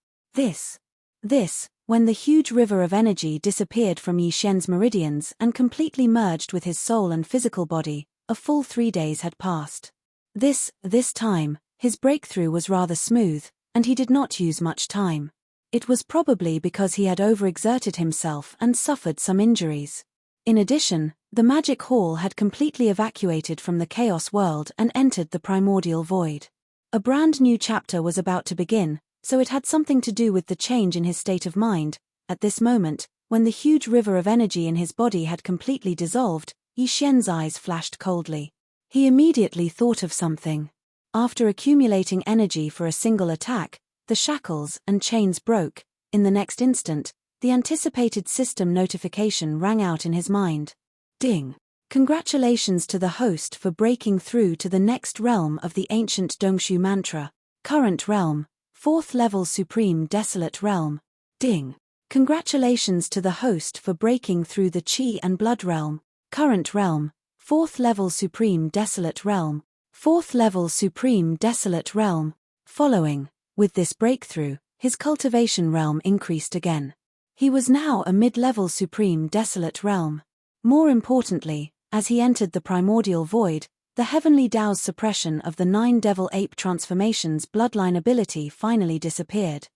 When the huge river of energy disappeared from Yi Xian's meridians and completely merged with his soul and physical body, a full 3 days had passed. This time, his breakthrough was rather smooth, and he did not use much time. It was probably because he had overexerted himself and suffered some injuries. In addition, the Magic Hall had completely evacuated from the Chaos world and entered the primordial void. A brand new chapter was about to begin, so it had something to do with the change in his state of mind. At this moment, when the huge river of energy in his body had completely dissolved, Yi Xian's eyes flashed coldly. He immediately thought of something. After accumulating energy for a single attack, the shackles and chains broke. In the next instant, the anticipated system notification rang out in his mind. Ding! Congratulations to the host for breaking through to the next realm of the ancient Dongshu mantra. Current realm, 4th level Supreme Desolate Realm. Ding! Congratulations to the host for breaking through the Qi and Blood realm. Current realm, 4th level Supreme Desolate Realm. 4th level Supreme Desolate Realm. Following, with this breakthrough, his cultivation realm increased again. He was now a mid-level Supreme Desolate Realm. More importantly, as he entered the primordial void, the heavenly Tao's suppression of the 9 devil ape transformations bloodline ability finally disappeared.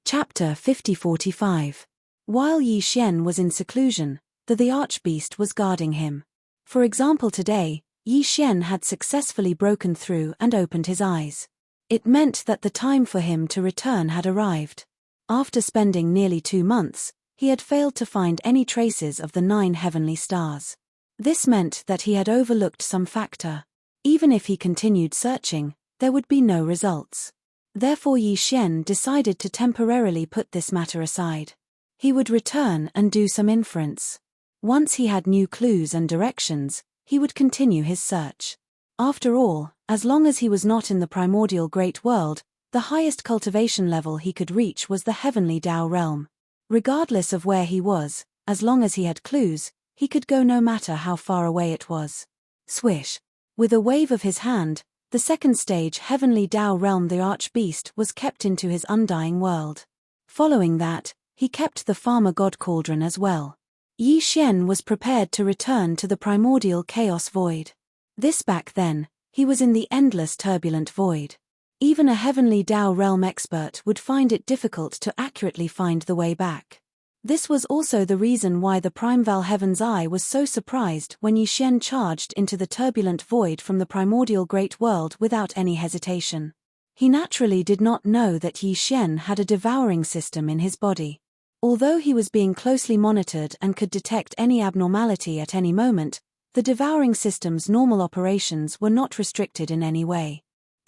Chapter 5045. While Yi Xian was in seclusion, the archbeast was guarding him. For example, today, Yi Xian had successfully broken through and opened his eyes. It meant that the time for him to return had arrived. After spending nearly 2 months, he had failed to find any traces of the 9 heavenly stars. This meant that he had overlooked some factor. Even if he continued searching, there would be no results. Therefore Yi Xian decided to temporarily put this matter aside. He would return and do some inference. Once he had new clues and directions, he would continue his search. After all, as long as he was not in the primordial great world, the highest cultivation level he could reach was the heavenly Dao realm. Regardless of where he was, as long as he had clues, he could go no matter how far away it was. Swish! With a wave of his hand, the second stage heavenly Dao realm, the archbeast, was kept into his undying world. Following that, he kept the farmer god cauldron as well. Yi Xian was prepared to return to the primordial chaos void. This back then, he was in the endless turbulent void. Even a heavenly Dao realm expert would find it difficult to accurately find the way back. This was also the reason why the Primeval Heaven's Eye was so surprised when Yi Xian charged into the turbulent void from the primordial great world without any hesitation. He naturally did not know that Yi Xian had a devouring system in his body. Although he was being closely monitored and could detect any abnormality at any moment, the devouring system's normal operations were not restricted in any way.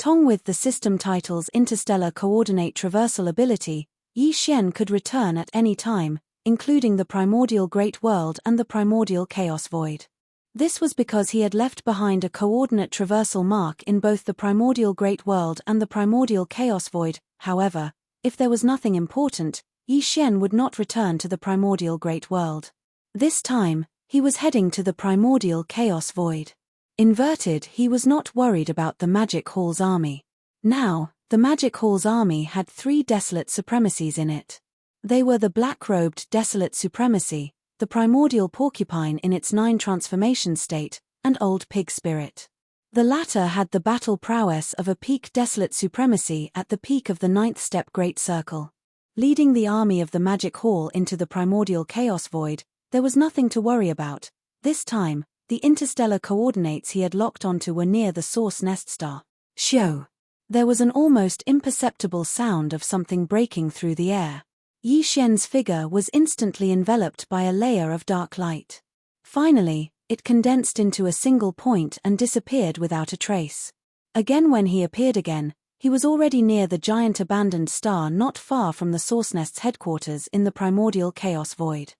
With the system title's Interstellar Coordinate Traversal ability, Yi Xian could return at any time, including the primordial great world and the primordial chaos void. This was because he had left behind a coordinate traversal mark in both the primordial great world and the primordial chaos void. However, if there was nothing important, Yi Xian would not return to the primordial great world. This time, he was heading to the primordial chaos void. Inverted, he was not worried about the Magic Hall's army. Now, the Magic Hall's army had 3 desolate supremacies in it. They were the black-robed desolate supremacy, the primordial porcupine in its 9 transformation state, and old pig spirit. The latter had the battle prowess of a peak desolate supremacy at the peak of the 9th step great circle. Leading the army of the Magic Hall into the primordial chaos void, there was nothing to worry about. This time, the interstellar coordinates he had locked onto were near the source nest star. Shoo! There was an almost imperceptible sound of something breaking through the air. Yi Xian's figure was instantly enveloped by a layer of dark light. Finally, it condensed into a single point and disappeared without a trace. Again, when he appeared again, he was already near the giant abandoned star not far from the source nest's headquarters in the primordial chaos void.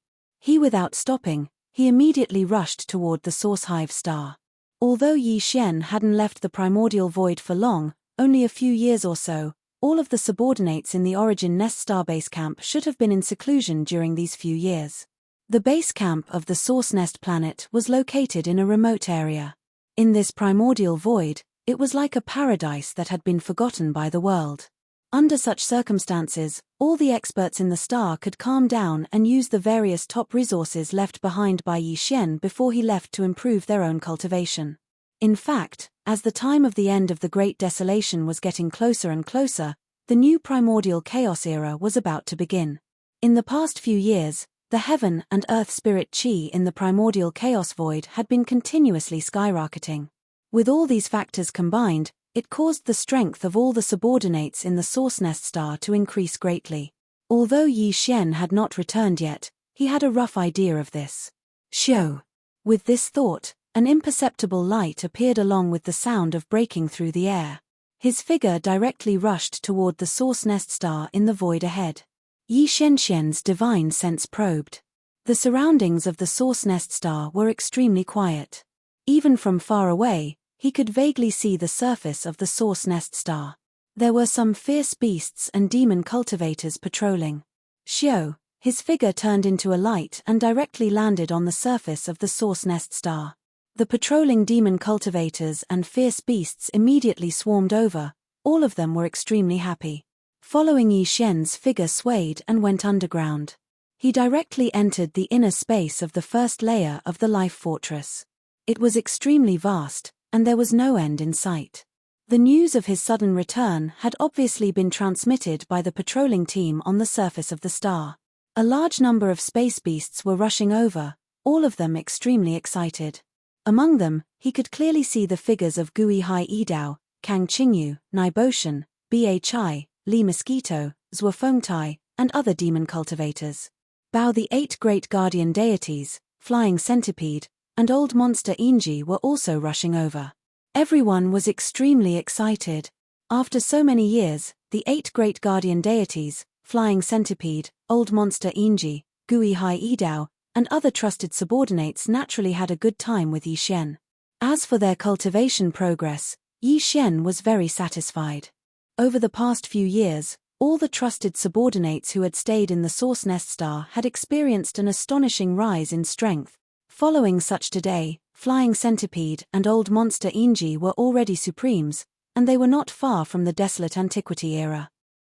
Without stopping, he immediately rushed toward the source hive star. Although Yi Xian hadn't left the primordial void for long, only a few years or so, all of the subordinates in the origin nest star base camp should have been in seclusion during these few years. The base camp of the source nest planet was located in a remote area. In this primordial void, it was like a paradise that had been forgotten by the world. Under such circumstances, all the experts in the star could calm down and use the various top resources left behind by Yi Xian before he left to improve their own cultivation. In fact, as the time of the end of the Great Desolation was getting closer and closer, the new primordial chaos era was about to begin. In the past few years, the heaven and earth spirit chi in the primordial chaos void had been continuously skyrocketing. With all these factors combined, it caused the strength of all the subordinates in the source nest star to increase greatly. Although Yi Xian had not returned yet, he had a rough idea of this. Shoo! With this thought, an imperceptible light appeared along with the sound of breaking through the air. His figure directly rushed toward the source nest star in the void ahead. Yi Xian's divine sense probed. The surroundings of the source nest star were extremely quiet. Even from far away, he could vaguely see the surface of the source nest star. There were some fierce beasts and demon cultivators patrolling. Shoo! His figure turned into a light and directly landed on the surface of the source nest star. The patrolling demon cultivators and fierce beasts immediately swarmed over. All of them were extremely happy. Following Yi Xian's figure swayed and went underground. He directly entered the inner space of the first layer of the life fortress. It was extremely vast, and there was no end in sight. The news of his sudden return had obviously been transmitted by the patrolling team on the surface of the star. A large number of space beasts were rushing over, all of them extremely excited. Among them, he could clearly see the figures of Gui Hai Idao, Kang Qingyu, Niboshan, Bhi, Li Mosquito, Zhuofengtai, and other demon cultivators. Bao, the 8 great guardian deities, Flying Centipede, and Old Monster Inji were also rushing over. Everyone was extremely excited. After so many years, the 8 great guardian deities, Flying Centipede, Old Monster Inji, Gui Hai Idao, and other trusted subordinates naturally had a good time with Yi Xian. As for their cultivation progress, Yi Xian was very satisfied. Over the past few years, all the trusted subordinates who had stayed in the Source Nest Star had experienced an astonishing rise in strength. Following such today, Flying Centipede and Old Monster Inji were already supremes, and they were not far from the desolate antiquity era.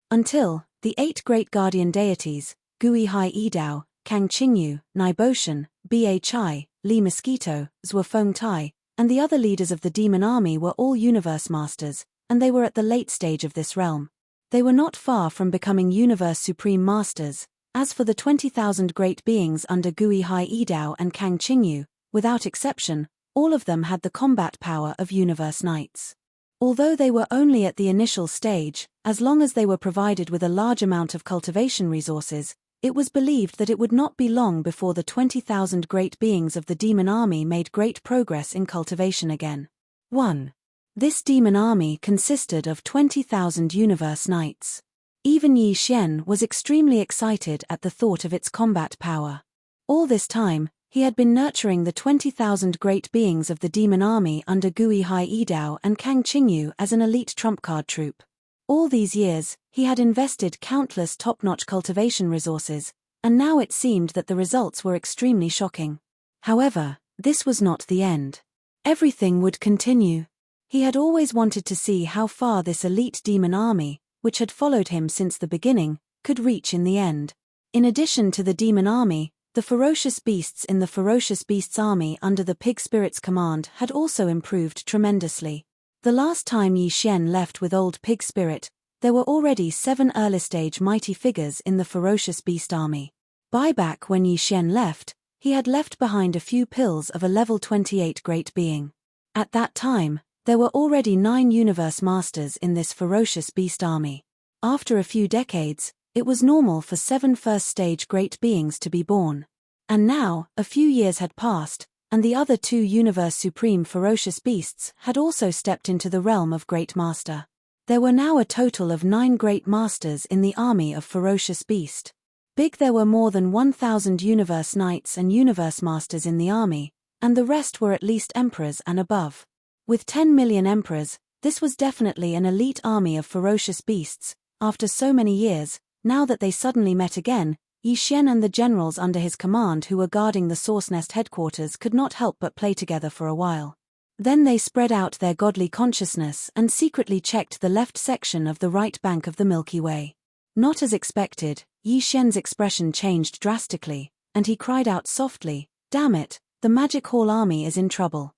Until, the 8 great guardian deities, Gui Hai Idao, Kang Qingyu, Niboshan, Bhi, Li Mosquito, Zhuofengtai, and the other leaders of the demon army were all universe masters, and they were at the late stage of this realm. They were not far from becoming universe supreme masters. As for the 20,000 great beings under Gui Hai Idao and Kang Qingyu, without exception, all of them had the combat power of universe knights. Although they were only at the initial stage, as long as they were provided with a large amount of cultivation resources, it was believed that it would not be long before the 20,000 great beings of the demon army made great progress in cultivation again. 1. This demon army consisted of 20,000 universe knights. Even Yi Xian was extremely excited at the thought of its combat power. All this time, he had been nurturing the 20,000 great beings of the demon army under Gui Hai Idao and Kang Qingyu as an elite trump card troop. All these years, he had invested countless top-notch cultivation resources, and now it seemed that the results were extremely shocking. However, this was not the end. Everything would continue. He had always wanted to see how far this elite demon army, which had followed him since the beginning, could reach in the end. In addition to the demon army, the ferocious beasts in the ferocious beasts army under the pig spirit's command had also improved tremendously. The last time Yi Xian left with old pig spirit, there were already 7 early-stage mighty figures in the ferocious beast army. Back when Yi Xian left, he had left behind a few pills of a level 28 great being. At that time, there were already 9 universe masters in this ferocious beast army. After a few decades, it was normal for 7 first-stage great beings to be born. And now, a few years had passed, and the other 2 universe supreme ferocious beasts had also stepped into the realm of Great Master. There were now a total of 9 great masters in the army of ferocious beast. There were more than 1,000 universe knights and universe masters in the army, and the rest were at least emperors and above. With 10 million emperors, this was definitely an elite army of ferocious beasts. After so many years, now that they suddenly met again, Yi Xian and the generals under his command who were guarding the Source Nest headquarters could not help but play together for a while. Then they spread out their godly consciousness and secretly checked the left section of the right bank of the Milky Way. Not as expected, Yi Xian's expression changed drastically, and he cried out softly, "Damn it, the Magic Hall army is in trouble."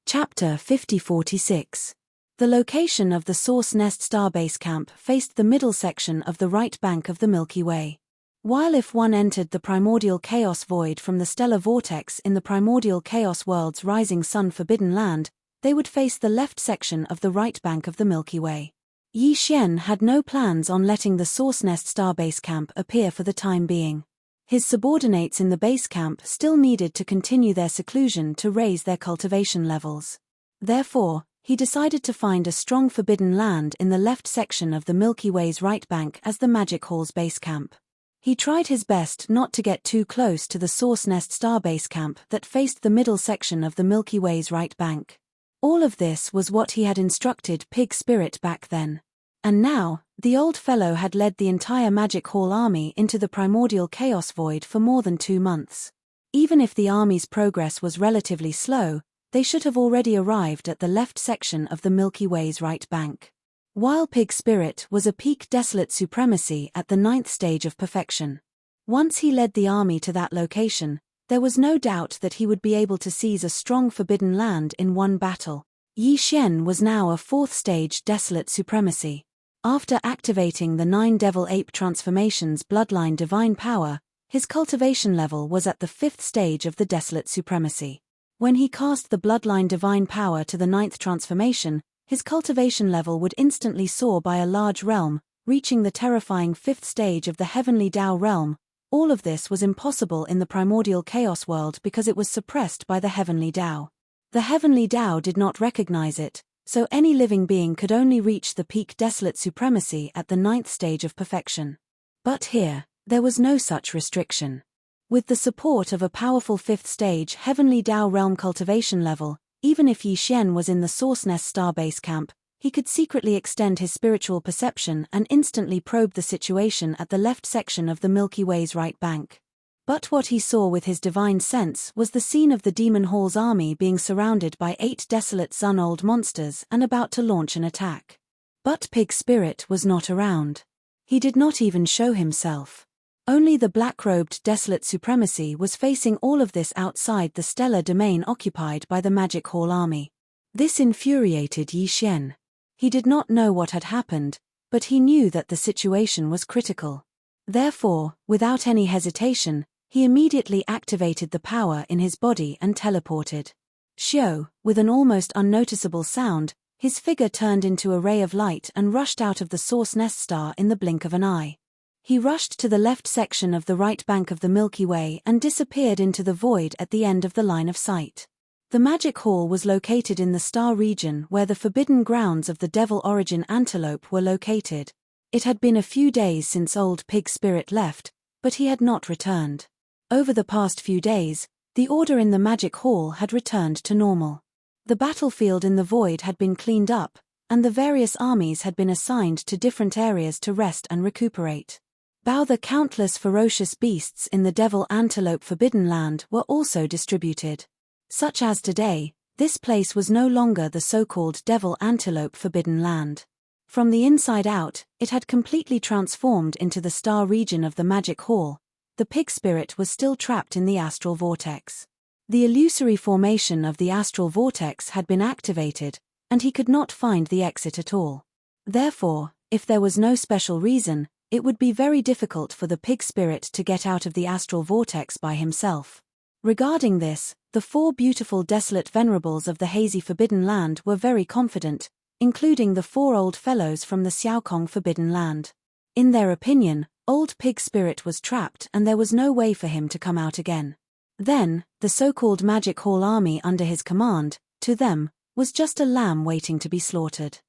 Chapter 5046. The location of the Source Nest Starbase Camp faced the middle section of the right bank of the Milky Way. While if one entered the primordial chaos void from the stellar vortex in the primordial chaos world's rising sun forbidden land, they would face the left section of the right bank of the Milky Way. Yi Xian had no plans on letting the Source Nest Starbase Camp appear for the time being. His subordinates in the base camp still needed to continue their seclusion to raise their cultivation levels. Therefore, he decided to find a strong forbidden land in the left section of the Milky Way's right bank as the Magic Hall's base camp. He tried his best not to get too close to the Source Nest Starbase Camp that faced the middle section of the Milky Way's right bank. All of this was what he had instructed Pig Spirit back then. And now, the old fellow had led the entire Magic Hall army into the primordial chaos void for more than 2 months. Even if the army's progress was relatively slow, they should have already arrived at the left section of the Milky Way's right bank. While Pig Spirit was a peak desolate supremacy at the 9th stage of perfection. Once he led the army to that location, there was no doubt that he would be able to seize a strong forbidden land in one battle. Yi Xian was now a 4th stage desolate supremacy. After activating the 9 Devil Ape transformations bloodline divine power, his cultivation level was at the 5th stage of the Desolate Supremacy. When he cast the bloodline divine power to the 9th transformation, his cultivation level would instantly soar by a large realm, reaching the terrifying 5th stage of the Heavenly Tao realm. All of this was impossible in the primordial chaos world because it was suppressed by the Heavenly Tao. The Heavenly Tao did not recognize it, so any living being could only reach the peak Desolate Supremacy at the 9th stage of perfection. But here, there was no such restriction. With the support of a powerful 5th stage Heavenly Tao realm cultivation level, even if Yi Xian was in the Source Nest starbase camp, he could secretly extend his spiritual perception and instantly probe the situation at the left section of the Milky Way's right bank. But what he saw with his divine sense was the scene of the Demon Hall's army being surrounded by 8 desolate Sun-old monsters and about to launch an attack. But Pig Spirit was not around. He did not even show himself. Only the black-robed Desolate Supremacy was facing all of this outside the stellar domain occupied by the Magic Hall army. This infuriated Yi Xian. He did not know what had happened, but he knew that the situation was critical. Therefore, without any hesitation, he immediately activated the power in his body and teleported. Xiao, with an almost unnoticeable sound, his figure turned into a ray of light and rushed out of the Source Nest star in the blink of an eye. He rushed to the left section of the right bank of the Milky Way and disappeared into the void at the end of the line of sight. The Magic Hall was located in the star region where the forbidden grounds of the Devil Origin Antelope were located. It had been a few days since old Pig Spirit left, but he had not returned. Over the past few days, the order in the Magic Hall had returned to normal. The battlefield in the void had been cleaned up, and the various armies had been assigned to different areas to rest and recuperate. The countless ferocious beasts in the Devil Antelope Forbidden Land were also distributed. Such as today, this place was no longer the so-called Devil Antelope Forbidden Land. From the inside out, it had completely transformed into the star region of the Magic Hall. The Pig Spirit was still trapped in the astral vortex. The illusory formation of the astral vortex had been activated, and he could not find the exit at all. Therefore, if there was no special reason, it would be very difficult for the Pig Spirit to get out of the astral vortex by himself. Regarding this, the 4 beautiful desolate venerables of the hazy Forbidden Land were very confident, including the 4 old fellows from the Xiaokong Forbidden Land. In their opinion, old Pig Spirit was trapped and there was no way for him to come out again. Then, the so-called Magic Hall army under his command, to them, was just a lamb waiting to be slaughtered.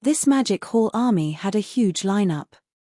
This Magic Hall army had a huge lineup.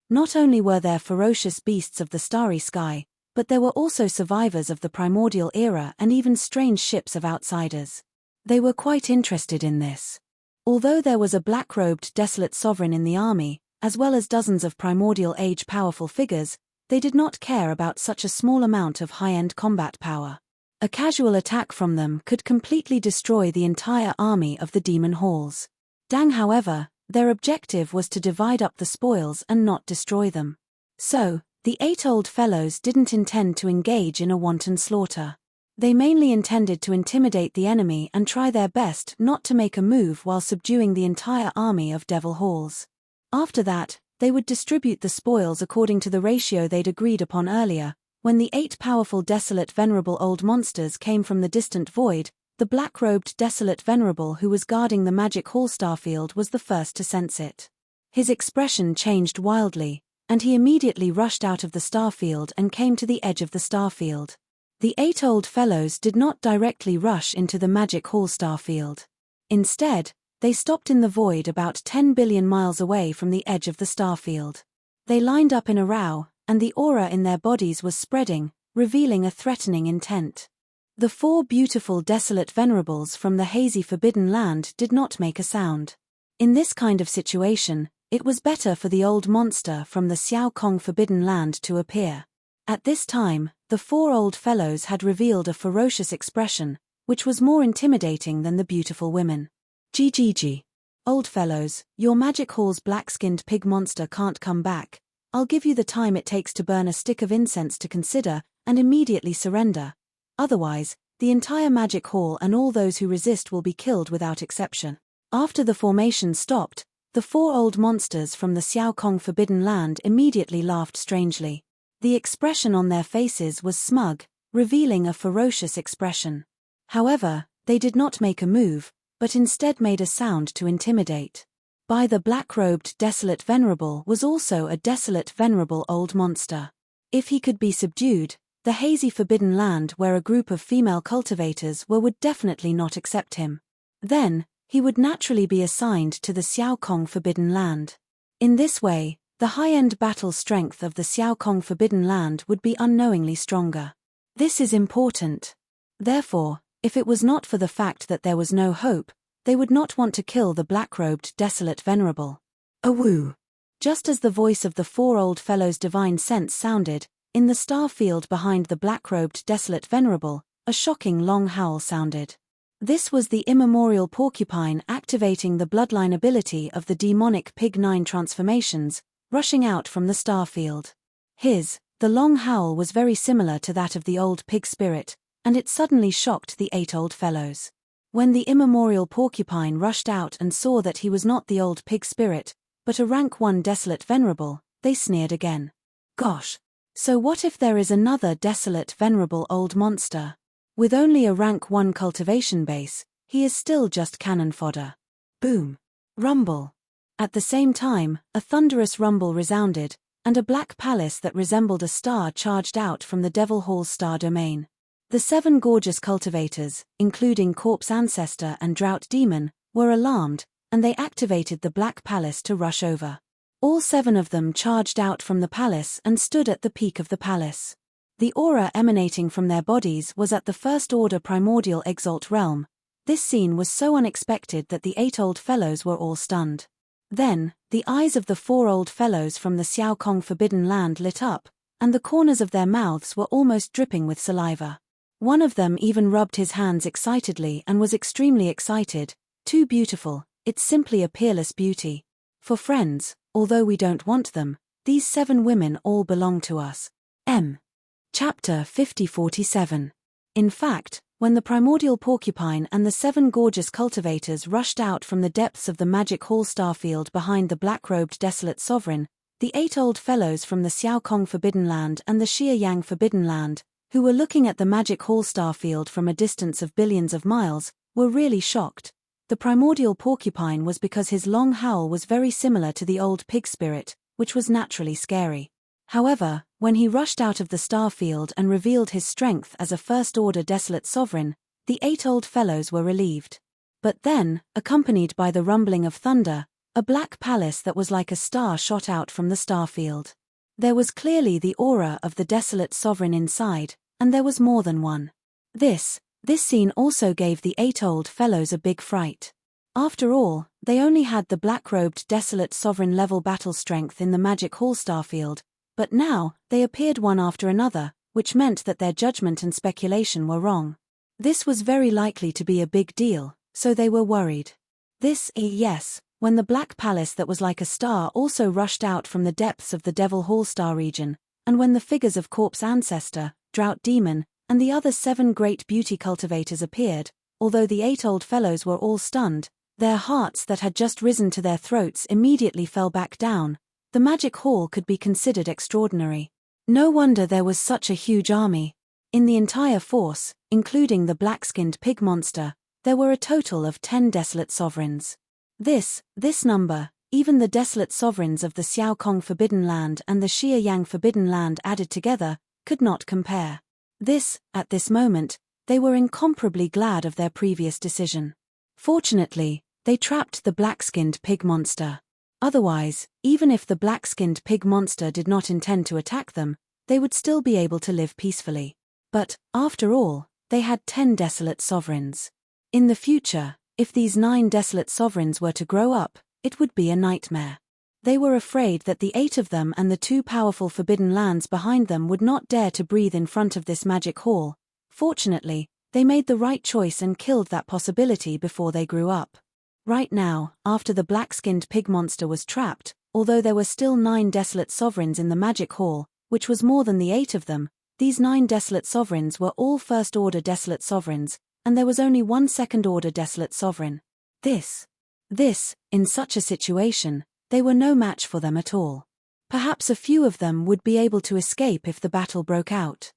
Not only were there ferocious beasts of the starry sky, but there were also survivors of the primordial era and even strange ships of outsiders. They were quite interested in this. Although there was a black-robed desolate sovereign in the army, as well as dozens of primordial age powerful figures, they did not care about such a small amount of high-end combat power. A casual attack from them could completely destroy the entire army of the Demon Halls. Dang, however, their objective was to divide up the spoils and not destroy them. So, the 8 old fellows didn't intend to engage in a wanton slaughter. They mainly intended to intimidate the enemy and try their best not to make a move while subduing the entire army of Devil Halls. After that, they would distribute the spoils according to the ratio they'd agreed upon earlier. When the 8 powerful desolate venerable old monsters came from the distant void, the black-robed desolate venerable who was guarding the Magic Hall starfield was the first to sense it. His expression changed wildly, and he immediately rushed out of the starfield and came to the edge of the starfield. The 8 old fellows did not directly rush into the Magic Hall starfield. Instead, they stopped in the void about 10 billion miles away from the edge of the starfield. They lined up in a row, and the aura in their bodies was spreading, revealing a threatening intent. The 4 beautiful desolate venerables from the hazy Forbidden Land did not make a sound. In this kind of situation, it was better for the old monster from the Xiaokong Forbidden Land to appear. At this time, the 4 old fellows had revealed a ferocious expression, which was more intimidating than the beautiful women. GGG. Old fellows, your Magic Hall's black-skinned pig monster can't come back. I'll give you the time it takes to burn a stick of incense to consider, and immediately surrender. Otherwise, the entire Magic Hall and all those who resist will be killed without exception. After the formation stopped, The four old monsters from the Xiaokong Forbidden Land immediately laughed strangely. The expression on their faces was smug, revealing a ferocious expression. However, they did not make a move, but instead made a sound to intimidate. By the black-robed desolate venerable was also a desolate venerable old monster. If he could be subdued, the hazy forbidden land where a group of female cultivators were would definitely not accept him. Then, he would naturally be assigned to the Xiaokong Forbidden Land. In this way, the high-end battle strength of the Xiaokong Forbidden Land would be unknowingly stronger. This is important. Therefore, if it was not for the fact that there was no hope, they would not want to kill the black-robed desolate venerable. Awoo! Just as the voice of the four old fellows' divine sense sounded, in the star field behind the black-robed desolate venerable, a shocking long howl sounded. This was the immemorial porcupine activating the bloodline ability of the demonic Pig 9 transformations, rushing out from the star field. The long howl was very similar to that of the old pig spirit, and it suddenly shocked the 8 old fellows. When the immemorial porcupine rushed out and saw that he was not the old pig spirit, but a rank 1 desolate venerable, they sneered again. Gosh! So what if there is another desolate venerable old monster? With only a rank 1 cultivation base, he is still just cannon fodder. Boom! Rumble! At the same time, a thunderous rumble resounded, and a black palace that resembled a star charged out from the Devil Hall's star domain. The 7 gorgeous cultivators, including Corpse Ancestor and Drought Demon, were alarmed, and they activated the black palace to rush over. All 7 of them charged out from the palace and stood at the peak of the palace. The aura emanating from their bodies was at the first-order primordial exalt realm. This scene was so unexpected that the 8 old fellows were all stunned. Then, the eyes of the 4 old fellows from the Xiaokong Forbidden Land lit up, and the corners of their mouths were almost dripping with saliva. One of them even rubbed his hands excitedly and was extremely excited. Too beautiful, it's simply a peerless beauty. For friends, although we don't want them, these 7 women all belong to us. Chapter 5047. In fact, when the primordial porcupine and the 7 gorgeous cultivators rushed out from the depths of the magic hall starfield behind the black-robed desolate sovereign, the 8 old fellows from the Xiaokong Forbidden Land and the Xieyang Forbidden Land, who were looking at the magic hall starfield from a distance of billions of miles, were really shocked. The primordial porcupine was because his long howl was very similar to the old pig spirit, which was naturally scary. However, when he rushed out of the star field and revealed his strength as a first-order desolate sovereign, the 8 old fellows were relieved. But then, accompanied by the rumbling of thunder, a black palace that was like a star shot out from the star field. There was clearly the aura of the desolate sovereign inside, and there was more than one. This scene also gave the 8 old fellows a big fright. After all, they only had the black-robed desolate sovereign level battle strength in the magic hall starfield, but now, they appeared one after another, which meant that their judgment and speculation were wrong. This was very likely to be a big deal, so they were worried. Yes, when the black palace that was like a star also rushed out from the depths of the Devil Hall star region, and when the figures of Corpse Ancestor, Drought Demon, and the other 7 great beauty cultivators appeared, although the 8 old fellows were all stunned, their hearts that had just risen to their throats immediately fell back down. The magic hall could be considered extraordinary. No wonder there was such a huge army. In the entire force, including the black-skinned pig monster, there were a total of 10 desolate sovereigns. This number, even the desolate sovereigns of the Xiaokong Forbidden Land and the Xieyang Forbidden Land added together, could not compare. At this moment, they were incomparably glad of their previous decision. Fortunately, they trapped the black-skinned pig monster. Otherwise, even if the black-skinned pig monster did not intend to attack them, they would still be able to live peacefully. But, after all, they had 10 desolate sovereigns. In the future, if these 9 desolate sovereigns were to grow up, it would be a nightmare. They were afraid that the 8 of them and the 2 powerful forbidden lands behind them would not dare to breathe in front of this magic hall. Fortunately, they made the right choice and killed that possibility before they grew up. Right now, after the black-skinned pig monster was trapped, although there were still 9 desolate sovereigns in the magic hall, which was more than the 8 of them, these 9 desolate sovereigns were all first-order desolate sovereigns, and there was only 1 second-order desolate sovereign. This This, in such a situation, they were no match for them at all. Perhaps a few of them would be able to escape if the battle broke out.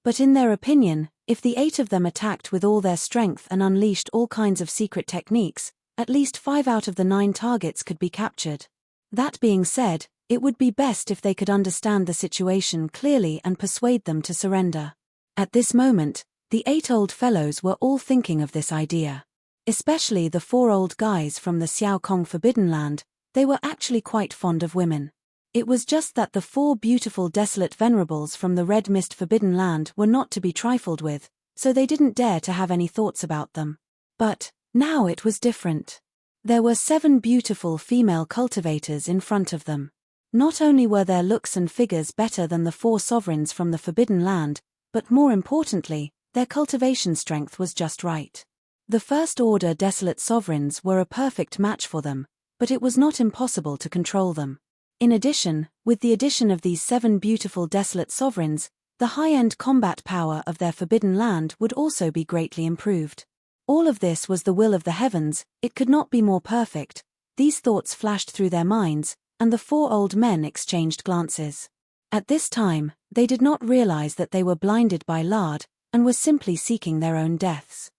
But in their opinion, if the 8 of them attacked with all their strength and unleashed all kinds of secret techniques, at least 5 out of the 9 targets could be captured. That being said, it would be best if they could understand the situation clearly and persuade them to surrender. At this moment, the 8 old fellows were all thinking of this idea. Especially the 4 old guys from the Xiao Kong Forbidden Land. They were actually quite fond of women. It was just that the 4 beautiful desolate venerables from the Red Mist Forbidden Land were not to be trifled with, so they didn't dare to have any thoughts about them. But now it was different. There were 7 beautiful female cultivators in front of them. Not only were their looks and figures better than the 4 sovereigns from the Forbidden Land, but more importantly, their cultivation strength was just right. The First Order Desolate Sovereigns were a perfect match for them, but it was not impossible to control them. In addition, with the addition of these 7 beautiful desolate sovereigns, the high-end combat power of their Forbidden Land would also be greatly improved. All of this was the will of the heavens, it could not be more perfect. These thoughts flashed through their minds, and the 4 old men exchanged glances. At this time, they did not realize that they were blinded by lard, and were simply seeking their own deaths.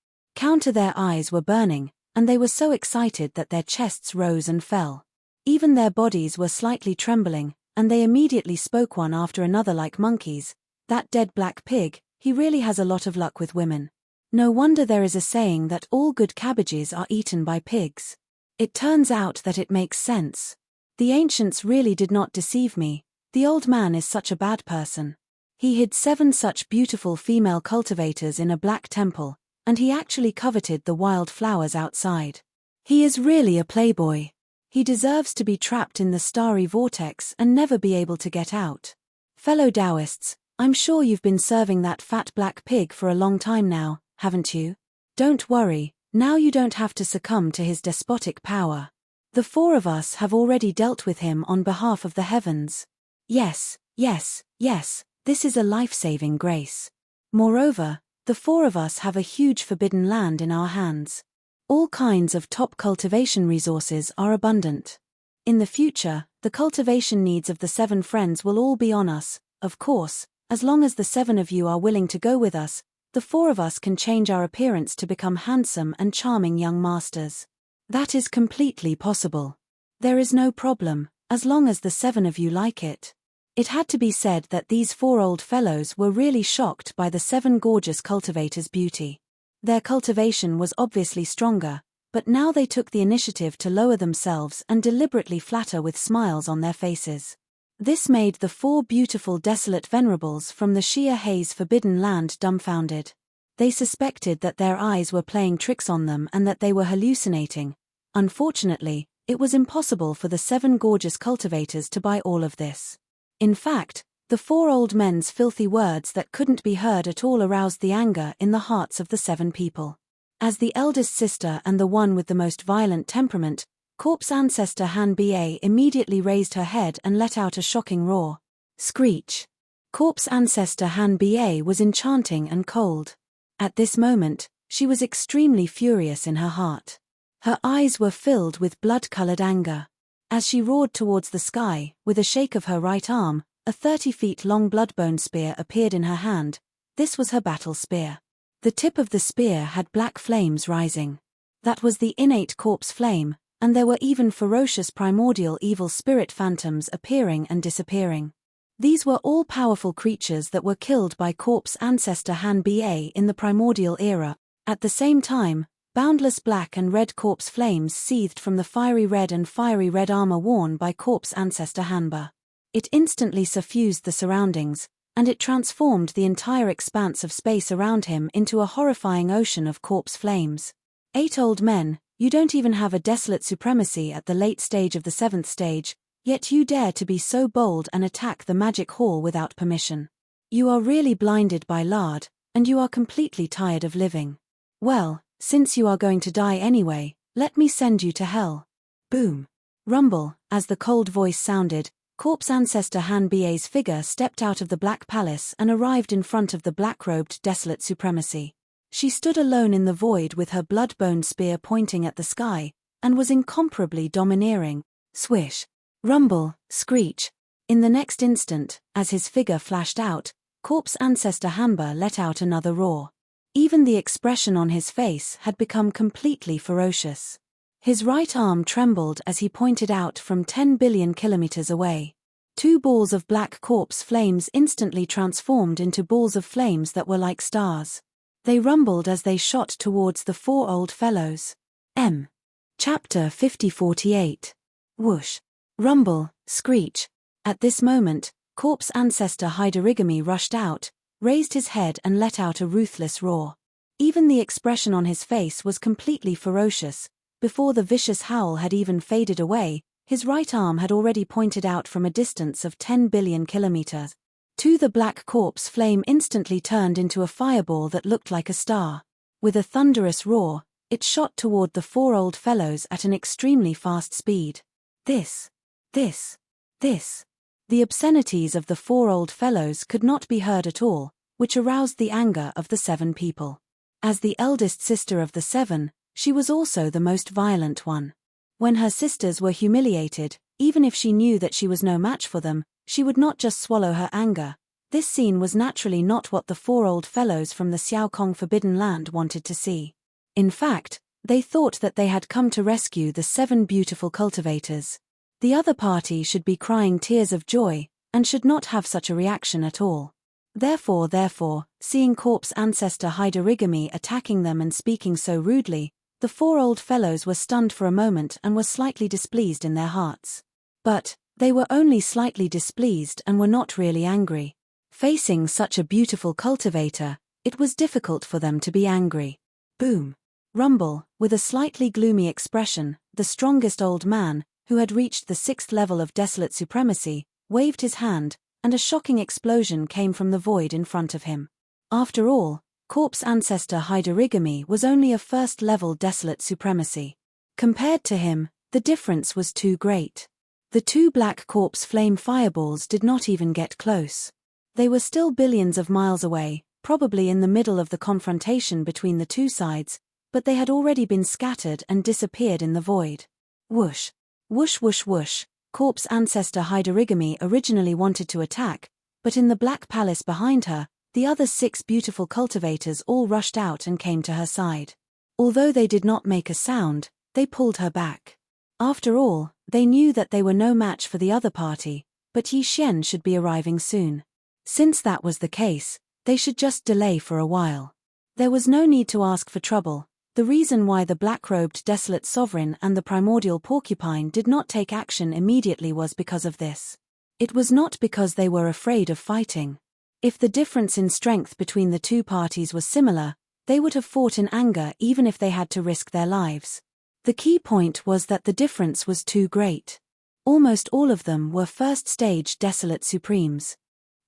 Their eyes were burning, and they were so excited that their chests rose and fell. Even their bodies were slightly trembling, and they immediately spoke one after another like monkeys. That dead black pig, he really has a lot of luck with women. No wonder there is a saying that all good cabbages are eaten by pigs. It turns out that it makes sense. The ancients really did not deceive me. The old man is such a bad person. He hid 7 such beautiful female cultivators in a black temple, and he actually coveted the wild flowers outside. He is really a playboy. He deserves to be trapped in the starry vortex and never be able to get out. Fellow Taoists, I'm sure you've been serving that fat black pig for a long time now, haven't you? Don't worry, now you don't have to succumb to his despotic power. The 4 of us have already dealt with him on behalf of the heavens. Yes, yes, yes, this is a life-saving grace. Moreover, the 4 of us have a huge forbidden land in our hands. All kinds of top cultivation resources are abundant. In the future, the cultivation needs of the 7 friends will all be on us, of course, as long as the 7 of you are willing to go with us, the 4 of us can change our appearance to become handsome and charming young masters. That is completely possible. There is no problem, as long as the 7 of you like it. It had to be said that these 4 old fellows were really shocked by the 7 gorgeous cultivators' beauty. Their cultivation was obviously stronger, but now they took the initiative to lower themselves and deliberately flatter with smiles on their faces. This made the 4 beautiful desolate venerables from the Shia Haze Forbidden Land dumbfounded. They suspected that their eyes were playing tricks on them and that they were hallucinating. Unfortunately, it was impossible for the 7 gorgeous cultivators to buy all of this. In fact, the 4 old men's filthy words that couldn't be heard at all aroused the anger in the hearts of the 7 people. As the eldest sister and the one with the most violent temperament, Corpse Ancestor Han Ba immediately raised her head and let out a shocking roar. Screech. Corpse Ancestor Han Ba was enchanting and cold. At this moment, she was extremely furious in her heart. Her eyes were filled with blood-colored anger. As she roared towards the sky, with a shake of her right arm, a 30-feet-long bloodbone spear appeared in her hand. This was her battle spear. The tip of the spear had black flames rising. That was the innate corpse flame, and there were even ferocious primordial evil spirit phantoms appearing and disappearing. These were all powerful creatures that were killed by Corpse Ancestor Han Ba in the primordial era. At the same time, boundless black and red corpse flames seethed from the fiery red armor worn by Corpse Ancestor Hanba. It instantly suffused the surroundings, and it transformed the entire expanse of space around him into a horrifying ocean of corpse flames. 8 old men, you don't even have a desolate supremacy at the late stage of the 7th stage, yet you dare to be so bold and attack the magic hall without permission. You are really blinded by lard, and you are completely tired of living. Well, since you are going to die anyway, let me send you to hell. Boom. Rumble, as the cold voice sounded, Corpse Ancestor Han Ba's figure stepped out of the Black Palace and arrived in front of the black-robed desolate supremacy. She stood alone in the void with her blood-bone spear pointing at the sky, and was incomparably domineering. Swish, rumble, screech. In the next instant, as his figure flashed out, corpse ancestor Hamba let out another roar. Even the expression on his face had become completely ferocious. His right arm trembled as he pointed out from 10 billion kilometers away. Two balls of black corpse flames instantly transformed into balls of flames that were like stars. They rumbled as they shot towards the four old fellows. Chapter 50-48. Whoosh. Rumble, screech. At this moment, corpse ancestor Hyderigami rushed out, raised his head and let out a ruthless roar. Even the expression on his face was completely ferocious. Before the vicious howl had even faded away, his right arm had already pointed out from a distance of 10 billion kilometers. The black corpse flame instantly turned into a fireball that looked like a star. With a thunderous roar, it shot toward the four old fellows at an extremely fast speed. This. The obscenities of the four old fellows could not be heard at all, which aroused the anger of the seven people. As the eldest sister of the seven, she was also the most violent one. When her sisters were humiliated, even if she knew that she was no match for them, she would not just swallow her anger. This scene was naturally not what the four old fellows from the Xiaokong Forbidden Land wanted to see. In fact, they thought that they had come to rescue the seven beautiful cultivators. The other party should be crying tears of joy, and should not have such a reaction at all. Therefore, seeing corpse ancestor Hyderigami attacking them and speaking so rudely, the four old fellows were stunned for a moment and were slightly displeased in their hearts. But they were only slightly displeased and were not really angry. Facing such a beautiful cultivator, it was difficult for them to be angry. Boom. Rumble, with a slightly gloomy expression, the strongest old man, who had reached the 6th level of desolate supremacy, waved his hand, and a shocking explosion came from the void in front of him. After all, corpse ancestor Hyderigami was only a 1st level desolate supremacy. Compared to him, the difference was too great. The two black corpse flame fireballs did not even get close. They were still billions of miles away, probably in the middle of the confrontation between the two sides, but they had already been scattered and disappeared in the void. Whoosh. Whoosh whoosh whoosh. Corpse ancestor Hyderigami originally wanted to attack, but in the black palace behind her, the other 6 beautiful cultivators all rushed out and came to her side. Although they did not make a sound, they pulled her back. After all, they knew that they were no match for the other party, but Yi Xian should be arriving soon. Since that was the case, they should just delay for a while. There was no need to ask for trouble. The reason why the black-robed desolate sovereign and the primordial porcupine did not take action immediately was because of this. It was not because they were afraid of fighting. If the difference in strength between the two parties was similar, they would have fought in anger even if they had to risk their lives. The key point was that the difference was too great. Almost all of them were first-stage desolate supremes.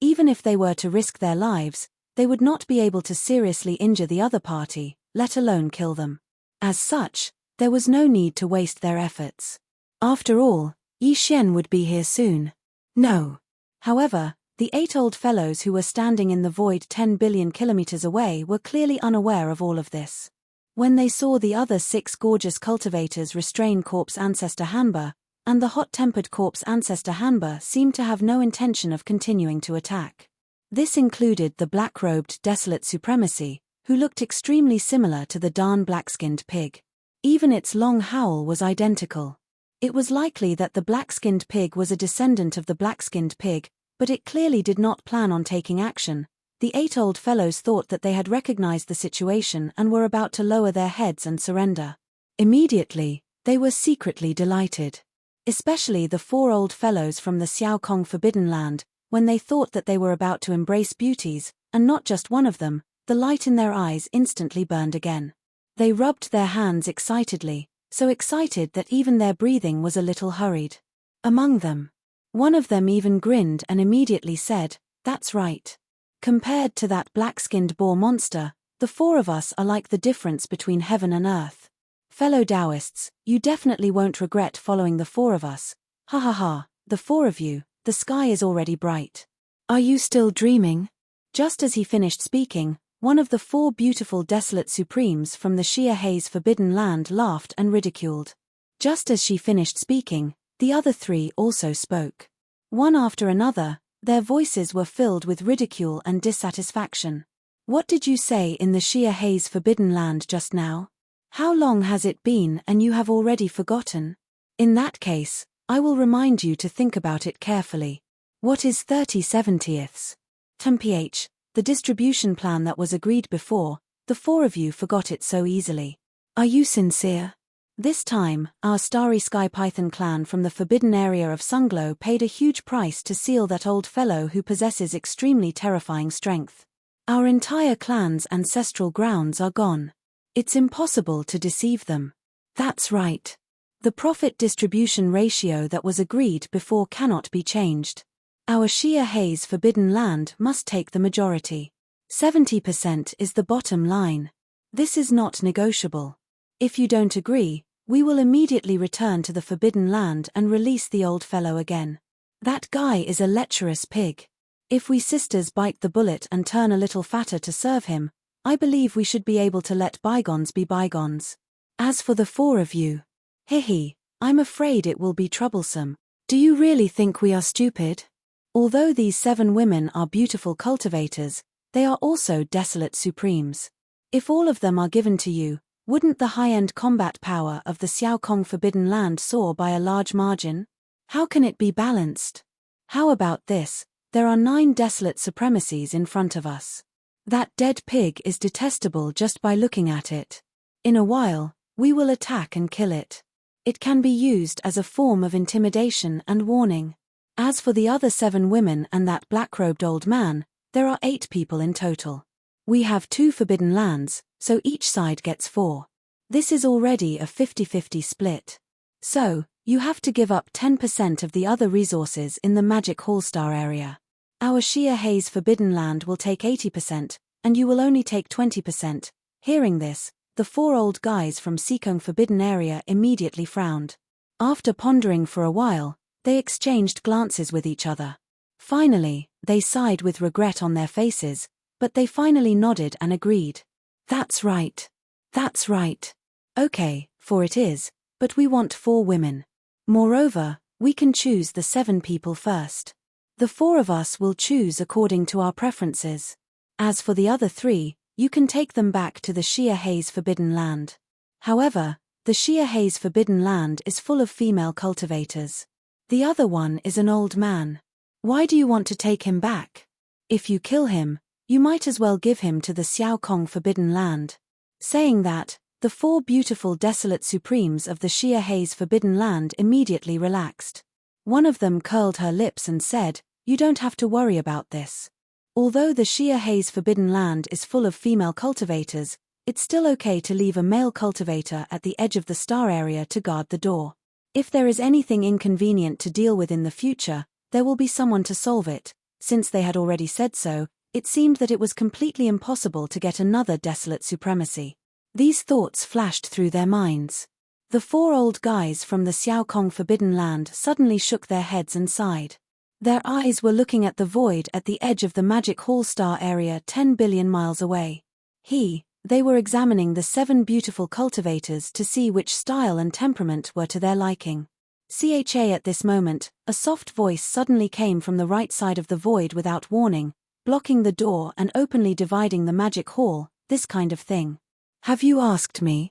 Even if they were to risk their lives, they would not be able to seriously injure the other party, let alone kill them. As such, there was no need to waste their efforts. After all, Yi Xian would be here soon. No. However, the 8 old fellows who were standing in the void 10 billion kilometers away were clearly unaware of all of this. When they saw the other 6 gorgeous cultivators restrain corpse ancestor Hanba, and the hot-tempered corpse ancestor Hanba seemed to have no intention of continuing to attack. This included the black-robed desolate supremacy, who looked extremely similar to the darn black-skinned pig. Even its long howl was identical. It was likely that the black-skinned pig was a descendant of the black-skinned pig, but it clearly did not plan on taking action. The 8 old fellows thought that they had recognized the situation and were about to lower their heads and surrender. Immediately, they were secretly delighted. Especially the 4 old fellows from the Xiaokong Forbidden Land, when they thought that they were about to embrace beauties, and not just one of them, the light in their eyes instantly burned again. They rubbed their hands excitedly, so excited that even their breathing was a little hurried. Among them, one of them even grinned and immediately said, "That's right. Compared to that black-skinned boar monster, the 4 of us are like the difference between heaven and earth. Fellow Taoists, you definitely won't regret following the 4 of us. Ha ha ha, the 4 of you, the sky is already bright. Are you still dreaming?" Just as he finished speaking, one of the 4 beautiful desolate supremes from the Shia Haze Forbidden Land laughed and ridiculed. Just as she finished speaking, the other three also spoke. One after another, their voices were filled with ridicule and dissatisfaction. What did you say in the sheer haze forbidden land just now? How long has it been and you have already forgotten? In that case, I will remind you to think about it carefully. What is 30/70ths? TMPH, the distribution plan that was agreed before, the four of you forgot it so easily. Are you sincere? This time, our Starry Sky Python clan from the forbidden area of Sunglow paid a huge price to seal that old fellow who possesses extremely terrifying strength. Our entire clan's ancestral grounds are gone. It's impossible to deceive them. That's right. The profit distribution ratio that was agreed before cannot be changed. Our sheer haze forbidden land must take the majority. 70% is the bottom line. This is not negotiable. If you don't agree, we will immediately return to the forbidden land and release the old fellow again. That guy is a lecherous pig. If we sisters bite the bullet and turn a little fatter to serve him, I believe we should be able to let bygones be bygones. As for the four of you, I'm afraid it will be troublesome. Do you really think we are stupid? Although these 7 women are beautiful cultivators, they are also desolate supremes. If all of them are given to you, wouldn't the high-end combat power of the Xiaokong Forbidden Land soar by a large margin? How can it be balanced? How about this? There are 9 desolate supremacies in front of us. That dead pig is detestable just by looking at it. In a while, we will attack and kill it. It can be used as a form of intimidation and warning. As for the other 7 women and that black-robed old man, there are 8 people in total. We have 2 forbidden lands, so each side gets 4. This is already a 50-50 split. So, you have to give up 10% of the other resources in the Magic Hallstar area. Our sheer haze forbidden land will take 80%, and you will only take 20%. Hearing this, the 4 old guys from Seekong Forbidden Area immediately frowned. After pondering for a while, they exchanged glances with each other. Finally, they sighed with regret on their faces, but they finally nodded and agreed. That's right. That's right. Okay, 4 it is, but we want 4 women. Moreover, we can choose the 7 people first. The 4 of us will choose according to our preferences. As for the other 3, you can take them back to the sheer haze forbidden land. However, the sheer haze forbidden land is full of female cultivators. The other one is an old man. Why do you want to take him back? If you kill him, you might as well give him to the Xiaokong Forbidden Land. Saying that, the 4 beautiful desolate supremes of the sheer haze forbidden land immediately relaxed. One of them curled her lips and said, "You don't have to worry about this. Although the sheer haze forbidden land is full of female cultivators, it's still okay to leave a male cultivator at the edge of the star area to guard the door. If there is anything inconvenient to deal with in the future, there will be someone to solve it." Since they had already said so, it seemed that it was completely impossible to get another desolate supremacy. These thoughts flashed through their minds. The 4 old guys from the Xiaokong Forbidden Land suddenly shook their heads and sighed. Their eyes were looking at the void at the edge of the Magic Hallstar area 10 billion miles away. They were examining the 7 beautiful cultivators to see which style and temperament were to their liking. At this moment, a soft voice suddenly came from the right side of the void without warning, blocking the door and openly dividing the magic hall, this kind of thing. Have you asked me?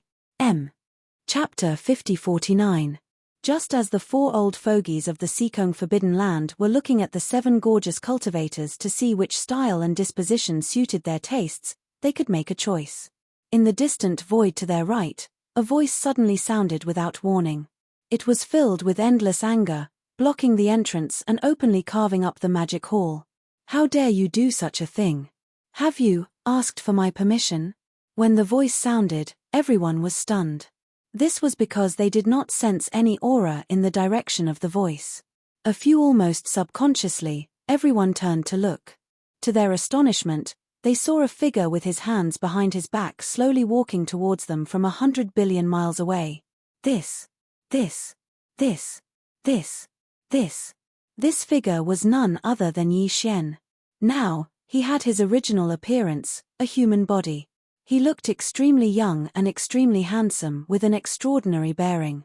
Chapter 5049. Just as the 4 old fogies of the Seekong Forbidden Land were looking at the 7 gorgeous cultivators to see which style and disposition suited their tastes, they could make a choice. In the distant void to their right, a voice suddenly sounded without warning. It was filled with endless anger, blocking the entrance and openly carving up the magic hall. How dare you do such a thing? Have you asked for my permission? When the voice sounded, everyone was stunned. This was because they did not sense any aura in the direction of the voice. A few almost subconsciously, everyone turned to look. To their astonishment, they saw a figure with his hands behind his back slowly walking towards them from 100 billion miles away. This figure was none other than Yi Xian. Now, he had his original appearance, a human body. He looked extremely young and extremely handsome with an extraordinary bearing.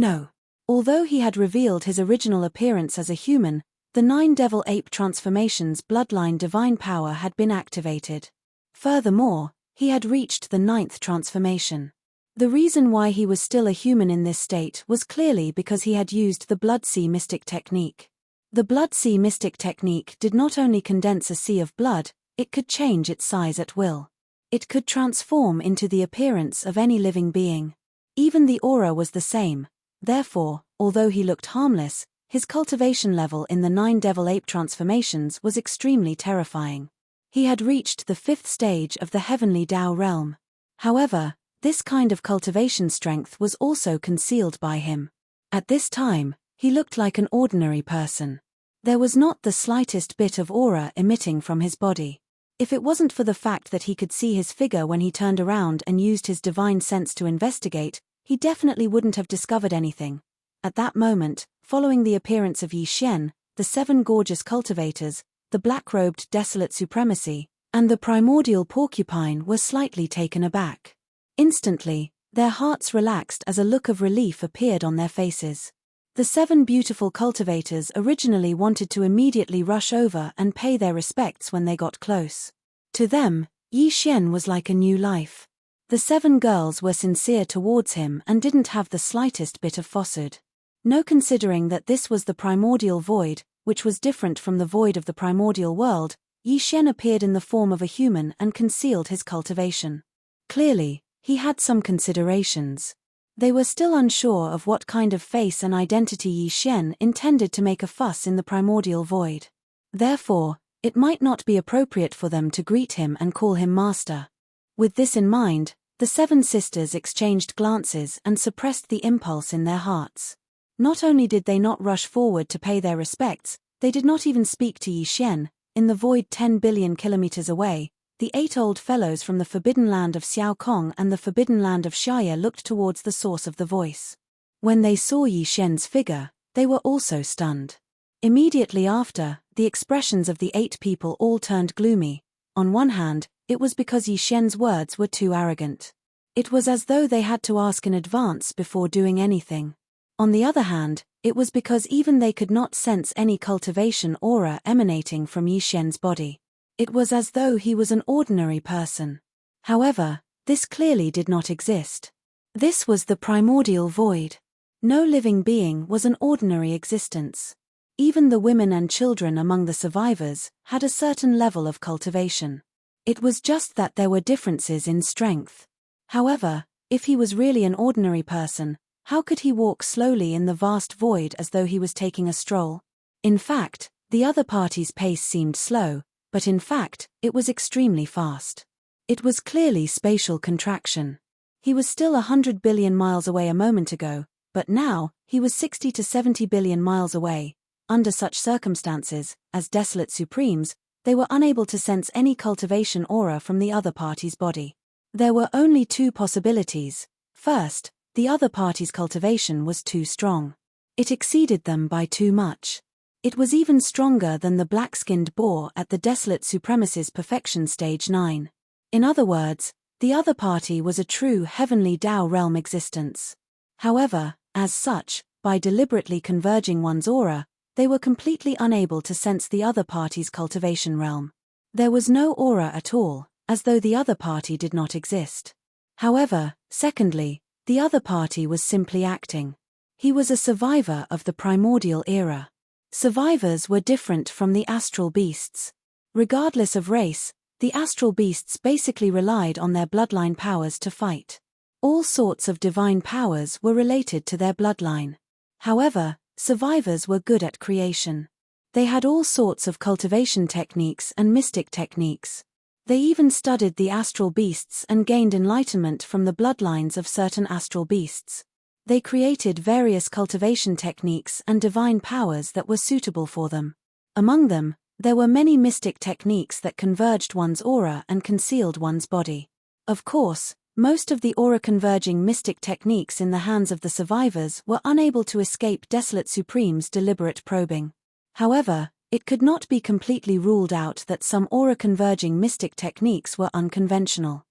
No. Although he had revealed his original appearance as a human, the 9 devil ape transformations bloodline divine power had been activated. Furthermore, he had reached the 9th transformation. The reason why he was still a human in this state was clearly because he had used the Blood Sea Mystic Technique. The Blood Sea Mystic Technique did not only condense a sea of blood, it could change its size at will. It could transform into the appearance of any living being. Even the aura was the same. Therefore, although he looked harmless, his cultivation level in the 9 devil ape transformations was extremely terrifying. He had reached the 5th stage of the heavenly Tao realm. However, this kind of cultivation strength was also concealed by him. At this time, he looked like an ordinary person. There was not the slightest bit of aura emitting from his body. If it wasn't for the fact that he could see his figure when he turned around and used his divine sense to investigate, he definitely wouldn't have discovered anything. At that moment, following the appearance of Yi Xian, the 7 gorgeous cultivators, the black-robed desolate supremacy, and the primordial porcupine were slightly taken aback. Instantly, their hearts relaxed as a look of relief appeared on their faces. The 7 beautiful cultivators originally wanted to immediately rush over and pay their respects when they got close. To them, Yi Xian was like a new life. The 7 girls were sincere towards him and didn't have the slightest bit of falsehood. No, considering that this was the primordial void, which was different from the void of the primordial world, Yi Xian appeared in the form of a human and concealed his cultivation. Clearly, he had some considerations. They were still unsure of what kind of face and identity Yi Xian intended to make a fuss in the primordial void. Therefore, it might not be appropriate for them to greet him and call him master. With this in mind, the 7 sisters exchanged glances and suppressed the impulse in their hearts. Not only did they not rush forward to pay their respects, they did not even speak to Yi Xian. In the void 10 billion kilometers away, the 8 old fellows from the forbidden land of Xiao Kong and the forbidden land of Shaya looked towards the source of the voice. When they saw Yi Xian's figure, they were also stunned. Immediately after, the expressions of the 8 people all turned gloomy. On one hand, it was because Yi Xian's words were too arrogant. It was as though they had to ask in advance before doing anything. On the other hand, it was because even they could not sense any cultivation aura emanating from Yi Xian's body. It was as though he was an ordinary person. However, this clearly did not exist. This was the primordial void. No living being was an ordinary existence. Even the women and children among the survivors had a certain level of cultivation. It was just that there were differences in strength. However, if he was really an ordinary person, how could he walk slowly in the vast void as though he was taking a stroll? In fact, the other party's pace seemed slow, but in fact, it was extremely fast. It was clearly spatial contraction. He was still 100 billion miles away a moment ago, but now, he was 60 to 70 billion miles away. Under such circumstances, as desolate supremes, they were unable to sense any cultivation aura from the other party's body. There were only 2 possibilities. First, the other party's cultivation was too strong. It exceeded them by too much. It was even stronger than the black-skinned boar at the desolate supremacy's perfection stage 9. In other words, the other party was a true heavenly Tao realm existence. However, as such, by deliberately converging one's aura, they were completely unable to sense the other party's cultivation realm. There was no aura at all, as though the other party did not exist. However, secondly, the other party was simply acting. He was a survivor of the primordial era. Survivors were different from the astral beasts. Regardless of race, the astral beasts basically relied on their bloodline powers to fight. All sorts of divine powers were related to their bloodline. However, survivors were good at creation. They had all sorts of cultivation techniques and mystic techniques. They even studied the astral beasts and gained enlightenment from the bloodlines of certain astral beasts. They created various cultivation techniques and divine powers that were suitable for them. Among them, there were many mystic techniques that converged one's aura and concealed one's body. Of course, most of the aura-converging mystic techniques in the hands of the survivors were unable to escape Desolate Supreme's deliberate probing. However, it could not be completely ruled out that some aura-converging mystic techniques were unconventional.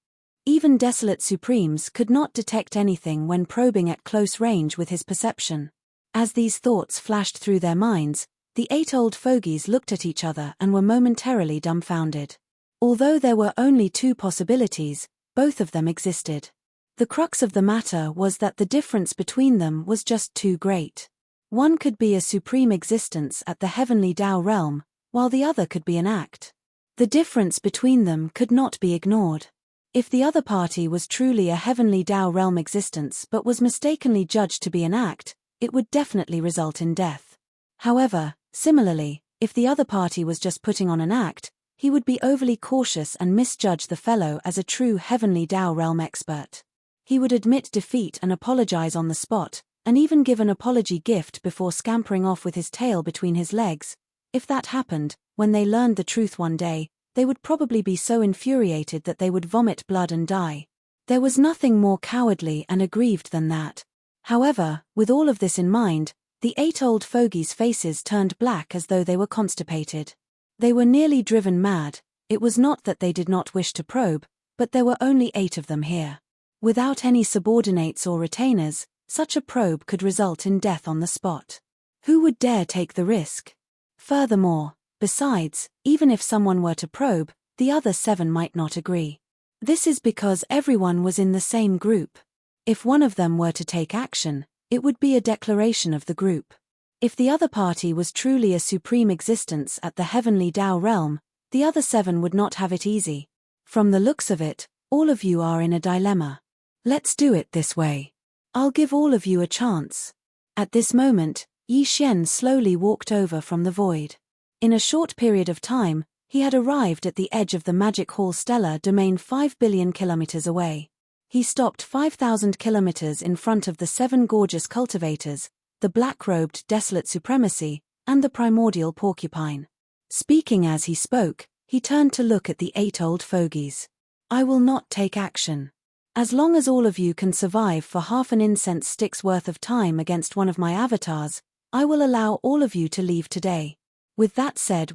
Even desolate supremes could not detect anything when probing at close range with his perception. As these thoughts flashed through their minds, the 8 old fogies looked at each other and were momentarily dumbfounded. Although there were only 2 possibilities, both of them existed. The crux of the matter was that the difference between them was just too great. One could be a supreme existence at the heavenly Tao realm, while the other could be an act. The difference between them could not be ignored. If the other party was truly a heavenly Tao realm existence but was mistakenly judged to be an act, it would definitely result in death. However, similarly, if the other party was just putting on an act, he would be overly cautious and misjudge the fellow as a true heavenly Tao realm expert. He would admit defeat and apologize on the spot, and even give an apology gift before scampering off with his tail between his legs. If that happened, when they learned the truth one day, they would probably be so infuriated that they would vomit blood and die. There was nothing more cowardly and aggrieved than that. However, with all of this in mind, the 8 old fogies' faces turned black as though they were constipated. They were nearly driven mad. It was not that they did not wish to probe, but there were only 8 of them here. Without any subordinates or retainers, such a probe could result in death on the spot. Who would dare take the risk? Furthermore, besides, even if someone were to probe, the other 7 might not agree. This is because everyone was in the same group. If one of them were to take action, it would be a declaration of the group. If the other party was truly a supreme existence at the heavenly Tao realm, the other 7 would not have it easy. From the looks of it, all of you are in a dilemma. Let's do it this way. I'll give all of you a chance. At this moment, Yi Xian slowly walked over from the void. In a short period of time, he had arrived at the edge of the Magic Hall stellar domain 5 billion kilometers away. He stopped 5,000 kilometers in front of the 7 gorgeous cultivators, the black-robed desolate supremacy, and the primordial porcupine. Speaking as he spoke, he turned to look at the 8 old fogies. I will not take action. As long as all of you can survive for half an incense stick's worth of time against one of my avatars, I will allow all of you to leave today. With that said,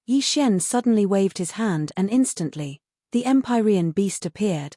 Yi Xian suddenly waved his hand and instantly, the Empyrean beast appeared.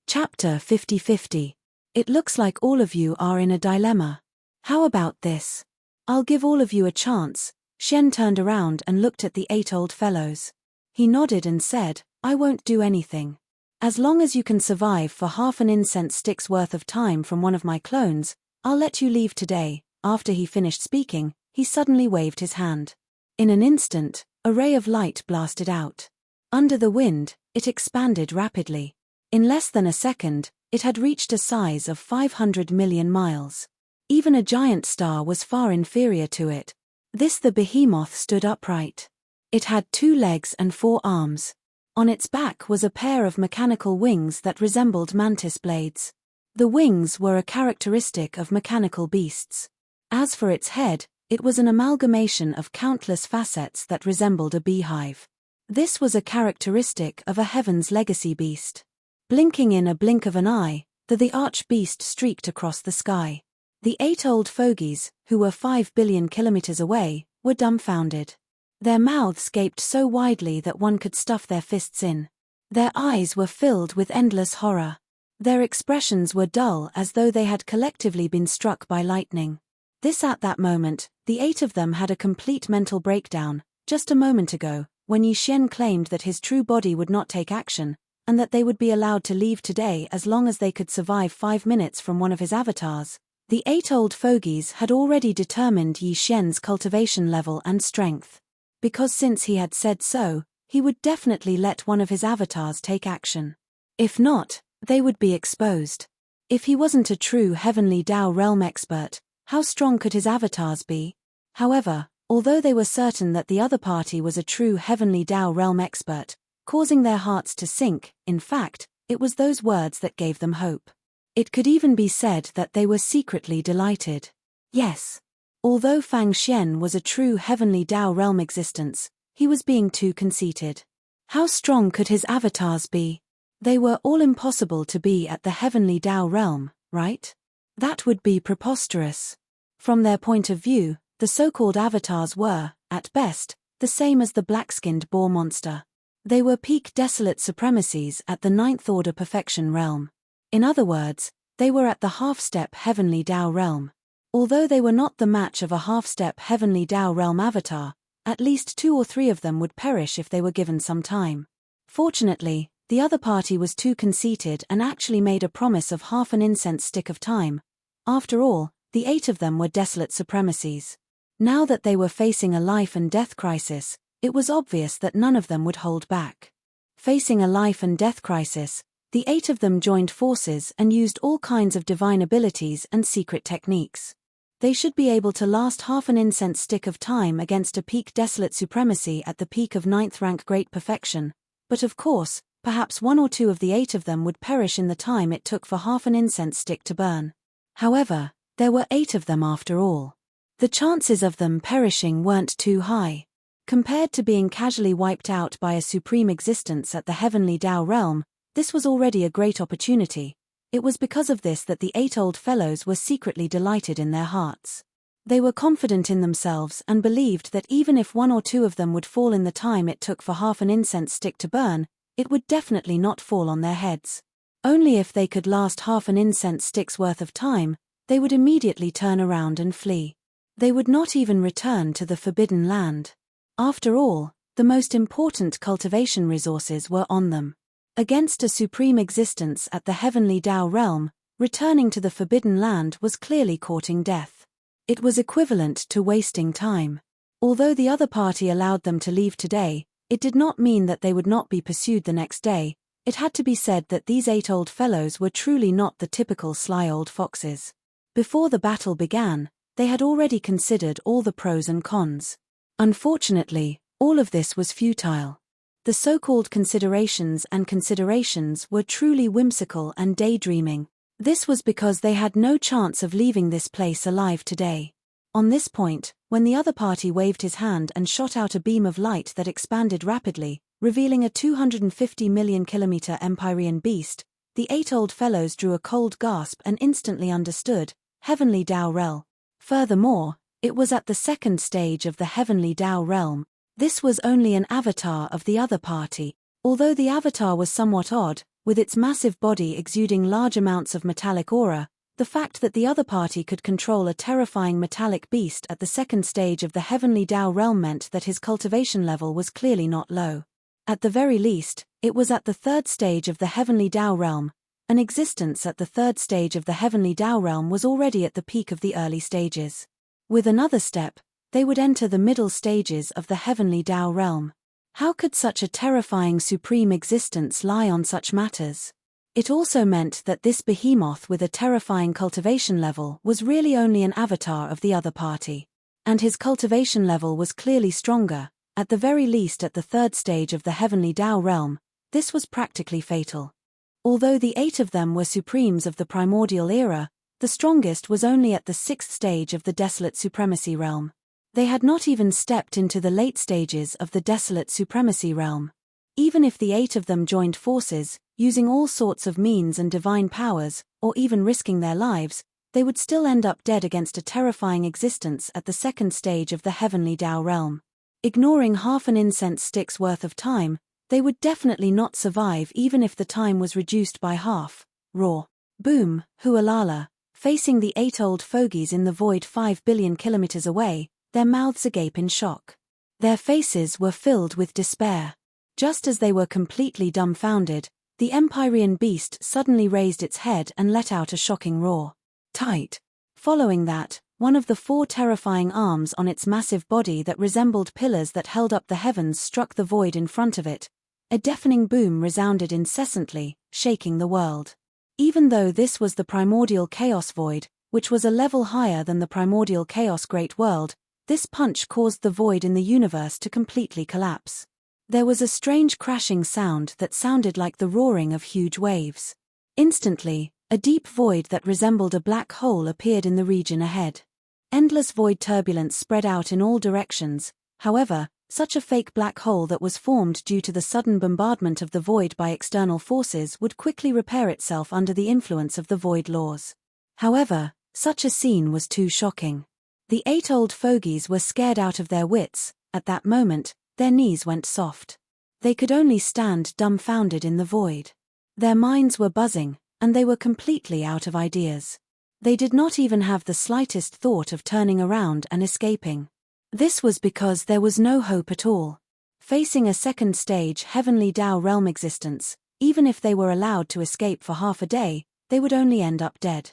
Chapter 50-50. It looks like all of you are in a dilemma. How about this? I'll give all of you a chance. Xian turned around and looked at the 8 old fellows. He nodded and said, I won't do anything. As long as you can survive for half an incense stick's worth of time from one of my clones, I'll let you leave today. After he finished speaking, he suddenly waved his hand. In an instant, a ray of light blasted out. Under the wind, it expanded rapidly. In less than a second, it had reached a size of 500 million miles. Even a giant star was far inferior to it. The behemoth stood upright. It had 2 legs and 4 arms. On its back was a pair of mechanical wings that resembled mantis blades. The wings were a characteristic of mechanical beasts. As for its head, it was an amalgamation of countless facets that resembled a beehive. This was a characteristic of a Heaven's Legacy beast. Blinking in a blink of an eye, the arch-beast streaked across the sky. The 8 old fogies, who were 5 billion kilometers away, were dumbfounded. Their mouths gaped so widely that one could stuff their fists in. Their eyes were filled with endless horror. Their expressions were dull as though they had collectively been struck by lightning. At that moment, the 8 of them had a complete mental breakdown. Just a moment ago, when Yi Xian claimed that his true body would not take action, and that they would be allowed to leave today as long as they could survive 5 minutes from one of his avatars, the 8 old fogies had already determined Yi Xian's cultivation level and strength. Because since he had said so, he would definitely let one of his avatars take action. If not, they would be exposed. If he wasn't a true heavenly Tao realm expert, how strong could his avatars be? However, although they were certain that the other party was a true heavenly Tao realm expert, causing their hearts to sink, in fact, it was those words that gave them hope. It could even be said that they were secretly delighted. Yes. Although Fang Xian was a true heavenly Tao realm existence, he was being too conceited. How strong could his avatars be? They were all impossible to be at the heavenly Tao realm, right? That would be preposterous. From their point of view, the so-called avatars were, at best, the same as the black-skinned boar monster. They were peak desolate supremacies at the ninth order perfection realm. In other words, they were at the half-step heavenly Tao realm. Although they were not the match of a half-step heavenly Tao realm avatar, at least 2 or 3 of them would perish if they were given some time. Fortunately, the other party was too conceited and actually made a promise of half an incense stick of time. After all, the 8 of them were desolate supremacies. Now that they were facing a life and death crisis, it was obvious that none of them would hold back. Facing a life and death crisis, the 8 of them joined forces and used all kinds of divine abilities and secret techniques. They should be able to last half an incense stick of time against a peak desolate supremacy at the peak of 9th rank great perfection, but of course, perhaps 1 or 2 of the 8 of them would perish in the time it took for half an incense stick to burn. However, there were 8 of them after all. The chances of them perishing weren't too high. Compared to being casually wiped out by a supreme existence at the heavenly Tao realm, this was already a great opportunity. It was because of this that the 8 old fellows were secretly delighted in their hearts. They were confident in themselves and believed that even if 1 or 2 of them would fall in the time it took for half an incense stick to burn, it would definitely not fall on their heads. Only if they could last half an incense stick's worth of time, they would immediately turn around and flee. They would not even return to the Forbidden Land. After all, the most important cultivation resources were on them. Against a supreme existence at the heavenly Tao realm, returning to the Forbidden Land was clearly courting death. It was equivalent to wasting time. Although the other party allowed them to leave today, it did not mean that they would not be pursued the next day. It had to be said that these 8 old fellows were truly not the typical sly old foxes. Before the battle began, they had already considered all the pros and cons. Unfortunately, all of this was futile. The so-called considerations were truly whimsical and daydreaming. This was because they had no chance of leaving this place alive today. On this point, when the other party waved his hand and shot out a beam of light that expanded rapidly, revealing a 250 million kilometer Empyrean beast, the 8 old fellows drew a cold gasp and instantly understood, heavenly Tao realm. Furthermore, it was at the 2nd stage of the heavenly Tao realm. This was only an avatar of the other party. Although the avatar was somewhat odd, with its massive body exuding large amounts of metallic aura, the fact that the other party could control a terrifying metallic beast at the 2nd stage of the heavenly Tao realm meant that his cultivation level was clearly not low. At the very least, it was at the 3rd stage of the heavenly Tao realm. An existence at the 3rd stage of the heavenly Tao realm was already at the peak of the early stages. With another step, they would enter the middle stages of the heavenly Tao realm. How could such a terrifying supreme existence lie on such matters? It also meant that this behemoth with a terrifying cultivation level was really only an avatar of the other party. And his cultivation level was clearly stronger, at the very least at the 3rd stage of the heavenly Tao realm. This was practically fatal. Although the 8 of them were supremes of the primordial era, the strongest was only at the 6th stage of the desolate supremacy realm. They had not even stepped into the late stages of the desolate supremacy realm. Even if the 8 of them joined forces, using all sorts of means and divine powers, or even risking their lives, they would still end up dead against a terrifying existence at the 2nd stage of the heavenly Tao realm. Ignoring half an incense stick's worth of time, they would definitely not survive even if the time was reduced by half. Roar. Boom, hualala. Facing the 8 old fogies in the void 5 billion kilometers away, their mouths agape in shock. Their faces were filled with despair. Just as they were completely dumbfounded, the Empyrean beast suddenly raised its head and let out a shocking roar. Tight. Following that, one of the 4 terrifying arms on its massive body that resembled pillars that held up the heavens struck the void in front of it. A deafening boom resounded incessantly, shaking the world. Even though this was the primordial chaos void, which was a level higher than the primordial chaos great world, this punch caused the void in the universe to completely collapse. There was a strange crashing sound that sounded like the roaring of huge waves. Instantly, a deep void that resembled a black hole appeared in the region ahead. Endless void turbulence spread out in all directions. However, such a fake black hole that was formed due to the sudden bombardment of the void by external forces would quickly repair itself under the influence of the void laws. However, such a scene was too shocking. The 8 old fogies were scared out of their wits. At that moment, their knees went soft. They could only stand dumbfounded in the void. Their minds were buzzing, and they were completely out of ideas. They did not even have the slightest thought of turning around and escaping. This was because there was no hope at all. Facing a second stage heavenly Tao realm existence, even if they were allowed to escape for half a day, they would only end up dead.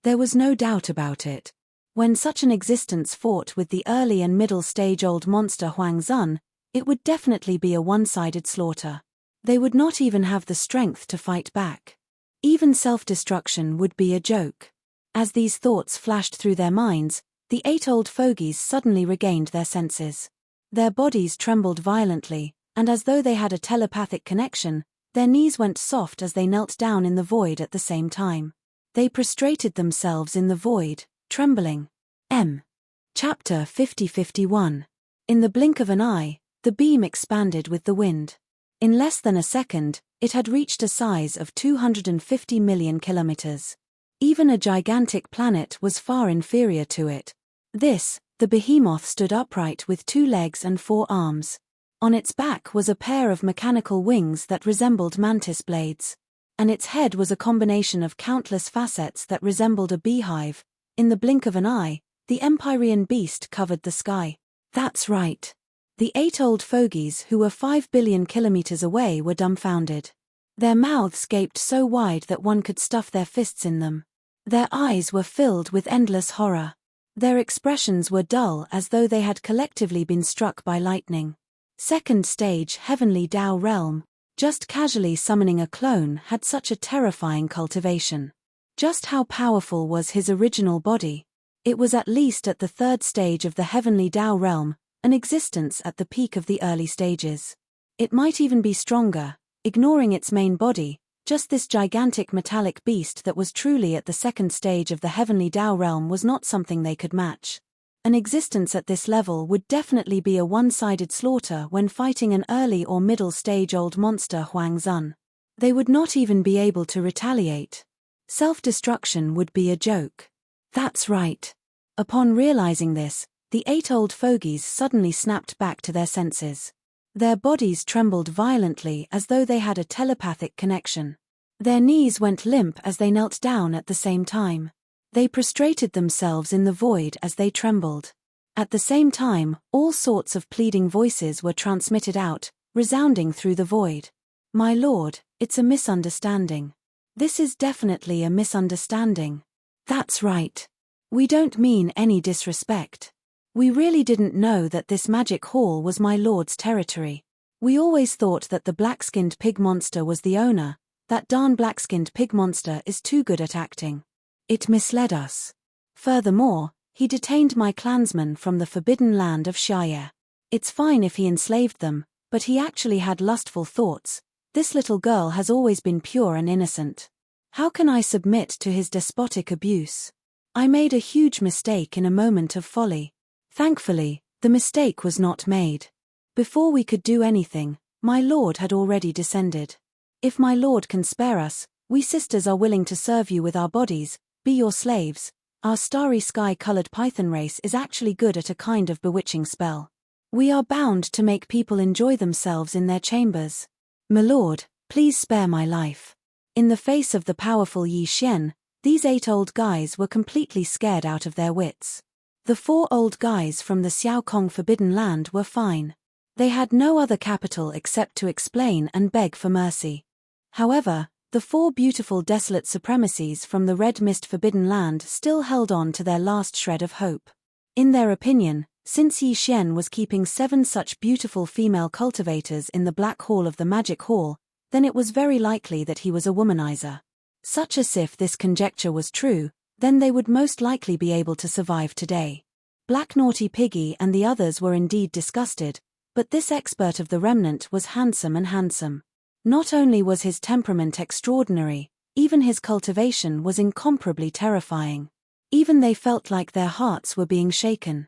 There was no doubt about it. When such an existence fought with the early and middle stage old monster Huang Zun, it would definitely be a one-sided slaughter. They would not even have the strength to fight back. Even self-destruction would be a joke. As these thoughts flashed through their minds, the 8 old fogies suddenly regained their senses. Their bodies trembled violently, and as though they had a telepathic connection, their knees went soft as they knelt down in the void at the same time. They prostrated themselves in the void, trembling. Chapter 50-51. In the blink of an eye, the beam expanded with the wind. In less than a second, it had reached a size of 250 million kilometers. Even a gigantic planet was far inferior to it. The behemoth stood upright with 2 legs and 4 arms. On its back was a pair of mechanical wings that resembled mantis blades. And its head was a combination of countless facets that resembled a beehive. In the blink of an eye, the Empyrean beast covered the sky. That's right. The 8 old fogies who were 5 billion kilometers away were dumbfounded. Their mouths gaped so wide that one could stuff their fists in them. Their eyes were filled with endless horror. Their expressions were dull as though they had collectively been struck by lightning. Second stage heavenly Tao realm, just casually summoning a clone had such a terrifying cultivation. Just how powerful was his original body? It was at least at the 3rd stage of the heavenly Tao realm, an existence at the peak of the early stages. It might even be stronger, ignoring its main body, just this gigantic metallic beast that was truly at the 2nd stage of the heavenly Tao realm was not something they could match. An existence at this level would definitely be a one-sided slaughter when fighting an early or middle stage old monster Huang Zun. They would not even be able to retaliate. Self-destruction would be a joke. That's right. Upon realizing this, the 8 old fogies suddenly snapped back to their senses. Their bodies trembled violently as though they had a telepathic connection. Their knees went limp as they knelt down at the same time. They prostrated themselves in the void as they trembled. At the same time, all sorts of pleading voices were transmitted out, resounding through the void. My lord, it's a misunderstanding. This is definitely a misunderstanding. That's right. We don't mean any disrespect. We really didn't know that this magic hall was my lord's territory. We always thought that the black-skinned pig monster was the owner. That darn black-skinned pig monster is too good at acting. It misled us. Furthermore, he detained my clansmen from the forbidden land of Shire. It's fine if he enslaved them, but he actually had lustful thoughts. This little girl has always been pure and innocent. How can I submit to his despotic abuse? I made a huge mistake in a moment of folly. Thankfully, the mistake was not made. Before we could do anything, my lord had already descended. If my lord can spare us, we sisters are willing to serve you with our bodies, be your slaves. Our starry sky-colored python race is actually good at a kind of bewitching spell. We are bound to make people enjoy themselves in their chambers. My lord, please spare my life. In the face of the powerful Yi Xian, these 8 old guys were completely scared out of their wits. The 4 old guys from the Xiaokong Forbidden Land were fine. They had no other capital except to explain and beg for mercy. However, the 4 beautiful desolate supremacies from the Red Mist Forbidden Land still held on to their last shred of hope. In their opinion, since Yi Xian was keeping 7 such beautiful female cultivators in the Black Hall of the Magic Hall, then it was very likely that he was a womanizer. Such as if this conjecture was true, then they would most likely be able to survive today. Black Naughty Piggy and the others were indeed disgusted, but this expert of the remnant was handsome and handsome. Not only was his temperament extraordinary, even his cultivation was incomparably terrifying. Even they felt like their hearts were being shaken.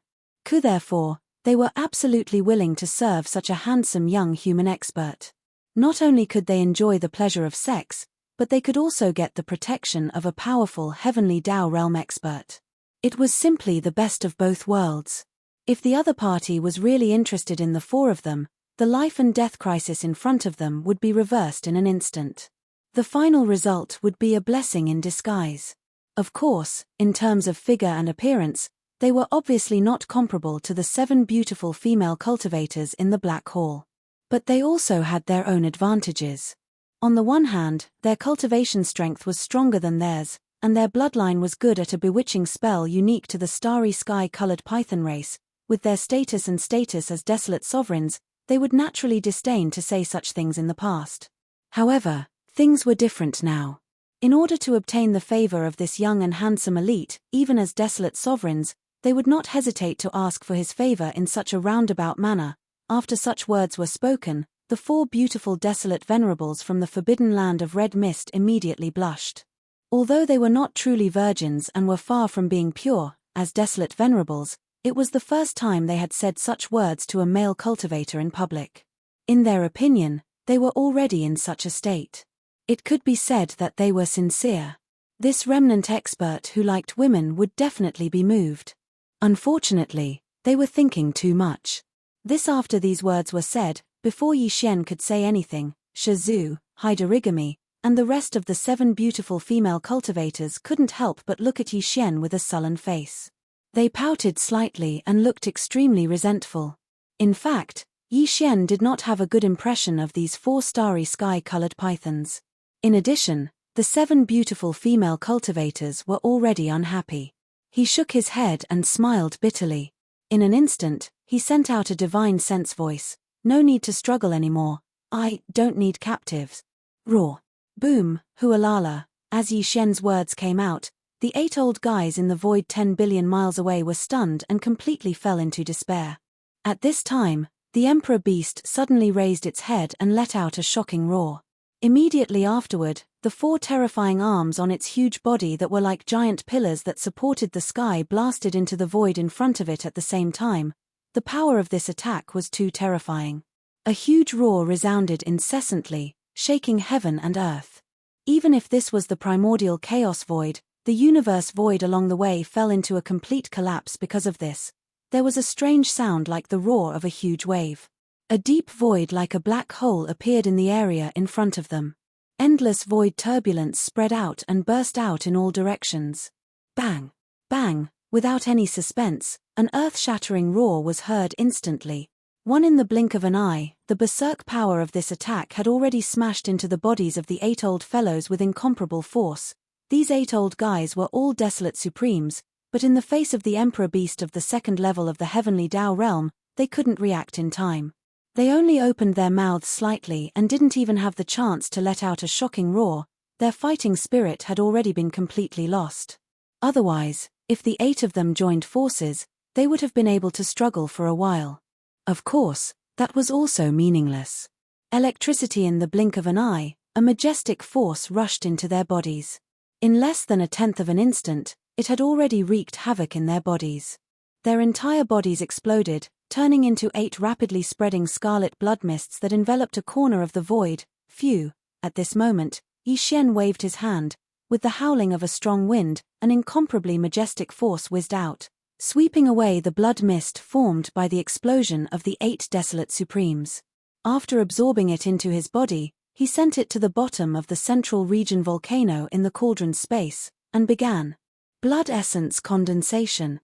Therefore, they were absolutely willing to serve such a handsome young human expert. Not only could they enjoy the pleasure of sex, but they could also get the protection of a powerful heavenly Tao realm expert. It was simply the best of both worlds. If the other party was really interested in the 4 of them, the life and death crisis in front of them would be reversed in an instant. The final result would be a blessing in disguise. Of course, in terms of figure and appearance, they were obviously not comparable to the 7 beautiful female cultivators in the Black Hall. But they also had their own advantages. On the one hand, their cultivation strength was stronger than theirs, and their bloodline was good at a bewitching spell unique to the starry sky-colored python race. With their status as desolate sovereigns, they would naturally disdain to say such things in the past. However, things were different now. In order to obtain the favor of this young and handsome elite, even as desolate sovereigns, they would not hesitate to ask for his favor in such a roundabout manner. After such words were spoken, the 4 beautiful desolate venerables from the forbidden land of red mist immediately blushed. Although they were not truly virgins and were far from being pure, as desolate venerables, it was the first time they had said such words to a male cultivator in public. In their opinion, they were already in such a state. It could be said that they were sincere. This remnant expert who liked women would definitely be moved. Unfortunately, they were thinking too much. This after these words were said, before Yi Xian could say anything, Shizu, Haidarigami, and the rest of the 7 beautiful female cultivators couldn't help but look at Yi Xian with a sullen face. They pouted slightly and looked extremely resentful. In fact, Yi Xian did not have a good impression of these 4 starry sky-colored pythons. In addition, the 7 beautiful female cultivators were already unhappy. He shook his head and smiled bitterly. In an instant, he sent out a divine sense voice. No need to struggle anymore. I don't need captives. Roar. Boom, hualala. As Yi Xian's words came out, the 8 old guys in the void 10 billion miles away were stunned and completely fell into despair. At this time, the emperor beast suddenly raised its head and let out a shocking roar. Immediately afterward, the 4 terrifying arms on its huge body that were like giant pillars that supported the sky blasted into the void in front of it at the same time. The power of this attack was too terrifying. A huge roar resounded incessantly, shaking heaven and earth. Even if this was the primordial chaos void, the universe void along the way fell into a complete collapse because of this. There was a strange sound like the roar of a huge wave. A deep void like a black hole appeared in the area in front of them. Endless void turbulence spread out and burst out in all directions. Bang! Bang! Without any suspense, an earth-shattering roar was heard instantly. In the blink of an eye, the berserk power of this attack had already smashed into the bodies of the 8 old fellows with incomparable force. These 8 old guys were all desolate supremes, but in the face of the emperor beast of the 2nd level of the heavenly Tao realm, they couldn't react in time. They only opened their mouths slightly and didn't even have the chance to let out a shocking roar. Their fighting spirit had already been completely lost. Otherwise, if the 8 of them joined forces, they would have been able to struggle for a while. Of course, that was also meaningless. Electricity in the blink of an eye, a majestic force rushed into their bodies. In less than a tenth of an instant, it had already wreaked havoc in their bodies. Their entire bodies exploded, turning into 8 rapidly spreading scarlet blood mists that enveloped a corner of the void. Phew! At this moment, Yi Xian waved his hand. With the howling of a strong wind, an incomparably majestic force whizzed out, sweeping away the blood mist formed by the explosion of the 8 desolate supremes. After absorbing it into his body, he sent it to the bottom of the central region volcano in the cauldron space, and began. Blood essence condensation.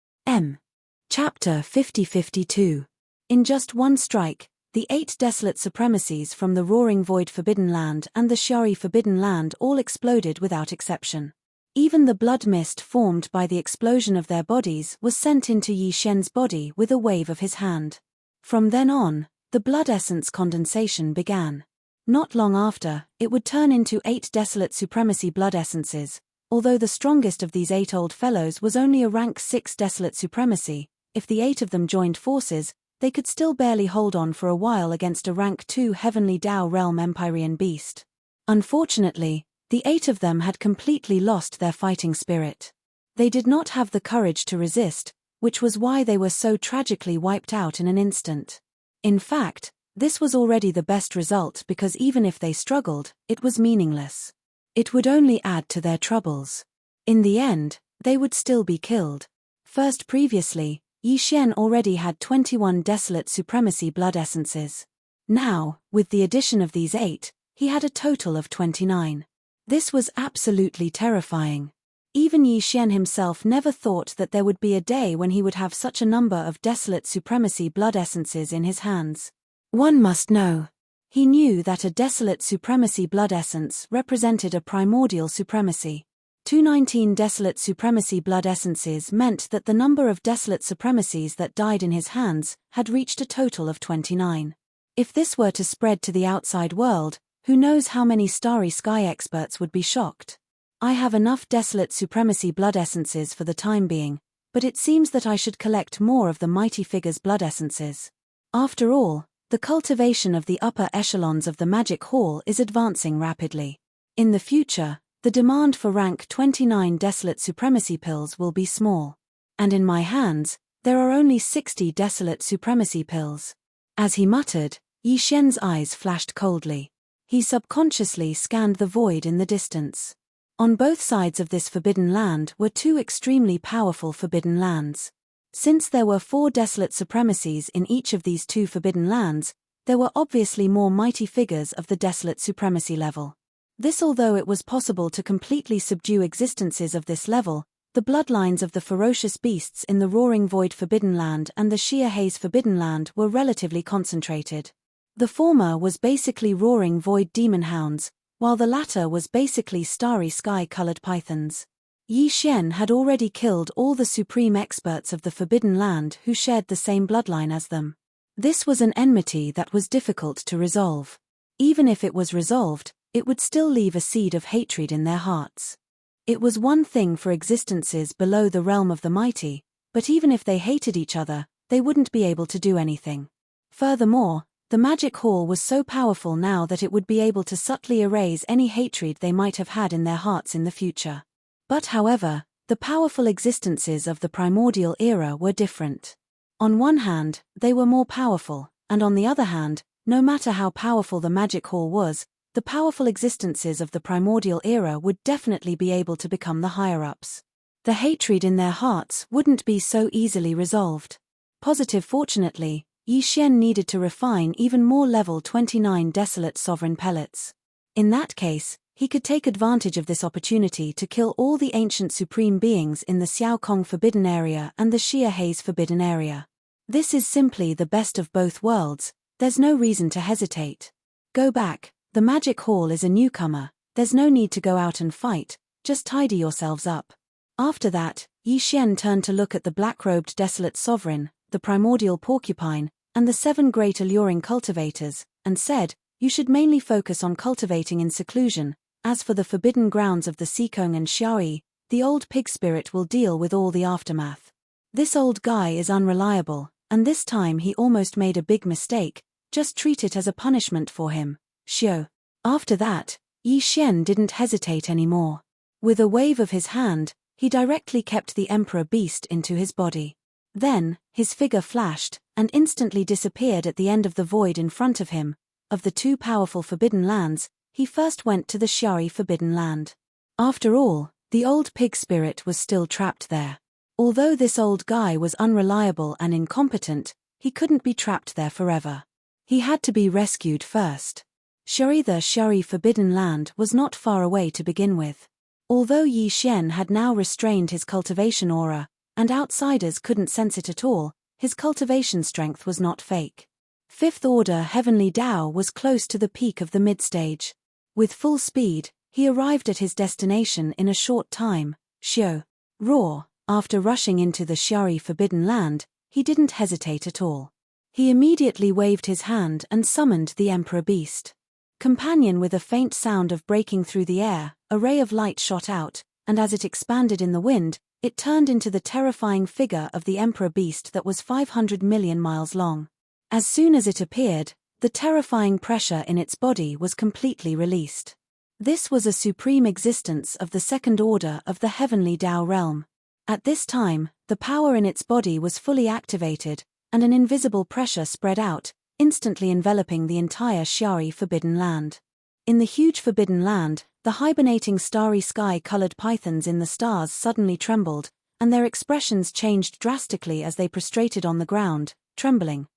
Chapter 50-52. In just one strike, the 8 desolate supremacies from the Roaring Void Forbidden Land and the Shari Forbidden Land all exploded without exception. Even the blood mist formed by the explosion of their bodies was sent into Yi Xian's body with a wave of his hand. From then on, the blood essence condensation began. Not long after, it would turn into 8 desolate supremacy blood essences. Although the strongest of these 8 old fellows was only a rank 6 desolate supremacy, if the 8 of them joined forces, they could still barely hold on for a while against a rank 2 heavenly Tao realm Empyrean beast. Unfortunately, the 8 of them had completely lost their fighting spirit. They did not have the courage to resist, which was why they were so tragically wiped out in an instant. In fact, this was already the best result because even if they struggled, it was meaningless. It would only add to their troubles. In the end, they would still be killed. First previously, Yi Xian already had 21 desolate supremacy blood essences. Now, with the addition of these 8, he had a total of 29. This was absolutely terrifying. Even Yi Xian himself never thought that there would be a day when he would have such a number of desolate supremacy blood essences in his hands. One must know. He knew that a desolate supremacy blood essence represented a primordial supremacy. 219 desolate supremacy blood essences meant that the number of desolate supremacies that died in his hands had reached a total of 29. If this were to spread to the outside world, who knows how many starry sky experts would be shocked. I have enough desolate supremacy blood essences for the time being, but it seems that I should collect more of the mighty figure's blood essences. After all, the cultivation of the upper echelons of the magic hall is advancing rapidly. In the future, the demand for rank 29 desolate supremacy pills will be small. And in my hands, there are only 60 desolate supremacy pills. As he muttered, Yi Xian's eyes flashed coldly. He subconsciously scanned the void in the distance. On both sides of this forbidden land were 2 extremely powerful forbidden lands. Since there were 4 desolate supremacies in each of these 2 forbidden lands, there were obviously more mighty figures of the desolate supremacy level. This, although it was possible to completely subdue existences of this level, the bloodlines of the ferocious beasts in the Roaring Void Forbidden Land and the Sheer Haze Forbidden Land were relatively concentrated. The former was basically Roaring Void Demon Hounds, while the latter was basically Starry Sky-colored pythons. Yi Xian had already killed all the supreme experts of the Forbidden Land who shared the same bloodline as them. This was an enmity that was difficult to resolve. Even if it was resolved, it would still leave a seed of hatred in their hearts. It was one thing for existences below the realm of the mighty, but even if they hated each other, they wouldn't be able to do anything. Furthermore, the magic hall was so powerful now that it would be able to subtly erase any hatred they might have had in their hearts in the future. But however, the powerful existences of the primordial era were different. On one hand, they were more powerful, and on the other hand, no matter how powerful the magic hall was, the powerful existences of the primordial era would definitely be able to become the higher-ups. The hatred in their hearts wouldn't be so easily resolved. Fortunately, Yi Xian needed to refine even more level 29 desolate sovereign pellets. In that case, he could take advantage of this opportunity to kill all the ancient supreme beings in the Xiaokong Forbidden Area and the Sheer Haze Forbidden Area. This is simply the best of both worlds, there's no reason to hesitate. Go back. The magic hall is a newcomer, there's no need to go out and fight, just tidy yourselves up. After that, Yi Xian turned to look at the black-robed desolate sovereign, the primordial porcupine, and the 7 great alluring cultivators, and said, you should mainly focus on cultivating in seclusion. As for the forbidden grounds of the Xikong and Xiaoyi, the old pig spirit will deal with all the aftermath. This old guy is unreliable, and this time he almost made a big mistake, just treat it as a punishment for him. Xiao. After that, Yi Xian didn't hesitate anymore. With a wave of his hand, he directly kept the Emperor Beast into his body. Then, his figure flashed, and instantly disappeared at the end of the void in front of him. Of the 2 powerful forbidden lands, he first went to the Xiaoyi Forbidden Land. After all, the old pig spirit was still trapped there. Although this old guy was unreliable and incompetent, he couldn't be trapped there forever. He had to be rescued first. The Xiaoyi Forbidden Land was not far away to begin with. Although Yi Xian had now restrained his cultivation aura, and outsiders couldn't sense it at all, his cultivation strength was not fake. 5th Order Heavenly Dao was close to the peak of the mid-stage. With full speed, he arrived at his destination in a short time. Xiao. Roar. After rushing into the Xiaoyi Forbidden Land, he didn't hesitate at all. He immediately waved his hand and summoned the Emperor Beast. Companion with a faint sound of breaking through the air, a ray of light shot out, and as it expanded in the wind, it turned into the terrifying figure of the Emperor Beast that was 500 million miles long. As soon as it appeared, the terrifying pressure in its body was completely released. This was a supreme existence of the 2nd order of the Heavenly Dao realm. At this time, the power in its body was fully activated, and an invisible pressure spread out, instantly enveloping the entire Xiaoyi Forbidden Land. In the huge Forbidden Land, the hibernating starry sky-colored pythons in the stars suddenly trembled, and their expressions changed drastically as they prostrated on the ground, trembling.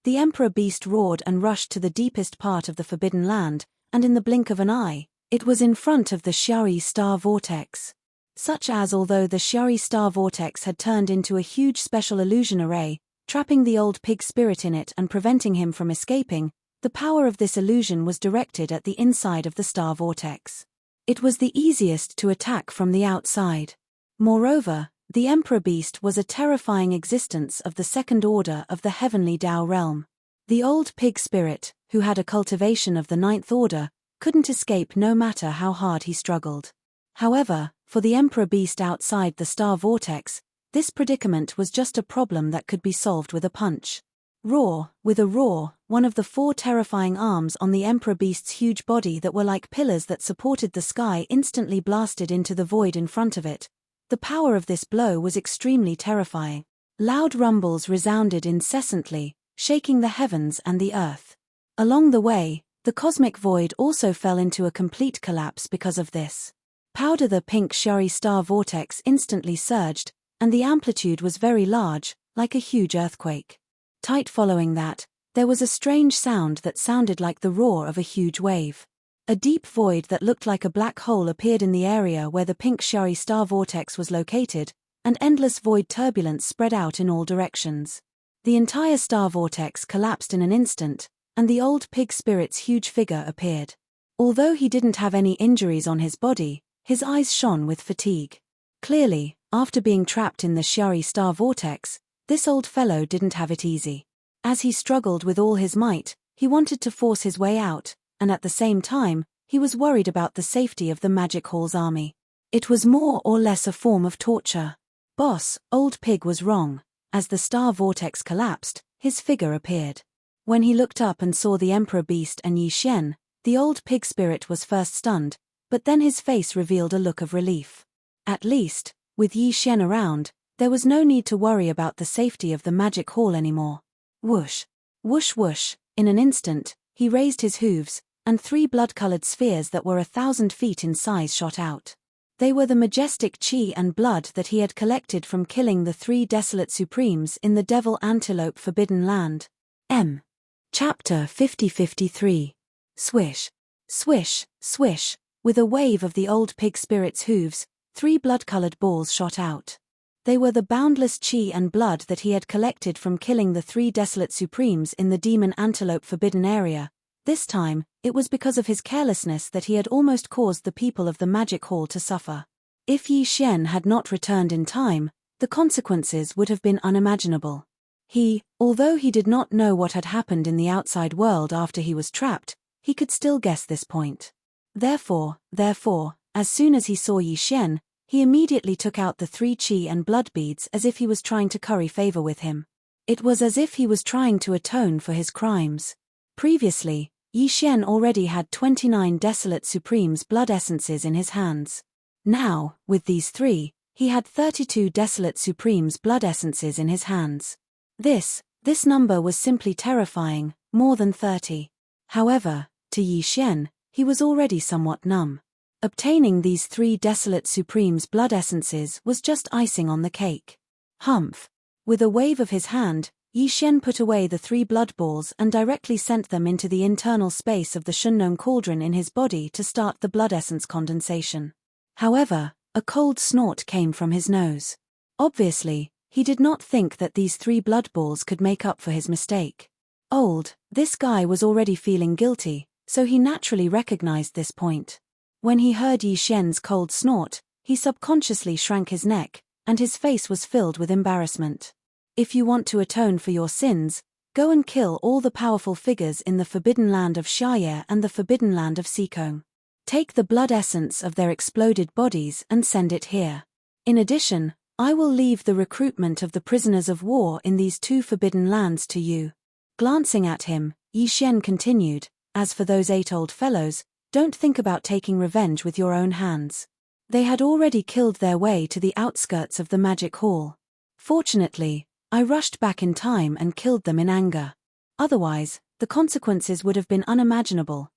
The Emperor Beast roared and rushed to the deepest part of the Forbidden Land, and in the blink of an eye, it was in front of the Xiaoyi star vortex. Such as although the Xiaoyi star vortex had turned into a huge special illusion array, trapping the old pig spirit in it and preventing him from escaping, the power of this illusion was directed at the inside of the star vortex. It was the easiest to attack from the outside. Moreover, the Emperor Beast was a terrifying existence of the second order of the heavenly Tao realm. The old pig spirit, who had a cultivation of the ninth order, couldn't escape no matter how hard he struggled. However, for the Emperor Beast outside the star vortex, this predicament was just a problem that could be solved with a punch. With a roar, one of the 4 terrifying arms on the Emperor Beast's huge body that were like pillars that supported the sky instantly blasted into the void in front of it. The power of this blow was extremely terrifying. Loud rumbles resounded incessantly, shaking the heavens and the earth. Along the way, the cosmic void also fell into a complete collapse because of this. The pink Xiaoyi star vortex instantly surged, and the amplitude was very large, like a huge earthquake. Following that, there was a strange sound that sounded like the roar of a huge wave. A deep void that looked like a black hole appeared in the area where the pink Xiaoyi star vortex was located, and endless void turbulence spread out in all directions. The entire star vortex collapsed in an instant, and the old pig spirit's huge figure appeared. Although he didn't have any injuries on his body, his eyes shone with fatigue. Clearly, after being trapped in the Xiaoyi star vortex, this old fellow didn't have it easy. As he struggled with all his might, he wanted to force his way out, and at the same time, he was worried about the safety of the Magic Hall's army. It was more or less a form of torture. Boss, old pig was wrong. As the star vortex collapsed, his figure appeared. When he looked up and saw the Emperor Beast and Yi Xian, the old pig spirit was first stunned, but then his face revealed a look of relief. At least, with Yi Xian around, there was no need to worry about the safety of the Magic Hall anymore. Whoosh! Whoosh whoosh! In an instant, he raised his hooves, and 3 blood-colored spheres that were 1,000 feet in size shot out. They were the majestic qi and blood that he had collected from killing the 3 desolate supremes in the Devil Antelope Forbidden Land. Chapter 50-53. Swish! Swish! Swish! With a wave of the old pig spirit's hooves, 3 blood-colored balls shot out. They were the boundless qi and blood that he had collected from killing the 3 desolate supremes in the Demon Antelope Forbidden area. This time, it was because of his carelessness that he had almost caused the people of the Magic Hall to suffer. If Yi Xian had not returned in time, the consequences would have been unimaginable. Although he did not know what had happened in the outside world after he was trapped, he could still guess this point. Therefore, as soon as he saw Yi Xian, he immediately took out the 3 qi and blood beads as if he was trying to curry favor with him. It was as if he was trying to atone for his crimes. Previously, Yi Xian already had 29 Desolate Supreme's blood essences in his hands. Now, with these 3, he had 32 Desolate Supreme's blood essences in his hands. This number was simply terrifying, more than 30. However, to Yi Xian, he was already somewhat numb. Obtaining these 3 Desolate Supreme's blood essences was just icing on the cake. Humph! With a wave of his hand, Yi Xian put away the 3 blood balls and directly sent them into the internal space of the Shunnon cauldron in his body to start the blood essence condensation. However, a cold snort came from his nose. Obviously, he did not think that these 3 blood balls could make up for his mistake. This guy was already feeling guilty, so he naturally recognized this point. When he heard Yi Xian's cold snort, he subconsciously shrank his neck, and his face was filled with embarrassment. If you want to atone for your sins, go and kill all the powerful figures in the Forbidden Land of Xiaye and the Forbidden Land of Sikong. Take the blood essence of their exploded bodies and send it here. In addition, I will leave the recruitment of the prisoners of war in these 2 forbidden lands to you. Glancing at him, Yi Xian continued, as for those 8 old fellows, don't think about taking revenge with your own hands. They had already killed their way to the outskirts of the Magic Hall. Fortunately, I rushed back in time and killed them in anger. Otherwise, the consequences would have been unimaginable.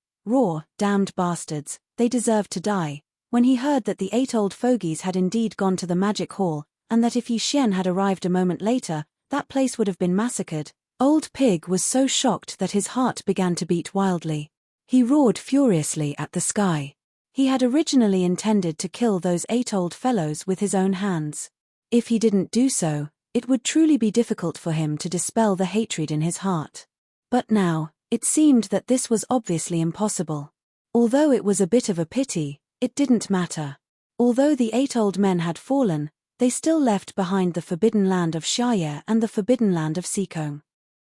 Damned bastards, they deserved to die. When he heard that the 8 old fogies had indeed gone to the Magic Hall, and that if Yi Xian had arrived a moment later, that place would have been massacred, Old Pig was so shocked that his heart began to beat wildly. He roared furiously at the sky. He had originally intended to kill those 8 old fellows with his own hands. If he didn't do so, it would truly be difficult for him to dispel the hatred in his heart. But now, it seemed that this was obviously impossible. Although it was a bit of a pity, it didn't matter. Although the 8 old men had fallen, they still left behind the forbidden land of Shire and the forbidden land of Seacombe.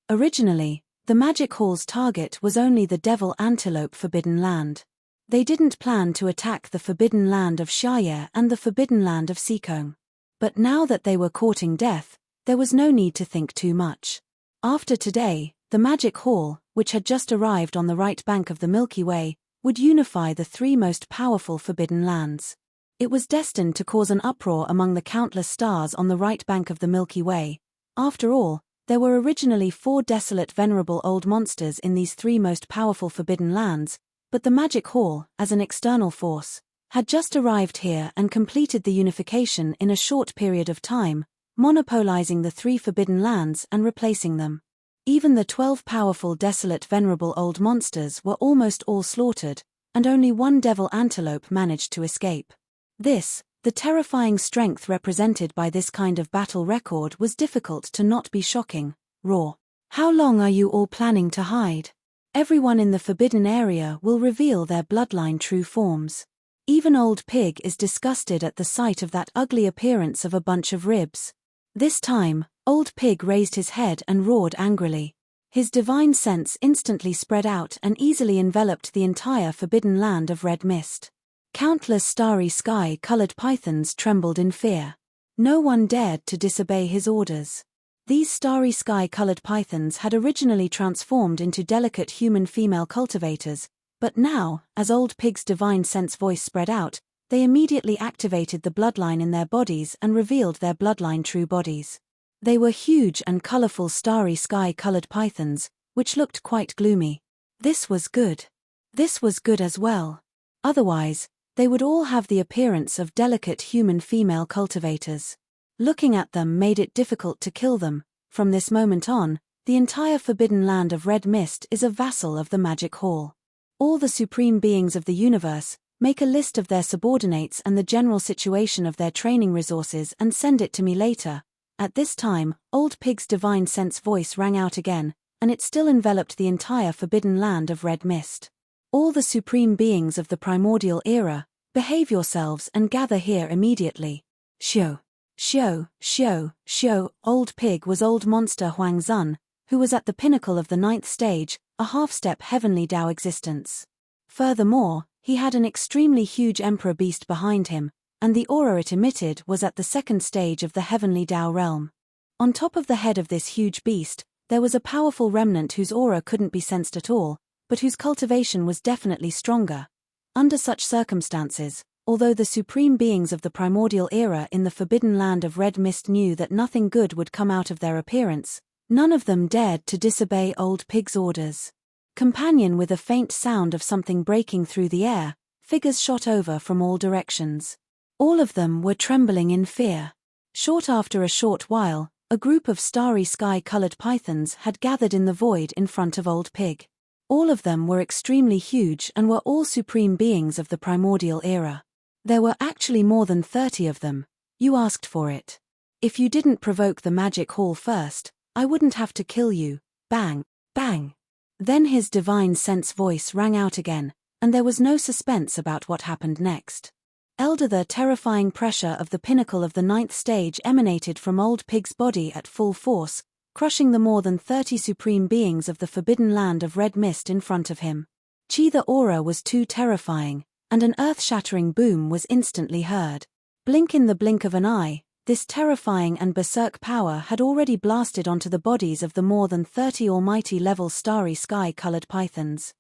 Originally, the Magic Hall's target was only the Devil Antelope Forbidden Land. They didn't plan to attack the forbidden land of Shire and the forbidden land of Seacombe. But now that they were courting death, there was no need to think too much. After today, the Magic Hall, which had just arrived on the right bank of the Milky Way, would unify the 3 most powerful forbidden lands. It was destined to cause an uproar among the countless stars on the right bank of the Milky Way. After all, there were originally 4 desolate venerable old monsters in these 3 most powerful forbidden lands, but the Magic Hall, as an external force, had just arrived here and completed the unification in a short period of time, monopolizing the 3 forbidden lands and replacing them. Even the 12 powerful desolate venerable old monsters were almost all slaughtered, and only 1 devil antelope managed to escape. This, the terrifying strength represented by this kind of battle record, was difficult to not be shocking. Raw. How long are you all planning to hide? Everyone in the forbidden area will reveal their bloodline true forms. Even Old Pig is disgusted at the sight of that ugly appearance of a bunch of ribs. This time, Old Pig raised his head and roared angrily. His divine sense instantly spread out and easily enveloped the entire forbidden land of red mist. Countless starry sky-colored pythons trembled in fear. No one dared to disobey his orders. These starry sky-colored pythons had originally transformed into delicate human female cultivators, but now, as Old Pig's divine sense voice spread out, they immediately activated the bloodline in their bodies and revealed their bloodline true bodies. They were huge and colorful starry sky-colored pythons, which looked quite gloomy. This was good. This was good as well. Otherwise, they would all have the appearance of delicate human female cultivators. Looking at them made it difficult to kill them. From this moment on, the entire forbidden land of red mist is a vassal of the Magic Hall. All the supreme beings of the universe, make a list of their subordinates and the general situation of their training resources and send it to me later. At this time, Old Pig's divine sense voice rang out again, and it still enveloped the entire forbidden land of red mist. All the supreme beings of the primordial era, behave yourselves and gather here immediately. Shio. Shio, Shio, Shio. Old Pig was old monster Huang Zun, who was at the pinnacle of the 9th stage, a half-step heavenly Tao existence. Furthermore, he had an extremely huge emperor beast behind him, and the aura it emitted was at the 2nd stage of the heavenly Tao realm. On top of the head of this huge beast, there was a powerful remnant whose aura couldn't be sensed at all, but whose cultivation was definitely stronger. Under such circumstances, although the supreme beings of the primordial era in the forbidden land of red mist knew that nothing good would come out of their appearance, none of them dared to disobey Old Pig's orders. Companion with a faint sound of something breaking through the air, figures shot over from all directions. All of them were trembling in fear. After a short while, a group of starry sky-colored pythons had gathered in the void in front of Old Pig. All of them were extremely huge and were all supreme beings of the primordial era. There were actually more than 30 of them. You asked for it. If you didn't provoke the Magic Hall first, I wouldn't have to kill you. Bang, bang. Then his divine sense voice rang out again, and there was no suspense about what happened next. The terrifying pressure of the pinnacle of the 9th stage emanated from Old Pig's body at full force, crushing the more than 30 supreme beings of the forbidden land of red mist in front of him. The aura was too terrifying, and an earth-shattering boom was instantly heard. Blink in the blink of an eye, this terrifying and berserk power had already blasted onto the bodies of the more than 30 almighty-level starry sky-colored pythons.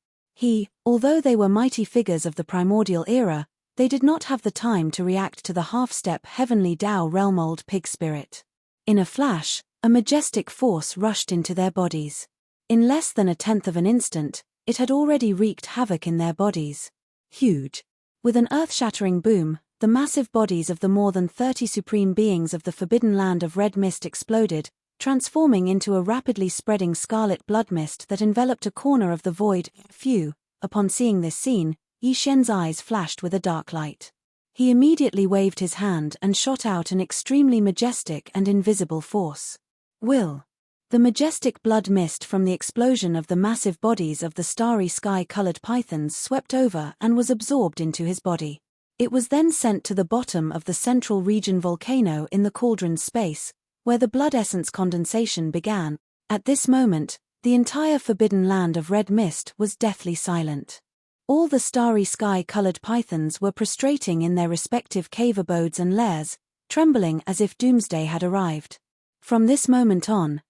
Although they were mighty figures of the primordial era, they did not have the time to react to the half-step heavenly Tao realm Old Pig spirit. In a flash, a majestic force rushed into their bodies. In less than 1/10 of an instant, it had already wreaked havoc in their bodies. Huge. With an earth-shattering boom, the massive bodies of the more than 30 supreme beings of the forbidden land of red mist exploded, transforming into a rapidly spreading scarlet blood mist that enveloped a corner of the void. Upon seeing this scene, Yi Xian's eyes flashed with a dark light. He immediately waved his hand and shot out an extremely majestic and invisible force. Will. The majestic blood mist from the explosion of the massive bodies of the starry sky-colored pythons swept over and was absorbed into his body. It was then sent to the bottom of the central region volcano in the cauldron's space, where the blood essence condensation began. At this moment, the entire forbidden land of red mist was deathly silent. All the starry sky-colored pythons were prostrating in their respective cave abodes and lairs, trembling as if doomsday had arrived. From this moment on,